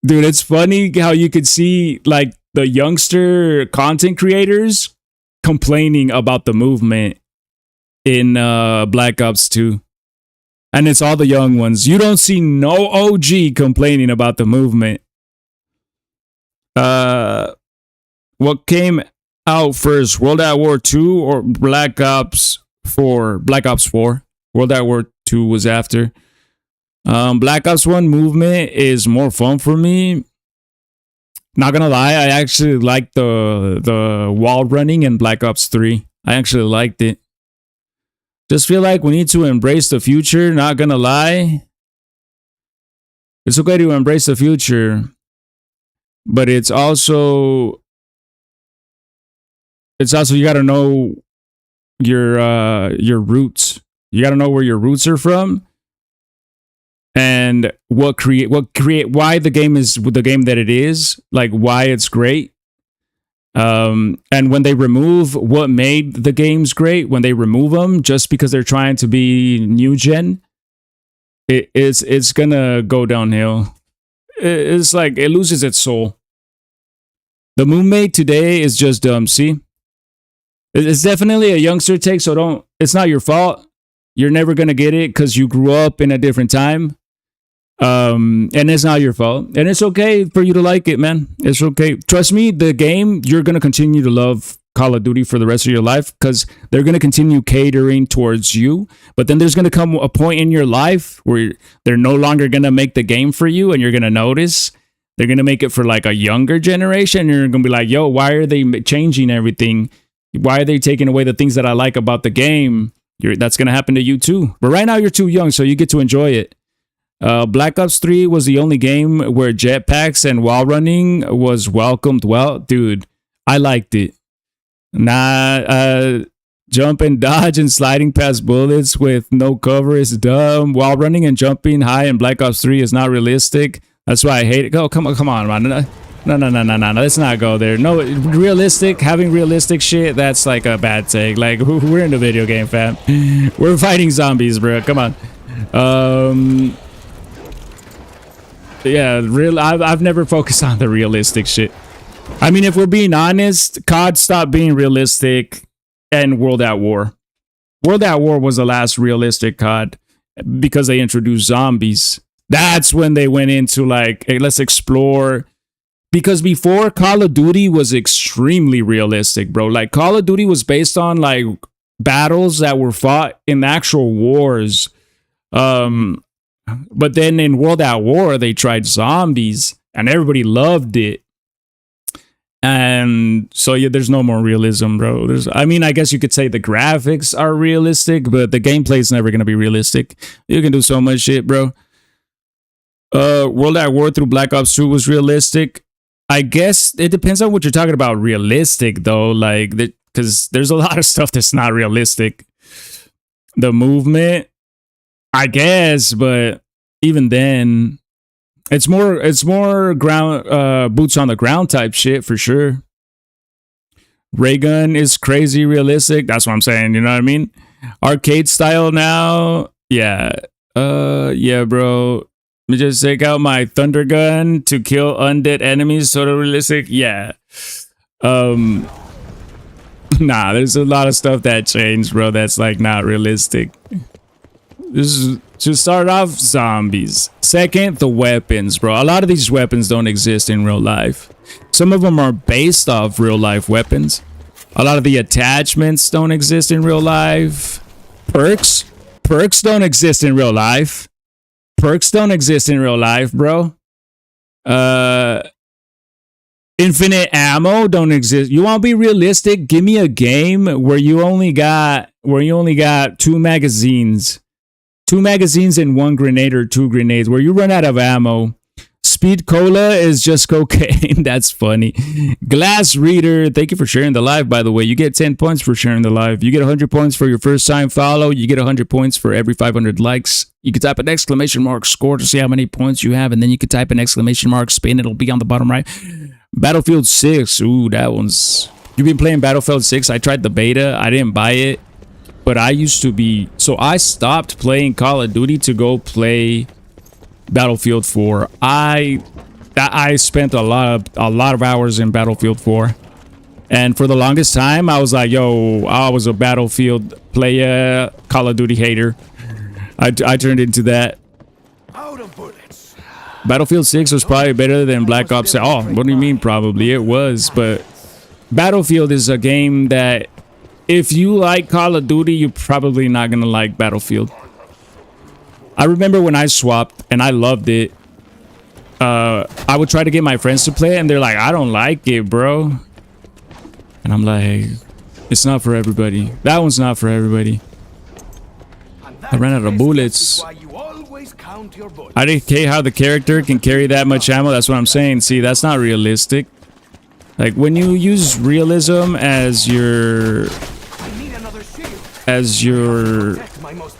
Dude, it's funny how you could see like the youngster content creators complaining about the movement in Black Ops 2. And it's all the young ones. You don't see no OG complaining about the movement. What came out first, World at War 2 or Black Ops 4? Black Ops 4. World at War 2 was after. Black Ops 1 movement is more fun for me. Not gonna lie, I actually liked the wall running in Black Ops 3. I actually liked it. Just feel like we need to embrace the future, not gonna lie. It's okay to embrace the future, but it's also you gotta know your roots. You gotta know where your roots are from and why the game is the game that it is, like why it's great. And when they remove what made the games great, when they remove them just because they're trying to be new gen, it's gonna go downhill. It's like it loses its soul. The movement today is just dumb. See, it's definitely a youngster take, so it's not your fault. You're never gonna get it because you grew up in a different time. And it's not your fault, and it's okay for you to like it, man. It's okay. Trust me, the game, you're gonna continue to love Call of Duty for the rest of your life because they're gonna continue catering towards you. But then there's gonna come a point in your life where they're no longer gonna make the game for you, and you're gonna notice they're gonna make it for like a younger generation. And you're gonna be like, yo, why are they changing everything? Why are they taking away the things that I like about the game? That's gonna happen to you too. But right now you're too young, so you get to enjoy it. Black Ops 3 was the only game where jetpacks and wall running was welcomed well. Dude, I liked it. Jump and dodge and sliding past bullets with no cover is dumb. Wall running and jumping high in Black Ops 3 is not realistic. That's why I hate it. Oh, come on, man. No. Let's not go there. No, having realistic shit, that's like a bad take. Like, we're in a video game, fam. We're fighting zombies, bro. Come on. Yeah, I've never focused on the realistic shit. I mean, if we're being honest, COD stopped being realistic and World at War. World at War was the last realistic COD because they introduced zombies. That's when they went into like, hey, let's explore. Because before, Call of Duty was extremely realistic, bro. Like, Call of Duty was based on like battles that were fought in actual wars. But then in World at War, they tried zombies and everybody loved it. And so, yeah, there's no more realism, bro. I guess you could say the graphics are realistic, but the gameplay is never going to be realistic. You can do so much shit, bro. World at War through Black Ops 2 was realistic. I guess it depends on what you're talking about realistic, though. Like, because there's a lot of stuff that's not realistic. The movement, I guess, but even then, it's more ground boots on the ground type shit for sure. Ray gun is crazy realistic. That's what I'm saying. You know what I mean? Arcade style now, yeah, yeah, bro. Let me just take out my thunder gun to kill undead enemies. Sort of realistic, yeah. Nah, there's a lot of stuff that changed, bro. That's like not realistic. This is to start off, zombies. Second, the weapons, bro. A lot of these weapons don't exist in real life. Some of them are based off real life weapons. A lot of the attachments don't exist in real life. Perks don't exist in real life. Perks don't exist in real life, bro. Infinite ammo don't exist. You want to be realistic? Give me a game where you only got two magazines. 2 magazines and 1 grenade or 2 grenades where you run out of ammo. Speed Cola is just cocaine. That's funny. Glass Reader, thank you for sharing the live, by the way. You get 10 points for sharing the live. You get 100 points for your first time follow. You get 100 points for every 500 likes. You can type an exclamation mark score to see how many points you have, and then you can type an exclamation mark spin. It'll be on the bottom right. Battlefield 6. Ooh, that one's... You've been playing Battlefield 6? I tried the beta. I didn't buy it. But I used to be... So I stopped playing Call of Duty to go play Battlefield 4. I spent a lot of hours in Battlefield 4. And for the longest time, I was like, yo, I was a Battlefield player, Call of Duty hater. I turned into that. Out of bullets. Battlefield 6 was probably better than Black Ops. Oh, what do you mean probably? It was, but Battlefield is a game that if you like Call of Duty, you're probably not going to like Battlefield. I remember when I swapped and I loved it. I would try to get my friends to play it and they're like, I don't like it, bro. And I'm like, it's not for everybody. That one's not for everybody. I ran out of bullets. I didn't care how the character can carry that much ammo. That's what I'm saying. See, that's not realistic. Like when you use realism as your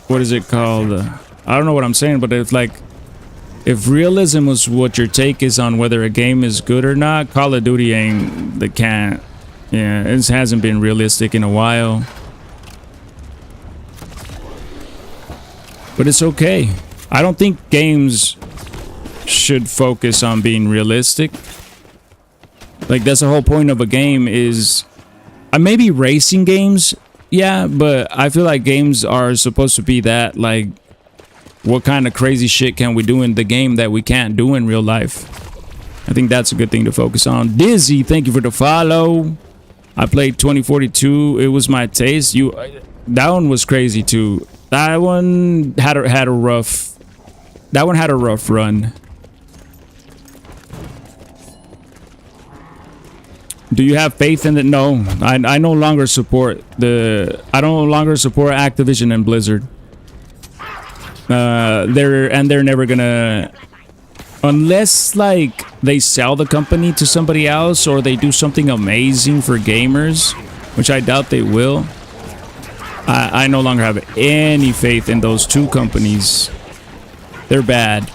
what is it called? I don't know what I'm saying, but it's like if realism was what your take is on whether a game is good or not, Call of Duty ain't the can't. Yeah, it hasn't been realistic in a while. But it's okay. I don't think games should focus on being realistic. Like that's the whole point of a game is maybe racing games, yeah, but I feel like games are supposed to be that, like what kind of crazy shit can we do in the game that we can't do in real life? I think that's a good thing to focus on. Dizzy, thank you for the follow. I played 2042. It was my taste. That one was crazy too. That one had a rough run. Do you have faith in it? No, I no longer support Activision and Blizzard. They're never gonna, unless like they sell the company to somebody else or they do something amazing for gamers, which I doubt they will. I no longer have any faith in those two companies. They're bad.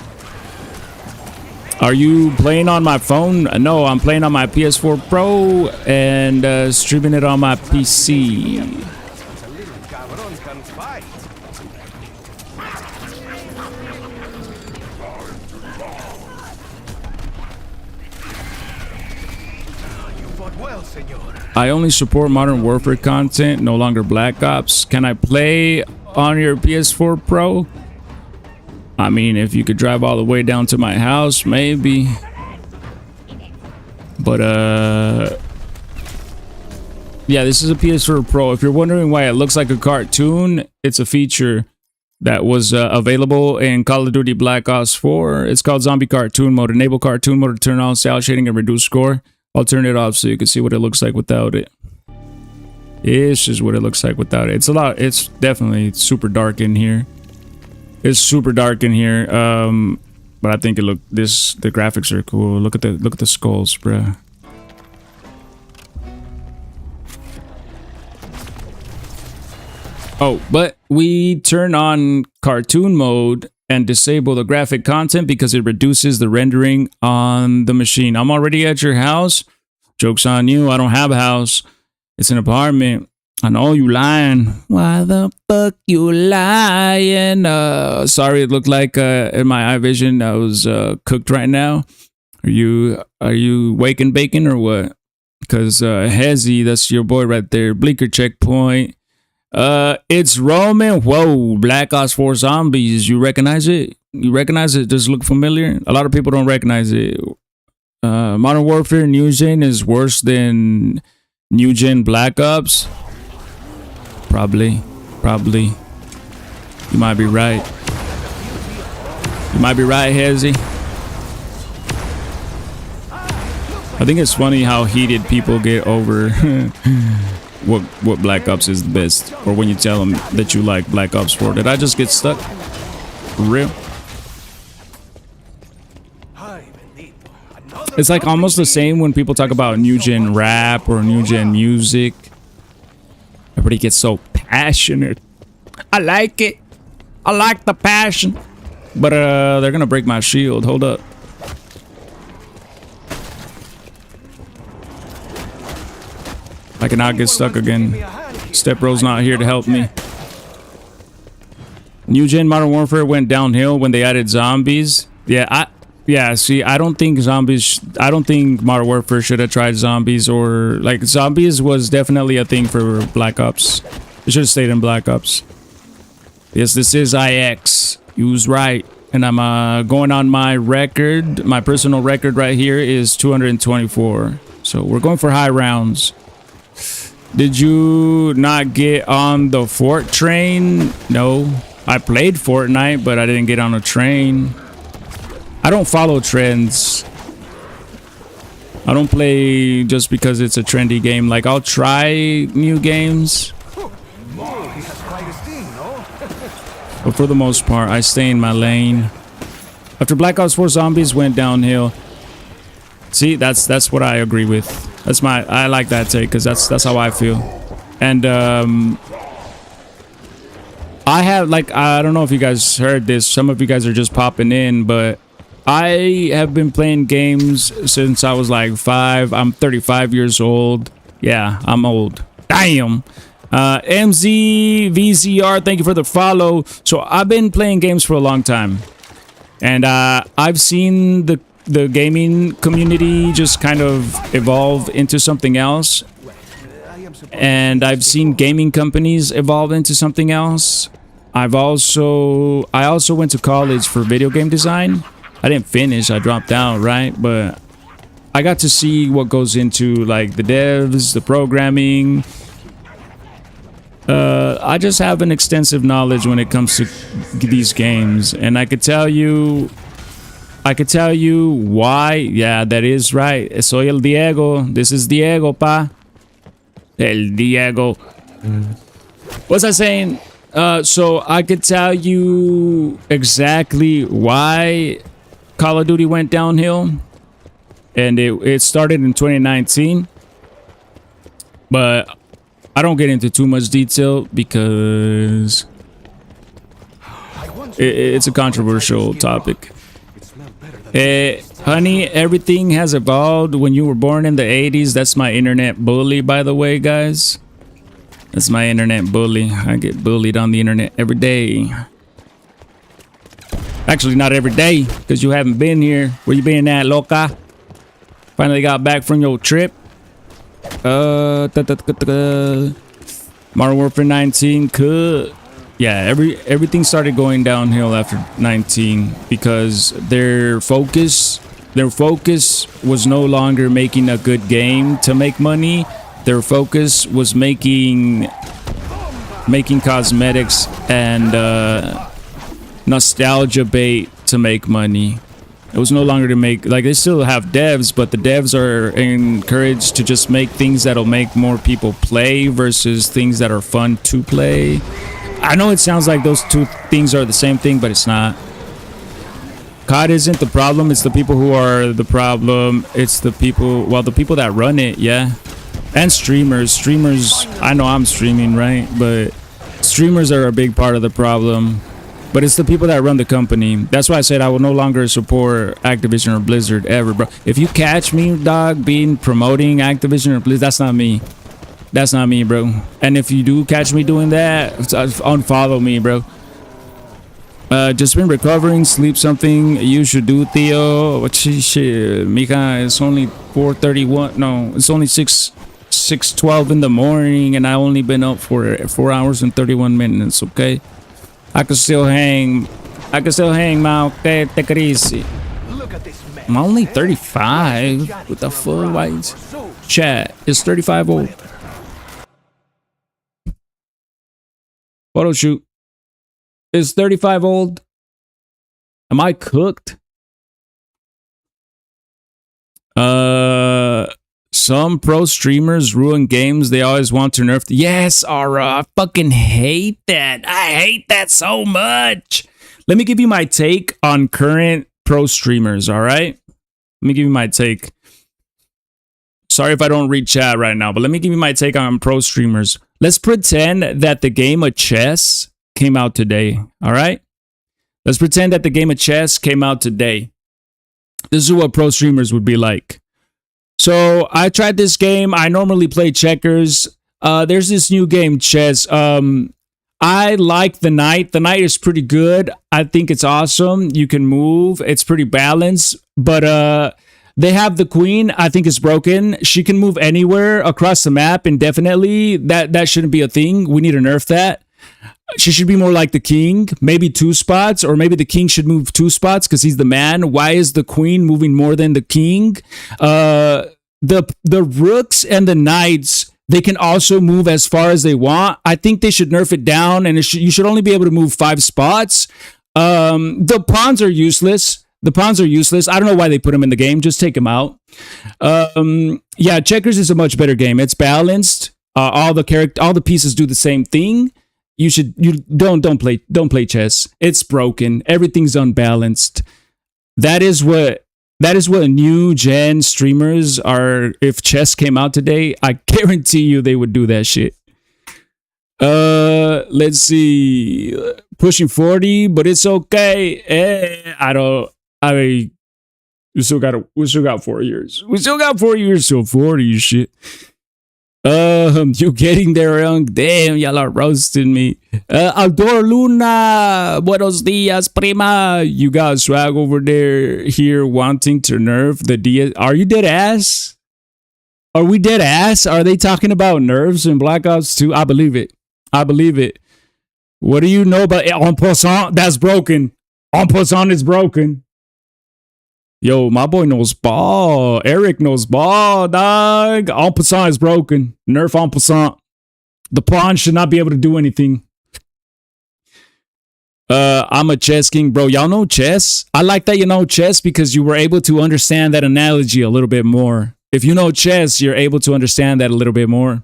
Are you playing on my phone? No, I'm playing on my PS4 Pro and streaming it on my PC. I only support Modern Warfare content, no longer Black Ops. Can I play on your PS4 Pro? I mean, if you could drive all the way down to my house, maybe. But, yeah, this is a PS4 Pro. If you're wondering why it looks like a cartoon, it's a feature that was available in Call of Duty Black Ops 4. It's called Zombie Cartoon Mode. Enable Cartoon Mode to turn on cel shading and reduce score. I'll turn it off so you can see what it looks like without it. It's just what it looks like without it. It's definitely super dark in here. It's super dark in here. But I think the graphics are cool. Look at the skulls, bruh. Oh, but we turn on cartoon mode and disable the graphic content because it reduces the rendering on the machine. I'm already at your house. Joke's on you. I don't have a house. It's an apartment. I know you lying. Why the fuck you lying? Sorry, it looked like in my eye vision I was cooked right now. Are you waking bacon or what? Because Hezzy, that's your boy right there. Bleaker checkpoint. It's Roman. Whoa, Black Ops 4 Zombies. You recognize it? You recognize it? Does it look familiar? A lot of people don't recognize it. Modern Warfare New Gen is worse than New Gen Black Ops. Probably. You might be right. You might be right, Hezzy. I think it's funny how heated people get over what Black Ops is the best, or when you tell them that you like Black Ops 4. Did I just get stuck? For real? It's like almost the same when people talk about new gen rap or new gen music. Everybody gets so passionate. I like it. I like the passion. But they're gonna break my shield. Hold up. I cannot get stuck again. Step Bro's not here to help me. New gen Modern Warfare went downhill when they added zombies. See, I don't think Modern Warfare should have tried zombies, or like zombies was definitely a thing for Black Ops. It should have stayed in Black Ops. Yes, this is IX. You was right. And I'm going on my record. My personal record right here is 224. So we're going for high rounds. Did you not get on the Fort train? No. I played Fortnite, but I didn't get on a train. I don't follow trends. I don't play just because it's a trendy game. Like, I'll try new games. But for the most part, I stay in my lane. After Black Ops 4 Zombies went downhill. See, that's what I agree with. I like that take, because that's how I feel. And I have, like, I don't know if you guys heard this. Some of you guys are just popping in, but I have been playing games since I was like 5. I'm 35 years old. Yeah, I'm old. Damn. MZVZR, thank you for the follow. So I've been playing games for a long time. And I've seen the gaming community just kind of evolve into something else. And I've seen gaming companies evolve into something else. I also went to college for video game design. I didn't finish, I dropped out, right? But I got to see what goes into like the devs, the programming. I just have an extensive knowledge when it comes to these games, and I could tell you why. Yeah, that is right. Soy el Diego. This is Diego, pa. El Diego. What's I saying? So I could tell you exactly why Call of Duty went downhill, and it started in 2019, but I don't get into too much detail because it's a controversial topic. Honey, everything has evolved. When you were born in the 80s, that's my internet bully, by the way, guys. That's my internet bully. I get bullied on the internet every day. Actually, not every day, because you haven't been here. Where you been at, loca? Finally got back from your trip. Modern Warfare 19 could. Yeah, everything started going downhill after 19 because their focus was no longer making a good game to make money. Their focus was making cosmetics and nostalgia bait to make money. It was no longer to make, like, they still have devs, but the devs are encouraged to just make things that'll make more people play versus things that are fun to play. I know it sounds like those two things are the same thing, but it's not. COD isn't the problem, it's the people who are the problem. It's the people, well, the people that run it, yeah. And streamers. I know I'm streaming, right? But streamers are a big part of the problem. But it's the people that run the company. That's why I said I will no longer support Activision or Blizzard ever, bro. If you catch me, dog, promoting Activision or Blizzard, that's not me. That's not me, bro. And if you do catch me doing that, unfollow me, bro. Just been recovering, sleep something you should do, Theo. What shit, Mika, it's only 4:31. No, it's only 6:12 in the morning, and I only been up for 4 hours and 31 minutes, okay? I can still hang, man, okay? Take it easy. I'm only 35 with the full white chat. Is 35 old? Photo shoot. Is 35 old? Am I cooked? Some pro streamers ruin games. They always want to nerf. Yes, Ara. I fucking hate that. I hate that so much. Let me give you my take on current pro streamers, all right? Let me give you my take. Sorry if I don't read chat right now, but let me give you my take on pro streamers. Let's pretend that the game of chess came out today. All right? Let's pretend that the game of chess came out today. This is what pro streamers would be like. So I tried this game. I normally play checkers. There's this new game, chess. I like the knight. The knight is pretty good. I think it's awesome. You can move. It's pretty balanced. But they have the queen. I think it's broken. She can move anywhere across the map indefinitely. That shouldn't be a thing. We need to nerf that. She should be more like the king, maybe 2 spots, or maybe the king should move 2 spots because he's the man. Why is the queen moving more than the king? The rooks and the knights, they can also move as far as they want. I think they should nerf it down, and you should only be able to move 5 spots. The pawns are useless. The pawns are useless. I don't know why they put them in the game. Just take them out. Yeah, checkers is a much better game. It's balanced. All the pieces do the same thing. You don't play chess. It's broken. Everything's unbalanced. That is what new gen streamers are. If chess came out today, I guarantee you they would do that shit. Let's see. Pushing 40, but it's okay. We still got 4 years. We still got 4 years till 40 shit. You getting there, young? Damn, y'all are roasting me. Aldor Luna, buenos dias, prima. You got swag over there here wanting to nerf the DS. Are you dead ass? Are we dead ass? Are they talking about nerfs in Black Ops 2? I believe it. I believe it. What do you know about En Passant? That's broken. En Passant is broken. Yo, my boy knows ball. Eric knows ball, dog. En Passant is broken. Nerf En Passant. The pawn should not be able to do anything. I'm a chess king, bro. Y'all know chess? I like that you know chess because you were able to understand that analogy a little bit more. If you know chess, you're able to understand that a little bit more.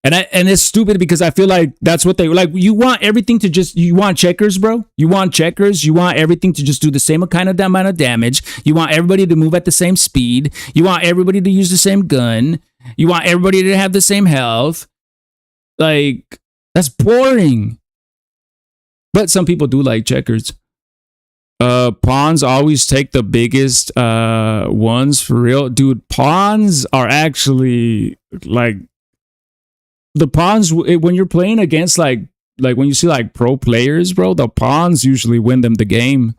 And it's stupid because I feel like that's what they like. You want everything to you want checkers, bro. You want checkers. You want everything to just do the same kind of amount of damage. You want everybody to move at the same speed. You want everybody to use the same gun. You want everybody to have the same health. Like, that's boring. But some people do like checkers. Pawns always take the biggest ones for real. Dude, pawns are actually like the pawns when you're playing against like when you see like pro players, bro, the pawns usually win them the game.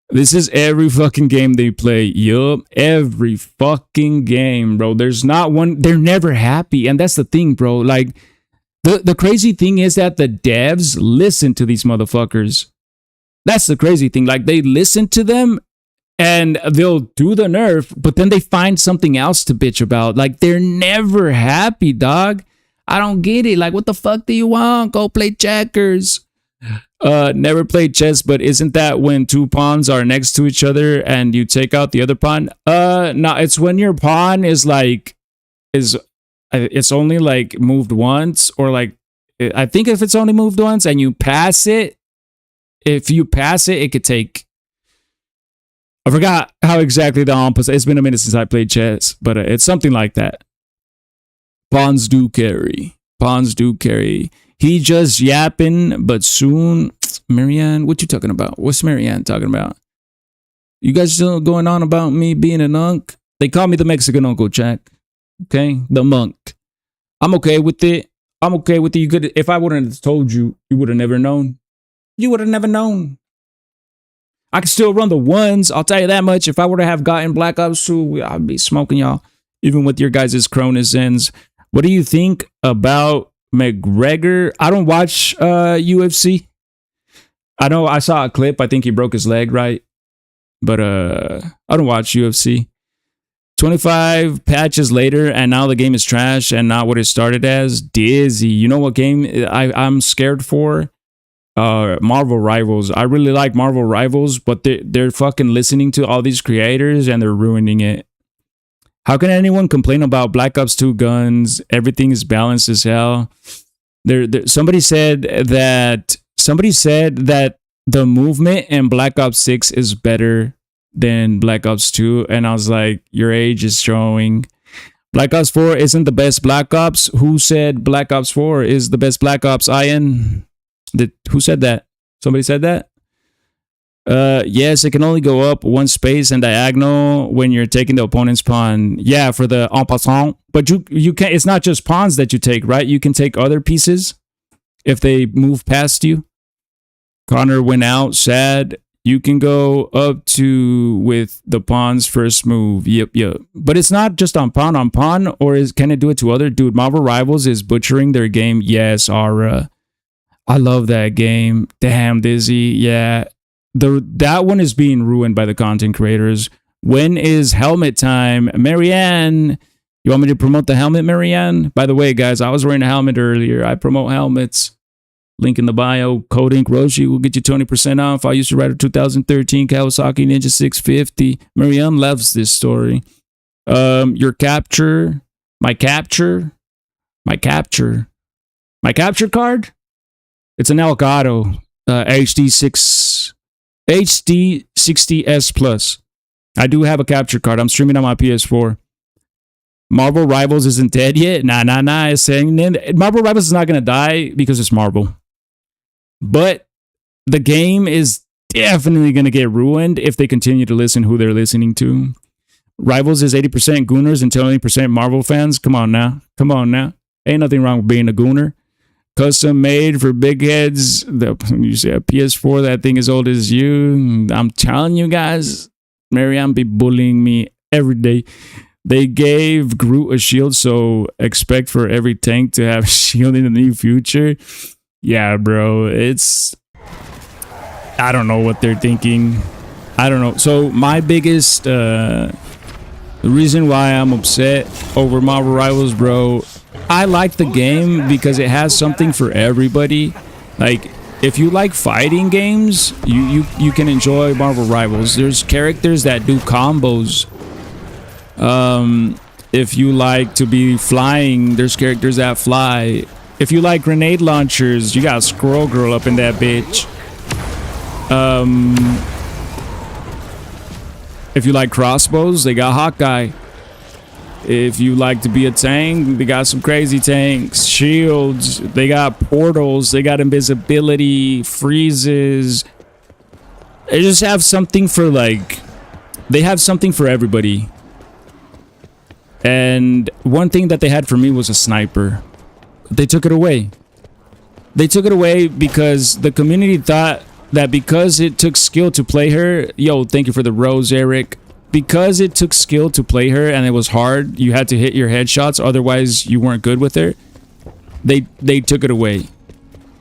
This is every fucking game they play. Yup, every fucking game, bro. There's not one. They're never happy, and that's the thing, bro. Like the crazy thing is that the devs listen to these motherfuckers. That's the crazy thing. Like they listen to them. And they'll do the nerf, but then they find something else to bitch about. Like, they're never happy, dog. I don't get it. Like, what the fuck do you want? Go play checkers. Never played chess, but isn't that when 2 pawns are next to each other and you take out the other pawn? No, it's when your pawn is it's only like moved once, or like, I think if it's only moved once and you pass it, if you pass it, it could take. I forgot how exactly the opposite. It's been a minute since I played chess, but it's something like that. Pawns do carry. Pawns do carry. He just yapping, but soon. Marianne, what you talking about? What's Marianne talking about? You guys still going on about me being an unk? They call me the Mexican Uncle Jack. Okay, the monk. I'm okay with it. I'm okay with it. You could, if I wouldn't have told you, you would have never known. You would have never known. I can still run the ones. I'll tell you that much. If I were to have gotten Black Ops 2, I'd be smoking y'all, even with your guys' Cronus ends. What do you think about McGregor? I don't watch UFC. I know I saw a clip. I think he broke his leg, right? But I don't watch UFC. 25 patches later, and now the game is trash and not what it started as. Dizzy. You know what game I'm scared for? Marvel Rivals. I really like Marvel Rivals, but they're fucking listening to all these creators and they're ruining it. How can anyone complain about Black Ops 2 guns? Everything is balanced as hell. Somebody said that the movement in Black Ops 6 is better than Black Ops 2. And I was like, your age is showing. Black Ops 4 isn't the best Black Ops. Who said Black Ops 4 is the best Black Ops? Who said that? Somebody said that? Yes, it can only go up one space and diagonal when you're taking the opponent's pawn. Yeah, for the en passant. But you can't, it's not just pawns that you take, right? You can take other pieces if they move past you. Connor went out, sad. You can go up to with the pawn's first move. Yep. But it's not just on pawn, or can it do it to other? Dude, Marvel Rivals is butchering their game. Yes, Aura. I love that game. Damn, Dizzy. Yeah. That one is being ruined by the content creators. When is helmet time? Marianne, you want me to promote the helmet, Marianne? By the way, guys, I was wearing a helmet earlier. I promote helmets. Link in the bio. Code Ink Roshi will get you 20% off. I used to ride a 2013 Kawasaki Ninja 650. Marianne loves this story. Your capture. My capture card? It's an Elgato HD60S Plus. I do have a capture card. I'm streaming on my PS4. Marvel Rivals isn't dead yet. Nah. It's saying Marvel Rivals is not gonna die because it's Marvel. But the game is definitely gonna get ruined if they continue to listen who they're listening to. Rivals is 80% Gooners and 20% Marvel fans. Come on now. Ain't nothing wrong with being a Gooner. Custom made for big heads. You say a PS4, that thing is old as you. I'm telling you guys, Marianne be bullying me every day. They gave Groot a shield, so expect for every tank to have a shield in the near future. Yeah, bro. I don't know what they're thinking. I don't know. So my biggest the reason why I'm upset over Marvel Rivals, bro, I like the game because it has something for everybody. Like, if you like fighting games, you can enjoy Marvel Rivals. There's characters that do combos. If you like to be flying, there's characters that fly. If you like grenade launchers, you got Squirrel Girl up in that bitch. If you like crossbows, they got Hawkeye. If you like to be a tank, they got some crazy tanks. Shields, they got portals, they got invisibility, freezes. They just have something for they have something for everybody. And one thing that they had for me was a sniper. They took it away. They took it away because the community thought that because it took skill to play her, thank you for the rose, Eric. Because it took skill to play her and it was hard, you had to hit your headshots, otherwise you weren't good with her. They took it away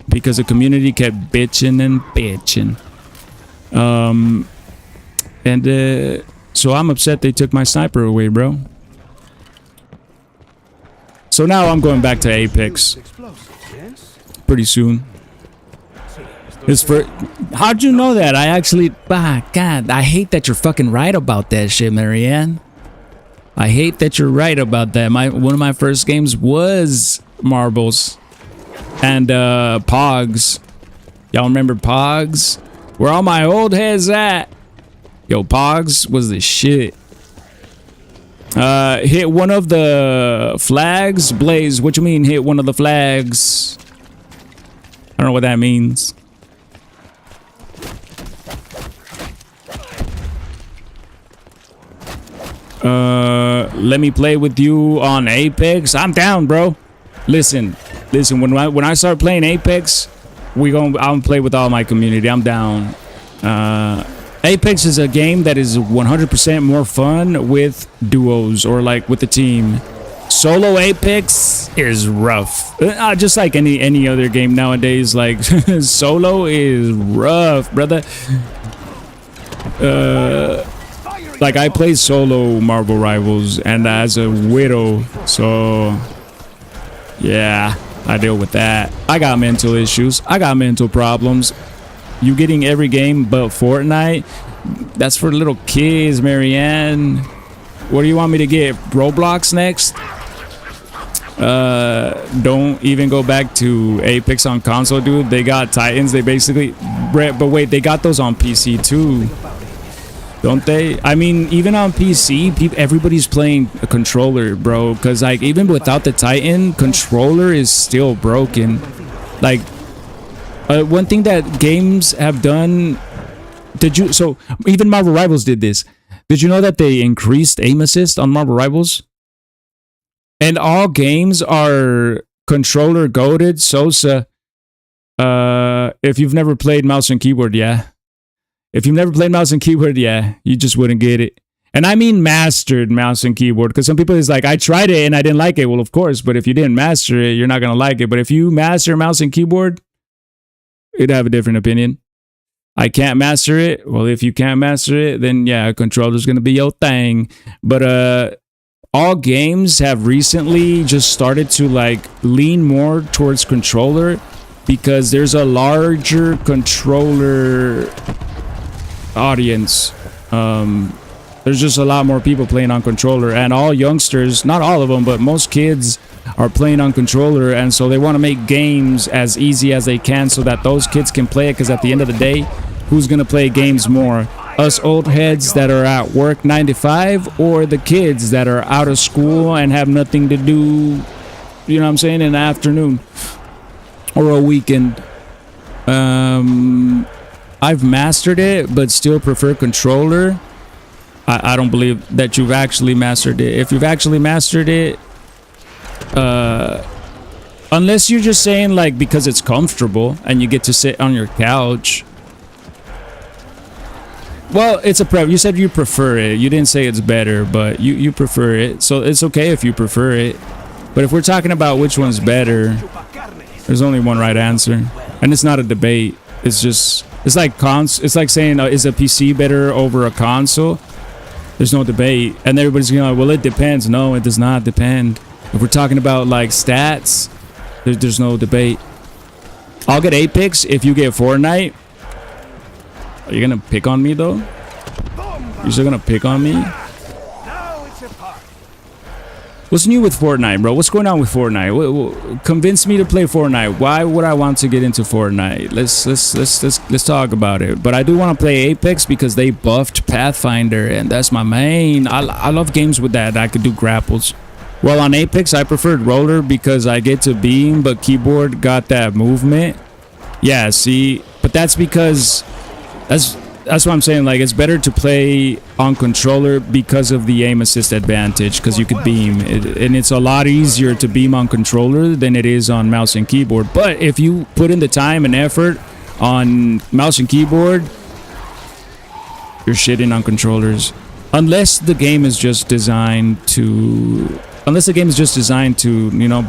because the community kept bitching and bitching. So I'm upset they took my sniper away, bro. So now I'm going back to Apex pretty soon. How'd you know that? I actually, God, I hate that you're fucking right about that shit, Marianne. I hate that you're right about that. One of my first games was Marbles and Pogs. Y'all remember Pogs? Where all my old heads at? Yo, Pogs was the shit. Hit one of the flags. Blaze, what you mean hit one of the flags? I don't know what that means. Let me play with you on Apex. I'm down, bro. Listen. When I start playing Apex, I'm gonna play with all my community. I'm down. Apex is a game that is 100% more fun with duos or with a team. Solo Apex is rough. Just like any other game nowadays. Solo is rough, brother. I play solo Marvel Rivals and as a widow, so yeah, I deal with that. I got mental issues. I got mental problems. You getting every game but Fortnite? That's for little kids, Marianne. What do you want me to get? Roblox next? Don't even go back to Apex on console, dude. They got Titans. They basically... But wait, they got those on PC too. don't they? I mean, even on PC, everybody's playing a controller, bro. Because like even without the Titan, controller is still broken. Like one thing that games have done. So even Marvel Rivals did this. Did you know that they increased aim assist on Marvel Rivals? And all games are controller goated. Sosa. If you've never played mouse and keyboard, yeah. If you've never played mouse and keyboard, yeah, you just wouldn't get it. And I mean mastered mouse and keyboard, because some people is like, I tried it and I didn't like it. Well, of course, but if you didn't master it, you're not going to like it. But if you master mouse and keyboard, you'd have a different opinion. I can't master it. Well, if you can't master it, then yeah, controller's going to be your thing. But all games have recently just started to like lean more towards controller, because there's a larger controller audience. There's just a lot more people playing on controller, and all youngsters, not all of them, but most kids are playing on controller, and so they want to make games as easy as they can so that those kids can play it, because at the end of the day, who's going to play games more? Us old heads that are at work 9 to 5, or the kids that are out of school and have nothing to do, you know what I'm saying, in the afternoon or a weekend. I've mastered it, but still prefer controller. I don't believe that you've actually mastered it. If you've actually mastered it, unless you're just saying like because it's comfortable and you get to sit on your couch. Well, it's a you said you prefer it. You didn't say it's better, but you prefer it. So it's okay if you prefer it. But if we're talking about which one's better, there's only one right answer, and it's not a debate. It's just it's like saying is a PC better over a console? There's no debate, and everybody's going, well, it depends. No, it does not depend. If we're talking about like stats, there's no debate. I'll get Apex if you get Fortnite. Are you gonna pick on me though? You're still gonna pick on me? What's new with Fortnite, bro? What's going on with Fortnite? Convince me to play Fortnite. Why would I want to get into Fortnite? Let's talk about it. But I do want to play Apex because they buffed Pathfinder, and that's my main. I love games with that. I could do grapples. Well, on Apex, I preferred roller because I get to beam, but keyboard got that movement. Yeah, see, but that's because that's what I'm saying. Like, it's better to play on controller because of the aim assist advantage, because you could beam and it's a lot easier to beam on controller than it is on mouse and keyboard. But if you put in the time and effort on mouse and keyboard, you're shitting on controllers, unless the game is just designed to you know,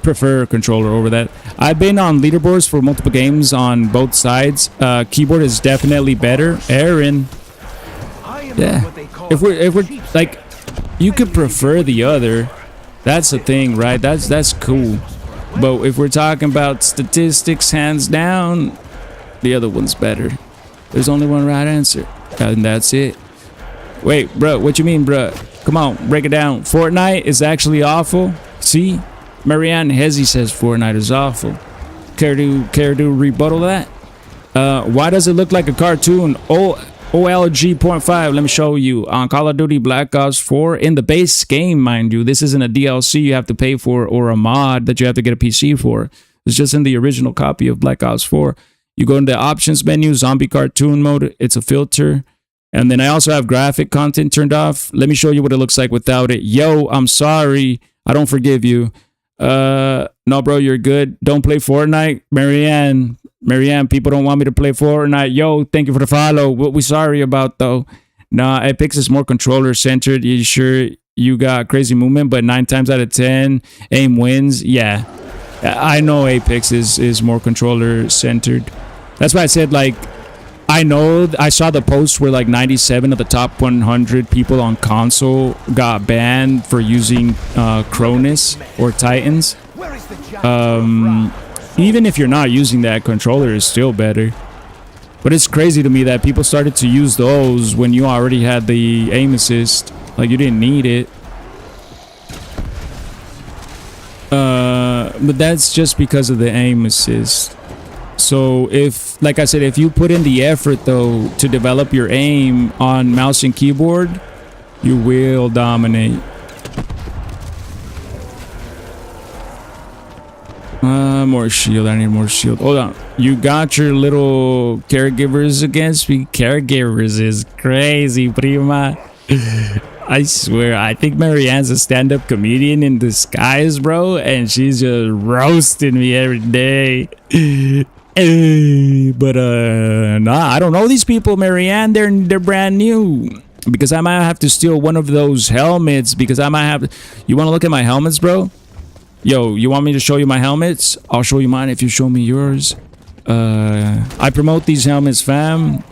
prefer a controller over that. I've been on leaderboards for multiple games on both sides. Keyboard is definitely better. Aaron, yeah. If we're like, you could prefer the other. That's the thing, right? That's cool. But if we're talking about statistics, hands down, the other one's better. There's only one right answer, and that's it. Wait, bro, what you mean, bro? Come on, break it down. Fortnite is actually awful. See? Marianne Hezzy says Fortnite is awful. Care to rebuttal that? Why does it look like a cartoon? OLG.5. Let me show you. On Call of Duty Black Ops 4, in the base game, mind you, this isn't a DLC you have to pay for or a mod that you have to get a PC for. It's just in the original copy of Black Ops 4. You go into the options menu, zombie cartoon mode. It's a filter. And then I also have graphic content turned off. Let me show you what it looks like without it. Yo, I'm sorry. I don't forgive you. No, bro, you're good. Don't play Fortnite. Marianne, people don't want me to play Fortnite. Yo, thank you for the follow. What we sorry about though? Nah, Apex is more controller centered. You sure you got crazy movement, but 9 times out of 10 aim wins? Yeah, I know Apex is more controller centered. That's why I said, like, I know I saw the post where like 97 of the top 100 people on console got banned for using Cronus or Titans. Even if you're not using that, controller is still better. But it's crazy to me that people started to use those when you already had the aim assist. Like, you didn't need it. But that's just because of the aim assist. So if, like I said, if you put in the effort though to develop your aim on mouse and keyboard, you will dominate. More shield. I need more shield. Hold on. You got your little caregivers against me? Caregivers is crazy, prima. I swear, I think Marianne's a stand-up comedian in disguise, bro, and she's just roasting me every day. But nah, I don't know these people, Marianne. They're brand new. Because I might have to steal one of those helmets. Because I might have. You want to look at my helmets, bro? Yo, you want me to show you my helmets? I'll show you mine if you show me yours. I promote these helmets, fam.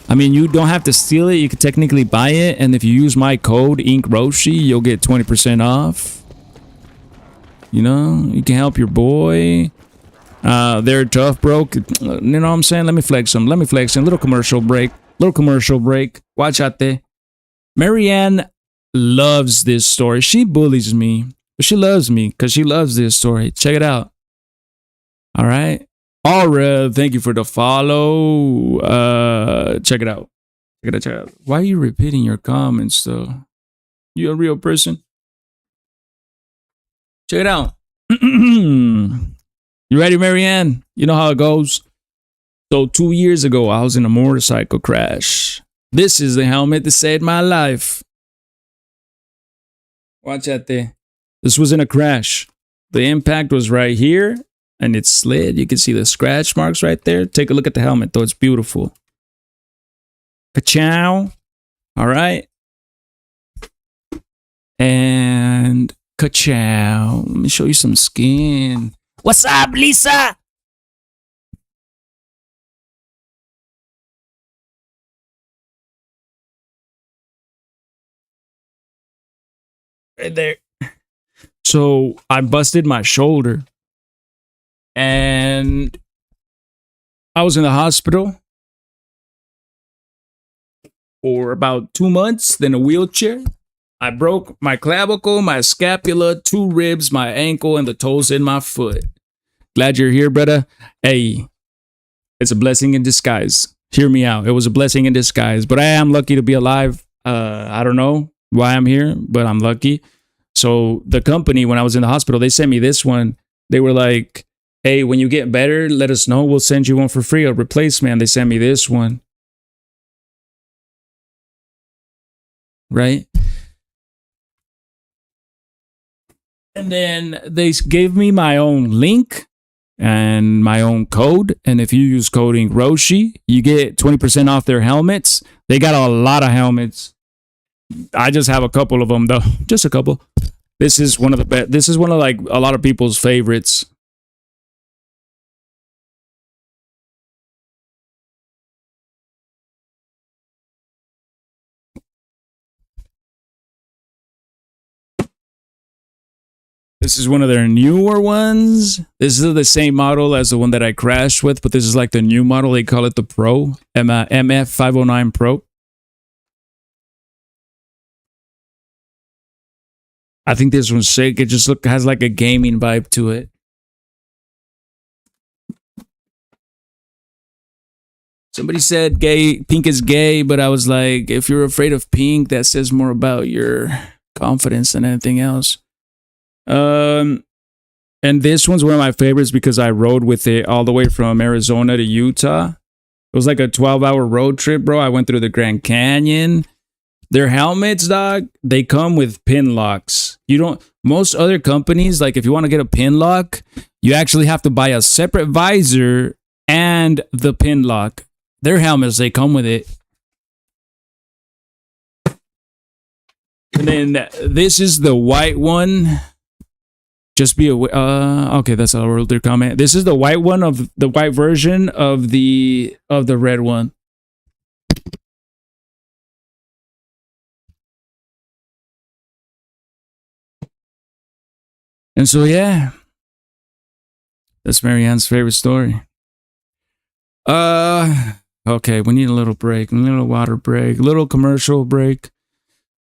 I mean, you don't have to steal it. You can technically buy it. And if you use my code, InkRoshi, you'll get 20% off. You know, you can help your boy. They're tough, bro. You know what I'm saying? Let me flex them. Let me flex them. Little commercial break. Little commercial break. Watch out there. Marianne loves this story. She bullies me. But she loves me because she loves this story. Check it out. All right. Aura, thank you for the follow. Check it out. Check it out. Why are you repeating your comments, though? You a real person? Check it out. You ready, Marianne? You know how it goes. So 2 years ago, I was in a motorcycle crash. This is the helmet that saved my life. Watch out there. This was in a crash. The impact was right here, and it slid. You can see the scratch marks right there. Take a look at the helmet, though. It's beautiful. Ka-chow. All right. And ka-chow. Let me show you some skin. What's up, Lisa? Right there. So I busted my shoulder and I was in the hospital for about 2 months, then a wheelchair. I broke my clavicle, my scapula, 2 ribs, my ankle, and the toes in my foot. Glad you're here, brother. Hey, it's a blessing in disguise. Hear me out. It was a blessing in disguise, but I am lucky to be alive. I don't know why I'm here, but I'm lucky. So the company, when I was in the hospital, they sent me this one. They were like, hey, when you get better, let us know. We'll send you one for free, a replacement. They sent me this one. Right? And then they gave me my own link and my own code. And if you use code InkRoshi, you get 20% off their helmets. They got a lot of helmets. I just have a couple of them, though. Just a couple. This is one of the best. This is one of like a lot of people's favorites. This is one of their newer ones. This is the same model as the one that I crashed with, but this is like the new model. They call it the Pro, MF509 Pro. I think this one's sick. It just has like a gaming vibe to it. Somebody said pink is gay, but I was like, if you're afraid of pink, that says more about your confidence than anything else. And this one's one of my favorites because I rode with it all the way from Arizona to Utah. It was like a 12-hour road trip, bro. I went through the Grand Canyon. Their helmets, dog, they come with pin locks. You don't, most other companies, like if you want to get a pin lock, you actually have to buy a separate visor and the pin lock. Their helmets, they come with it. And then this is the white one. Just be aware. Okay, that's a older comment. This is the white one of the white version of the red one. And so, yeah, that's Marianne's favorite story. Okay, we need a little break, a little water break, a little commercial break.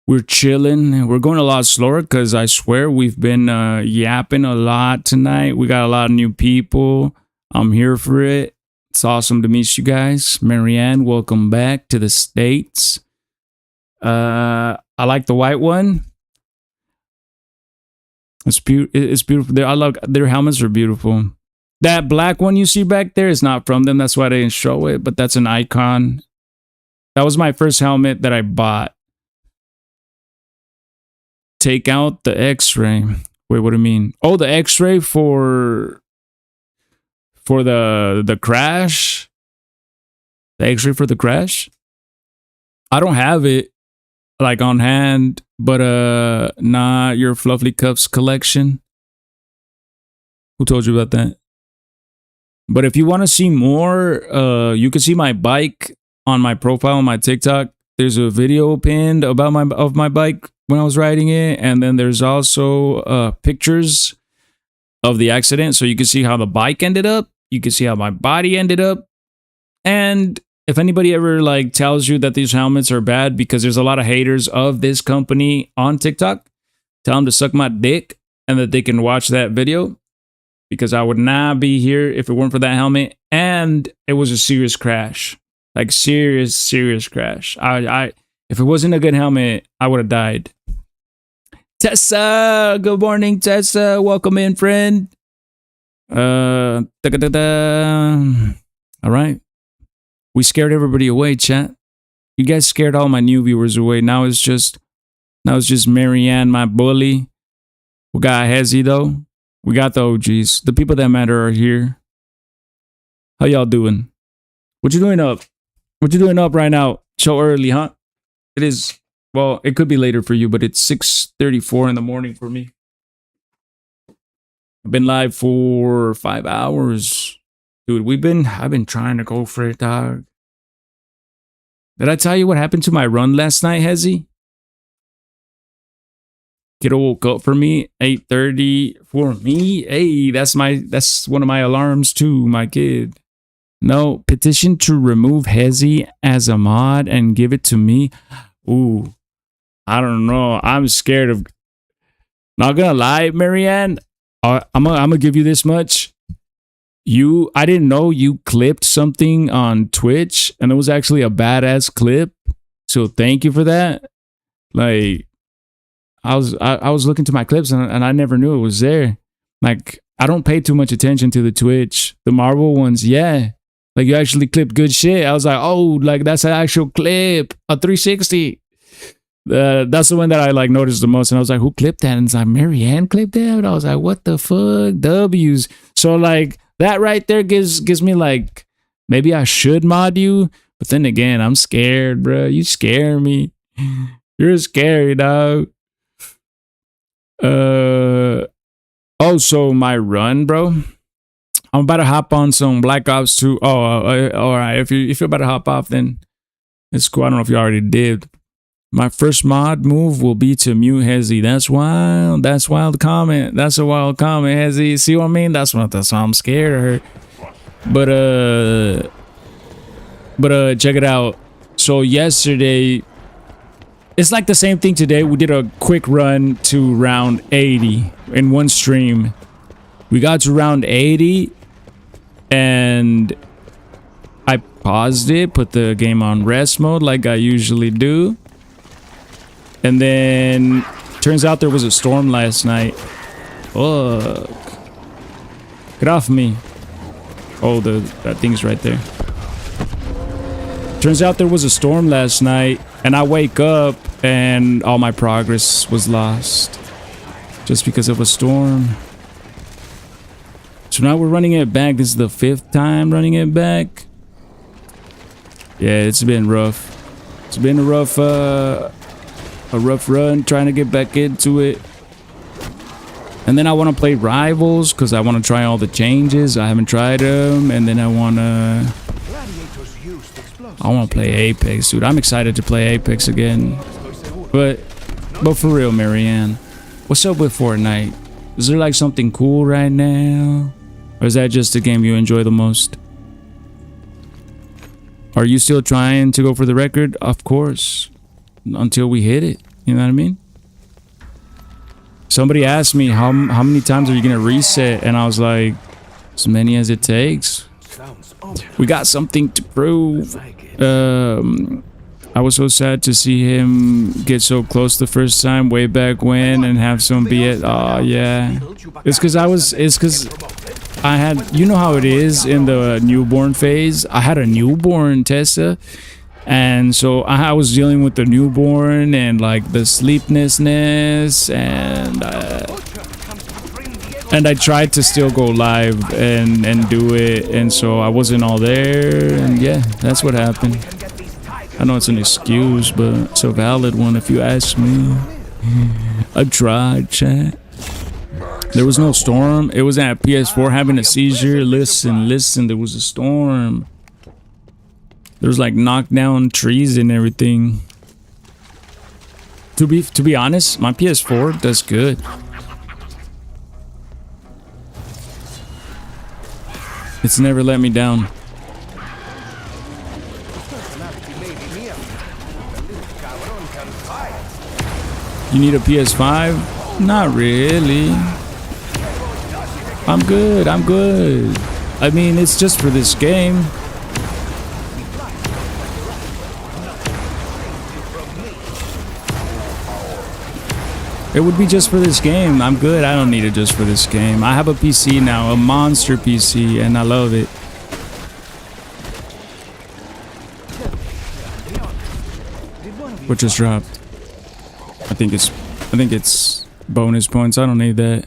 We're chilling. We're going a lot slower because I swear we've been yapping a lot tonight. We got a lot of new people. I'm here for it. It's awesome to meet you guys. Marianne, welcome back to the States. I like the white one. It's beautiful. I love their helmets are beautiful. That black one you see back there is not from them. That's why they didn't show it, but that's an icon. That was my first helmet that I bought. Take out the X-ray. Wait, what do you mean? Oh, the X-ray for the crash? The X-ray for the crash? I don't have it like on hand, but nah, your Fluffy Cups collection. Who told you about that? But if you want to see more, you can see my bike on my profile on my TikTok. There's a video pinned about my bike when I was riding it, and then there's also pictures of the accident, so you can see how the bike ended up. You can see how my body ended up. And if anybody ever like tells you that these helmets are bad, because there's a lot of haters of this company on TikTok, tell them to suck my dick and that they can watch that video, because I would not be here if it weren't for that helmet. And it was a serious crash, like serious crash. If it wasn't a good helmet, I would have died. Tessa, good morning, Tessa. Welcome in, friend. All right. We scared everybody away, chat. You guys scared all my new viewers away. Now it's just Marianne, my bully. We got Hezzy though. We got the OGs. The people that matter are here. How y'all doing? What you doing up? What you doing up right now? So early, huh? It is. Well, it could be later for you, but it's 6:34 in the morning for me. I've been live for 5 hours. Dude, I've been trying to go for it, dog. Did I tell you what happened to my run last night, Hezzy? Kiddo woke up for me, 8:30 for me. Hey, that's one of my alarms too, my kid. No, petition to remove Hezzy as a mod and give it to me. Ooh, I don't know. I'm scared of. Not gonna lie, Marianne. I'm gonna give you this much. I didn't know you clipped something on Twitch, and it was actually a badass clip. So thank you for that. Like, I was looking to my clips, and I never knew it was there. Like, I don't pay too much attention to the Twitch, the Marvel ones. Yeah, like you actually clipped good shit. I was like, oh, like that's an actual clip, a 360. That's the one that I like noticed the most, and I was like, who clipped that? And it's like, Marianne clipped that. And I was like, what the fuck, W's. So like that right there gives me like, maybe I should mod you, but then again, I'm scared, bro. You scare me. You're scary, dog. So my run, bro. I'm about to hop on some Black Ops 2. All right. If you're about to hop off, then it's cool. I don't know if you already did. My first mod move will be to mute Hezzy. That's wild. That's wild comment. That's a wild comment, Hezzy. See what I mean? That's why I'm scared of her. But check it out. So yesterday, it's like the same thing today. We did a quick run to round 80 in one stream. We got to round 80 and I paused it, put the game on rest mode like I usually do. And then turns out there was a storm last night. Fuck. Get off me. Oh, that thing's right there. Turns out there was a storm last night, and I wake up and all my progress was lost just because of a storm. So now we're running it back. This is the 5th time running it back. Yeah, it's been rough. It's been a rough run trying to get back into it. And then I want to play Rivals because I want to try all the changes. I haven't tried them. And then I want to play Apex, dude. I'm excited to play Apex again. But for real, Marianne, what's up with Fortnite? Is there like something cool right now? Or is that just the game you enjoy the most? Are you still trying to go for the record? Of course. Until we hit it. You know what I mean? Somebody asked me how many times are you going to reset? And I was like, As many as it takes. Sounds ominous. We got something to prove. Like it. I was so sad to see him get so close the first time way back when and have some be it. Oh yeah. It's because I had, you know how it is in the newborn phase. I had a newborn, Tessa. And so I was dealing with the newborn and like the sleeplessness and I tried to still go live and do it, and so I wasn't all there, and yeah, that's what happened. I know it's an excuse, but it's a valid one if you ask me. I tried, chat. There was no storm. It was at PS4 having a seizure. Listen, there was a storm. There was like knocked down trees and everything. To be honest, my PS4 does good. It's never let me down. You need a PS5? Not really. I'm good. I mean, it's just for this game. It would be just for this game. I'm good. I don't need it just for this game. I have a PC now, a monster PC, and I love it. What just dropped? I think it's bonus points. I don't need that.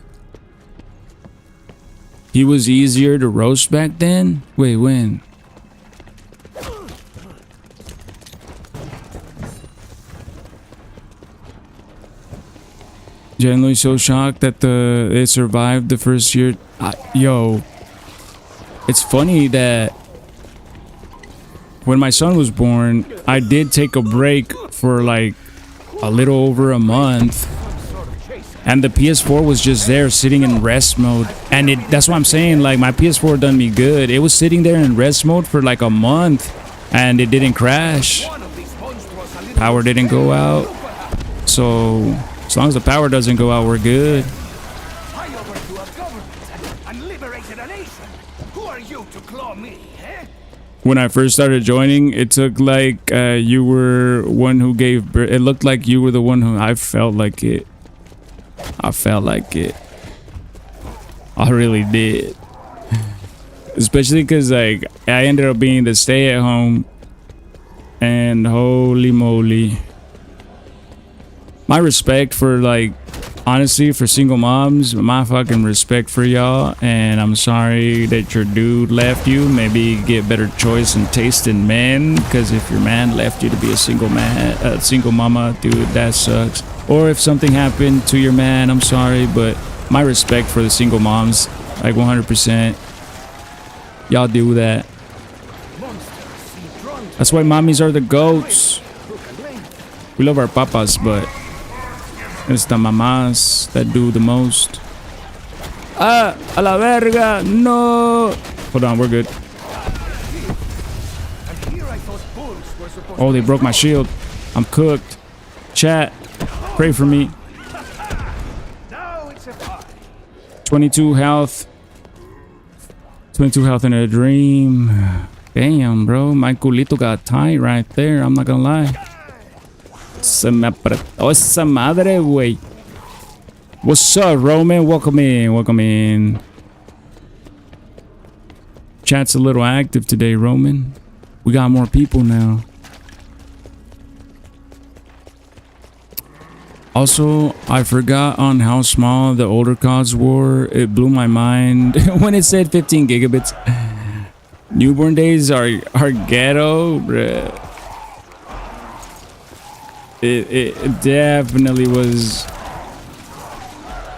He was easier to roast back then? Wait, when? Generally so shocked that it survived the first year. Yo, it's funny that when my son was born, I did take a break for like a little over a month, and the PS4 was just there sitting in rest mode, and that's what I'm saying, like my PS4 done me good. It was sitting there in rest mode for like a month and it didn't crash. Power didn't go out, so as long as the power doesn't go out, we're good. I overthrew a government and liberated a nation. Who are you to claw me, eh? When I first started joining, it took like you were one who gave birth. It looked like you were the one who. I felt like it. I really did. Especially because like I ended up being the stay at home, and holy moly. My respect for like, honestly, for single moms, my fucking respect for y'all, and I'm sorry that your dude left you. Maybe get better choice and taste in men, because if your man left you to be a single mama, dude, that sucks. Or if something happened to your man, I'm sorry, but my respect for the single moms, like 100%. Y'all do that. That's why mommies are the goats. We love our papas, but it's the mamás that do the most. Ah, a la verga, no. Hold on, we're good. Oh, they broke my shield. I'm cooked. Chat, pray for me. 22 health. 22 health in a dream. Damn, bro. My culito got tight right there. I'm not gonna lie. Se me apretó esa madre, güey. What's up, Roman? Welcome in. Chat's a little active today, Roman. We got more people now. Also, I forgot on how small the older CODs were. It blew my mind when it said 15 gigabits. Newborn days are ghetto, bruh. It definitely was.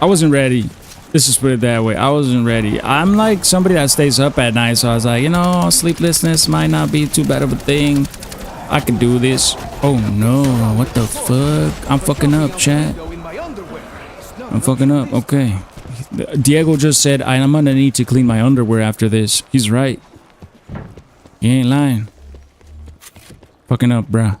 I wasn't ready. Let's just put it that way. I wasn't ready. I'm like somebody that stays up at night, so I was like, you know, sleeplessness might not be too bad of a thing. I can do this. Oh no, what the fuck? I'm fucking up, chat. I'm fucking up. Okay. Diego just said, I'm gonna need to clean my underwear after this. He's right. He ain't lying. Fucking up, bruh.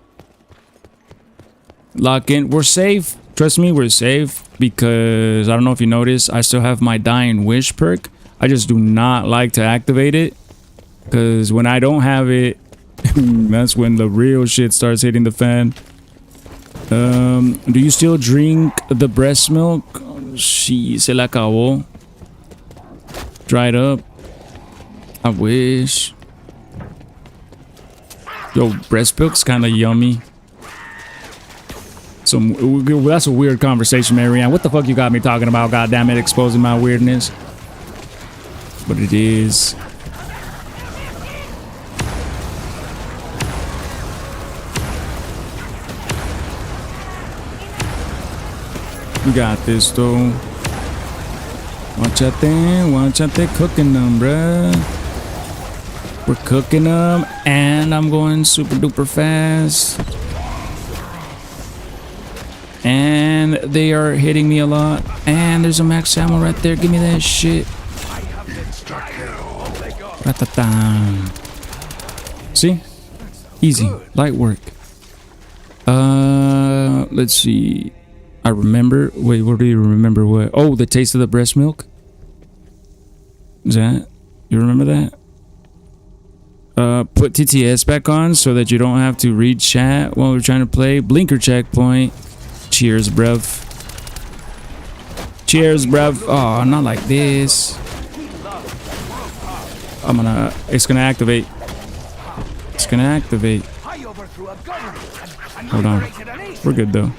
Lock in. We're safe. Trust me, we're safe. Because I don't know if you noticed, I still have my Dying Wish perk. I just do not like to activate it, because when I don't have it, that's when the real shit starts hitting the fan. Do you still drink the breast milk? Sí, se la acabó. Dried up. I wish. Yo, breast milk's kind of yummy. That's a weird conversation, Marianne. What the fuck you got me talking about? God damn it, exposing my weirdness. But it is. We got this though. Watch out there cooking them, bruh. We're cooking them, and I'm going super duper fast. And they are hitting me a lot. And there's a max ammo right there. Give me that shit. Ra-ta-ta. See? Easy. Light work. Let's see. I remember. Wait, what do you remember? What? Oh, the taste of the breast milk. Is that? You remember that? Put TTS back on so that you don't have to read chat while we're trying to play. Blinker checkpoint. Cheers, bruv. Cheers, bruv. Oh, not like this. It's gonna activate. It's gonna activate. Hold on. We're good though.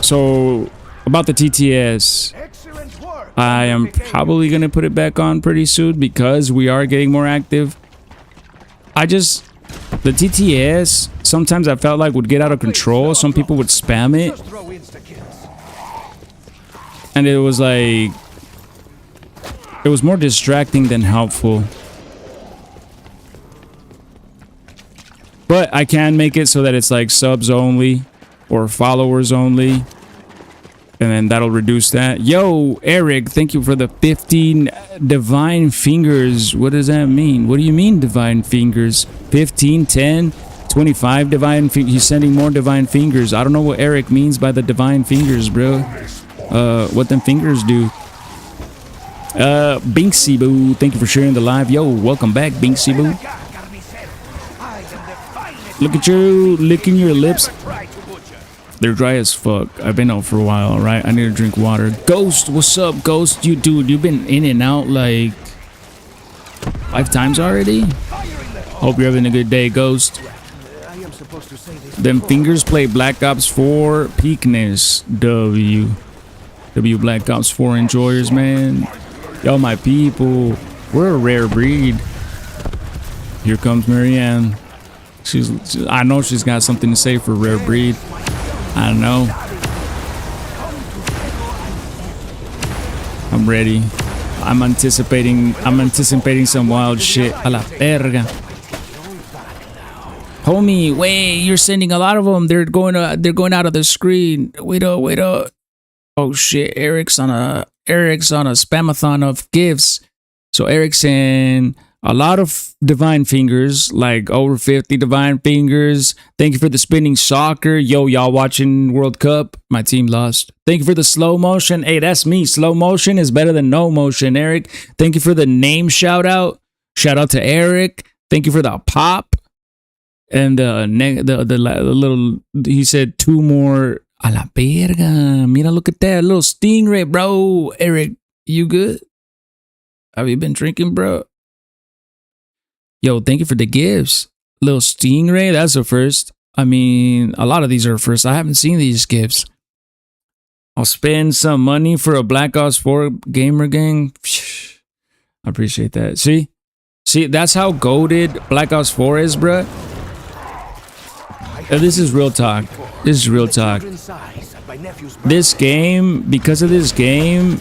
So, about the TTS, I am probably going to put it back on pretty soon because we are getting more active. The TTS, sometimes I felt like would get out of control. Some people would spam it. And it was like, it was more distracting than helpful. But I can make it so that it's like subs only. Or followers only. And then that'll reduce that. Yo, Eric, thank you for the 15 divine fingers. What does that mean? What do you mean divine fingers? 15, 10, 25 divine fingers. He's sending more divine fingers. I don't know what Eric means by the divine fingers, bro. What them fingers do. Binksy Boo, thank you for sharing the live. Yo, welcome back, Binksy Boo. Look at you licking your lips. They're dry as fuck. I've been out for a while, alright? I need to drink water. Ghost, what's up, Ghost? Dude, you've been in and out like 5 times already? Hope you're having a good day, Ghost. Them fingers play Black Ops 4 peakness. W Black Ops 4 enjoyers, man. Yo, my people. We're a rare breed. Here comes Marianne. I know she's got something to say for rare breed. I don't know. I'm ready. I'm anticipating some wild shit. A la verga. Homie, wait, you're sending a lot of them. They're going out of the screen. Wait up. Oh shit, Eric's on a spamathon of gifts. So Eric's in a lot of divine fingers, like over 50 divine fingers. Thank you for the spinning soccer. Yo, y'all watching World Cup? My team lost. Thank you for the slow motion. Hey, that's me. Slow motion is better than no motion, Eric. Thank you for the name shout out. Shout out to Eric. Thank you for the pop. And the little, he said 2 more. A la verga. Mira, look at that. Little stingray, bro. Eric, you good? Have you been drinking, bro? Yo, thank you for the gifts. Little stingray, that's a first. I mean, a lot of these are first. I haven't seen these gifts. I'll spend some money for a Black Ops 4 gamer gang. I appreciate that. See, that's how goated Black Ops 4 is, bruh. This is real talk. This game, because of this game,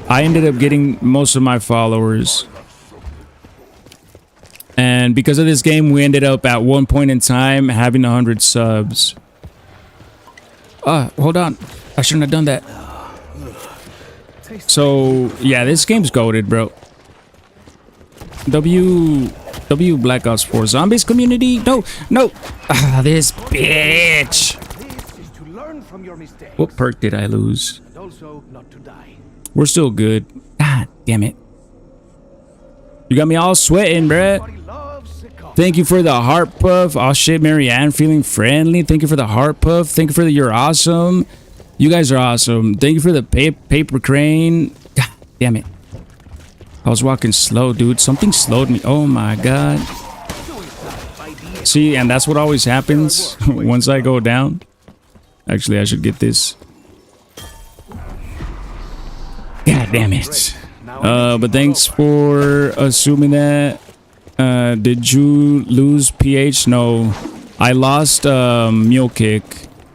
I ended up getting most of my followers. And because of this game, we ended up at one point in time having 100 subs. Hold on. I shouldn't have done that. So, yeah, this game's goated, bro. W Black Ops 4 Zombies community? No. This bitch. What perk did I lose? We're still good. God damn it. You got me all sweating, bruh. Everybody loves the coffee. Thank you for the heart puff. Oh shit, Marianne feeling friendly. Thank you for the heart puff. Thank you for the you're awesome. You guys are awesome. Thank you for the paper crane. God damn it. I was walking slow, dude. Something slowed me. Oh my god. See, and that's what always happens once I go down. Actually, I should get this. God damn it. But thanks for assuming that. Did you lose PH? No. I lost Mule Kick,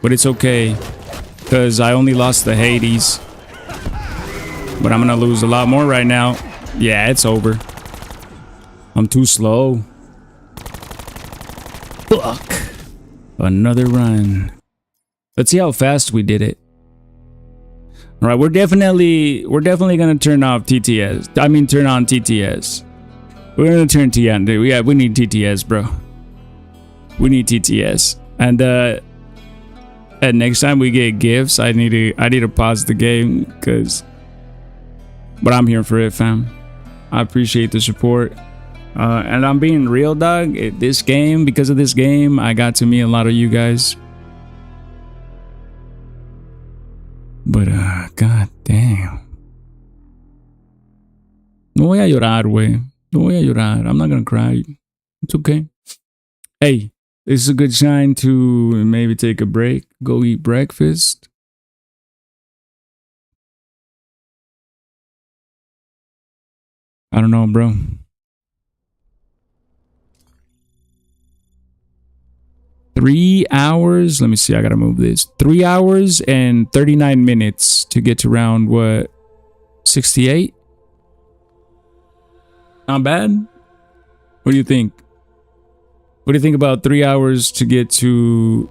but it's okay. Because I only lost the Hades. But I'm going to lose a lot more right now. Yeah, it's over. I'm too slow. Fuck. Another run. Let's see how fast we did it. All right, we're definitely gonna turn off TTS. I mean, turn on TTS. We're gonna turn T on, dude. Yeah, we need TTS, bro. We need TTS. And next time we get gifts, I need to pause the game but I'm here for it, fam. I appreciate the support. And I'm being real, dog. Because of this game, I got to meet a lot of you guys. But, god damn. No voy a llorar, güey. No voy a llorar. I'm not gonna cry. It's okay. Hey, this is a good sign to maybe take a break. Go eat breakfast. I don't know, bro. Three hours. Let me see. I gotta move this. 3 hours and 39 minutes to get to round what? 68? Not bad. What do you think? What do you think about 3 hours to get to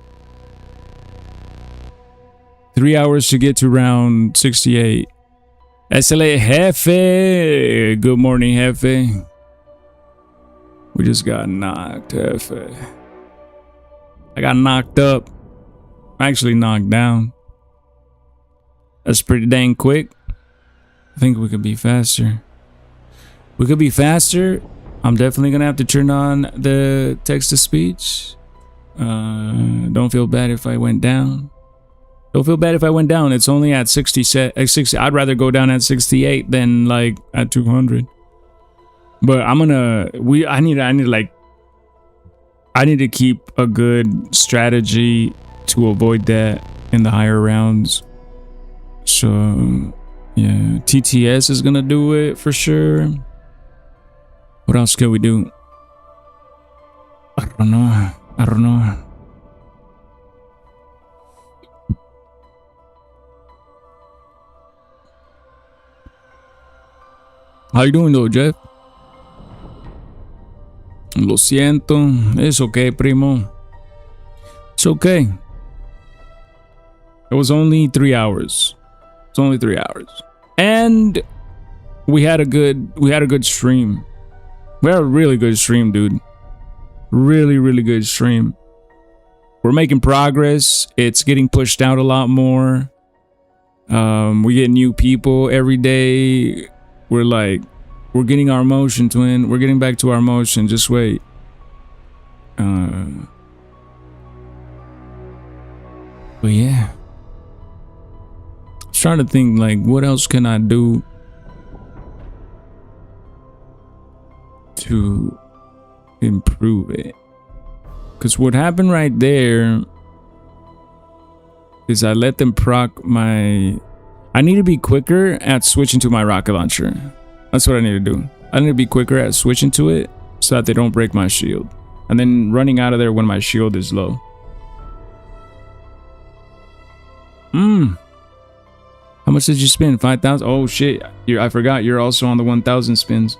3 hours to get to round 68? SLA Jefe. Good morning, Jefe. We just got knocked, Jefe. I got knocked up. Actually knocked down. That's pretty dang quick. I think we could be faster. We could be faster. I'm definitely gonna have to turn on the text-to-speech. Don't feel bad if I went down. Don't feel bad if I went down. It's only at 60. I'd rather go down at 68 than like at 200. But I'm gonna. I need to keep a good strategy to avoid that in the higher rounds. So yeah, TTS is gonna do it for sure. What else can we do? I don't know. How you doing though, Jeff? Lo siento. It's okay, primo. It's okay. It was only 3 hours. It's only 3 hours. And we had a good stream. We had a really good stream, dude. Really good stream. We're making progress. It's getting pushed out a lot more. We get new people every day. We're getting our motion, twin. We're getting back to our motion. Just wait. But yeah. I was trying to think, like, what else can I do to improve it? Because what happened right there is I let them proc my... I need to be quicker at switching to my rocket launcher. That's what I need to do. I need to be quicker at switching to it so that they don't break my shield. And then running out of there when my shield is low. How much did you spend? 5,000? Oh shit. I forgot you're also on the 1,000 spins.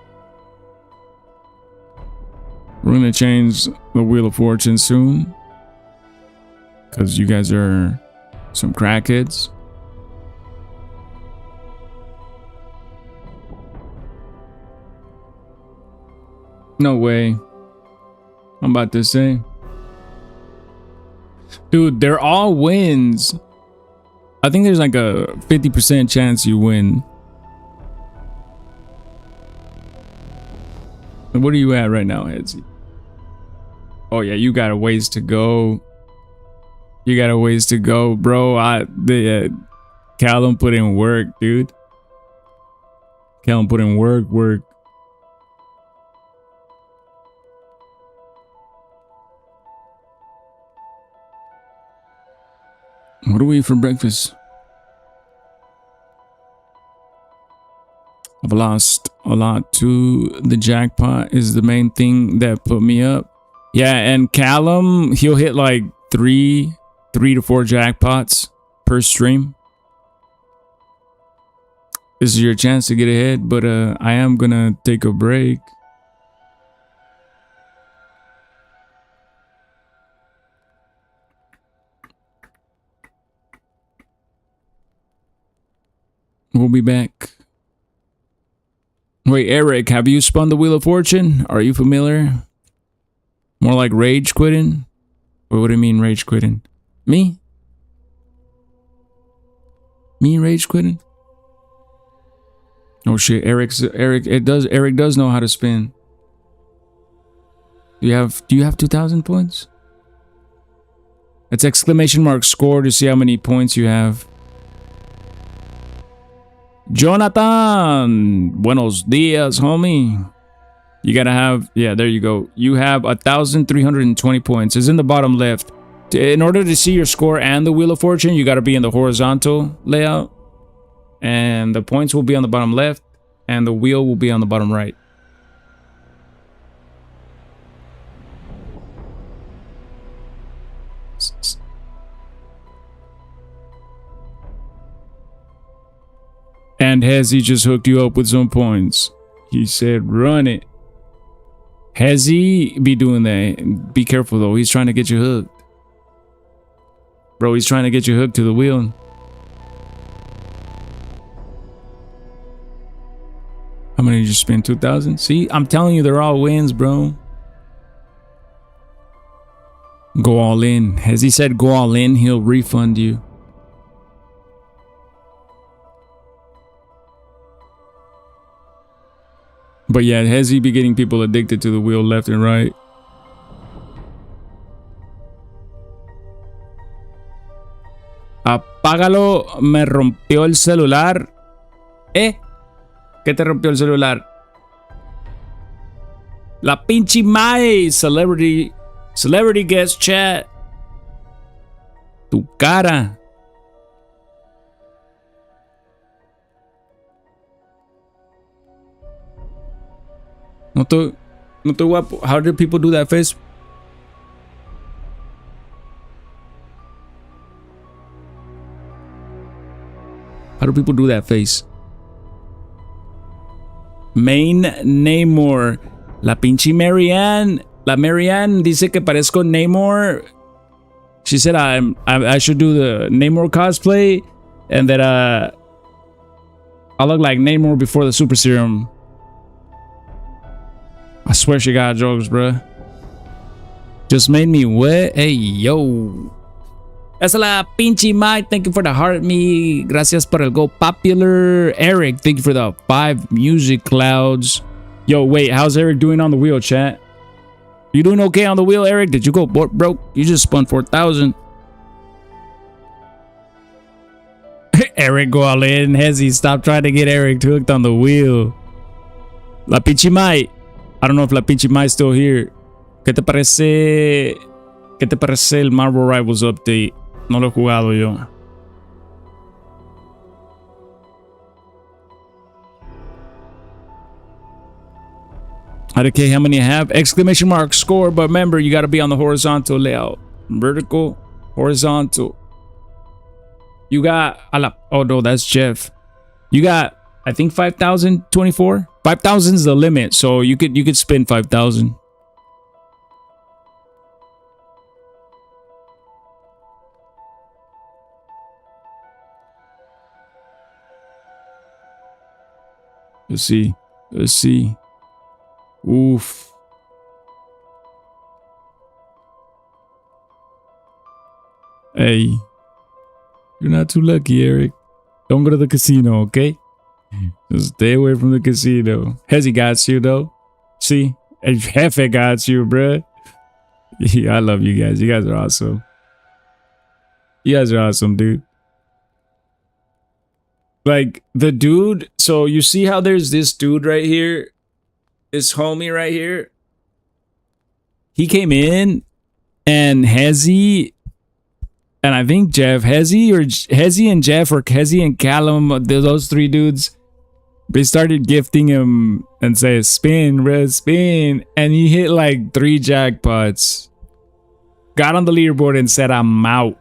We're gonna change the Wheel of Fortune soon. Because you guys are some crackheads. No way. I'm about to say. Dude, they're all wins. I think there's like a 50% chance you win. What are you at right now, Headsy? Oh yeah, you got a ways to go. You got a ways to go, bro. Callum put in work, dude. Callum put in work. What do we eat for breakfast? I've lost a lot to the jackpot is the main thing that put me up. Yeah, and Callum, he'll hit like three to four jackpots per stream. This is your chance to get ahead, but I am gonna take a break. We'll be back. Wait, Eric, have you spun the Wheel of Fortune? Are you familiar? More like rage quitting? What do you mean rage quitting? Me? Me rage quitting? Oh shit, Eric does know how to spin. Do you have 2,000 points? It's exclamation mark score to see how many points you have. Jonathan, buenos dias, homie. You gotta have, yeah, there you go. You have 1,320 points. It's in the bottom left. In order to see your score and the Wheel of Fortune, you gotta be in the horizontal layout. And the points will be on the bottom left. And the wheel will be on the bottom right. And Hezzy just hooked you up with some points. He said, run it. Hezzy be doing that. Be careful though. He's trying to get you hooked. Bro, he's trying to get you hooked to the wheel. How many did you spend? 2,000? See, I'm telling you, they're all wins, bro. Go all in. Hezzy said go all in, he'll refund you. But yeah, Hezzy be getting people addicted to the wheel left and right. Apágalo, me rompió el celular. ¿Qué te rompió el celular? La pinche Mai, celebrity guest chat. Tu cara. No estoy guapo. How do people do that face? How do people do that face? Main Namor. La pinche Marianne. La Marianne dice que parezco Namor. She said I should do the Namor cosplay. And that I look like Namor before the super serum. I swear she got jokes, bruh. Just made me wet. Hey, yo. Esa la pinche Mike. Thank you for the heart me. Gracias por el go popular. Eric, thank you for the 5 music clouds. Yo, wait. How's Eric doing on the wheel, chat? You doing okay on the wheel, Eric? Did you go broke? You just spun 4,000. Eric, go all in. Hezzy, stop trying to get Eric hooked on the wheel. La pinche Mike. I don't know if La pinche Mai's still here. ¿Qué te parece el Marvel Rivals update? No lo he jugado yo. Okay, how many I have? Exclamation mark score, but remember, you got to be on the horizontal layout. Vertical, horizontal. You got, oh no, that's Jeff. You got, I think 5,024. 5,000 is the limit, so you could spend 5,000. Let's see. Oof. Hey, you're not too lucky, Eric. Don't go to the casino, okay? Just stay away from the casino. Hezzy got you though. See, Jefe got you, bruh. Yeah, I love you guys. You guys are awesome. You guys are awesome, dude. Like the dude, so you see how there's this dude right here, this homie right here. He came in, and Hezzy, and I think Jeff, Hezzy and Jeff, or Hezzy and Callum, those three dudes, they started gifting him and say, spin, red spin, and he hit like 3 jackpots. Got on the leaderboard and said, I'm out.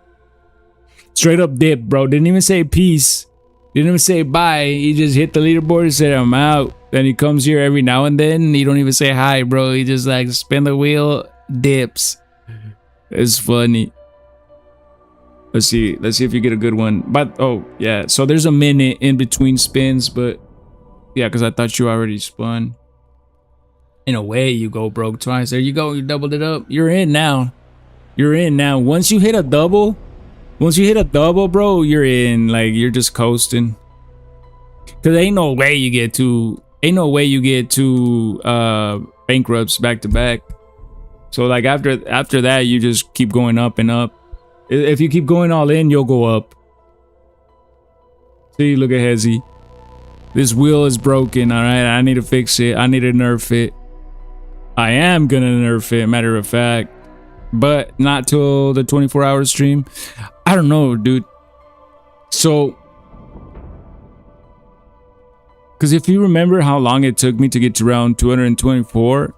Straight up dip, bro. Didn't even say peace. Didn't even say bye. He just hit the leaderboard and said, I'm out. Then he comes here every now and then. He don't even say hi, bro. He just like spin the wheel, dips. It's funny. Let's see if you get a good one. But oh yeah, so there's a minute in between spins, but yeah, because I thought you already spun. In a way, you go broke twice. There you go. You doubled it up. You're in now. You're in now. Once you hit a double, bro, you're in. Like you're just coasting. Cause ain't no way you get two bankrupts back to back. So like after that, you just keep going up and up. If you keep going all in, you'll go up. See, look at Hezzy. This wheel is broken, all right? I need to fix it. I need to nerf it. I am gonna nerf it, matter of fact. But not till the 24-hour stream. I don't know, dude. So, because if you remember how long it took me to get to round 224,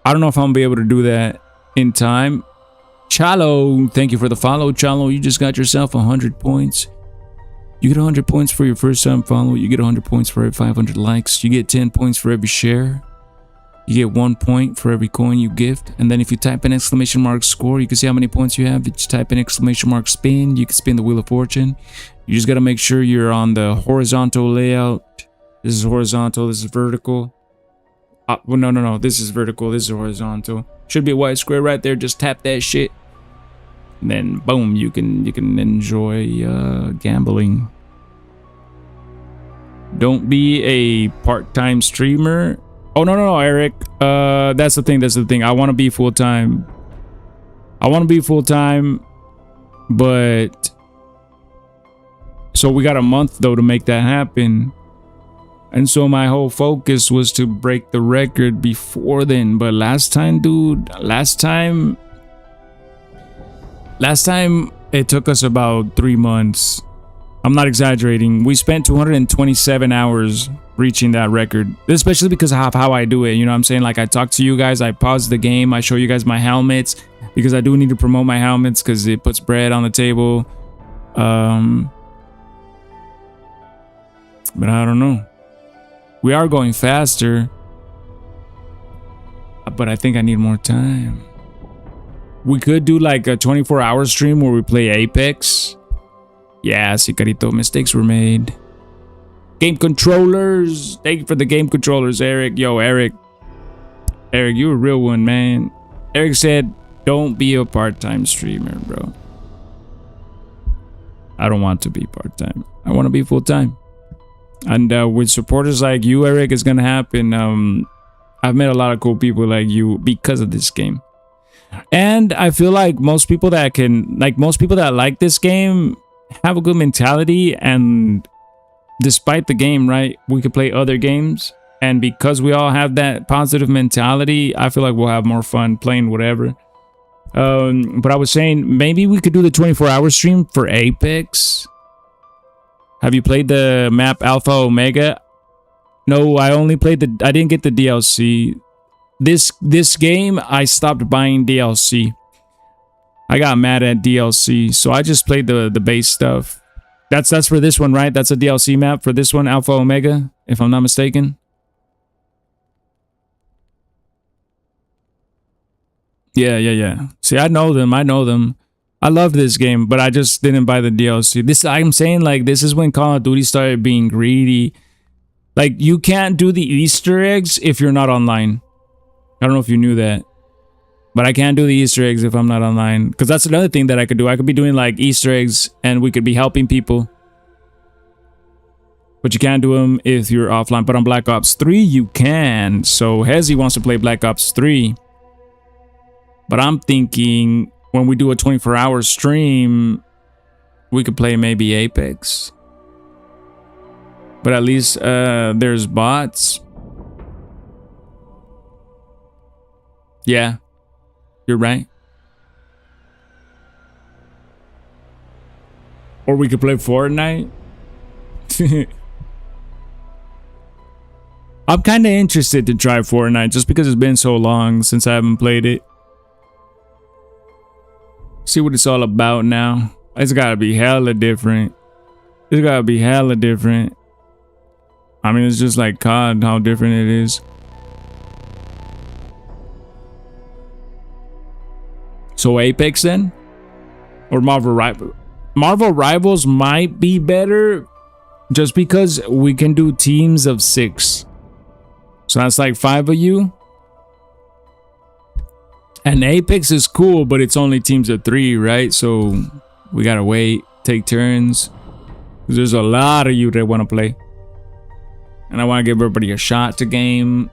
I don't know if I'm gonna be able to do that in time. Chalo, thank you for the follow. Chalo, you just got yourself 100 points. You get 100 points for your first time follow. You get 100 points for every 500 likes. You get 10 points for every share. You get 1 point for every coin you gift. And then if you type in exclamation mark score, you can see how many points you have. If you type in exclamation mark spin, you can spin the Wheel of Fortune. You just got to make sure you're on the horizontal layout. This is horizontal. This is vertical. Well, no. This is vertical. This is horizontal. Should be a white square right there. Just tap that shit. And then boom, you can enjoy gambling. Don't be a part-time streamer. Oh no, Eric. That's the thing. I want to be full-time. But so we got a month though to make that happen. And so my whole focus was to break the record before then. But last time, dude, last time it took us about 3 months. I'm not exaggerating. We spent 227 hours reaching that record, especially because of how I do it. You know what I'm saying? Like I talk to you guys, I pause the game, I show you guys my helmets because I do need to promote my helmets because it puts bread on the table. But I don't know. We are going faster, but I think I need more time. We could do like a 24-hour stream where we play Apex. Yeah, Sicarito, mistakes were made. Game controllers. Thank you for the game controllers, Eric. Yo, Eric, you a real one, man. Eric said, don't be a part-time streamer, bro. I don't want to be part-time. I want to be full-time. And with supporters like you, Eric, it's gonna happen. I've met a lot of cool people like you because of this game. And I feel like most people that like this game have a good mentality, and despite the game, right, we could play other games, and because we all have that positive mentality, I feel like we'll have more fun playing whatever. But I was saying maybe we could do the 24-hour stream for Apex. Have you played the map Alpha Omega? No, I didn't get the DLC. This game, I stopped buying DLC. I got mad at DLC, so I just played the base stuff. That's for this one, right? That's a DLC map for this one, Alpha Omega, if I'm not mistaken. Yeah. See, I know them. I love this game, but I just didn't buy the DLC. I'm saying, like, this is when Call of Duty started being greedy. Like, you can't do the Easter eggs if you're not online. I don't know if you knew that. But I can't do the Easter eggs if I'm not online. Because that's another thing that I could do. I could be doing, like, Easter eggs, and we could be helping people. but you can't do them if you're offline. But on Black Ops 3, you can. So Hezi wants to play Black Ops 3. But I'm thinking when we do a 24-hour stream, we could play maybe Apex. But at least there's bots. Yeah, you're right. Or we could play Fortnite. I'm kind of interested to try Fortnite just because it's been so long since I haven't played it. See what it's all about now. It's gotta be hella different. It's gotta be hella different. I mean, it's just like COD, how different it is. So Apex then? Or Marvel Rivals? Marvel Rivals might be better just because we can do teams of 6. So that's like 5 of you. And Apex is cool, but it's only teams of 3, right? So we gotta wait, take turns. There's a lot of you that want to play. And I want to give everybody a shot to game.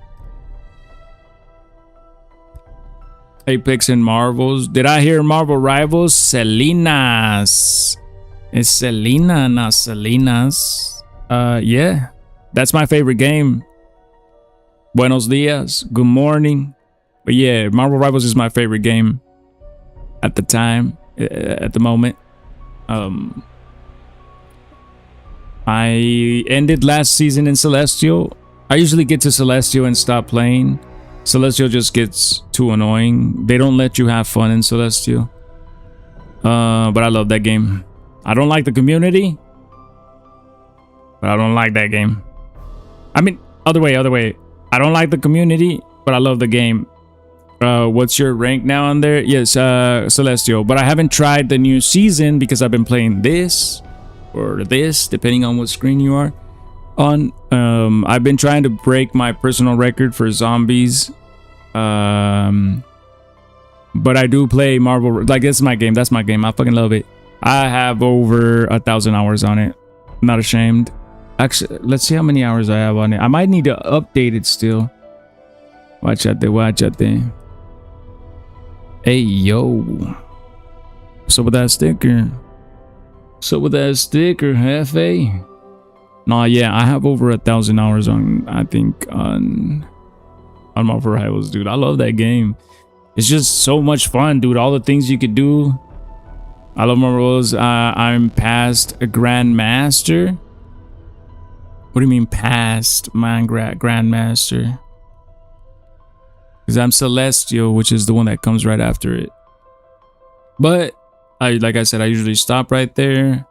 Apex and Marvels. Did I hear Marvel Rivals? Salinas. It's Selena, not Salinas. Yeah. That's my favorite game. Buenos dias. Good morning. But yeah, Marvel Rivals is my favorite game. At the time. At the moment. I ended last season in Celestial. I usually get to Celestial and stop playing. Celestial just gets too annoying. They don't let you have fun in Celestial. But I love that game. I don't like the community. But I don't like that game. I mean, other way. I don't like the community, but I love the game. What's your rank now on there? Yes, Celestial. But I haven't tried the new season because I've been playing this. Or this, depending on what screen you are on. I've been trying to break my personal record for zombies. But I do play Marvel. Like, this is my game. That's my game. I fucking love it. I have over 1,000 hours on it. I'm not ashamed. Actually, let's see how many hours I have on it. I might need to update it still. Watch out there. Hey, yo. What's up with that sticker? Hefe? Nah, yeah, I have over 1,000 hours on, I think, on Marvel Rivals, dude. I love that game. It's just so much fun, dude. All the things you could do. I love Marvel Rivals. I'm past a Grandmaster. What do you mean past my Grandmaster? Because I'm Celestial, which is the one that comes right after it. But like I said, I usually stop right there.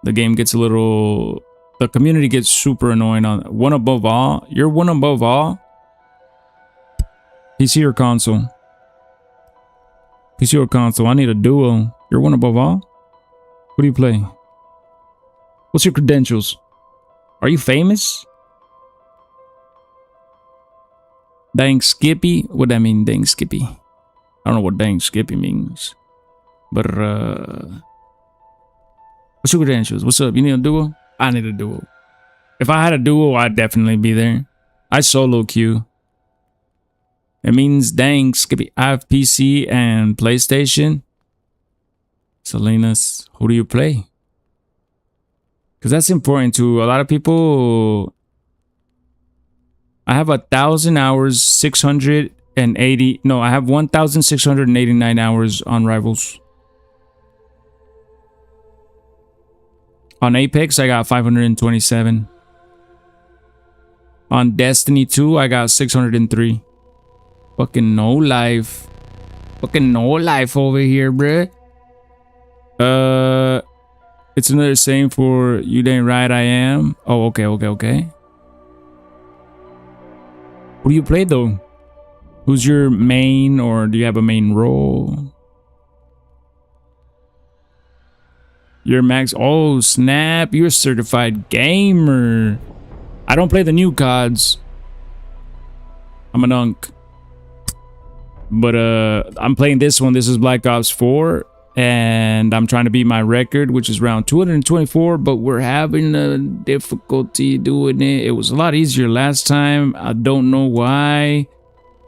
The game gets a little... The community gets super annoying on one above all. You're one above all. PC or console? PC or console? I need a duo. You're one above all? What do you play? What's your credentials? Are you famous? Dang Skippy? What that mean, dang Skippy? I don't know what dang Skippy means. But, what's your credentials? What's up? You need a duo? I need a duo. If I had a duo, I'd definitely be there. I solo queue. It means dang Skippy. I have PC and PlayStation. Salinas, who do you play? Because that's important to a lot of people. I have 1,000 hours, 680. No, I have 1,689 hours on Rivals. On Apex, I got 527. On Destiny 2, I got 603. Fucking no life. Fucking no life over here, bruh. It's another saying for you ain't right, I am. Oh, okay. Who do you play though? Who's your main, or do you have a main role? You're max. Oh, snap. You're a certified gamer. I don't play the new CODs. I'm an unk. But I'm playing this one. This is Black Ops 4. and I'm trying to beat my record, which is round 224, but we're having a difficulty doing it. It was a lot easier last time. I don't know why.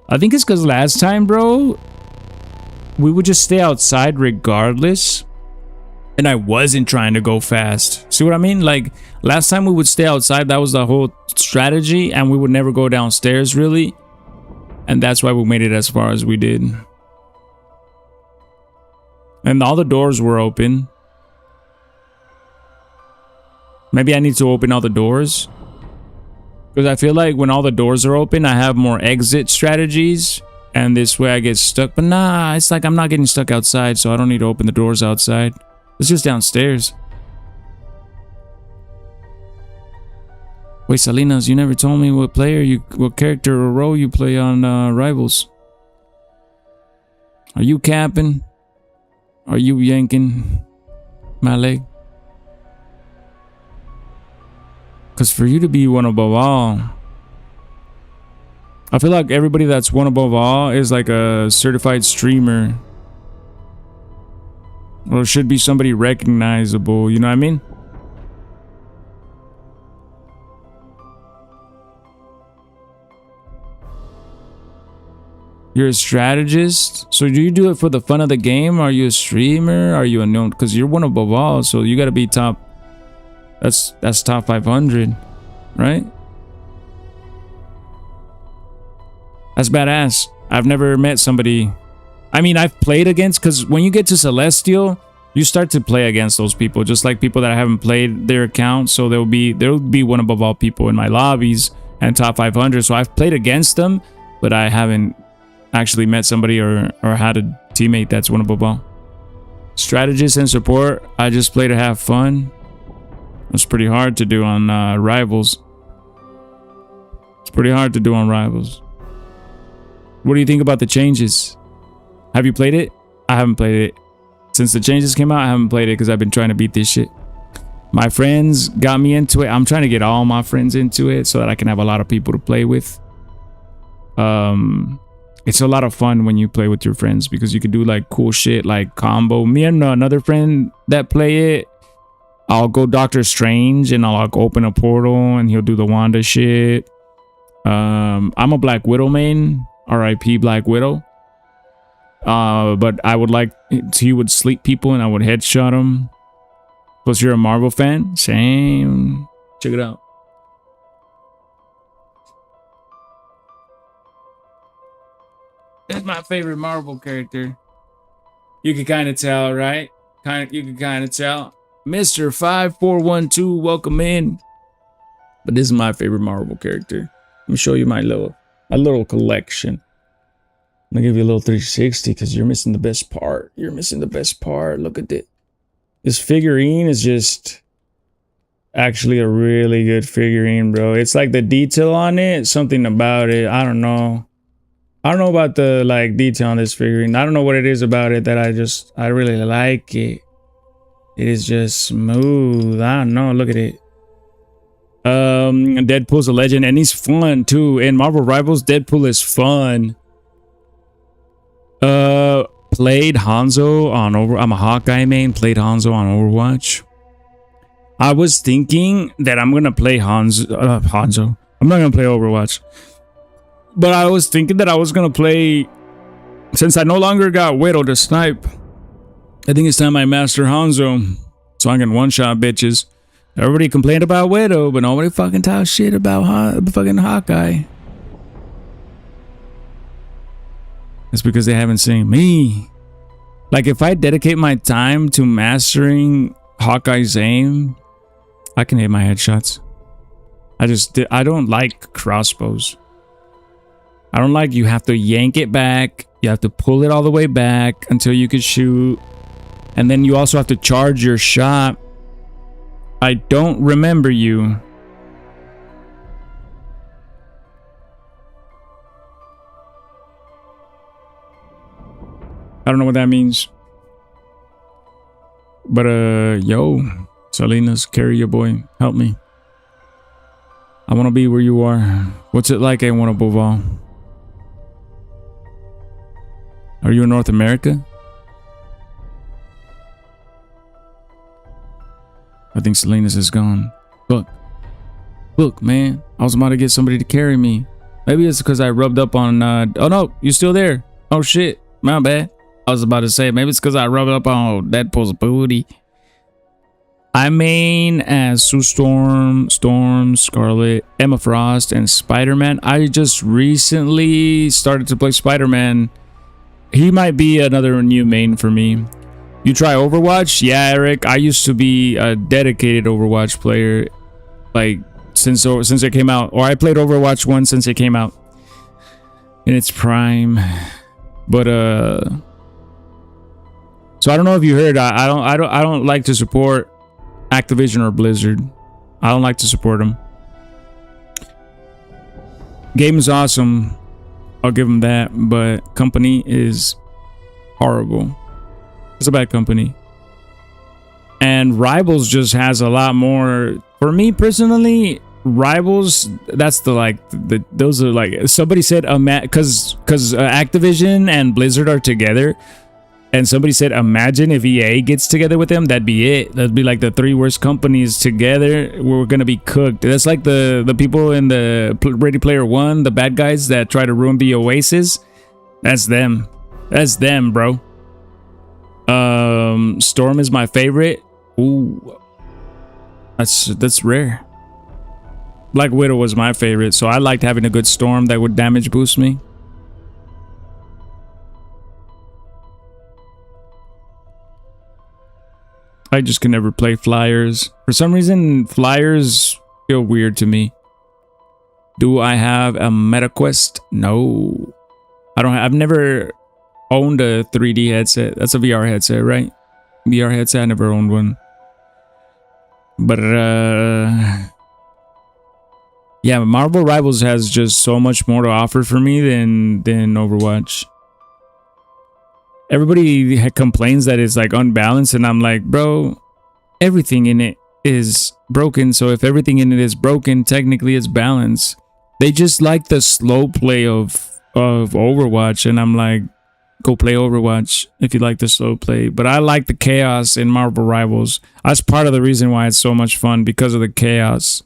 I think it's because last time, bro, we would just stay outside regardless, and I wasn't trying to go fast. See what I mean? Like, last time we would stay outside. That was the whole strategy, and we would never go downstairs, really. And that's why we made it as far as we did. And all the doors were open. Maybe I need to open all the doors. Because I feel like when all the doors are open, I have more exit strategies. And this way I get stuck. But nah, it's like I'm not getting stuck outside, so I don't need to open the doors outside. It's just downstairs. Wait, Salinas, you never told me what character or role you play on Rivals. Are you capping? Are you yanking my leg? Because for you to be one above all, I feel like everybody that's one above all is like a certified streamer. Or should be somebody recognizable, you know what I mean? You're a strategist? So do you do it for the fun of the game? Are you a streamer? Are you a known? Because you're one above all, so you gotta be top. That's top 500, right? That's badass. I've never met somebody. I mean, I've played against, because when you get to Celestial, you start to play against those people, just like people that I haven't played their account. So there'll be one above all people in my lobbies and top 500. So I've played against them, but I haven't actually met somebody or had a teammate that's one above all. Strategist and support, I just play to have fun. It's pretty hard to do on Rivals. It's pretty hard to do on Rivals. What do you think about the changes? Have you played it? I haven't played it. Since the changes came out, I haven't played it because I've been trying to beat this shit. My friends got me into it. I'm trying to get all my friends into it so that I can have a lot of people to play with. It's a lot of fun when you play with your friends because you can do like cool shit like combo. Me and another friend that play it, I'll go Doctor Strange and I'll like open a portal and he'll do the Wanda shit. I'm a Black Widow main, R.I.P. Black Widow. But I would like, he would sleep people and I would headshot them. Plus you're a Marvel fan? Same. Check it out. That's my favorite Marvel character. You can kind of tell, right? You can kind of tell. Mr. 5412, welcome in. But this is my favorite Marvel character. Let me show you my little collection. I'm gonna give you a little 360 because you're missing the best part. You're missing the best part. Look at it. This figurine is just actually a really good figurine, bro. It's like the detail on it, something about it. I don't know. I don't know about the like detail on this figurine. I don't know what it is about it that I really like it. It is just smooth. I don't know. Look at it. Deadpool's a legend and he's fun too. In Marvel Rivals, Deadpool is fun. Played Hanzo on I'm a Hawkeye main. Played Hanzo on Overwatch. I was thinking that I'm gonna play Hanzo. I'm not gonna play Overwatch. But I was thinking that I was gonna play, since I no longer got Widow to snipe, I think it's time I master Hanzo so I can one-shot bitches. Everybody complained about Widow, but nobody fucking talks shit about fucking Hawkeye. It's because they haven't seen me. Like, if I dedicate my time to mastering Hawkeye's aim, I can hit my headshots. I don't like crossbows. I don't like you have to yank it back. You have to pull it all the way back until you can shoot. And then you also have to charge your shot. I don't remember you. I don't know what that means. But yo, Salinas, carry your boy. Help me. I want to be where you are. What's it like, A1 above all? Are you in North America? I think Salinas is gone. Look, man. I was about to get somebody to carry me. Maybe it's because I rubbed up on... oh, no. You still there? Oh, shit. My bad. I was about to say, maybe it's because I rubbed up on Deadpool's booty. I main as Sue Storm, Scarlet, Emma Frost, and Spider-Man. I just recently started to play Spider-Man. He might be another new main for me. You try Overwatch? Yeah, Eric. I used to be a dedicated Overwatch player, like since it came out. Or I played Overwatch 1 since it came out in its prime. But so I don't know if you heard. I don't like to support Activision or Blizzard. I don't like to support them. Game is awesome. I'll give them that, but company is horrible. It's a bad company. And Rivals just has a lot more. For me personally, Rivals, that's those are like, somebody said because Activision and Blizzard are together. And somebody said, imagine if EA gets together with them. That'd be it. That'd be like the three worst companies together. We're gonna be cooked. That's like the people in the Ready Player One, the bad guys that try to ruin the Oasis. That's them. That's them, bro. Storm is my favorite. Ooh, that's rare. Black Widow was my favorite, so I liked having a good Storm that would damage boost me. I just can never play Flyers. For some reason, Flyers feel weird to me. Do I have a MetaQuest? No. I don't. I've never owned a 3D headset. That's a VR headset, right? VR headset. I never owned one. But yeah, Marvel Rivals has just so much more to offer for me than Overwatch. Everybody complains that it's like unbalanced, and I'm like, bro, everything in it is broken. So if everything in it is broken, technically it's balanced. They just like the slow play of Overwatch, and I'm like, go play Overwatch if you like the slow play. But I like the chaos in Marvel Rivals. That's part of the reason why it's so much fun, because of the chaos.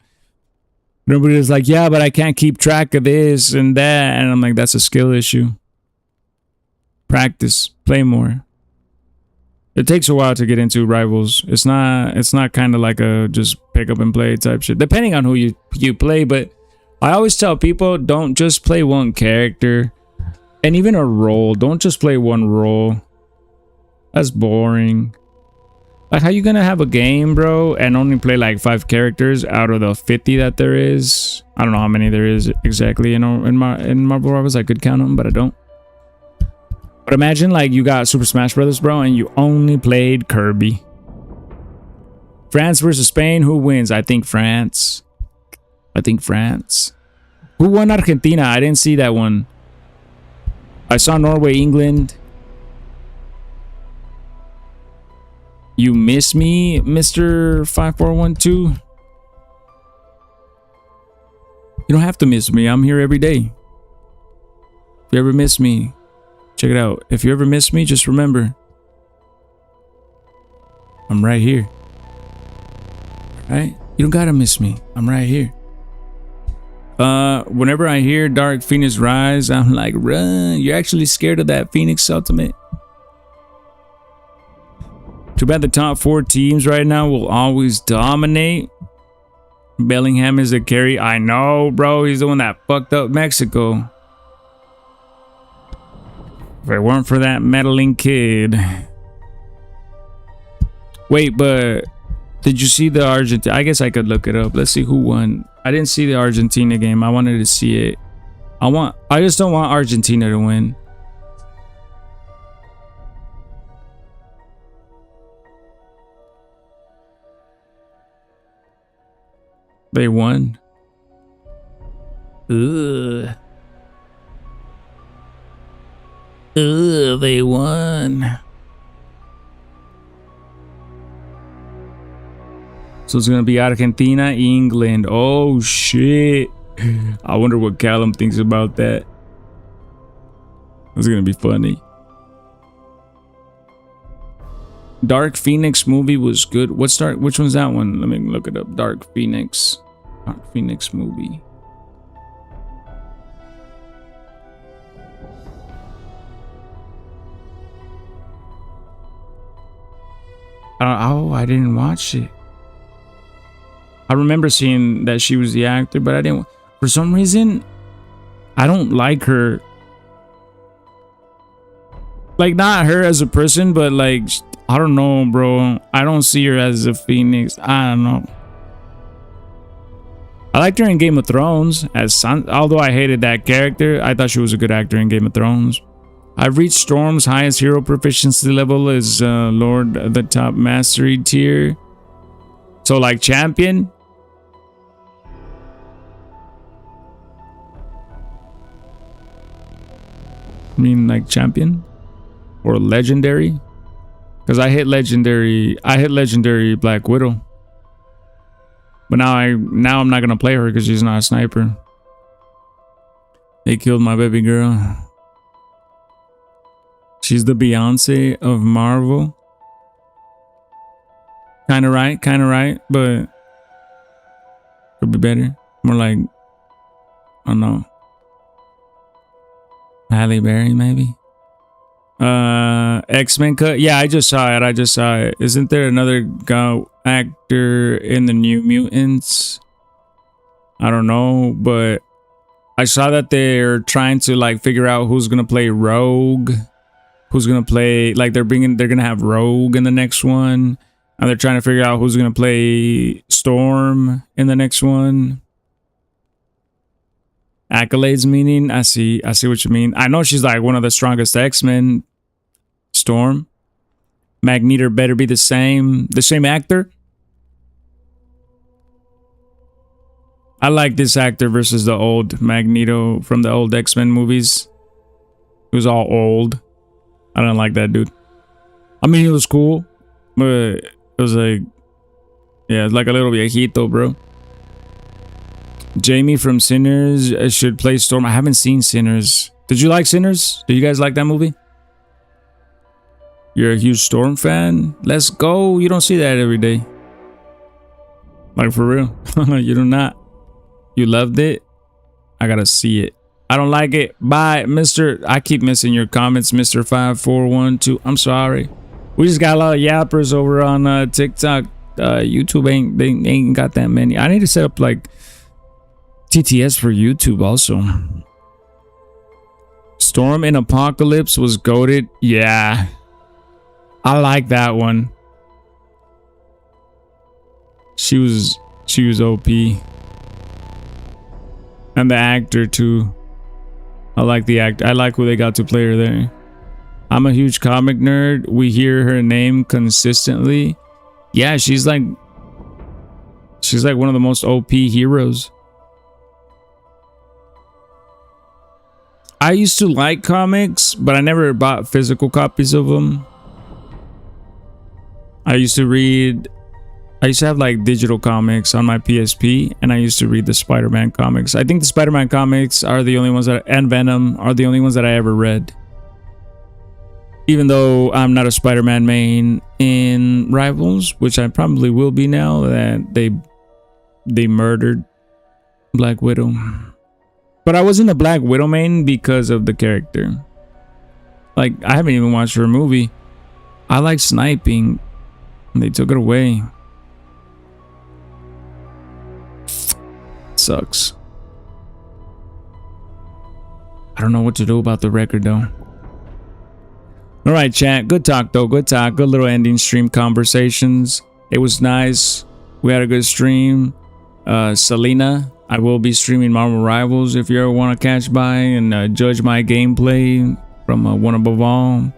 Everybody's like, yeah, but I can't keep track of this and that, and I'm like, that's a skill issue. Practice, play more. It takes a while to get into Rivals. It's not kind of like a just pick up and play type shit, depending on who you play. But I always tell people, don't just play one character, and even a role. Don't just play one role. That's boring. Like, how you gonna have a game, bro, and only play like 5 characters out of the 50 that there is? I don't know how many there is exactly in Marvel Rivals. I could count them, but I don't. But imagine like you got Super Smash Brothers, bro, and you only played Kirby. France versus Spain, who wins? I think France. Who won Argentina? I didn't see that one. I saw Norway, England. You miss me, Mr. 5412? You don't have to miss me. I'm here every day. If you ever miss me, check it out. If you ever miss me, just remember, I'm right here. Right? You don't gotta miss me. I'm right here. Whenever I hear Dark Phoenix Rise, I'm like, run. You're actually scared of that Phoenix Ultimate? Too bad the top 4 teams right now will always dominate. Bellingham is the carry. I know, bro. He's the one that fucked up Mexico. If it weren't for that meddling kid. Wait, but did you see the Argentina? I guess I could look it up. Let's see who won. I didn't see the Argentina game. I wanted to see it. I just don't want Argentina to win. They won. Ugh. They won. So it's gonna be Argentina, England. Oh shit. I wonder what Callum thinks about that. It's gonna be funny. Dark Phoenix movie was good. What's Dark? Which one's that one? Let me look it up. Dark Phoenix. Dark Phoenix movie. I didn't watch it. I remember seeing that she was the actor, but I didn't. For some reason, I don't like her. Like, not her as a person, but like, I don't know, bro. I don't see her as a Phoenix. I don't know. I liked her in Game of Thrones as although I hated that character, I thought she was a good actor in Game of Thrones. I've reached Storm's highest hero proficiency level is Lord of the top mastery tier. So like champion. I mean like champion or legendary. Because I hit legendary Black Widow. But now I'm not gonna play her because she's not a sniper. They killed my baby girl. She's the Beyonce of Marvel. Kinda right, but could be better. More like, I don't know. Halle Berry, maybe. X-Men cut. Yeah, I just saw it. Isn't there another actor in the New Mutants? I don't know, but I saw that they're trying to like figure out who's gonna play Rogue. Who's gonna play, like they're gonna have Rogue in the next one, and they're trying to figure out who's gonna play Storm in the next one. Accolades meaning, I see what you mean. I know she's like one of the strongest X-Men. Storm. Magneto better be the same actor. I like this actor versus the old Magneto from the old X-Men movies. He was all old. I don't like that dude. I mean, he was cool, but it was like, yeah, it's like a little viejito, bro. Jamie from Sinners should play Storm. I haven't seen Sinners. Did you like Sinners? Did you guys like that movie? You're a huge Storm fan? Let's go. You don't see that every day. Like, for real. You do not. You loved it? I gotta see it. I don't like it. Bye, Mr. I keep missing your comments, Mr. 5412. I'm sorry. We just got a lot of yappers over on TikTok. YouTube ain't got that many. I need to set up like TTS for YouTube also. Storm in Apocalypse was goated. Yeah. I like that one. She was OP. And the actor too. I like the act. I like who they got to play her there. I'm a huge comic nerd. We hear her name consistently. Yeah, she's like one of the most OP heroes. I used to like comics, but I never bought physical copies of them. I used to have like digital comics on my PSP, and I used to read the Spider-Man comics. I think the Spider-Man comics are the only ones and Venom are the only ones that I ever read. Even though I'm not a Spider-Man main in Rivals, which I probably will be now that they murdered Black Widow. But I wasn't a Black Widow main because of the character. Like, I haven't even watched her movie. I like sniping, and they took it away. Sucks. I don't know what to do about the record though. All right, chat. Good talk though. Good talk. Good little ending stream conversations. It was nice. We had a good stream. Selena, I will be streaming Marvel Rivals if you ever want to catch by and judge my gameplay from One Above All,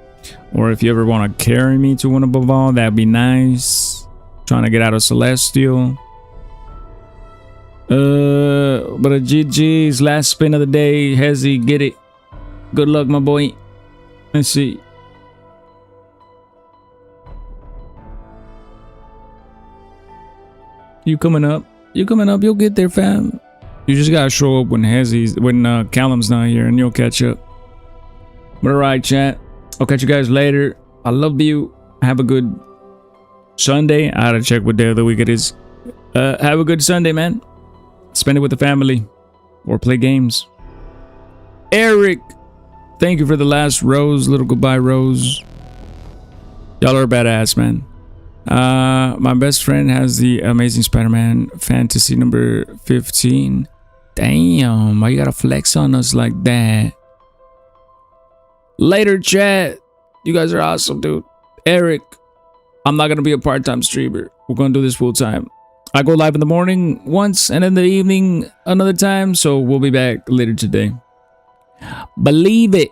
or if you ever want to carry me to One Above All, that'd be nice. Trying to get out of Celestial. But a GG's last spin of the day. Hezzy, get it. Good luck, my boy. Let's see. You coming up? You'll get there, fam. You just gotta show up when Callum's not here, and you'll catch up. But alright, chat. I'll catch you guys later. I love you. Have a good Sunday. I gotta check what day of the week it is. Have a good Sunday, man. Spend it with the family or play games. Eric, thank you for the last rose, little goodbye rose. Y'all are badass, man. My best friend has the Amazing Spider-Man fantasy number 15. Damn, why you gotta flex on us like that? Later, chat. You guys are awesome, dude. Eric, I'm not gonna be a part-time streamer. We're gonna do this full-time. I go live in the morning once and in the evening another time, so we'll be back later today. Believe it.